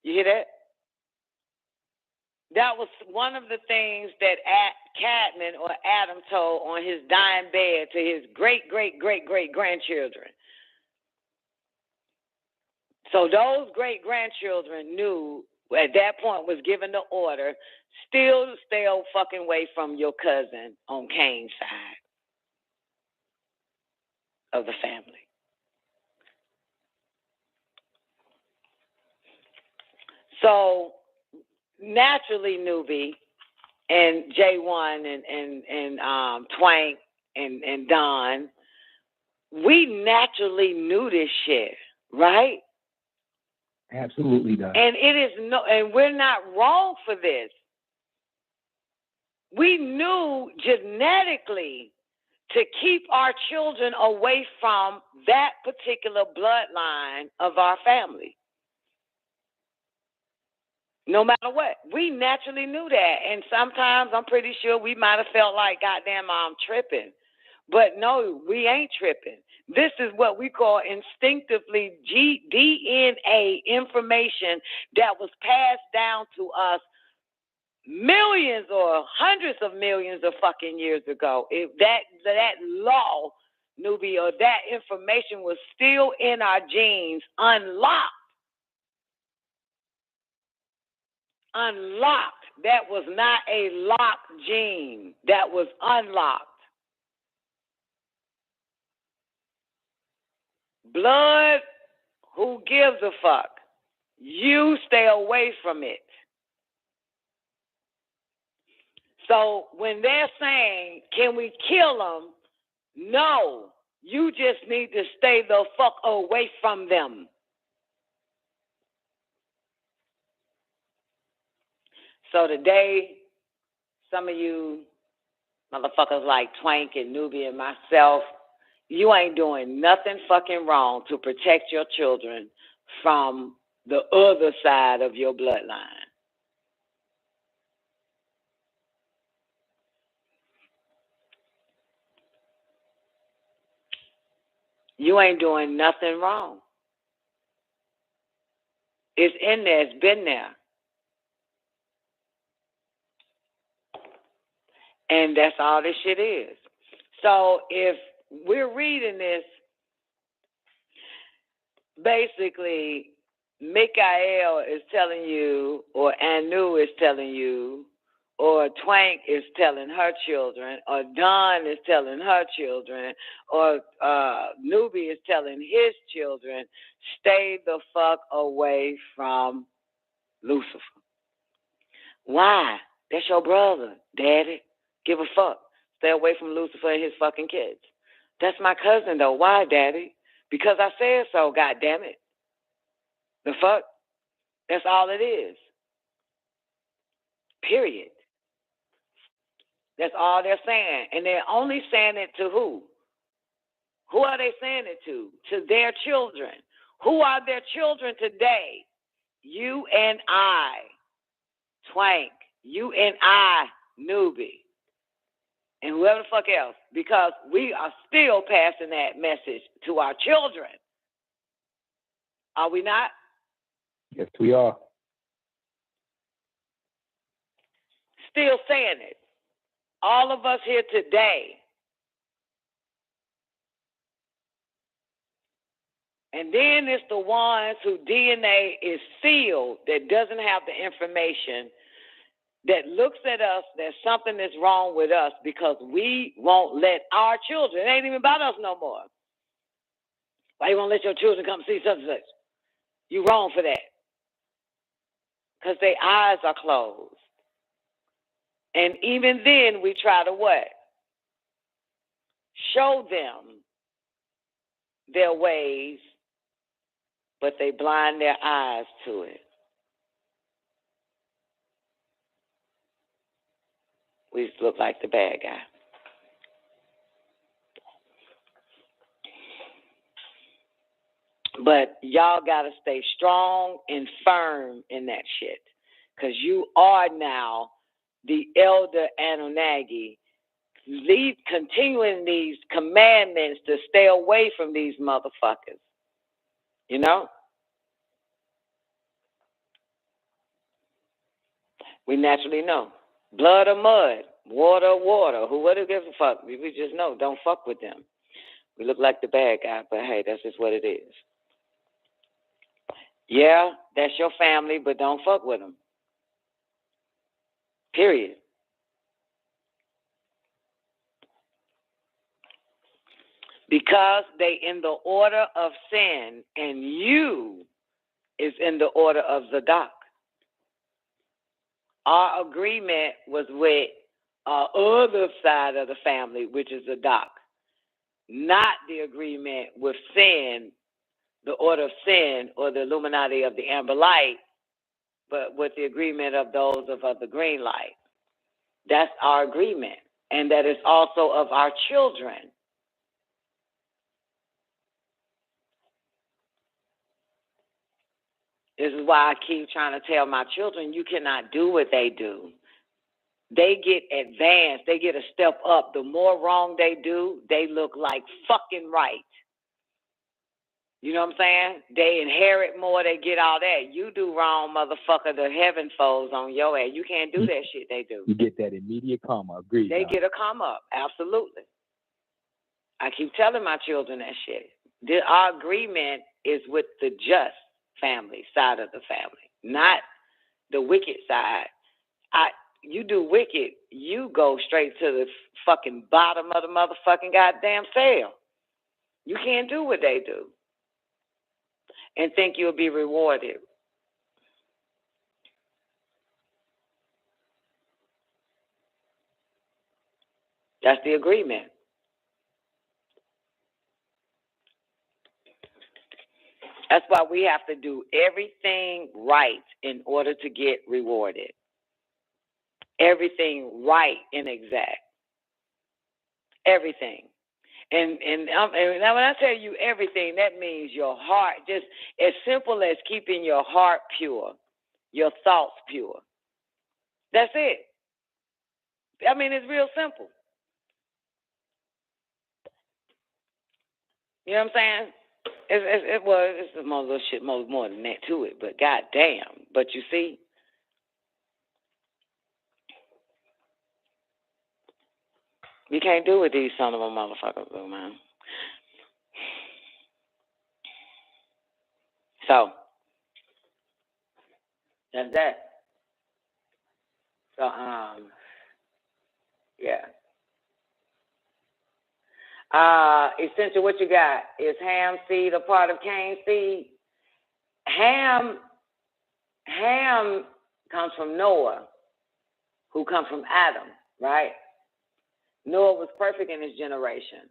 You hear that? That was one of the things that Cadman or Adam told on his dying bed to his great-great-great-great-grandchildren. So those great-grandchildren knew at that point was given the order, still stay fucking away from your cousin on Cain's side of the family. So naturally, Newbie and J1 and Twank and Don, we naturally knew this shit, right? Absolutely, Don. And and we're not wrong for this. We knew genetically to keep our children away from that particular bloodline of our family. No matter what. We naturally knew that. And sometimes I'm pretty sure we might have felt like, goddamn, I'm tripping. But no, we ain't tripping. This is what we call instinctively DNA information that was passed down to us millions or hundreds of millions of fucking years ago. If that law, Newbie, or that information was still in our genes, unlocked. That was not a locked gene. That was unlocked. Blood, who gives a fuck? You stay away from it. So when they're saying, can we kill them? No, you just need to stay the fuck away from them. So today, some of you motherfuckers like Twank and Newbie and myself, you ain't doing nothing fucking wrong to protect your children from the other side of your bloodline. You ain't doing nothing wrong. It's in there. It's been there. And that's all this shit is. So if we're reading this, basically, Mikhail is telling you, or Anu is telling you, or Twank is telling her children, or Don is telling her children, or Newbie is telling his children, stay the fuck away from Lucifer. Why? That's your brother, Daddy. Give a fuck. Stay away from Lucifer and his fucking kids. That's my cousin, though. Why, Daddy? Because I said so, goddammit. The fuck? That's all it is. Period. That's all they're saying. And they're only saying it to who? Who are they saying it to? To their children. Who are their children today? You and I, Twank. You and I, Newbie. And whoever the fuck else. Because we are still passing that message to our children. Are we not? Yes, we are. Still saying it. All of us here today. And then it's the ones whose DNA is sealed that doesn't have the information, that looks at us that something is wrong with us because we won't let our children, it ain't even about us no more. Why you won't let your children come see such and such? You wrong for that. Because their eyes are closed. And even then we try to what? Show them their ways, but they blind their eyes to it. We look like the bad guy. But y'all got to stay strong and firm in that shit. Because you are now the elder Anunnaki, continuing these commandments to stay away from these motherfuckers. You know? We naturally know. Blood or mud, water or water. Who gives a fuck? We just know. Don't fuck with them. We look like the bad guy, but hey, that's just what it is. Yeah, that's your family, but don't fuck with them. Period. Because they in the order of sin, and you is in the order of Zadok. Our agreement was with our other side of the family, which is Zadok. Not the agreement with sin, the order of sin, or the Illuminati of the Amber Light, but with the agreement of those of the Green Light. That's our agreement. And that is also of our children. This is why I keep trying to tell my children, you cannot do what they do. They get advanced. They get a step up. The more wrong they do, they look like fucking right. You know what I'm saying? They inherit more. They get all that. You do wrong, motherfucker. The heaven falls on your ass. You can't do that shit they do. You get that immediate karma. Agreed. They get a come up. Absolutely. I keep telling my children that shit. Our agreement is with the just family side of the family, not the wicked side. You do wicked, you go straight to the fucking bottom of the motherfucking goddamn cell. You can't do what they do and think you'll be rewarded. That's the agreement. That's why we have to do everything right in order to get rewarded. Everything right and exact. Everything. And now when I tell you everything, that means your heart, just as simple as keeping your heart pure, your thoughts pure. That's it. I mean, it's real simple. You know what I'm saying? It's a little shit more than that to it, but goddamn. But you see, you can't do what these son of a motherfuckers do, man. So, that's that. So, yeah. Essential, what you got? Is Ham seed a part of Cain's seed? Ham comes from Noah, who comes from Adam, right? Noah was perfect in his generation.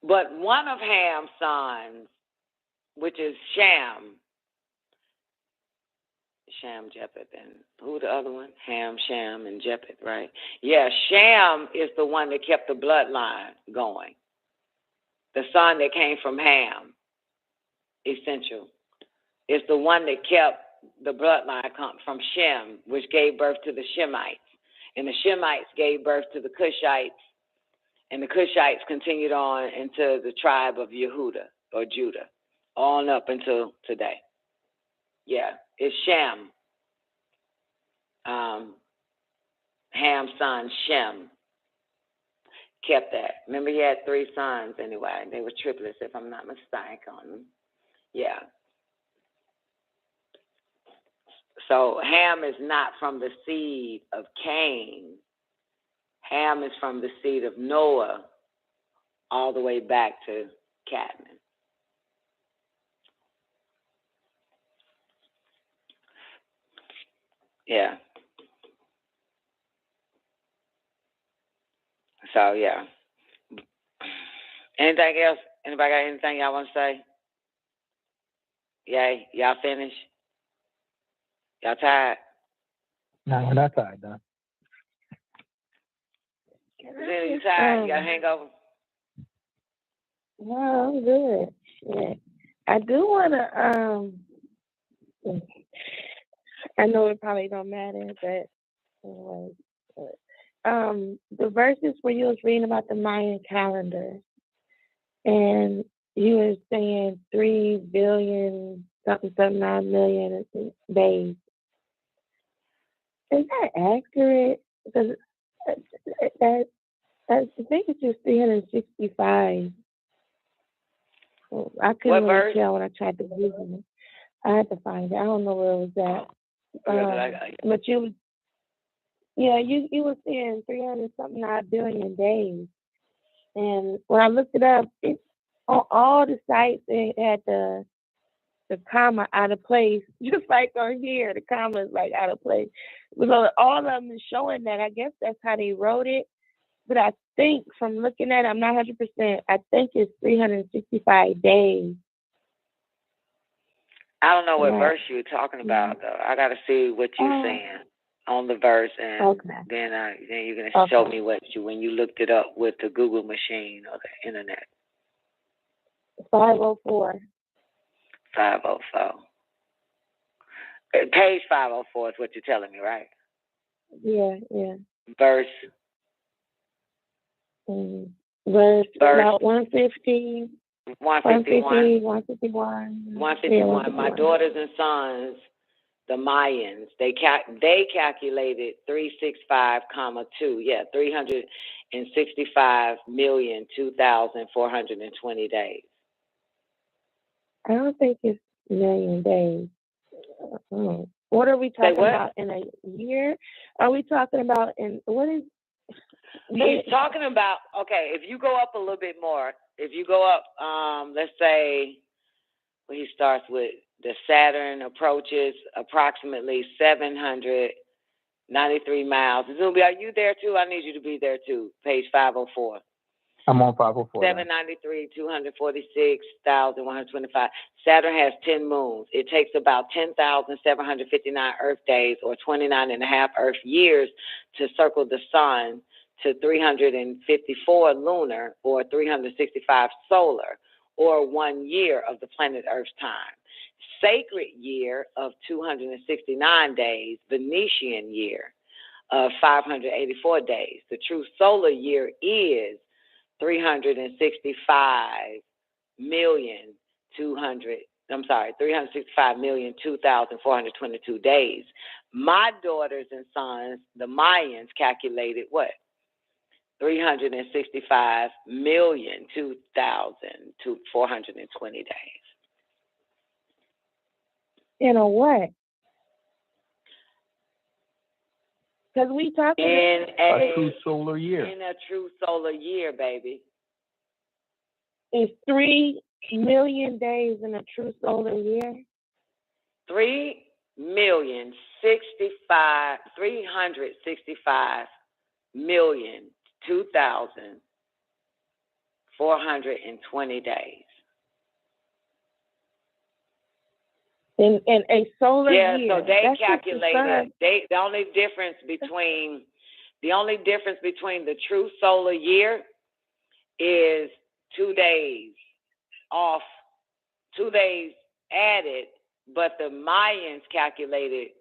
But one of Ham's sons, which is Shem, Japheth, and who the other one? Ham, Shem, and Japheth, right? Yeah, Shem is the one that kept the bloodline going. The son that came from Ham, Essential, is the one that kept the bloodline from Shem, which gave birth to the Shemites. And the Shemites gave birth to the Cushites, and the Cushites continued on into the tribe of Yehuda or Judah, on up until today. Yeah, it's Shem. Ham's son Shem kept that. Remember, he had 3 sons anyway. They were triplets, if I'm not mistaken on them. Yeah. So Ham is not from the seed of Cain. Ham is from the seed of Noah all the way back to Cadman. Yeah. So, yeah. Anything else? Anybody got anything y'all want to say? Yay? Y'all finished? Y'all tired? No, we're not tired, though. You tired? You got a hangover? No, I'm good. Shit. I do want to, I know it probably don't matter, but anyway. The verses where you was reading about the Mayan calendar, and you were saying 3 billion, something, 9 million days. Is that accurate? Because I think it's just 365. I couldn't What really verse? tell when I tried to Google it. I had to find it. I don't know where it was at. But you were saying 300 something odd billion days. And when I looked it up, on all the sites it had the comma out of place, just like on here, the comma is like out of place. So all of them is showing that. I guess that's how they wrote it. But I think from looking at it, I'm not 100%. I think it's 365 days. I don't know what Right. verse you're talking about, though. I got to see what you're saying on the verse, and then you're going to show me when you looked it up with the Google machine or the internet. 504. 504. Page 504 is what you're telling me, right? Yeah. Verse. Verse about 150. 151. 151. 151. My daughters and sons, the Mayans, they calculated 365,2. Yeah, 365,002,420 days. I don't think it's million days. What are we talking about in a year? Are we talking about in what is? He's talking about, okay, if you go up a little bit more, if you go up, let's say, when he starts with the Saturn approaches approximately 793 miles. Zubi, are you there too? I need you to be there too. Page 504. I'm on 504. 793, 246,125. Saturn has 10 moons. It takes about 10,759 Earth days or 29 and a half Earth years to circle the sun, to 354 lunar or 365 solar, or 1 year of the planet Earth's time. Sacred year of 269 days, Venetian year of 584 days. The true solar year is 365,002,422 days. My daughters and sons, the Mayans, calculated what? 365,002,420 days. In a what? Because we talking in a true solar year. In a true solar year, baby. It's 3 million days in a true solar year. 365,220 days. In a solar year. Yeah, so they calculated the only difference between the true solar year is 2 days off, 2 days added, but the Mayans calculated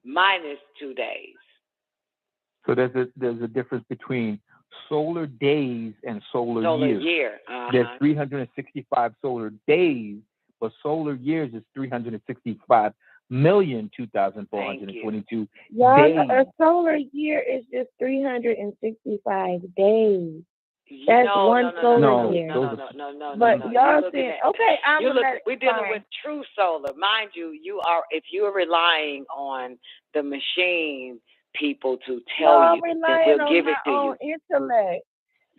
minus 2 days. So there's a difference between solar days and solar years. Year. There's 365 solar days, but solar years is 365,002,422 days. A solar year is just 365 days. That's one solar year. No. But y'all saying, okay, we're dealing with true solar. Mind you, if you are relying on the machine people to tell you, then we'll give it to you. I'm relying on my own intellect.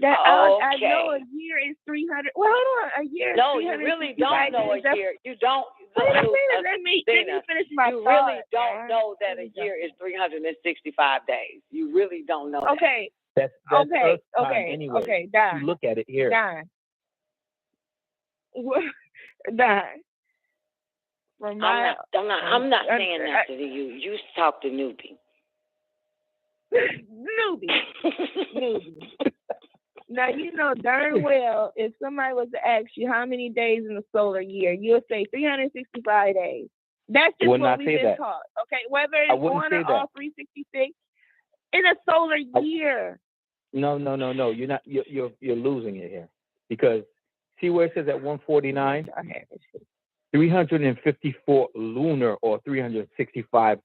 That I know a year is 300. Well, hold on, a year. No, you really don't know a year. You don't. Wait a minute. Let me finish my thought. You really don't know that a year is 365 days. You really don't know. Okay. That's okay. Anyway. Okay. Don. You look at it here. Don. I'm not saying that to you. You talk to newbie. Newbie. Now, you know darn well if somebody was to ask you how many days in the solar year, you'll say 365 days. That's just Would what not we've say been that. taught. Okay, whether I it's wouldn't on say or that. off 366 in a solar year. No. You're not. You're losing it here, because see where it says at 149, 354 lunar or 365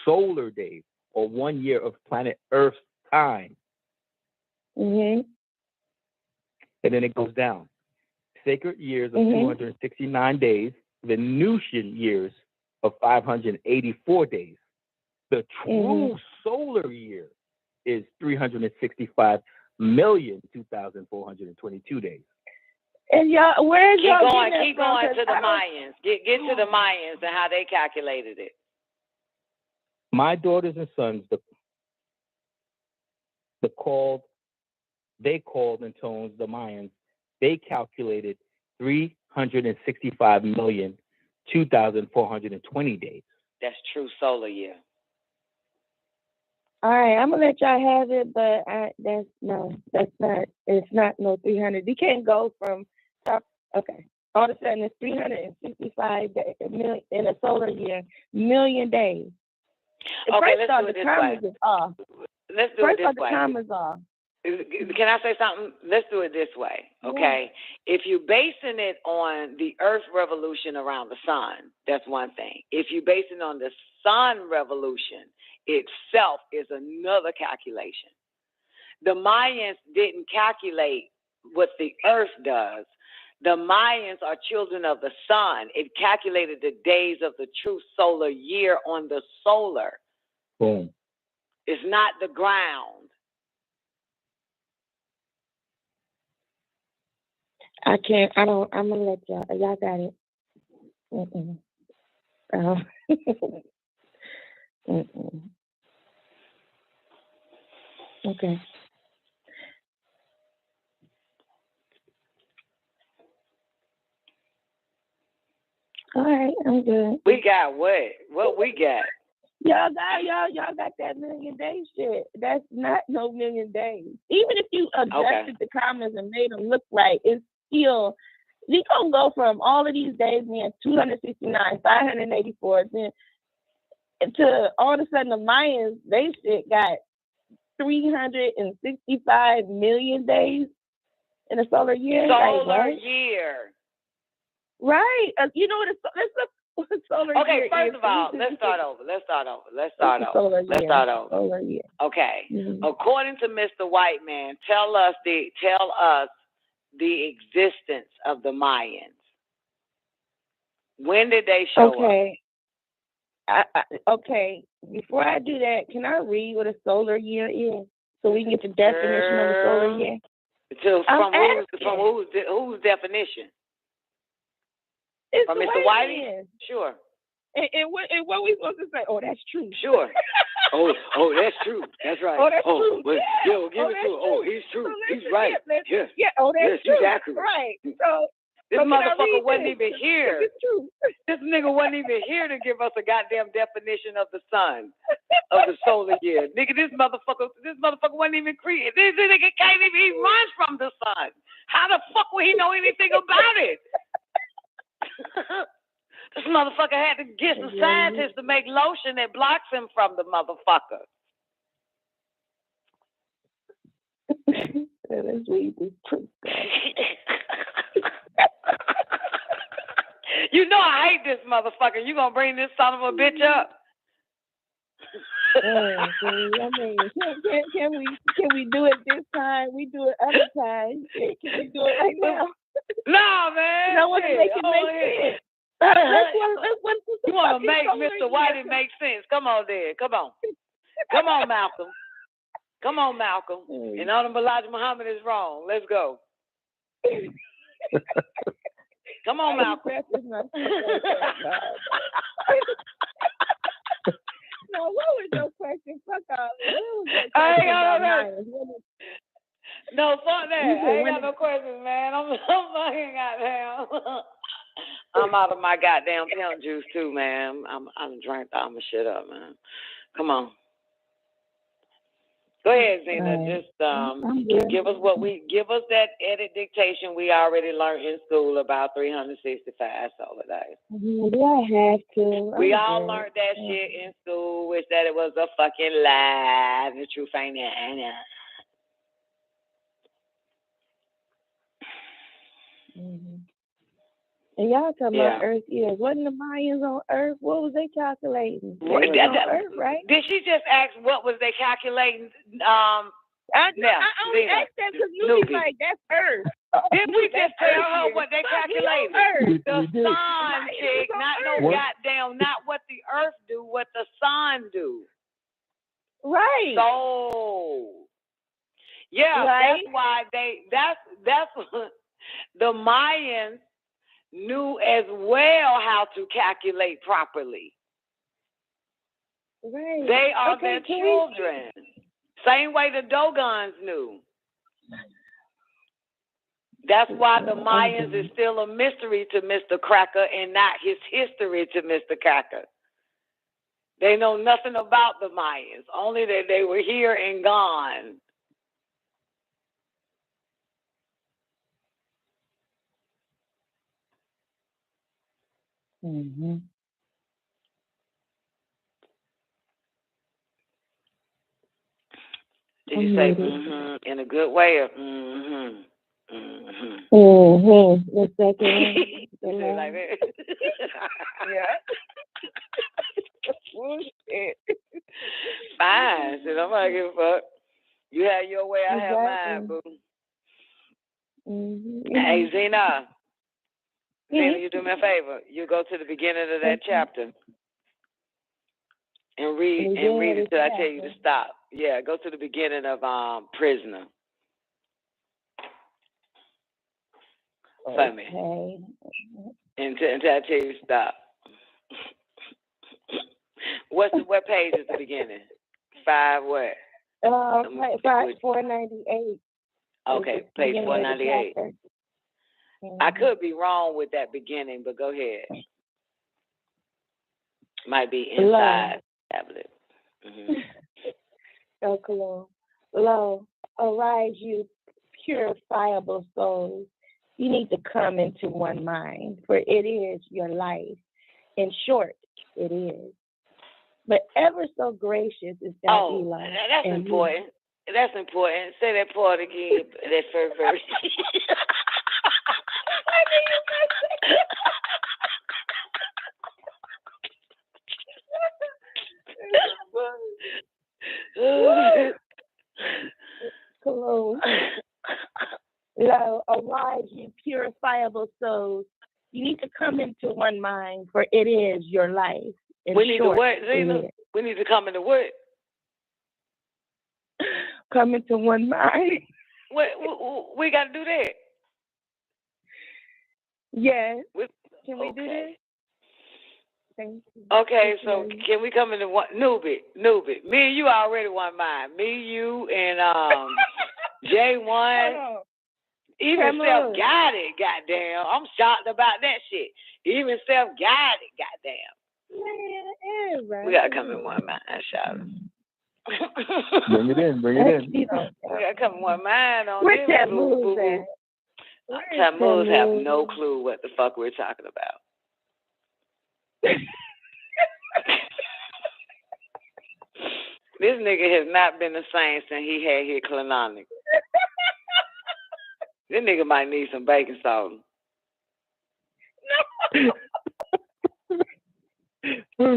solar days, or 1 year of planet Earth's time. Mm-hmm. And then it goes down. Sacred years of 269 days, Venusian years of 584 days. The true solar year is 365,002,422 days. And y'all, where's Keep y'all going, getting keep that from? going to 'Cause the I don't- Mayans. Get to the Mayans and how they calculated it. My daughters and sons, they called in tones, the Mayans, they calculated 365,002,420 days. That's true solar year. All right, I'm gonna let y'all have it, but that's not. It's not no 300. You can't go from top. Okay, all of a sudden it's 365 million in a solar year, million days. Okay, First let's off, do it the this timers way. is off. Let's do First it off, this the way. timers off. Can I say something? Let's do it this way, okay? If you're basing it on the Earth revolution around the sun, that's one thing. If you're basing it on the sun revolution itself, is another calculation. The Mayans didn't calculate what the Earth does. The Mayans are children of the sun. It calculated the days of the true solar year on the solar. Boom. It's not the ground. I can't. I don't. I'm gonna let y'all. Y'all got it. Okay. All right, I'm good. We got what? What we got? Y'all got that million days shit. That's not no million days. Even if you adjusted the comments and made them look right, it's still, we gonna go from all of these days, man, 269, 584, then to all of a sudden the Mayans, they shit got 365 million days in a solar year. Solar year. Right. You know what? Let's solar okay, year first is. of all, let's start over. Solar year. Okay. According to Mr. White Man, tell us the existence of the Mayans. When did they show up? Okay. Before I do that, can I read what a solar year is so we can get the definition of a solar year? From whose definition? It's from the Mr. way Whitey? it is. Sure. And what we supposed to say? Oh, that's true. Sure. oh, that's true. That's right. Oh, that's true. Well, yeah. We'll give it to him. Oh, he's true. He's right. Yes. Yeah. Oh, that's true. He's accurate. Right. So this motherfucker wasn't even this? here. It's true. This nigga wasn't even here to give us a goddamn definition of the sun, of the solar year. Nigga, this motherfucker wasn't even created. This nigga can't even, he runs from the sun. How the fuck would he know anything about it? This motherfucker had to get some scientists to make lotion that blocks him from the motherfucker. Let's read this truth. You know I hate this motherfucker. You gonna bring this son of a bitch up? Can we do it this time? We do it other times. Can we do it right now? No, man. No one make it make sense. You want to make Mr. Whitey make sense? Come on, then. Come on, Malcolm. Come on, Malcolm. And Honorable Elijah Muhammad is wrong. Let's go. Come on, Malcolm. No, what was your question? Fuck off. No, fuck that. I ain't got no questions, man. I'm fucking goddamn. I'm out of my goddamn pimp juice too, man. I'm drank all my shit up, man. Come on. Go ahead, Zena. Right. Just I'm good. give us that edit dictation we already learned in school about 365 solar days. Do I have to? We I'm all good. learned that shit in school. Wish that it was a fucking lie. The truth ain't it. Mm-hmm. And y'all talking about Earth years. Wasn't the Mayans on Earth? What was they calculating? They was on Earth, right? Did she just ask what was they calculating? I only asked that because you be like, that's Earth. Did we just tell her what they calculated? calculated? The sun, chick, not no goddamn, not what the Earth do, what the sun do. Right. So, yeah, right? That's why that's the Mayans knew as well how to calculate properly. Right. They are their children. Same way the Dogons knew. That's why the Mayans is still a mystery to Mr. Cracker and not his history to Mr. Cracker. They know nothing about the Mayans, only that they were here and gone. Mm-hmm. Did you say mm-hmm in a good way or mm-hmm? Mm-hmm. Mm-hmm. The second one. Like that. Yeah. Bullshit. Fine. Shit, I'm not give a fuck. You have your way, I have mine, boo. Mm-hmm. Hey, Zena. Zena, you do me a favor. You go to the beginning of that chapter and read it till I tell you to stop. Yeah, go to the beginning of Prisoner. For me. Until I tell you to stop. What page is the beginning? 5 what? Page 498. Okay, page 498. I could be wrong with that beginning, but go ahead. Might be inside the tablet. Mm-hmm. Lo, arise, you purifiable souls. You need to come into one mind, for it is your life. In short, it is. But ever so gracious is that Eli. That's important. That's important. Say that part again. That first verse. Hello. Lo, arise, you purifiable souls. You need to come into one mind, for it is your life. We need to what, Zena? We need to come into what? Come into one mind. We got to do that. Yes. Can we do that? Thank you. Okay, so can we come into one? Newbie. Me and you already one mind. Me, you, and J1. Even self-guided, goddamn. I'm shocked about that shit. Even self-guided, goddamn. Man, right. We got to come in one mind, shout it. Bring it in. We got to come in one mind on Where's this. that move at? Tammuz have no clue what the fuck we're talking about. This nigga has not been the same since he had his colonic. This nigga might need some baking soda. No.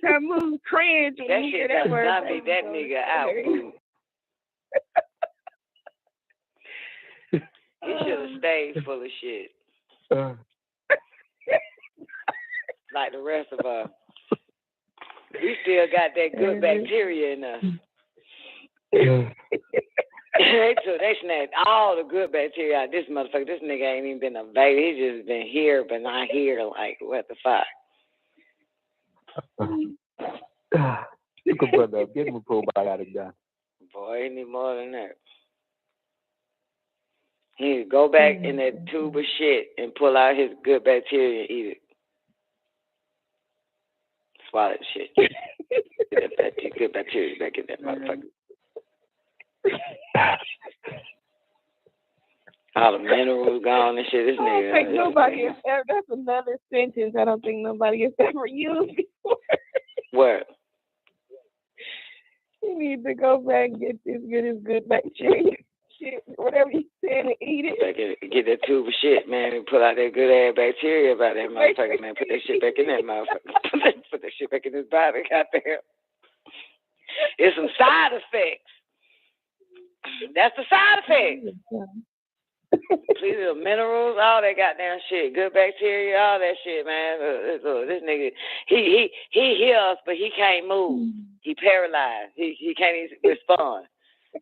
Tammuz cringe when that you hear shit that does word. not be that nigga out, boo. He should have stayed full of shit. Like the rest of us. We still got that good bacteria in us. They snapped all the good bacteria out. This motherfucker, this nigga ain't even been a baby. He just been here, but not here. Like, what the fuck? Look at brother. Get him a probiotic guy. Boy, he need more than that. He need to go back in that tube of shit and pull out his good bacteria and eat it. Swallow the shit. Get that good bacteria back in that motherfucker. All the minerals gone and shit. This I don't nigga. think nobody has ever. That's another sentence I don't think nobody has ever used before. What? You need to go back and get this good bacteria shit, whatever you said, and eat it. Get that tube of shit, man, and pull out that good ass bacteria about that motherfucker, man. Put that shit back in that motherfucker. Put that shit back in his body, goddamn. It's some side effects. That's the side effect. Please, the minerals, all that goddamn shit, good bacteria, all that shit, man. This nigga, he hears, but he can't move. He paralyzed. He can't even respond.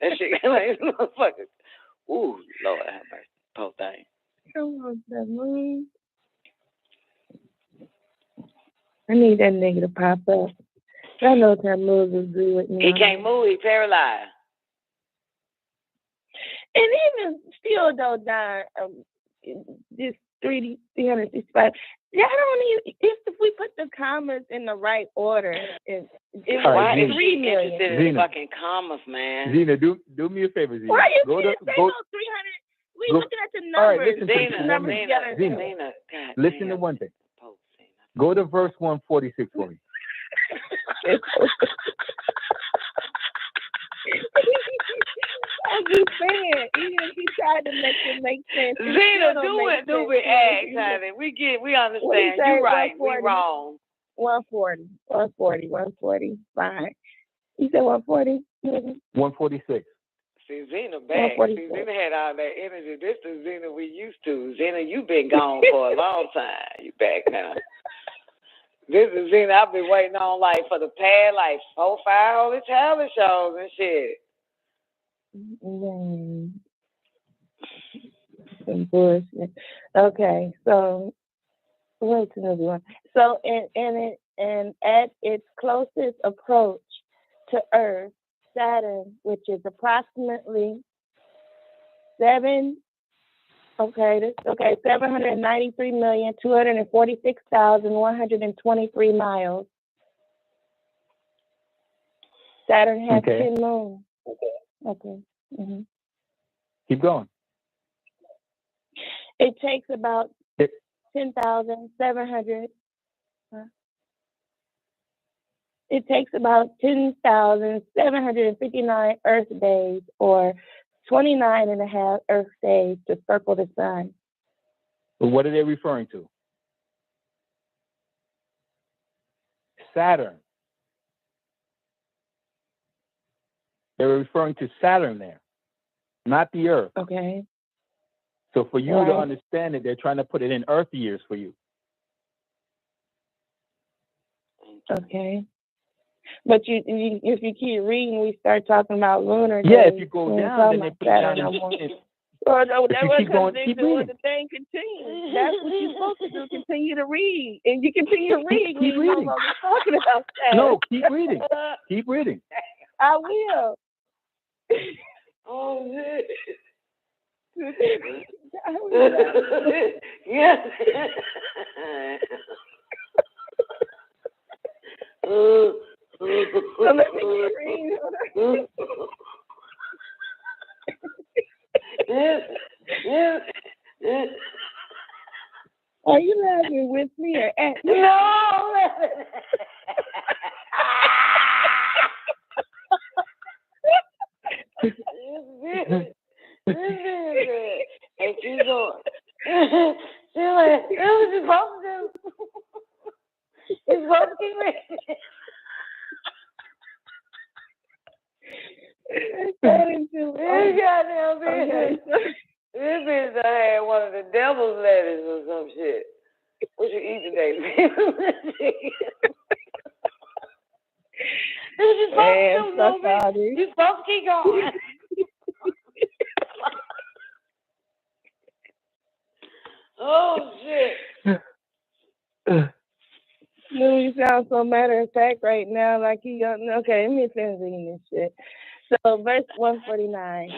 That shit, like, motherfucker. Ooh, Lord have mercy. Poor thing. Come on, Tammuz. I need that nigga to pop up. I know Tammuz will agree with me. He can't move. He paralyzed. And even still, though, Don, this 365, yeah, I don't even, if we put the commas in the right order, it Why was is 3 she million. interested in fucking commas, man? Zena, do me a favor, Zena. Why you go can't to, say go, no 300? We go, looking at the all right, numbers. listen Put to the numbers together. Zena, listen to one thing. Go to verse 146 for me. I'm just saying, even if he tried to make it make sense. Zena, do it, act, honey. We understand. You're right. We wrong. 140. Fine. You said 140? 146. See, Zena back. See, Zena had all that energy. This is Zena we used to. Zena, you been gone for a long time. You back now. This is Zena I've been waiting on like for the past like 4, 5 holy talent shows and shit. Some bullshit. Okay, so what's another one? So and at its closest approach to Earth, Saturn, which is approximately 793,246,123 miles. Saturn has 10 moons. Okay. Mm-hmm. Keep going. It takes about 10,700. It takes about 10,759 Earth days, or 29 and a half Earth days, to circle the sun. But what are they referring to? Saturn. They were referring to Saturn there, not the Earth. Okay. So for you to understand it, they're trying to put it in Earth years for you. Okay. But if you keep reading, we start talking about lunar days. Yeah, if you go down, then they put it down in Well, no, that was keep going, because keep the reading. thing continues. That's what you're supposed to do. Continue to read, and you continue to read. Keep we reading. No longer talking about that. No, keep reading. Keep reading. I will. Oh shit. Yes. So let me read. Are you laughing with me or at me? No. And she's going. She's like, "What you supposed to do? You're supposed to keep reading." This goddamn bitch. This bitch done had one of the devil's lettuce or some shit. What you eat today? This is supposed to do, little bitch. You supposed to keep going. Oh shit. You sound so matter of fact right now, like you don't. Okay, let me finish reading this shit. So, verse 149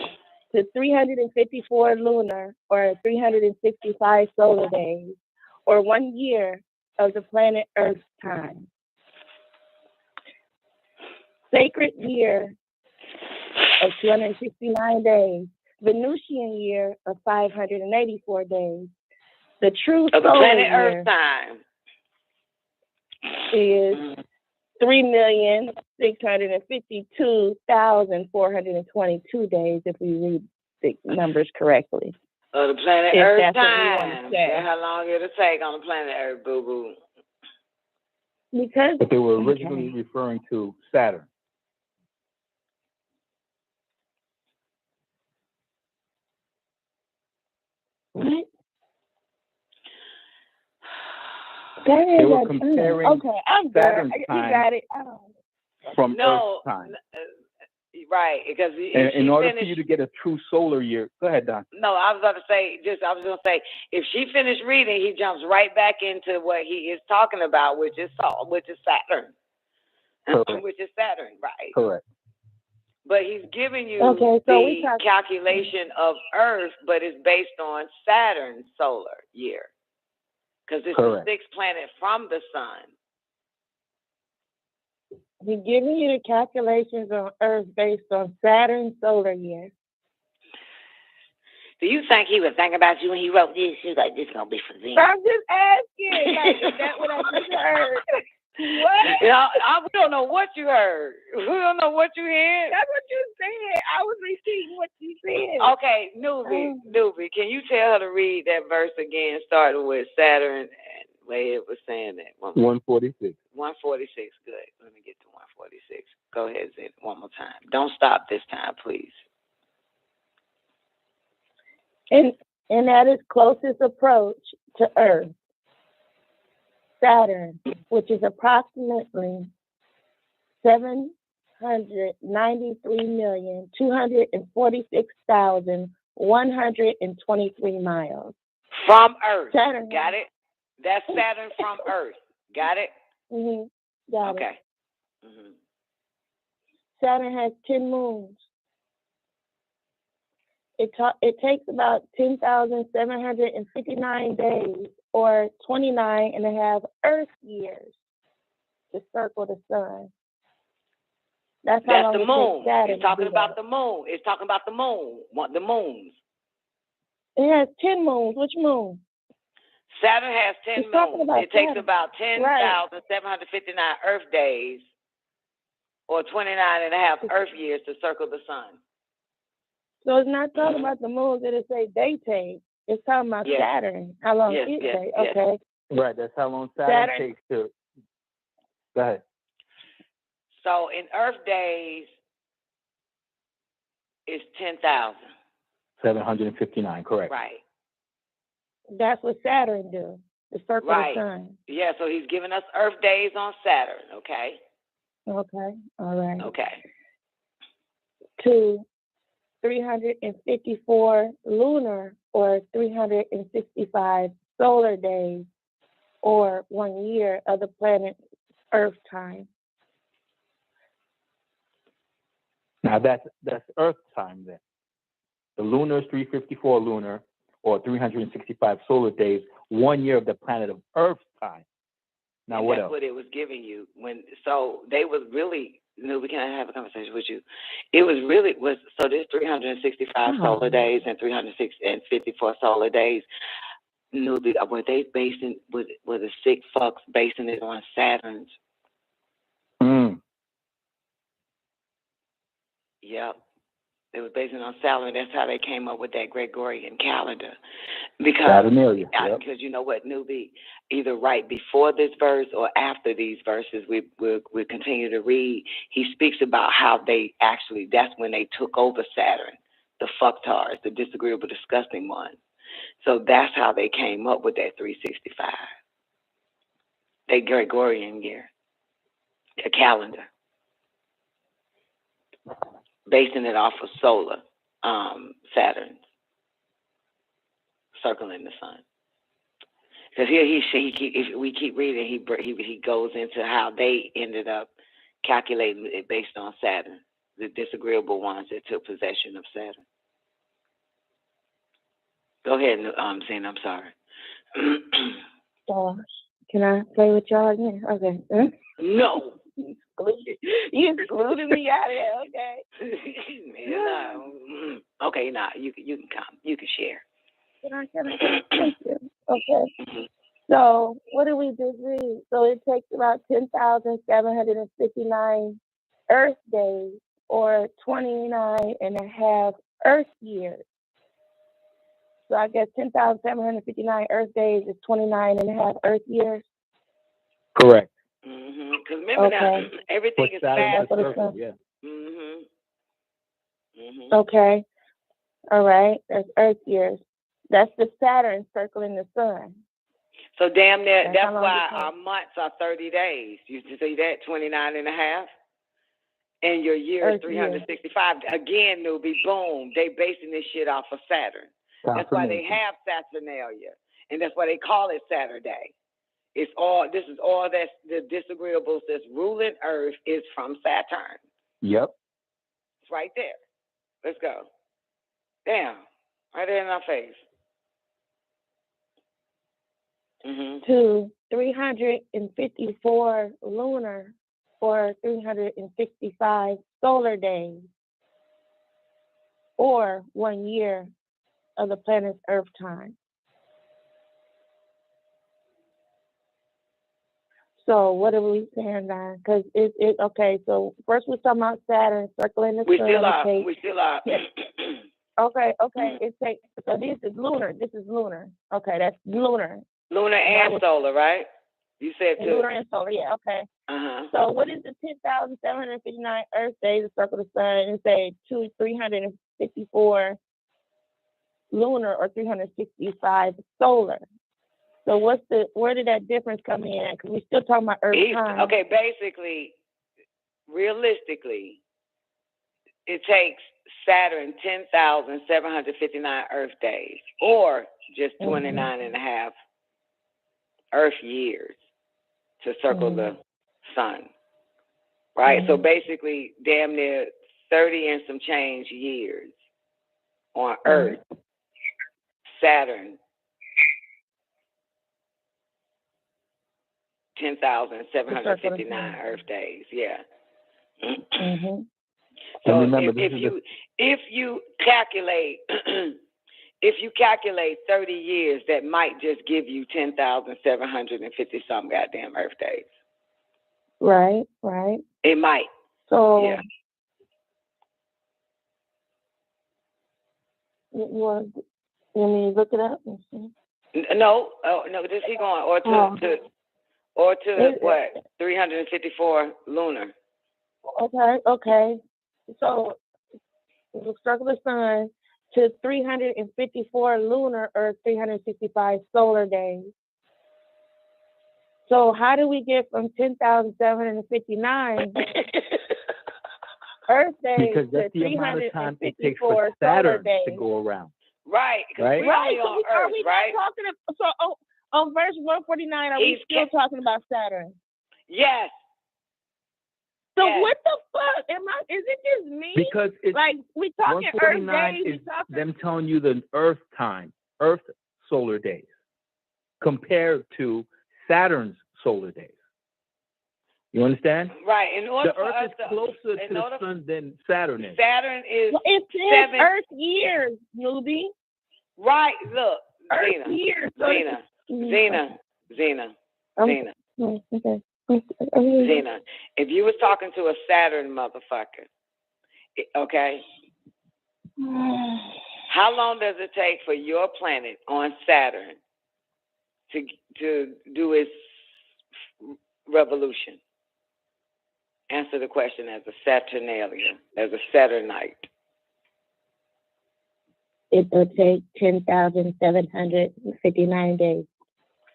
to 354 lunar or 365 solar days, or 1 year of the planet Earth's time. Sacred year of 269 days. Venusian year of 584 days. The true Of the solar planet year Earth time. is 3,652,422 days, if we read the numbers correctly. Of the planet If Earth that's what we time. want to say. That's how long it'll take on the planet Earth, boo boo. Because But they were originally referring to Saturn. What? That They is were comparing okay, I'm good. Saturn's You time got it. I don't. from No, Earth's time. right, because And in order for you to get a true solar year, go ahead, Don. No, I was going to say, if she finished reading, he jumps right back into what he is talking about, which is Saturn. Correct. Which is Saturn, right? Correct. But he's giving you the calculation of Earth, but it's based on Saturn's solar year. Because it's Correct. the sixth planet from the sun. He's giving you the calculations on Earth based on Saturn's solar year. Do you think he was thinking about you when he wrote this? He was like, this is going to be for them. I'm just asking. Like, is that what I just heard? What? We don't know what you heard. We don't know what you heard. That's what you said. I was repeating what you said. Okay, Newbie, can you tell her to read that verse again, starting with Saturn and where it was saying that? 146. 146, good. Let me get to 146. Go ahead, Zed, one more time. Don't stop this time, please. And at its closest approach to Earth, Saturn, which is approximately 793,246,123 miles. From Earth. Saturn. Got it? That's Saturn from Earth. Got it? Mm-hmm. Got okay. it. Mm-hmm. Saturn has 10 moons. It takes about 10,759 days or 29 and a half Earth years to circle the sun. That's how long the it moon. takes Saturn. It's talking about the moon. It's talking about the moon. The moons. It has 10 moons. Which moon? Saturn has 10 moons. It takes about 10,759 Earth days or 29 and a half Earth years to circle the sun. So it's not talking about the moons that it say they take. It's talking about Saturn. How long it takes. Okay. Right, that's how long Saturn takes to. Go ahead. So in Earth days, it's 10,000. 759, correct. Right. That's what Saturn do. The circle the sun. Yeah, so he's giving us Earth days on Saturn, okay? Okay. All right. Okay. 354 lunar or 365 solar days or 1 year of the planet Earth time. Now that's Earth time then. The lunar is 354 lunar or 365 solar days, 1 year of the planet of Earth time. Now and what that's else? what it was giving you so they was really, we can have a conversation with you. It was really so there's 365 solar days and 354 solar days. Were they basing were the sick fucks basing it on Saturn's? Yep. It was based on Saturn. That's how they came up with that Gregorian calendar. Because you know what, Newbie, either right before this verse or after these verses, we'll continue to read. He speaks about how that's when they took over Saturn, the fucktards, the disagreeable, disgusting ones. So that's how they came up with that 365. That Gregorian year, a calendar. Basing it off of solar, Saturn, circling the sun. Because if we keep reading, he goes into how they ended up calculating it based on Saturn, the disagreeable ones that took possession of Saturn. Go ahead, Zena, I'm sorry. Can I play with y'all again? Okay. No. You excluded me out of there, okay? Okay, you can come. You can share. Can I? Thank you. Okay. So what did we just read? So it takes about 10,759 Earth days or 29 and a half Earth years. So I guess 10,759 Earth days is 29 and a half Earth years. Correct. Because remember now, everything is fast. Yeah. Okay. All right. That's Earth years. That's the Saturn circling the sun. So damn near, that's why our months are 30 days. You see that, 29 and a half? And your year is 365. Again, newbie, boom. They basing this shit off of Saturn. That's why they have Saturnalia. And that's why they call it Saturday. This is all that's the disagreeables that's ruling Earth is from Saturn. Yep. It's right there. Let's go. Damn. Right there in our face. To 354 lunar or 365 solar days or 1 year of the planet's Earth time. So what are we saying now? Because okay. So first we're talking about Saturn circling the sun. We still are. Okay. It takes. So this is lunar. Okay, that's lunar. Lunar and solar, right? You said too. Lunar and solar. Yeah. Okay. So what is the 10,759 Earth days to circle the sun and say 354 lunar or 365 solar? So where did that difference come in? Because we're still talking about Earth time. Okay, basically, realistically, it takes Saturn 10,759 Earth days, or just 29 and a half Earth years to circle the sun, right? So basically, damn near 30 and some change years on Earth. Saturn 10,759 Earth days. Yeah. So remember, if you calculate 30 years, that might just give you 10,750 some goddamn Earth days. Right. It might. So yeah. You want me to look it up? No, just keep going. Or to what? 354 lunar. Okay. So we'll circle the sun to 354 lunar or 365 solar days. So how do we get from 10,759 Earth days because that's to the amount of time it takes 354 for Saturn days to go around. Right. Right. Right. So are we not talking about, so on verse 149, are we still talking about Saturn? Yes. So what the fuck? Is it just me? Because it's like we talking Earth days. Is them telling you the Earth time, Earth solar days, compared to Saturn's solar days. You understand? Right. In order the Earth is closer to the sun than Saturn is. Saturn is it's 7 Earth years, newbie. Right. Look, Earth years. Zena. Okay. Zena, if you was talking to a Saturn motherfucker, okay, how long does it take for your planet on Saturn to do its revolution? Answer the question as a Saturnalian, as a Saturnite. It will take 10,759 days.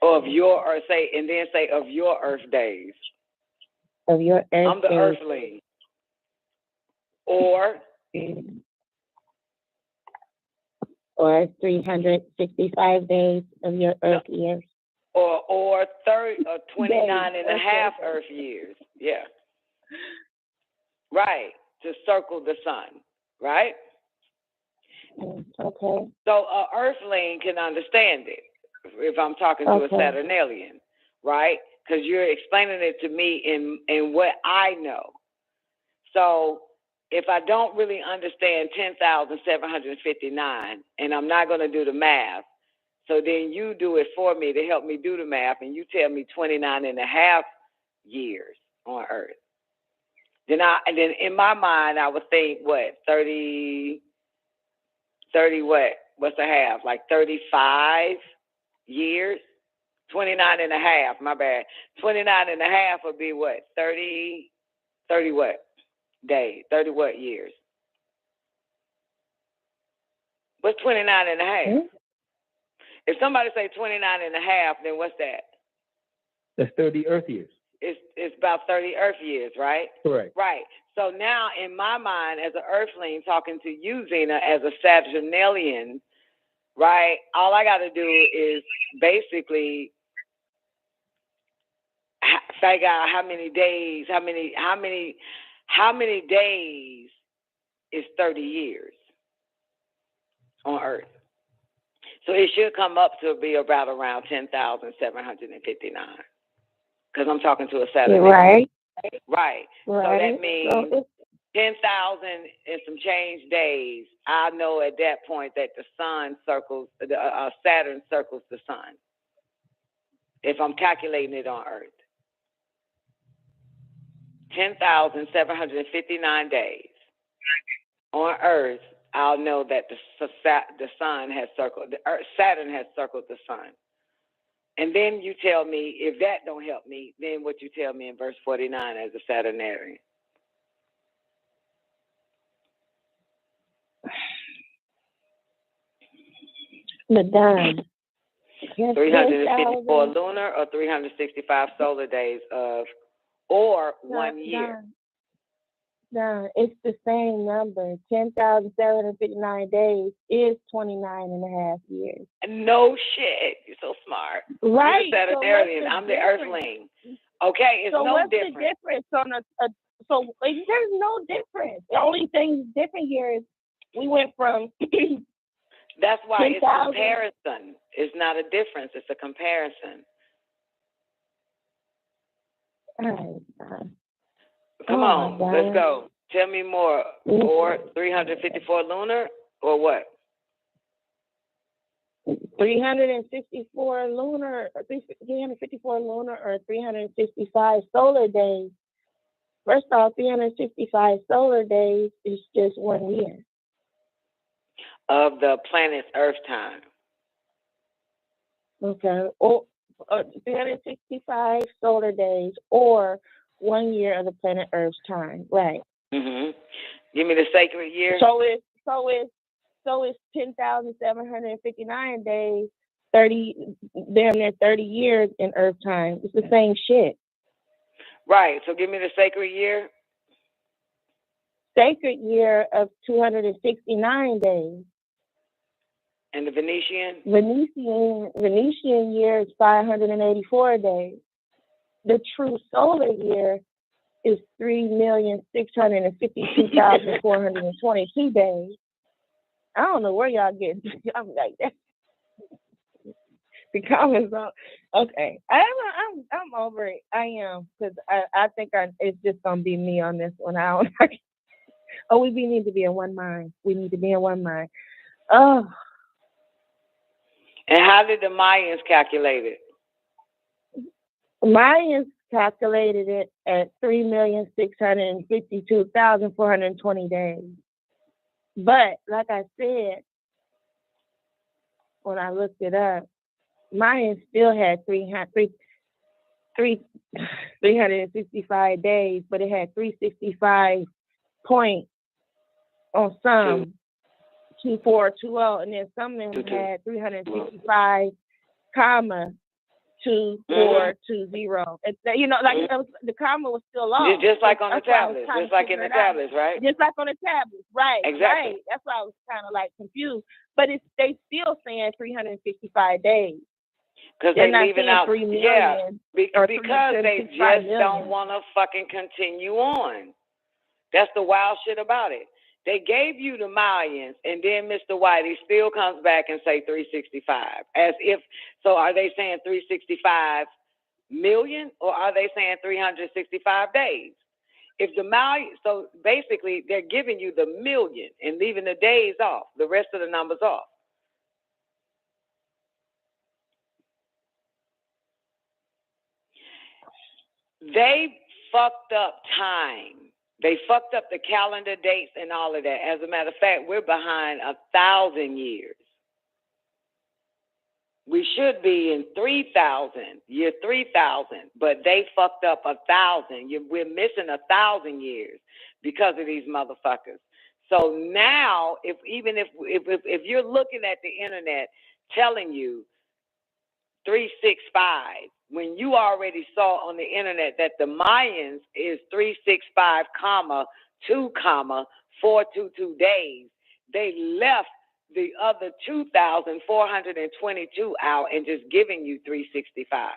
Of your, or say, and then say of your Earth days. Of your Earth I'm the days. Earthling. Or 365 days of your Earth years. Or 29 and a half Earth years. Yeah. Right. To circle the sun. Right? Okay. So an Earthling can understand it if I'm talking to a Saturnalian. Right? because you're explaining it to me in what I know. So if I don't really understand 10,759, and I'm not going to do the math, so then you do it for me to help me do the math, and you tell me 29 and a half years on Earth. Then in my mind, I would think, what, 30 what? What's a half? Like 35 years? 29 and a half, my bad. 29 and a half would be what? 30 what? Days? 30 what years? What's 29 and a half? Mm-hmm. If somebody say 29 and a half, then what's that? That's 30 Earth years. It's about 30 Earth years, right? Correct. Right. So now, in my mind, as an Earthling, talking to you, Zena, as a Saturnalian, right? All I got to do is basically figure out how many days. How many days is 30 years on Earth? So it should come up to be about around 10,759. Because I'm talking to a Saturday. Right. Right. So that means 10,000 and some change days. I know at that point that the sun circles, Saturn circles the sun. If I'm calculating it on Earth. 10,759 days on Earth. I'll know that the sun has circled, Saturn has circled the sun. And then you tell me, if that don't help me, then what you tell me in verse 49 as a Saturnarian. Madame. 354 lunar or 365 solar days of, or 1 year. No, it's the same number. 10,759 days is 29 and a half years. No shit. You're so smart. Right. You're Sagittarian. I'm the Earthling. Okay, it's so no what's different. The difference on so there's no difference. The only thing different here is we went from That's why 10,000. It's a comparison. It's not a difference. It's a comparison. Come on, let's go. Tell me more. Or 354 lunar or what? 354 lunar or 365 solar days. First off, 365 solar days is just 1 year. Of the planet's Earth time. Okay. Or 365 solar days or 1 year of the planet Earth's time. Right. Mm-hmm. Give me the sacred year. So it's 10,759 days, 30 years in Earth time. It's the same shit. Right. So give me the sacred year. Sacred year of 269 days. And the Venetian year is 584 days. The true solar year is 3,652,422 days. I don't know where y'all get. I'm like that. The comments on. Okay, I'm over it. I am, because I think it's just gonna be me on this one. I don't. We need to be in one mind. We need to be in one mind. Oh. And how did the Mayans calculate it? Mayans calculated it at 3,652,420 days. But like I said, when I looked it up, Mayans still had 365 days, but it had 365 points on some. 2420, and then some of them had 365, comma 2420. You know, like the comma was still off. It's just like on the tablets, just like in the tablets, right? Just like on the tablets, right? Exactly. Right. That's why I was kind of like confused. But they still saying 365 days. Because they're leaving out, 3 million, yeah, because they just don't want to fucking continue on. That's the wild shit about it. They gave you the Mayans, and then Mr. Whitey still comes back and say 365. As if, so are they saying 365 million, or are they saying 365 days? If the so basically they're giving you the million and leaving the days off, the rest of the numbers off. They fucked up time. They fucked up the calendar dates and all of that. As a matter of fact, we're behind 1,000 years. We should be in 3,000, year 3,000, but they fucked up 1,000. We're missing 1,000 years because of these motherfuckers. So now, if you're looking at the internet telling you 365, when you already saw on the internet that the Mayans is 365, 2, 422 days, they left the other 2,422 out and just giving you 365.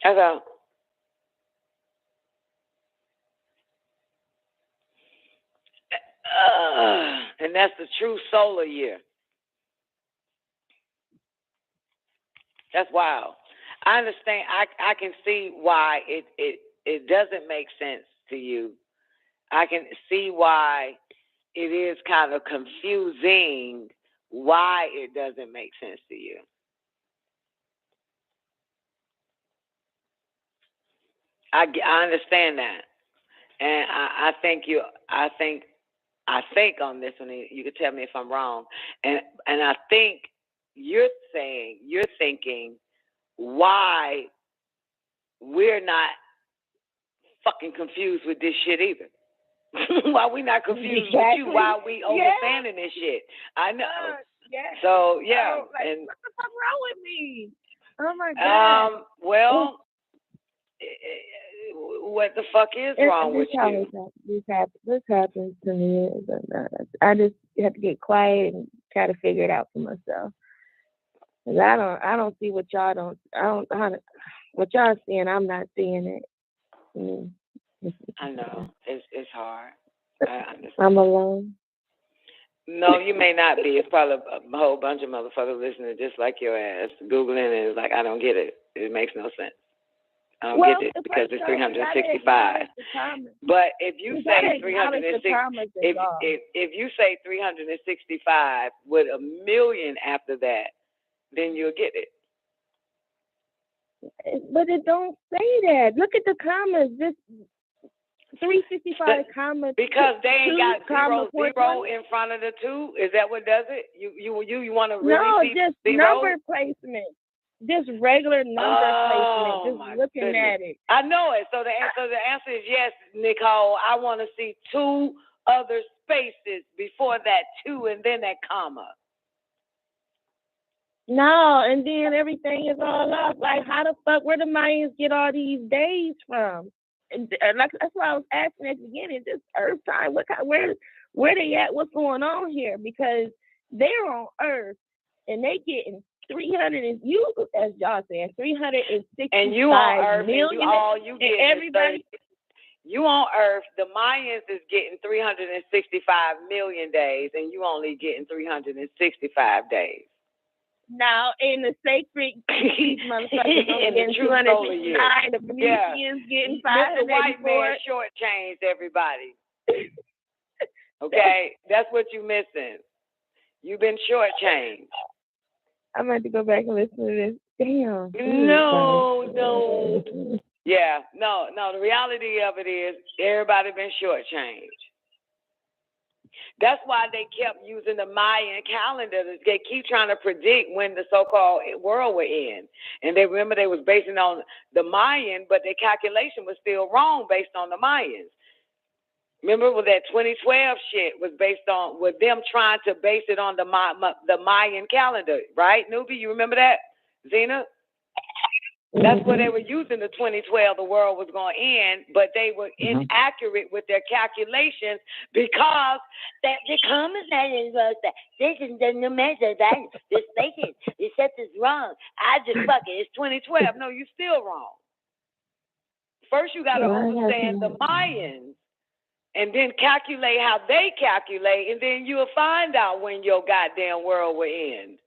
Hello. And that's the true solar year. That's wild. I understand. I can see why it doesn't make sense to you. I can see why it is kind of confusing why it doesn't make sense to you. I understand that, and I think on this one, you could tell me if I'm wrong, and I think you're thinking why we're not fucking confused with this shit either. Why we not confused with you? Why we understanding this shit? I know. So yeah, and what the fuck wrong with me? Oh my God. Well, what the fuck is wrong with you? This happens to me. I just have to get quiet and try to figure it out for myself. Cause I don't see what y'all what y'all seeing. I'm not seeing it. I know it's hard. I'm alone. No, you may not be. It's probably a whole bunch of motherfuckers listening just like your ass, Googling, and it's like, I don't get it. It makes no sense. I don't get it because it's 365. But if you say 360, if you say 365 with a million after that, then you'll get it. But it don't say that. Look at the commas. This 365 comma. Because they ain't got zero in front of the 2. Is that what does it? You want to really see just zero? Number placement. Just regular number placement. Just looking at it. I know it. So the answer is yes, Nicole. I want to see 2 other spaces before that 2 and then that comma. No, and then everything is all up. Like, how the fuck, where the Mayans get all these days from? And like, that's why I was asking at the beginning, this Earth time, where they at? What's going on here? Because they're on Earth and they getting 300 and you, as y'all saying, 365 and you on Earth, million, and you get everybody. You on Earth, the Mayans is getting 365 million days, and you only getting 365 days. Now, in the sacred, these motherfuckers only getting 269. The Venetians getting 584. Mr. White Man shortchanged everybody. Okay, that's what you missing. You've been shortchanged. I'm going to go back and listen to this. Damn. No. Yeah, no. The reality of it is everybody been shortchanged. That's why they kept using the Mayan calendar. They keep trying to predict when the so-called world will end. And they remember they was basing on the Mayan, but their calculation was still wrong based on the Mayans. Remember when that 2012 shit was based on, with them trying to base it on the Mayan calendar, right, Nubi? You remember that, Zena? That's where they were using the 2012, the world was going to end, but they were inaccurate with their calculations because that the conversation was that this is the new message. This thinking, this stuff is wrong. I just fuck it. It's 2012. No, you're still wrong. First, you got to understand the Mayans and then calculate how they calculate, and then you'll find out when your goddamn world will end.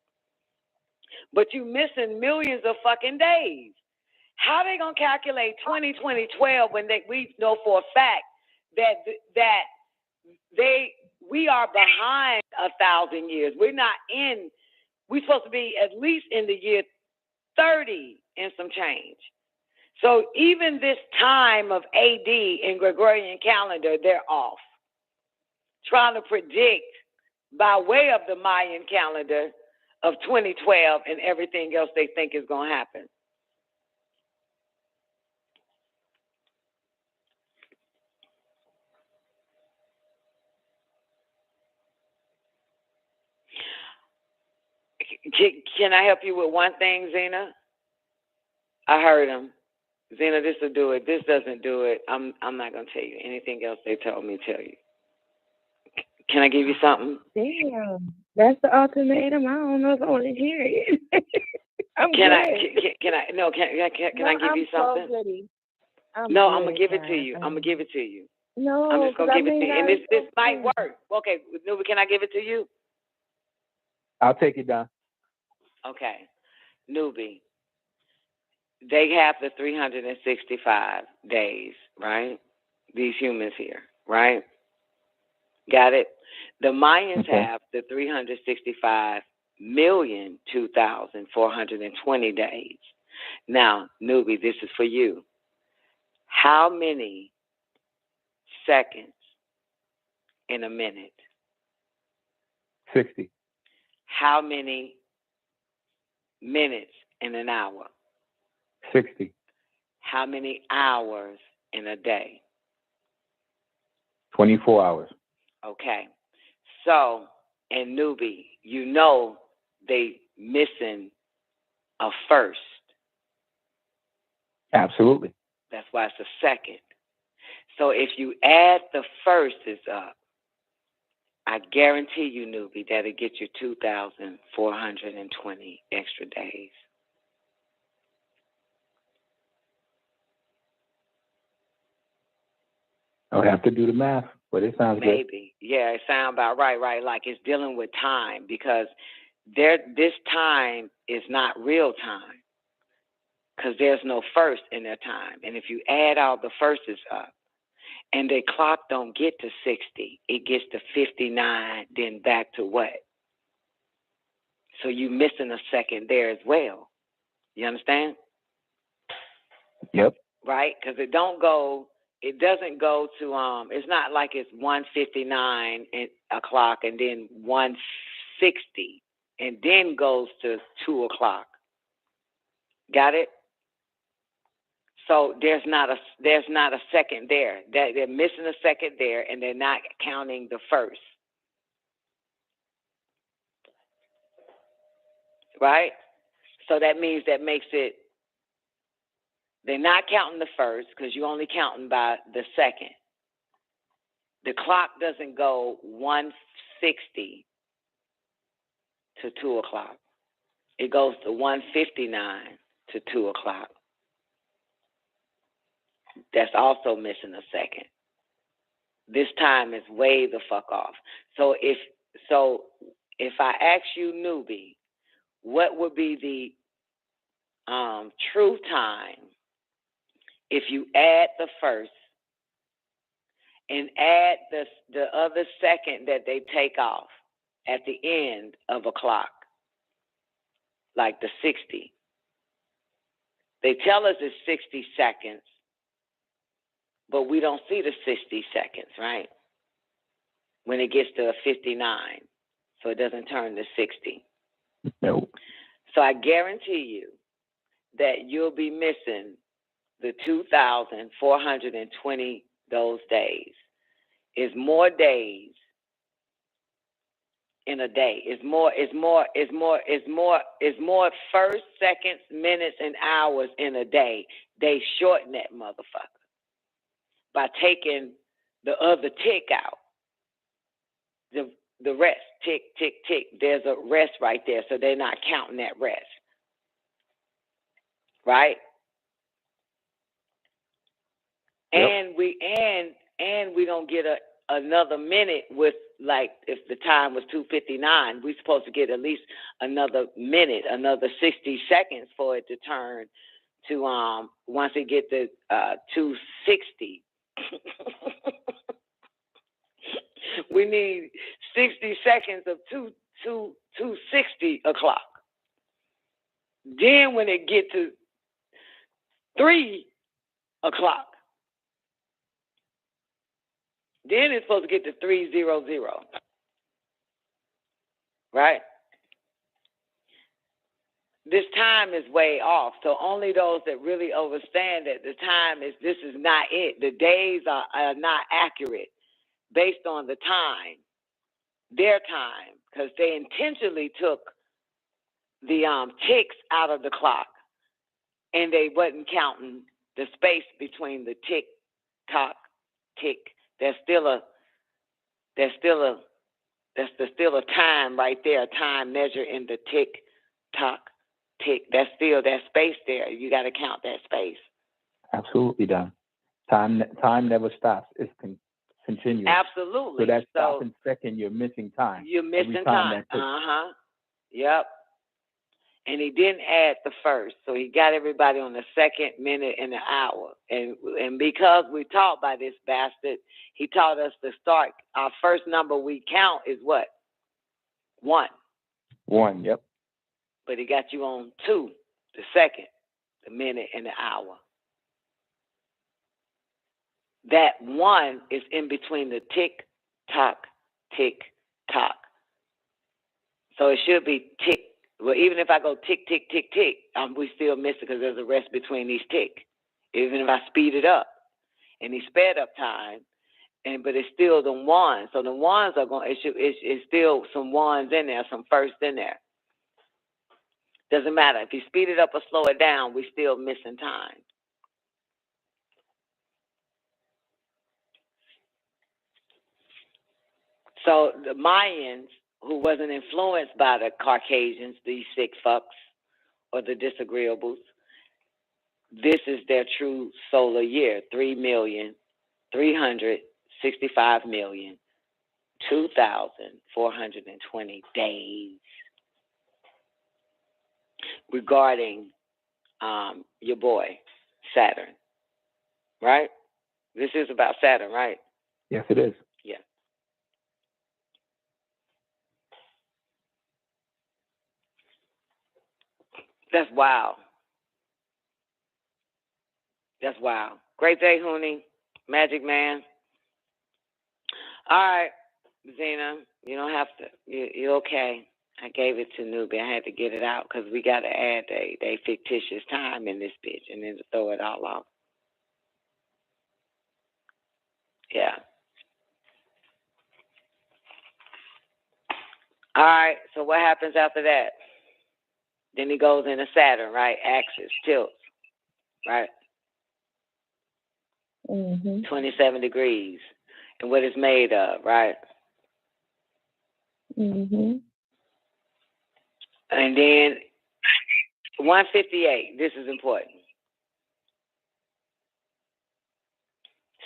But you missing millions of fucking days. How they gonna calculate 2012 when we know for a fact that we are behind 1,000 years? We're not in. We're supposed to be at least in the year 30 and some change. So even this time of AD in Gregorian calendar, they're off. Trying to predict by way of the Mayan calendar of 2012 and everything else they think is going to happen. Can I help you with one thing, Zena? I heard him. Zena, this will do it. This doesn't do it. I'm not going to tell you anything else they told me to tell you. Can I give you something? Damn, that's the ultimatum. I don't know if I want to hear it. Can I give you something? So I'm gonna give it to you. I'm gonna give it to you. No, I'm just gonna give it to you, and this might work. Okay, Nubi, can I give it to you? I'll take it down. Okay, Nubi. They have the 365 days, right? These humans here, right? Got it? The Mayans have the 365,002,420 days. Now, Nubi, this is for you. How many seconds in a minute? 60. How many minutes in an hour? 60. How many hours in a day? 24 hours. Okay. So, in Nubi, you know they missing a first. Absolutely. That's why it's a second. So if you add the firsts up, I guarantee you, Nubi, that'll get you 2,420 extra days. I'll have to do the math, but it sounds good. Maybe. Yeah, it sounds about right. Like it's dealing with time because this time is not real time because there's no first in their time. And if you add all the firsts up and the clock don't get to 60, it gets to 59, then back to what? So you missing a second there as well. You understand? Yep. Right? Because it doesn't go to, it's not like it's 1:59 o'clock and then 1:60 and then goes to 2 o'clock. Got it? So there's not a second there. They're missing a second there and they're not counting the first. Right? So that makes it, they're not counting the first because you're only counting by the second. The clock doesn't go 1:60 to 2 o'clock. It goes to 1:59 to 2 o'clock. That's also missing a second. This time is way the fuck off. So if I ask you, Nubi, what would be the true time if you add the first and add the other second that they take off at the end of a clock, like the 60? They tell us it's 60 seconds, but we don't see the 60 seconds, right? When it gets to 59, so it doesn't turn to 60. No. So I guarantee you that you'll be missing the 2,420 those days. Is more days in a day. It's more first, seconds, minutes, and hours in a day. They shorten that motherfucker by taking the other tick out. The rest, tick, tick, tick. There's a rest right there, so they're not counting that rest. Right? Yep. And we don't get another minute with, like, if the time was 2:59, we're supposed to get at least another minute, another 60 seconds for it to turn to once it get to 2:60. We need 60 seconds of 2:60 o'clock. Then when it get to 3 o'clock, then it's supposed to get to 3:00. Right? This time is way off. So only those that really understand that this is not it. The days are not accurate based on the time, their time, because they intentionally took the ticks out of the clock, and they wasn't counting the space between the tick, tock, tick. There's still a time right there, a time measure in the tick, tock, tick. That's still that space there. You got to count that space. Absolutely, Don. Time never stops. It's continuous. Absolutely. So that stopping second, you're missing time. You're missing time. Yep. And he didn't add the first, so he got everybody on the second, minute, and the hour. And because we taught by this bastard, he taught us to start. Our first number we count is what? 1. 1, yep. But he got you on 2, the second, the minute, and the hour. That 1 is in between the tick, tock, tick, tock. So it should be tick. Well, even if I go tick, tick, tick, tick, we still miss it because there's a rest between these tick. Even if I speed it up, and he sped up time, but it's still the 1. So the 1s are going. It's still some 1s in there, some first in there. Doesn't matter if you speed it up or slow it down. We still missing time. So the Mayans, who wasn't influenced by the Caucasians, these sick fucks, or the disagreeables, this is their true solar year, 3,365,002,420 days. Regarding your boy, Saturn, right? This is about Saturn, right? Yes, it is. Yeah. That's wild. That's wild. Great day, Hooney. Magic Man. All right, Zena, you don't have to. You're okay. I gave it to Newbie. I had to get it out because we got to add they fictitious time in this bitch and then to throw it all off. Yeah. All right, so what happens after that? Then he goes into Saturn, right? Axis, tilts, right? 27 degrees. And what it's made of, right? And then 158. This is important.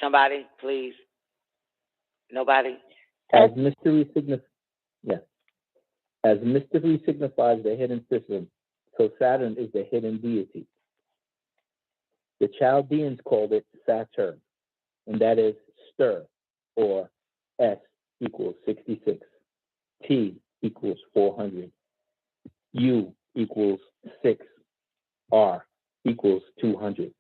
Somebody, please. Nobody? As mystery signifies the hidden system, so Saturn is the hidden deity. The Chaldeans called it Saturn, and that is stir, or S equals 66, T equals 400, U equals 6, R equals 200.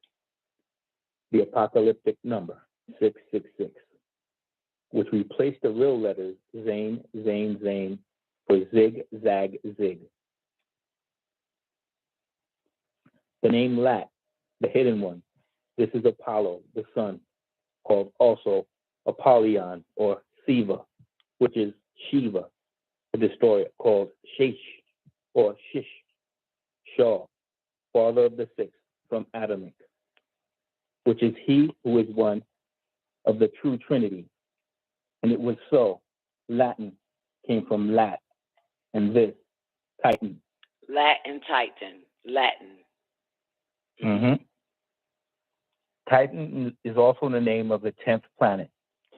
The apocalyptic number, 666, which replaced the real letters Zain, Zain, Zain for Zig, Zag, Zig. The name Lat, the hidden one, this is Apollo, the sun, called also Apollyon or Siva, which is Shiva, a destroyer called Shesh or Shish Shaw, father of the sixth from Adamic, which is he who is one of the true Trinity. And it was so. Latin came from Lat, and this, Titan. Latin Titan. Latin. Mm-hmm. Titan is also the name of the 10th planet,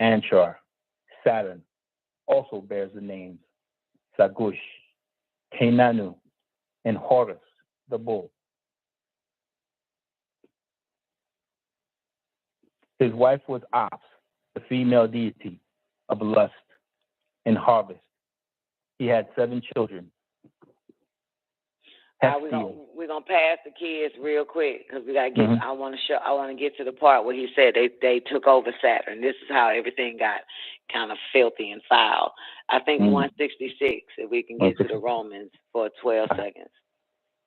Anchar. Saturn also bears the names Sagush, Kenanu, and Horus, the bull. His wife was Ops, the female deity of lust and harvest. He had 7 children. We're gonna pass the kids real quick because we gotta get. I want to get to the part where he said they took over Saturn. This is how everything got kind of filthy and foul. I think 166. If we can get to the Romans for 12 seconds.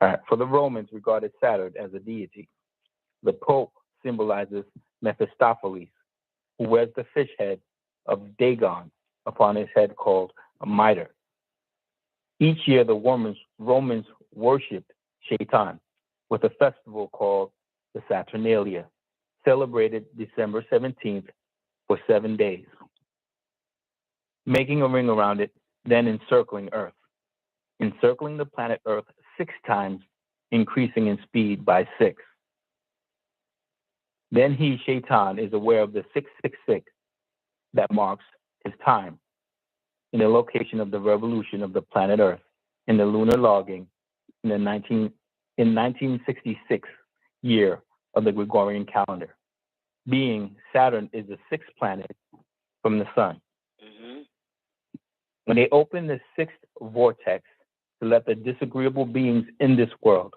All right. For the Romans, regarded Saturn as a deity. The Pope symbolizes Mephistopheles, who wears the fish head of Dagon upon his head called a mitre. Each year, the Romans worshipped Shaitan with a festival called the Saturnalia, celebrated December 17th for 7 days, making a ring around it, then encircling Earth, encircling the planet Earth 6 times, increasing in speed by 6. Then he, Shaitan, is aware of the 666 that marks his time in the location of the revolution of the planet Earth in the lunar logging in 1966 year of the Gregorian calendar, being Saturn is the 6th planet from the sun. When they opened the 6th vortex to let the disagreeable beings in this world,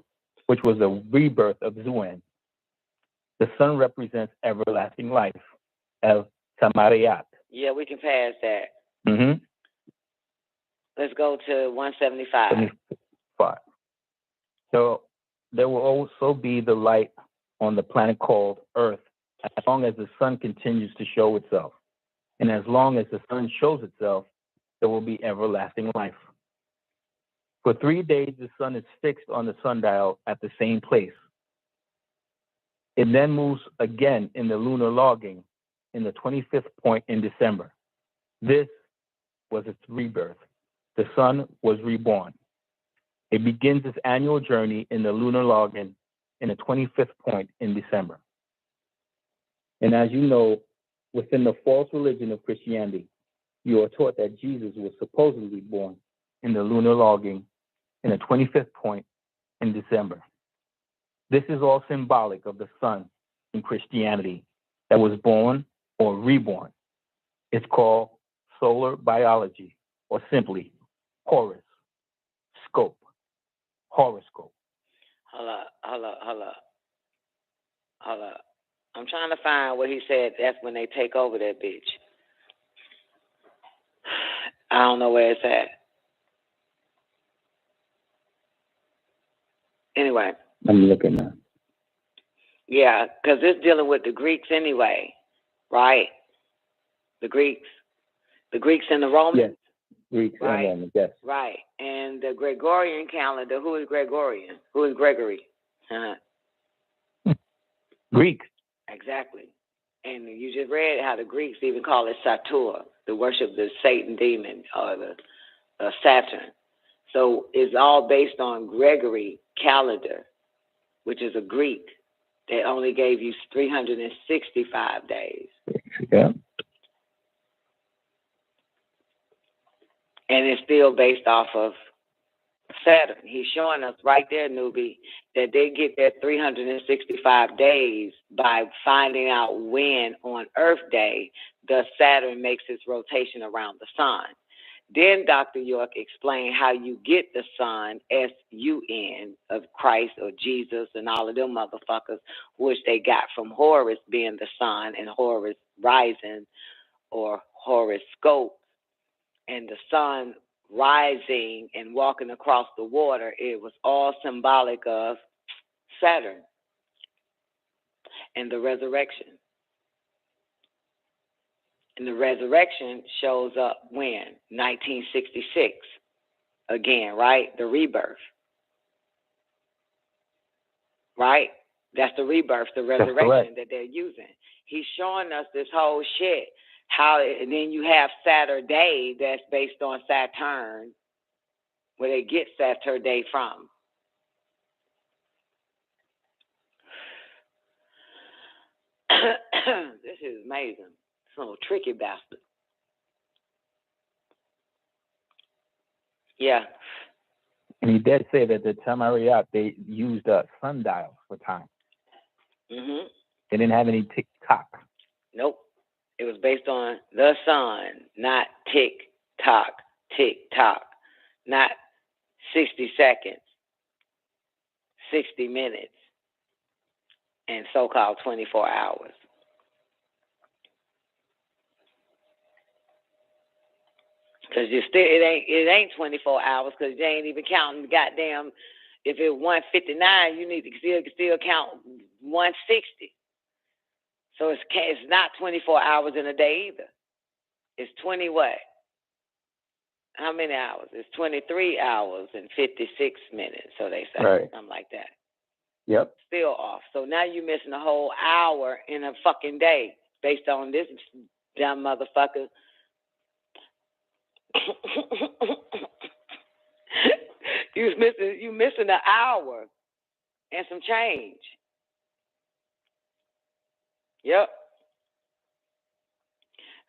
which was the rebirth of Zuan, the sun represents everlasting life, El Samariyat. Yeah, we can pass that. Mm-hmm. Let's go to 175. 75. So there will also be the light on the planet called Earth as long as the sun continues to show itself. And as long as the sun shows itself, there will be everlasting life. For 3 days, the sun is fixed on the sundial at the same place. It then moves again in the lunar logging in the 25th point in December. This was its rebirth. The sun was reborn. It begins its annual journey in the lunar logging in the 25th point in December. And as you know, within the false religion of Christianity, you are taught that Jesus was supposedly born in the lunar logging in the 25th point in December. This is all symbolic of the sun in Christianity that was born or reborn. It's called solar biology, or simply horoscope. Horoscope. Hold up. I'm trying to find where he said that's when they take over that bitch. I don't know where it's at. Anyway. I'm looking now. Yeah, because it's dealing with the Greeks anyway, right? The Greeks and the Romans. Yes, Greeks and Romans, yes. Right, and the Gregorian calendar. Who is Gregorian? Who is Gregory? Greek. Exactly. And you just read how the Greeks even call it Satur, the worship of the Satan demon or the Saturn. So it's all based on Gregory calendar, which is a Greek that only gave you 365 days. Yeah. And it's still based off of Saturn. He's showing us right there, newbie, that they get their 365 days by finding out when on Earth Day the Saturn makes its rotation around the sun. Then Dr. York explained how you get the sun, S-U-N, of Christ or Jesus and all of them motherfuckers, which they got from Horus being the sun and Horus rising or horoscope. And the sun rising and walking across the water, it was all symbolic of Saturn and the resurrection. And the resurrection shows up when? 1966, again, right? The rebirth, right? That's the rebirth, the resurrection that they're using. He's showing us this whole shit. And then you have Saturday that's based on Saturn, where they get Saturday from. This is amazing. It's a little tricky bastard. Yeah. And he did say that the Tamariot, they used a sundial for time. Mm-hmm. They didn't have any tick-tock. Nope. It was based on the sun, not tick-tock, tick-tock, not 60 seconds, 60 minutes, and so-called 24 hours. Because it ain't 24 hours because you ain't even counting goddamn, if it's 159, you need to still count 160. So it's not 24 hours in a day either. It's 20 what? How many hours? It's 23 hours and 56 minutes, so they say. Right. Something like that. Yep. Still off. So now you're missing a whole hour in a fucking day based on this dumb motherfucker. you missing an hour and some change. Yep.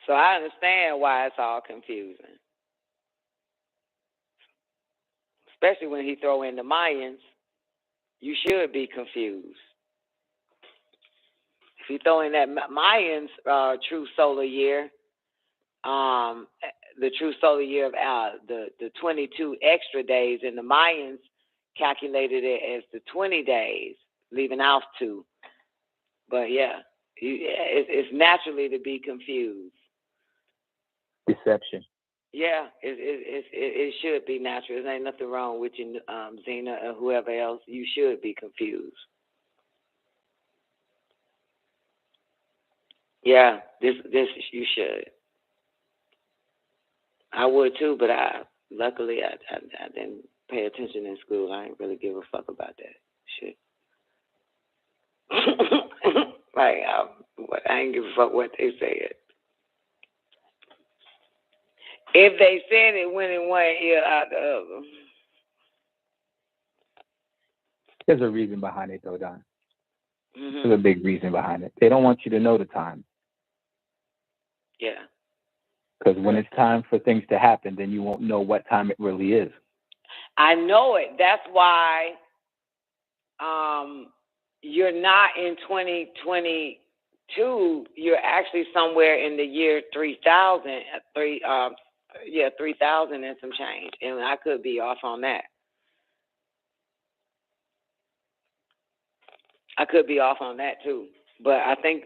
So I understand why it's all confusing. Especially when he throw in the Mayans, you should be confused. If you throw in that Mayans true solar year, the true solar year of the 22 extra days, and the Mayans calculated it as the 20 days, leaving out 2. But yeah, it's naturally to be confused. Deception. Yeah, it should be natural. There ain't nothing wrong with you, Zena, or whoever else. You should be confused. Yeah, this you should. I would too, but luckily I didn't pay attention in school. I didn't really give a fuck about that shit. Like I didn't give a fuck what they said. If they said it went in one ear out the other. There's a reason behind it, though, Don. Mm-hmm. There's a big reason behind it. They don't want you to know the time. Yeah. Because when it's time for things to happen, then you won't know what time it really is. I know it. That's why you're not in 2022. You're actually somewhere in the year 3000, 3000 and some change. And I could be off on that. I could be off on that too. But I think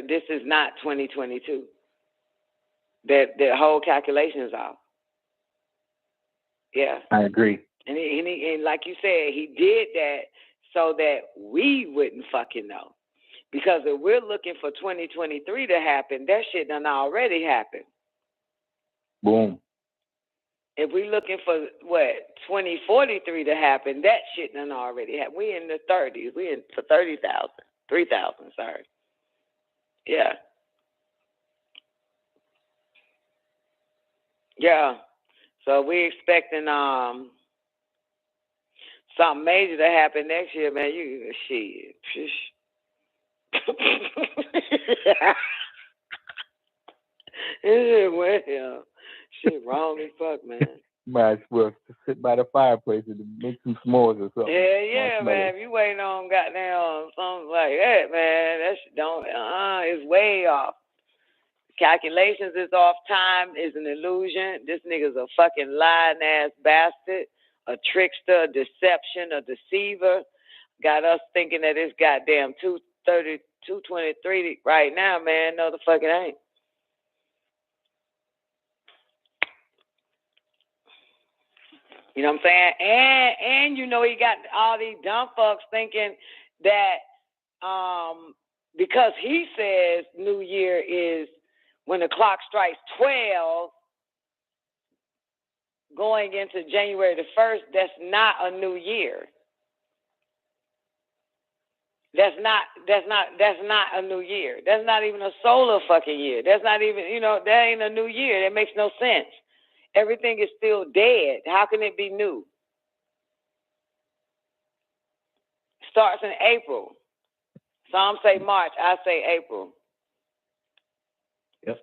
this is not 2022. The whole calculation is off. Yeah. I agree. And and like you said, he did that so that we wouldn't fucking know. Because if we're looking for 2023 to happen, that shit done already happened. Boom. If we're looking for 2043 to happen, that shit done already happened. We in the 30s. We in for 30,000. 3,000, sorry. Yeah. Yeah. So we expecting something major to happen next year, man. You shit. Shit wrong as fuck, man. Might as well sit by the fireplace and make some s'mores or something. Yeah, man. If you waiting on goddamn something like that, man, that shit it's way off. Calculations is off. Time is an illusion. This nigga's a fucking lying ass bastard, a trickster, a deception, a deceiver. Got us thinking that it's goddamn 2:30, 2:23 right now, man. No, the fuck it ain't. You know what I'm saying? And you know he got all these dumb fucks thinking that because he says New Year is when the clock strikes 12, going into January the 1st, that's not a new year. That's not a new year. That's not even a solar fucking year. That's not even, that ain't a new year. That makes no sense. Everything is still dead. How can it be new? Starts in April. Some say March. I say April. Yep.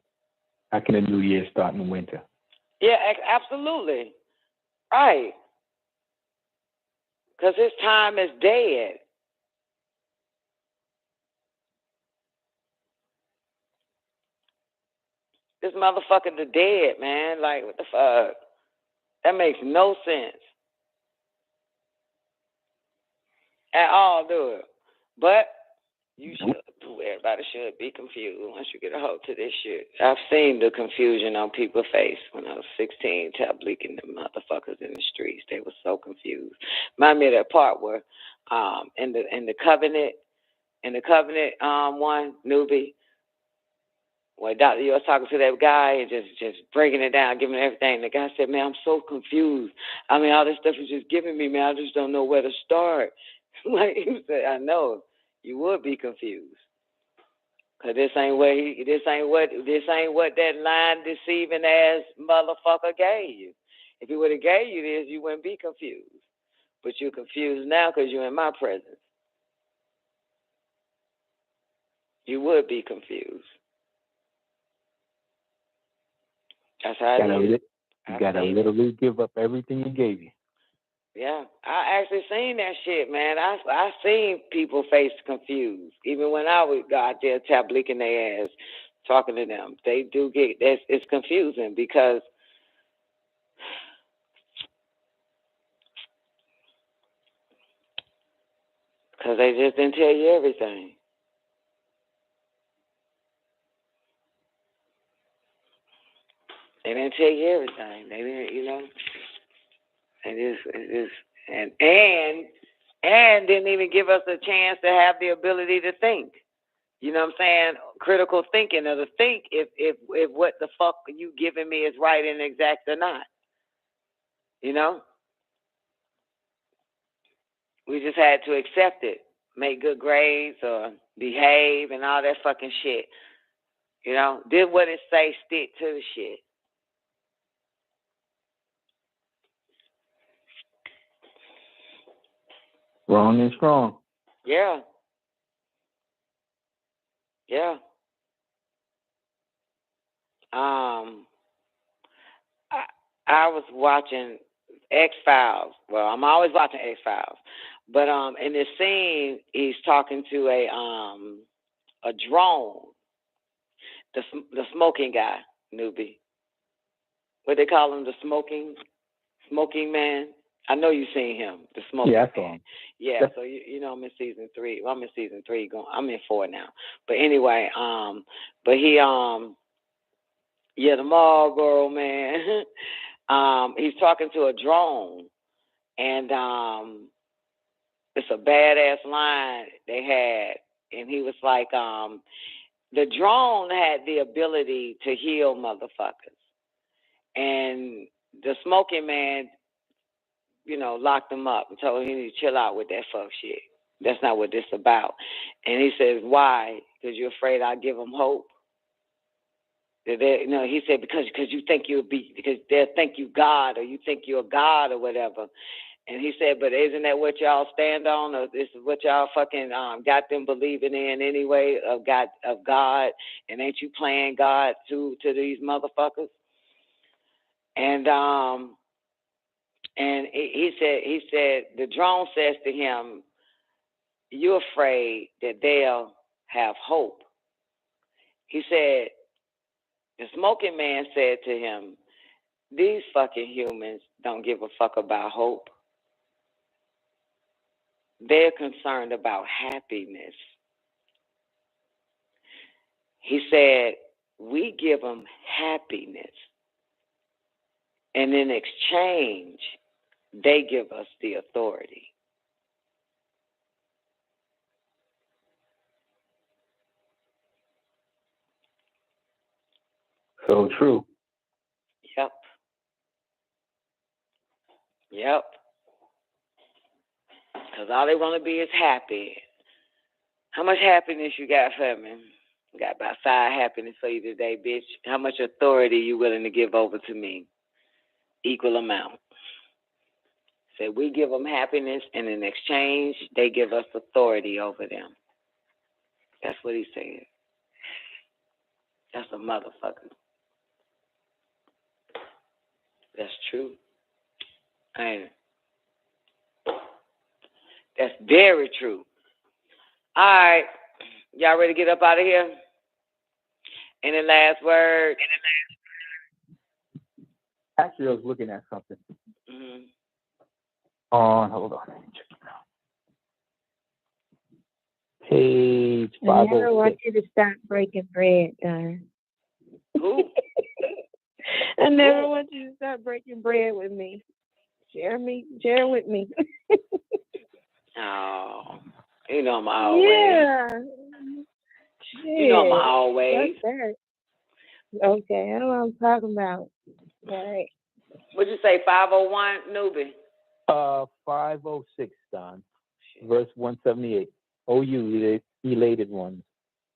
How can a new year start in winter? Yeah, absolutely. Right. Because his time is dead. This motherfucker the dead, man. Like, what the fuck? That makes no sense. At all, do it. But you should. Everybody should be confused once you get a hold to this shit. I've seen the confusion on people's face when I was 16, tableaking the motherfuckers in the streets. They were so confused. Remind me of that part where, in the covenant one, newbie, where Dr. You was talking to that guy and just breaking it down, giving everything. The guy said, "Man, I'm so confused. I mean, all this stuff is just giving me, man. I just don't know where to start." Like he said, I know you would be confused. Cause this ain't what that lying, deceiving ass motherfucker gave you. If he would have gave you this, you wouldn't be confused. But you're confused now because you're in my presence. You would be confused. That's how it is. You gotta literally give up everything he gave you. Yeah, I actually seen that shit, man. I seen people face confused. Even when I was out there tableaking their ass, talking to them, they do get it's confusing because they just didn't tell you everything. They didn't tell you everything. They didn't, and didn't even give us a chance to have the ability to think. You know what I'm saying? Critical thinking, or to think if what the fuck you giving me is right and exact or not. We just had to accept it, make good grades or behave and all that fucking shit. Did what it say, stick to the shit. Wrong is wrong. Yeah. Yeah. I was watching X-Files. Well, I'm always watching X-Files. But in this scene, he's talking to a drone, the smoking guy, newbie. What they call him, the smoking man. I know you've seen him, the smoking man. I saw him. Yeah, so I'm in season 3. Well, I'm in season 3. I'm in 4 now. But anyway, but he the Marlboro man. He's talking to a drone, and it's a badass line they had, and he was like, the drone had the ability to heal motherfuckers, and the smoking man, locked him up and told him he need to chill out with that fuck shit. That's not what this about. And he says, why? Because you're afraid I'll give them hope. He said, because you think because they'll think you God, or you think you're God or whatever. And he said, but isn't that what y'all stand on? Or this is what y'all fucking got them believing in anyway, of God, and ain't you playing God to these motherfuckers? And he said the drone says to him, you're afraid that they'll have hope. He said, the smoking man said to him, these fucking humans don't give a fuck about hope. They're concerned about happiness. He said, we give them happiness. And in exchange, they give us the authority. So true. Yep. Yep. Because all they want to be is happy. How much happiness you got for me? Got about 5 happiness for you today, bitch. How much authority you willing to give over to me? Equal amount. So we give them happiness, and in exchange, they give us authority over them. That's what he said. That's a motherfucker. That's true. Ain't it? That's very true. All right. Y'all ready to get up out of here? Any last words? Actually, I was looking at something. Mm-hmm. Hold on. Check it out. Page I 506. never want you to stop breaking bread, guys. Who? I never want you to stop breaking bread with me. Share with me. Oh, you know I'm always. Yeah. You know I'm always. What's that? Okay, I know what I'm talking about. All right. What'd you say, 501, newbie? 506, Don. Verse 178. O you elated ones,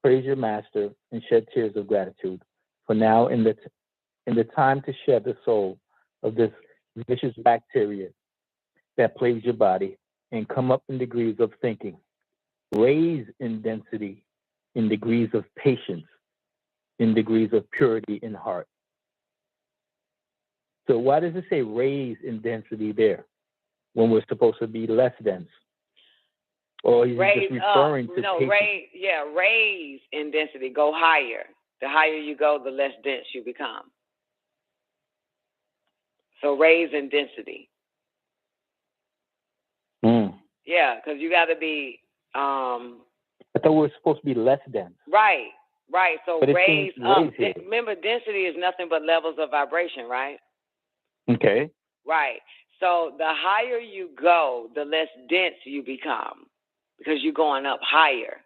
praise your master and shed tears of gratitude. For now, in the time to shed the soul of this vicious bacteria that plagues your body, and come up in degrees of thinking, raise in density, in degrees of patience, in degrees of purity in heart. So why does it say raise in density there when we're supposed to be less dense? Or he's just referring to patience? Raise in density, go higher. The higher you go, the less dense you become. So raise in density. Yeah, because you got to be. I thought we were supposed to be less dense. Right. So but raise up. Here. Remember, density is nothing but levels of vibration, right? Okay. Right. So the higher you go, the less dense you become because you're going up higher.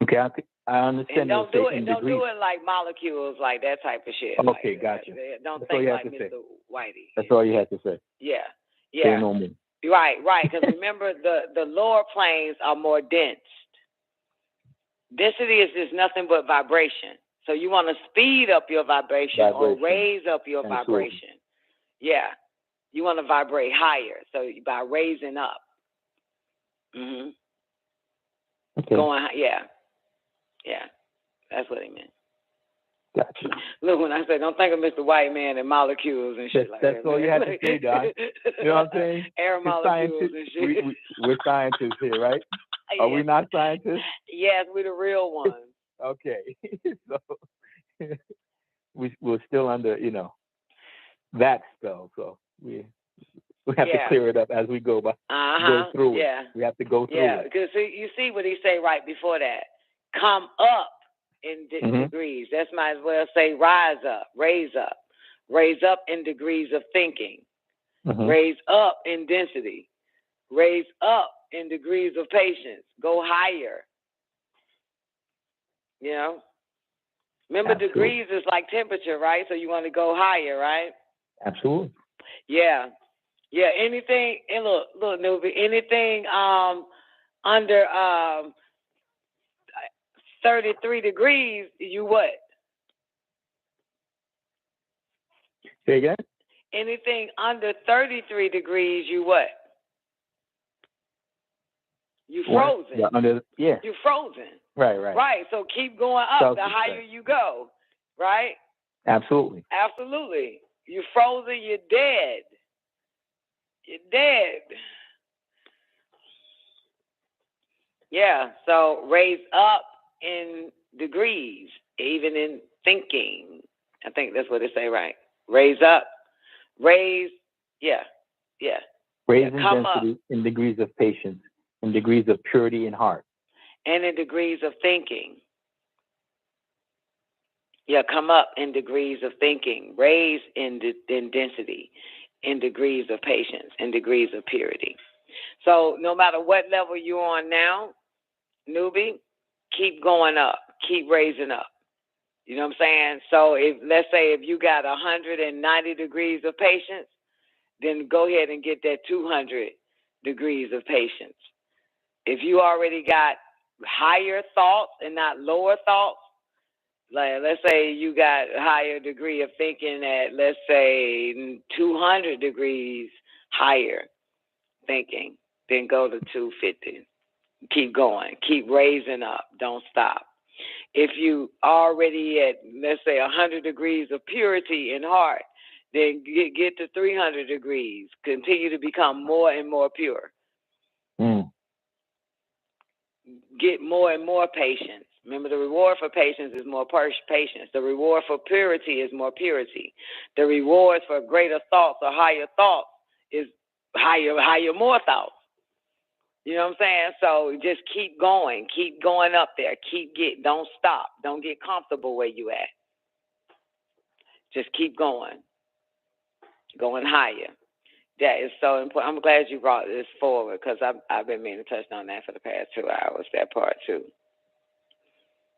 Okay, I understand. And don't do it like molecules, like that type of shit. Okay, like, gotcha. Don't That's think like Mr. Whitey. That's all you had to say. Yeah. Say no more. Right. Because remember, the lower planes are more dense. Density is just nothing but vibration. So you want to speed up your vibration or raise up your vibration. Yeah. You want to vibrate higher. So by raising up. Mm-hmm. Okay. Yeah. That's what he meant. Gotcha. Look, when I said, don't think of Mr. White Man and molecules and shit like that. That's all you had to say, Don. You know what I'm saying? Air molecules and shit. We're scientists here, right? Are we not scientists? Yes, we're the real ones. Okay. So we're still under, that spell. So we have to clear it up as we go through it. We have to go through it. Yeah, because you see what he say right before that. Come up in degrees. That's might as well say rise up, raise up in degrees of thinking, raise up in density, raise up in degrees of patience, go higher. Remember, Absolutely. degrees is like temperature, right? So you want to go higher, right? Absolutely. Yeah. Anything, and look, newbie, anything under 33 degrees, you what? Say again? Anything under 33 degrees, you what? You frozen. Yeah, You frozen. Right. So keep going up the higher you go, right? Absolutely. You frozen, you're dead. Yeah, so raise up in degrees, even in thinking. I think that's what they say, right? Raise up. Raise in density, up. In degrees of patience, in degrees of purity in heart. And in degrees of thinking. Yeah, come up in degrees of thinking. Raise in density, in degrees of patience, in degrees of purity. So no matter what level you're on now, newbie, keep going up. Keep raising up. You know what I'm saying? So let's say if you got 190 degrees of patience, then go ahead and get that 200 degrees of patience. If you already got higher thoughts and not lower thoughts, like let's say you got a higher degree of thinking at, let's say, 200 degrees higher thinking, then go to 250. Keep going. Keep raising up. Don't stop. If you already at, let's say, 100 degrees of purity in heart, then get to 300 degrees. Continue to become more and more pure. Get more and more patience. Remember, the reward for patience is more patience. The reward for purity is more purity. The reward for greater thoughts or higher thoughts is higher, more thoughts. You know what I'm saying? So just keep going up there. Don't stop. Don't get comfortable where you at. Just keep going higher. That is so important. I'm glad you brought this forward because I've been meaning to touch on that for the past 2 hours, that part too.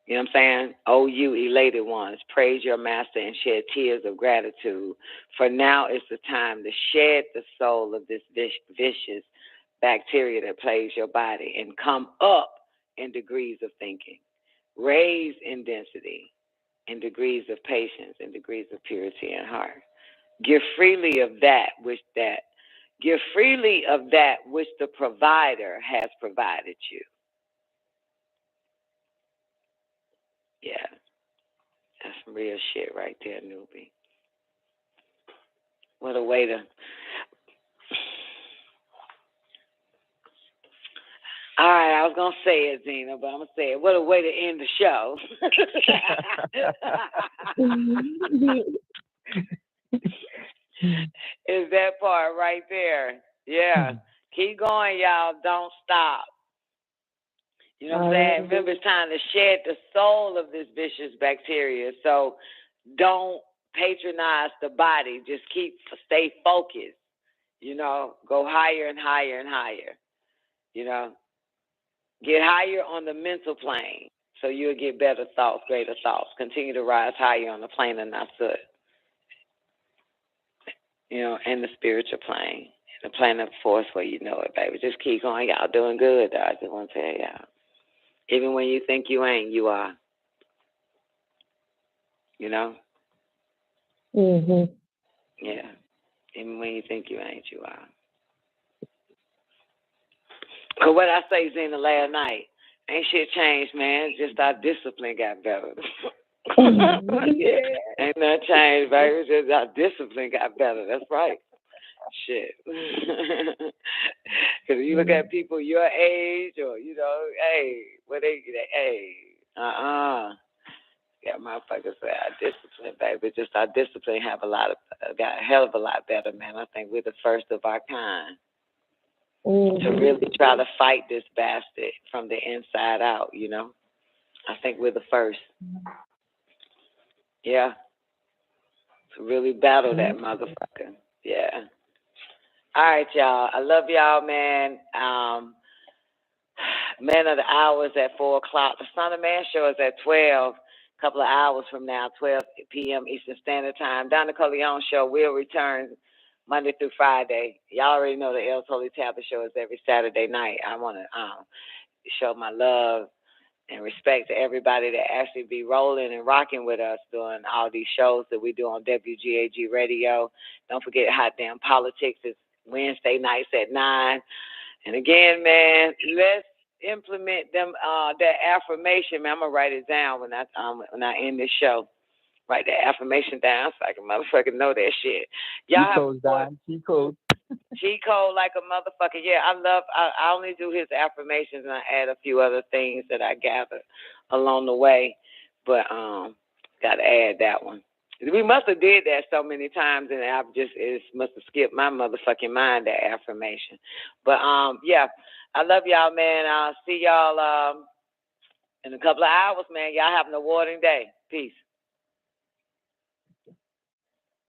You know what I'm saying? Oh, you elated ones, praise your master and shed tears of gratitude. For now is the time to shed the soul of this vicious bacteria that plagues your body and come up in degrees of thinking. Raise in density, in degrees of patience, in degrees of purity and heart. Give freely of that which the provider has provided you. Yeah. That's some real shit right there, newbie. What a way to... All right, I was going to say it, Zena, but I'm going to say it. What a way to end the show. Is that part right there. Yeah. Keep going, y'all. Don't stop. You know what I'm saying? Remember, it's time to shed the soul of this vicious bacteria. So don't patronize the body. Just stay focused. You know, go higher and higher and higher. You know, get higher on the mental plane so you'll get better thoughts, greater thoughts. Continue to rise higher on the plane of Nasut. You know, and the spiritual plane, the plane of force where you know it, baby. Just keep going. Y'all doing good, though. I just want to tell y'all. Even when you think you ain't, you are. You know? Yeah. Even when you think you ain't, you are. Because what I say, Zena, last night, ain't shit changed, man. Just our discipline got better. Ain't nothing changed, baby. Just our discipline got better. That's right. Shit. Because you look at people your age or, you know, Yeah, motherfuckers say our discipline, baby. Just our discipline got a hell of a lot better, man. I think we're the first of our kind to really try to fight this bastard from the inside out, you know. I think we're the first. Yeah. To really battle that motherfucker. Yeah. All right, y'all. I love y'all, man. Man of the Hour is at 4 o'clock. The Son of Man show is at 12. A couple of hours from now, 12 p.m. Eastern Standard Time. Donna Corleone show will return Monday through Friday. Y'all already know the El's Holy Tablet show is every Saturday night. I want to show my love and respect to everybody that actually be rolling and rocking with us doing all these shows that we do on WGAG Radio. Don't forget Hot Damn Politics is Wednesday nights at 9. And again, man, let's implement them that affirmation, man. I'm gonna write it down when I end this show. Write that affirmation down so I can motherfucking know that shit. Y'all have cheat code. Cheat code like a motherfucker. Yeah, I only do his affirmations and I add a few other things that I gather along the way. But gotta add that one. We must have did that so many times and it must have skipped my motherfucking mind, that affirmation. But yeah, I love y'all, man. I'll see y'all in a couple of hours, man. Y'all have an awarding day. Peace.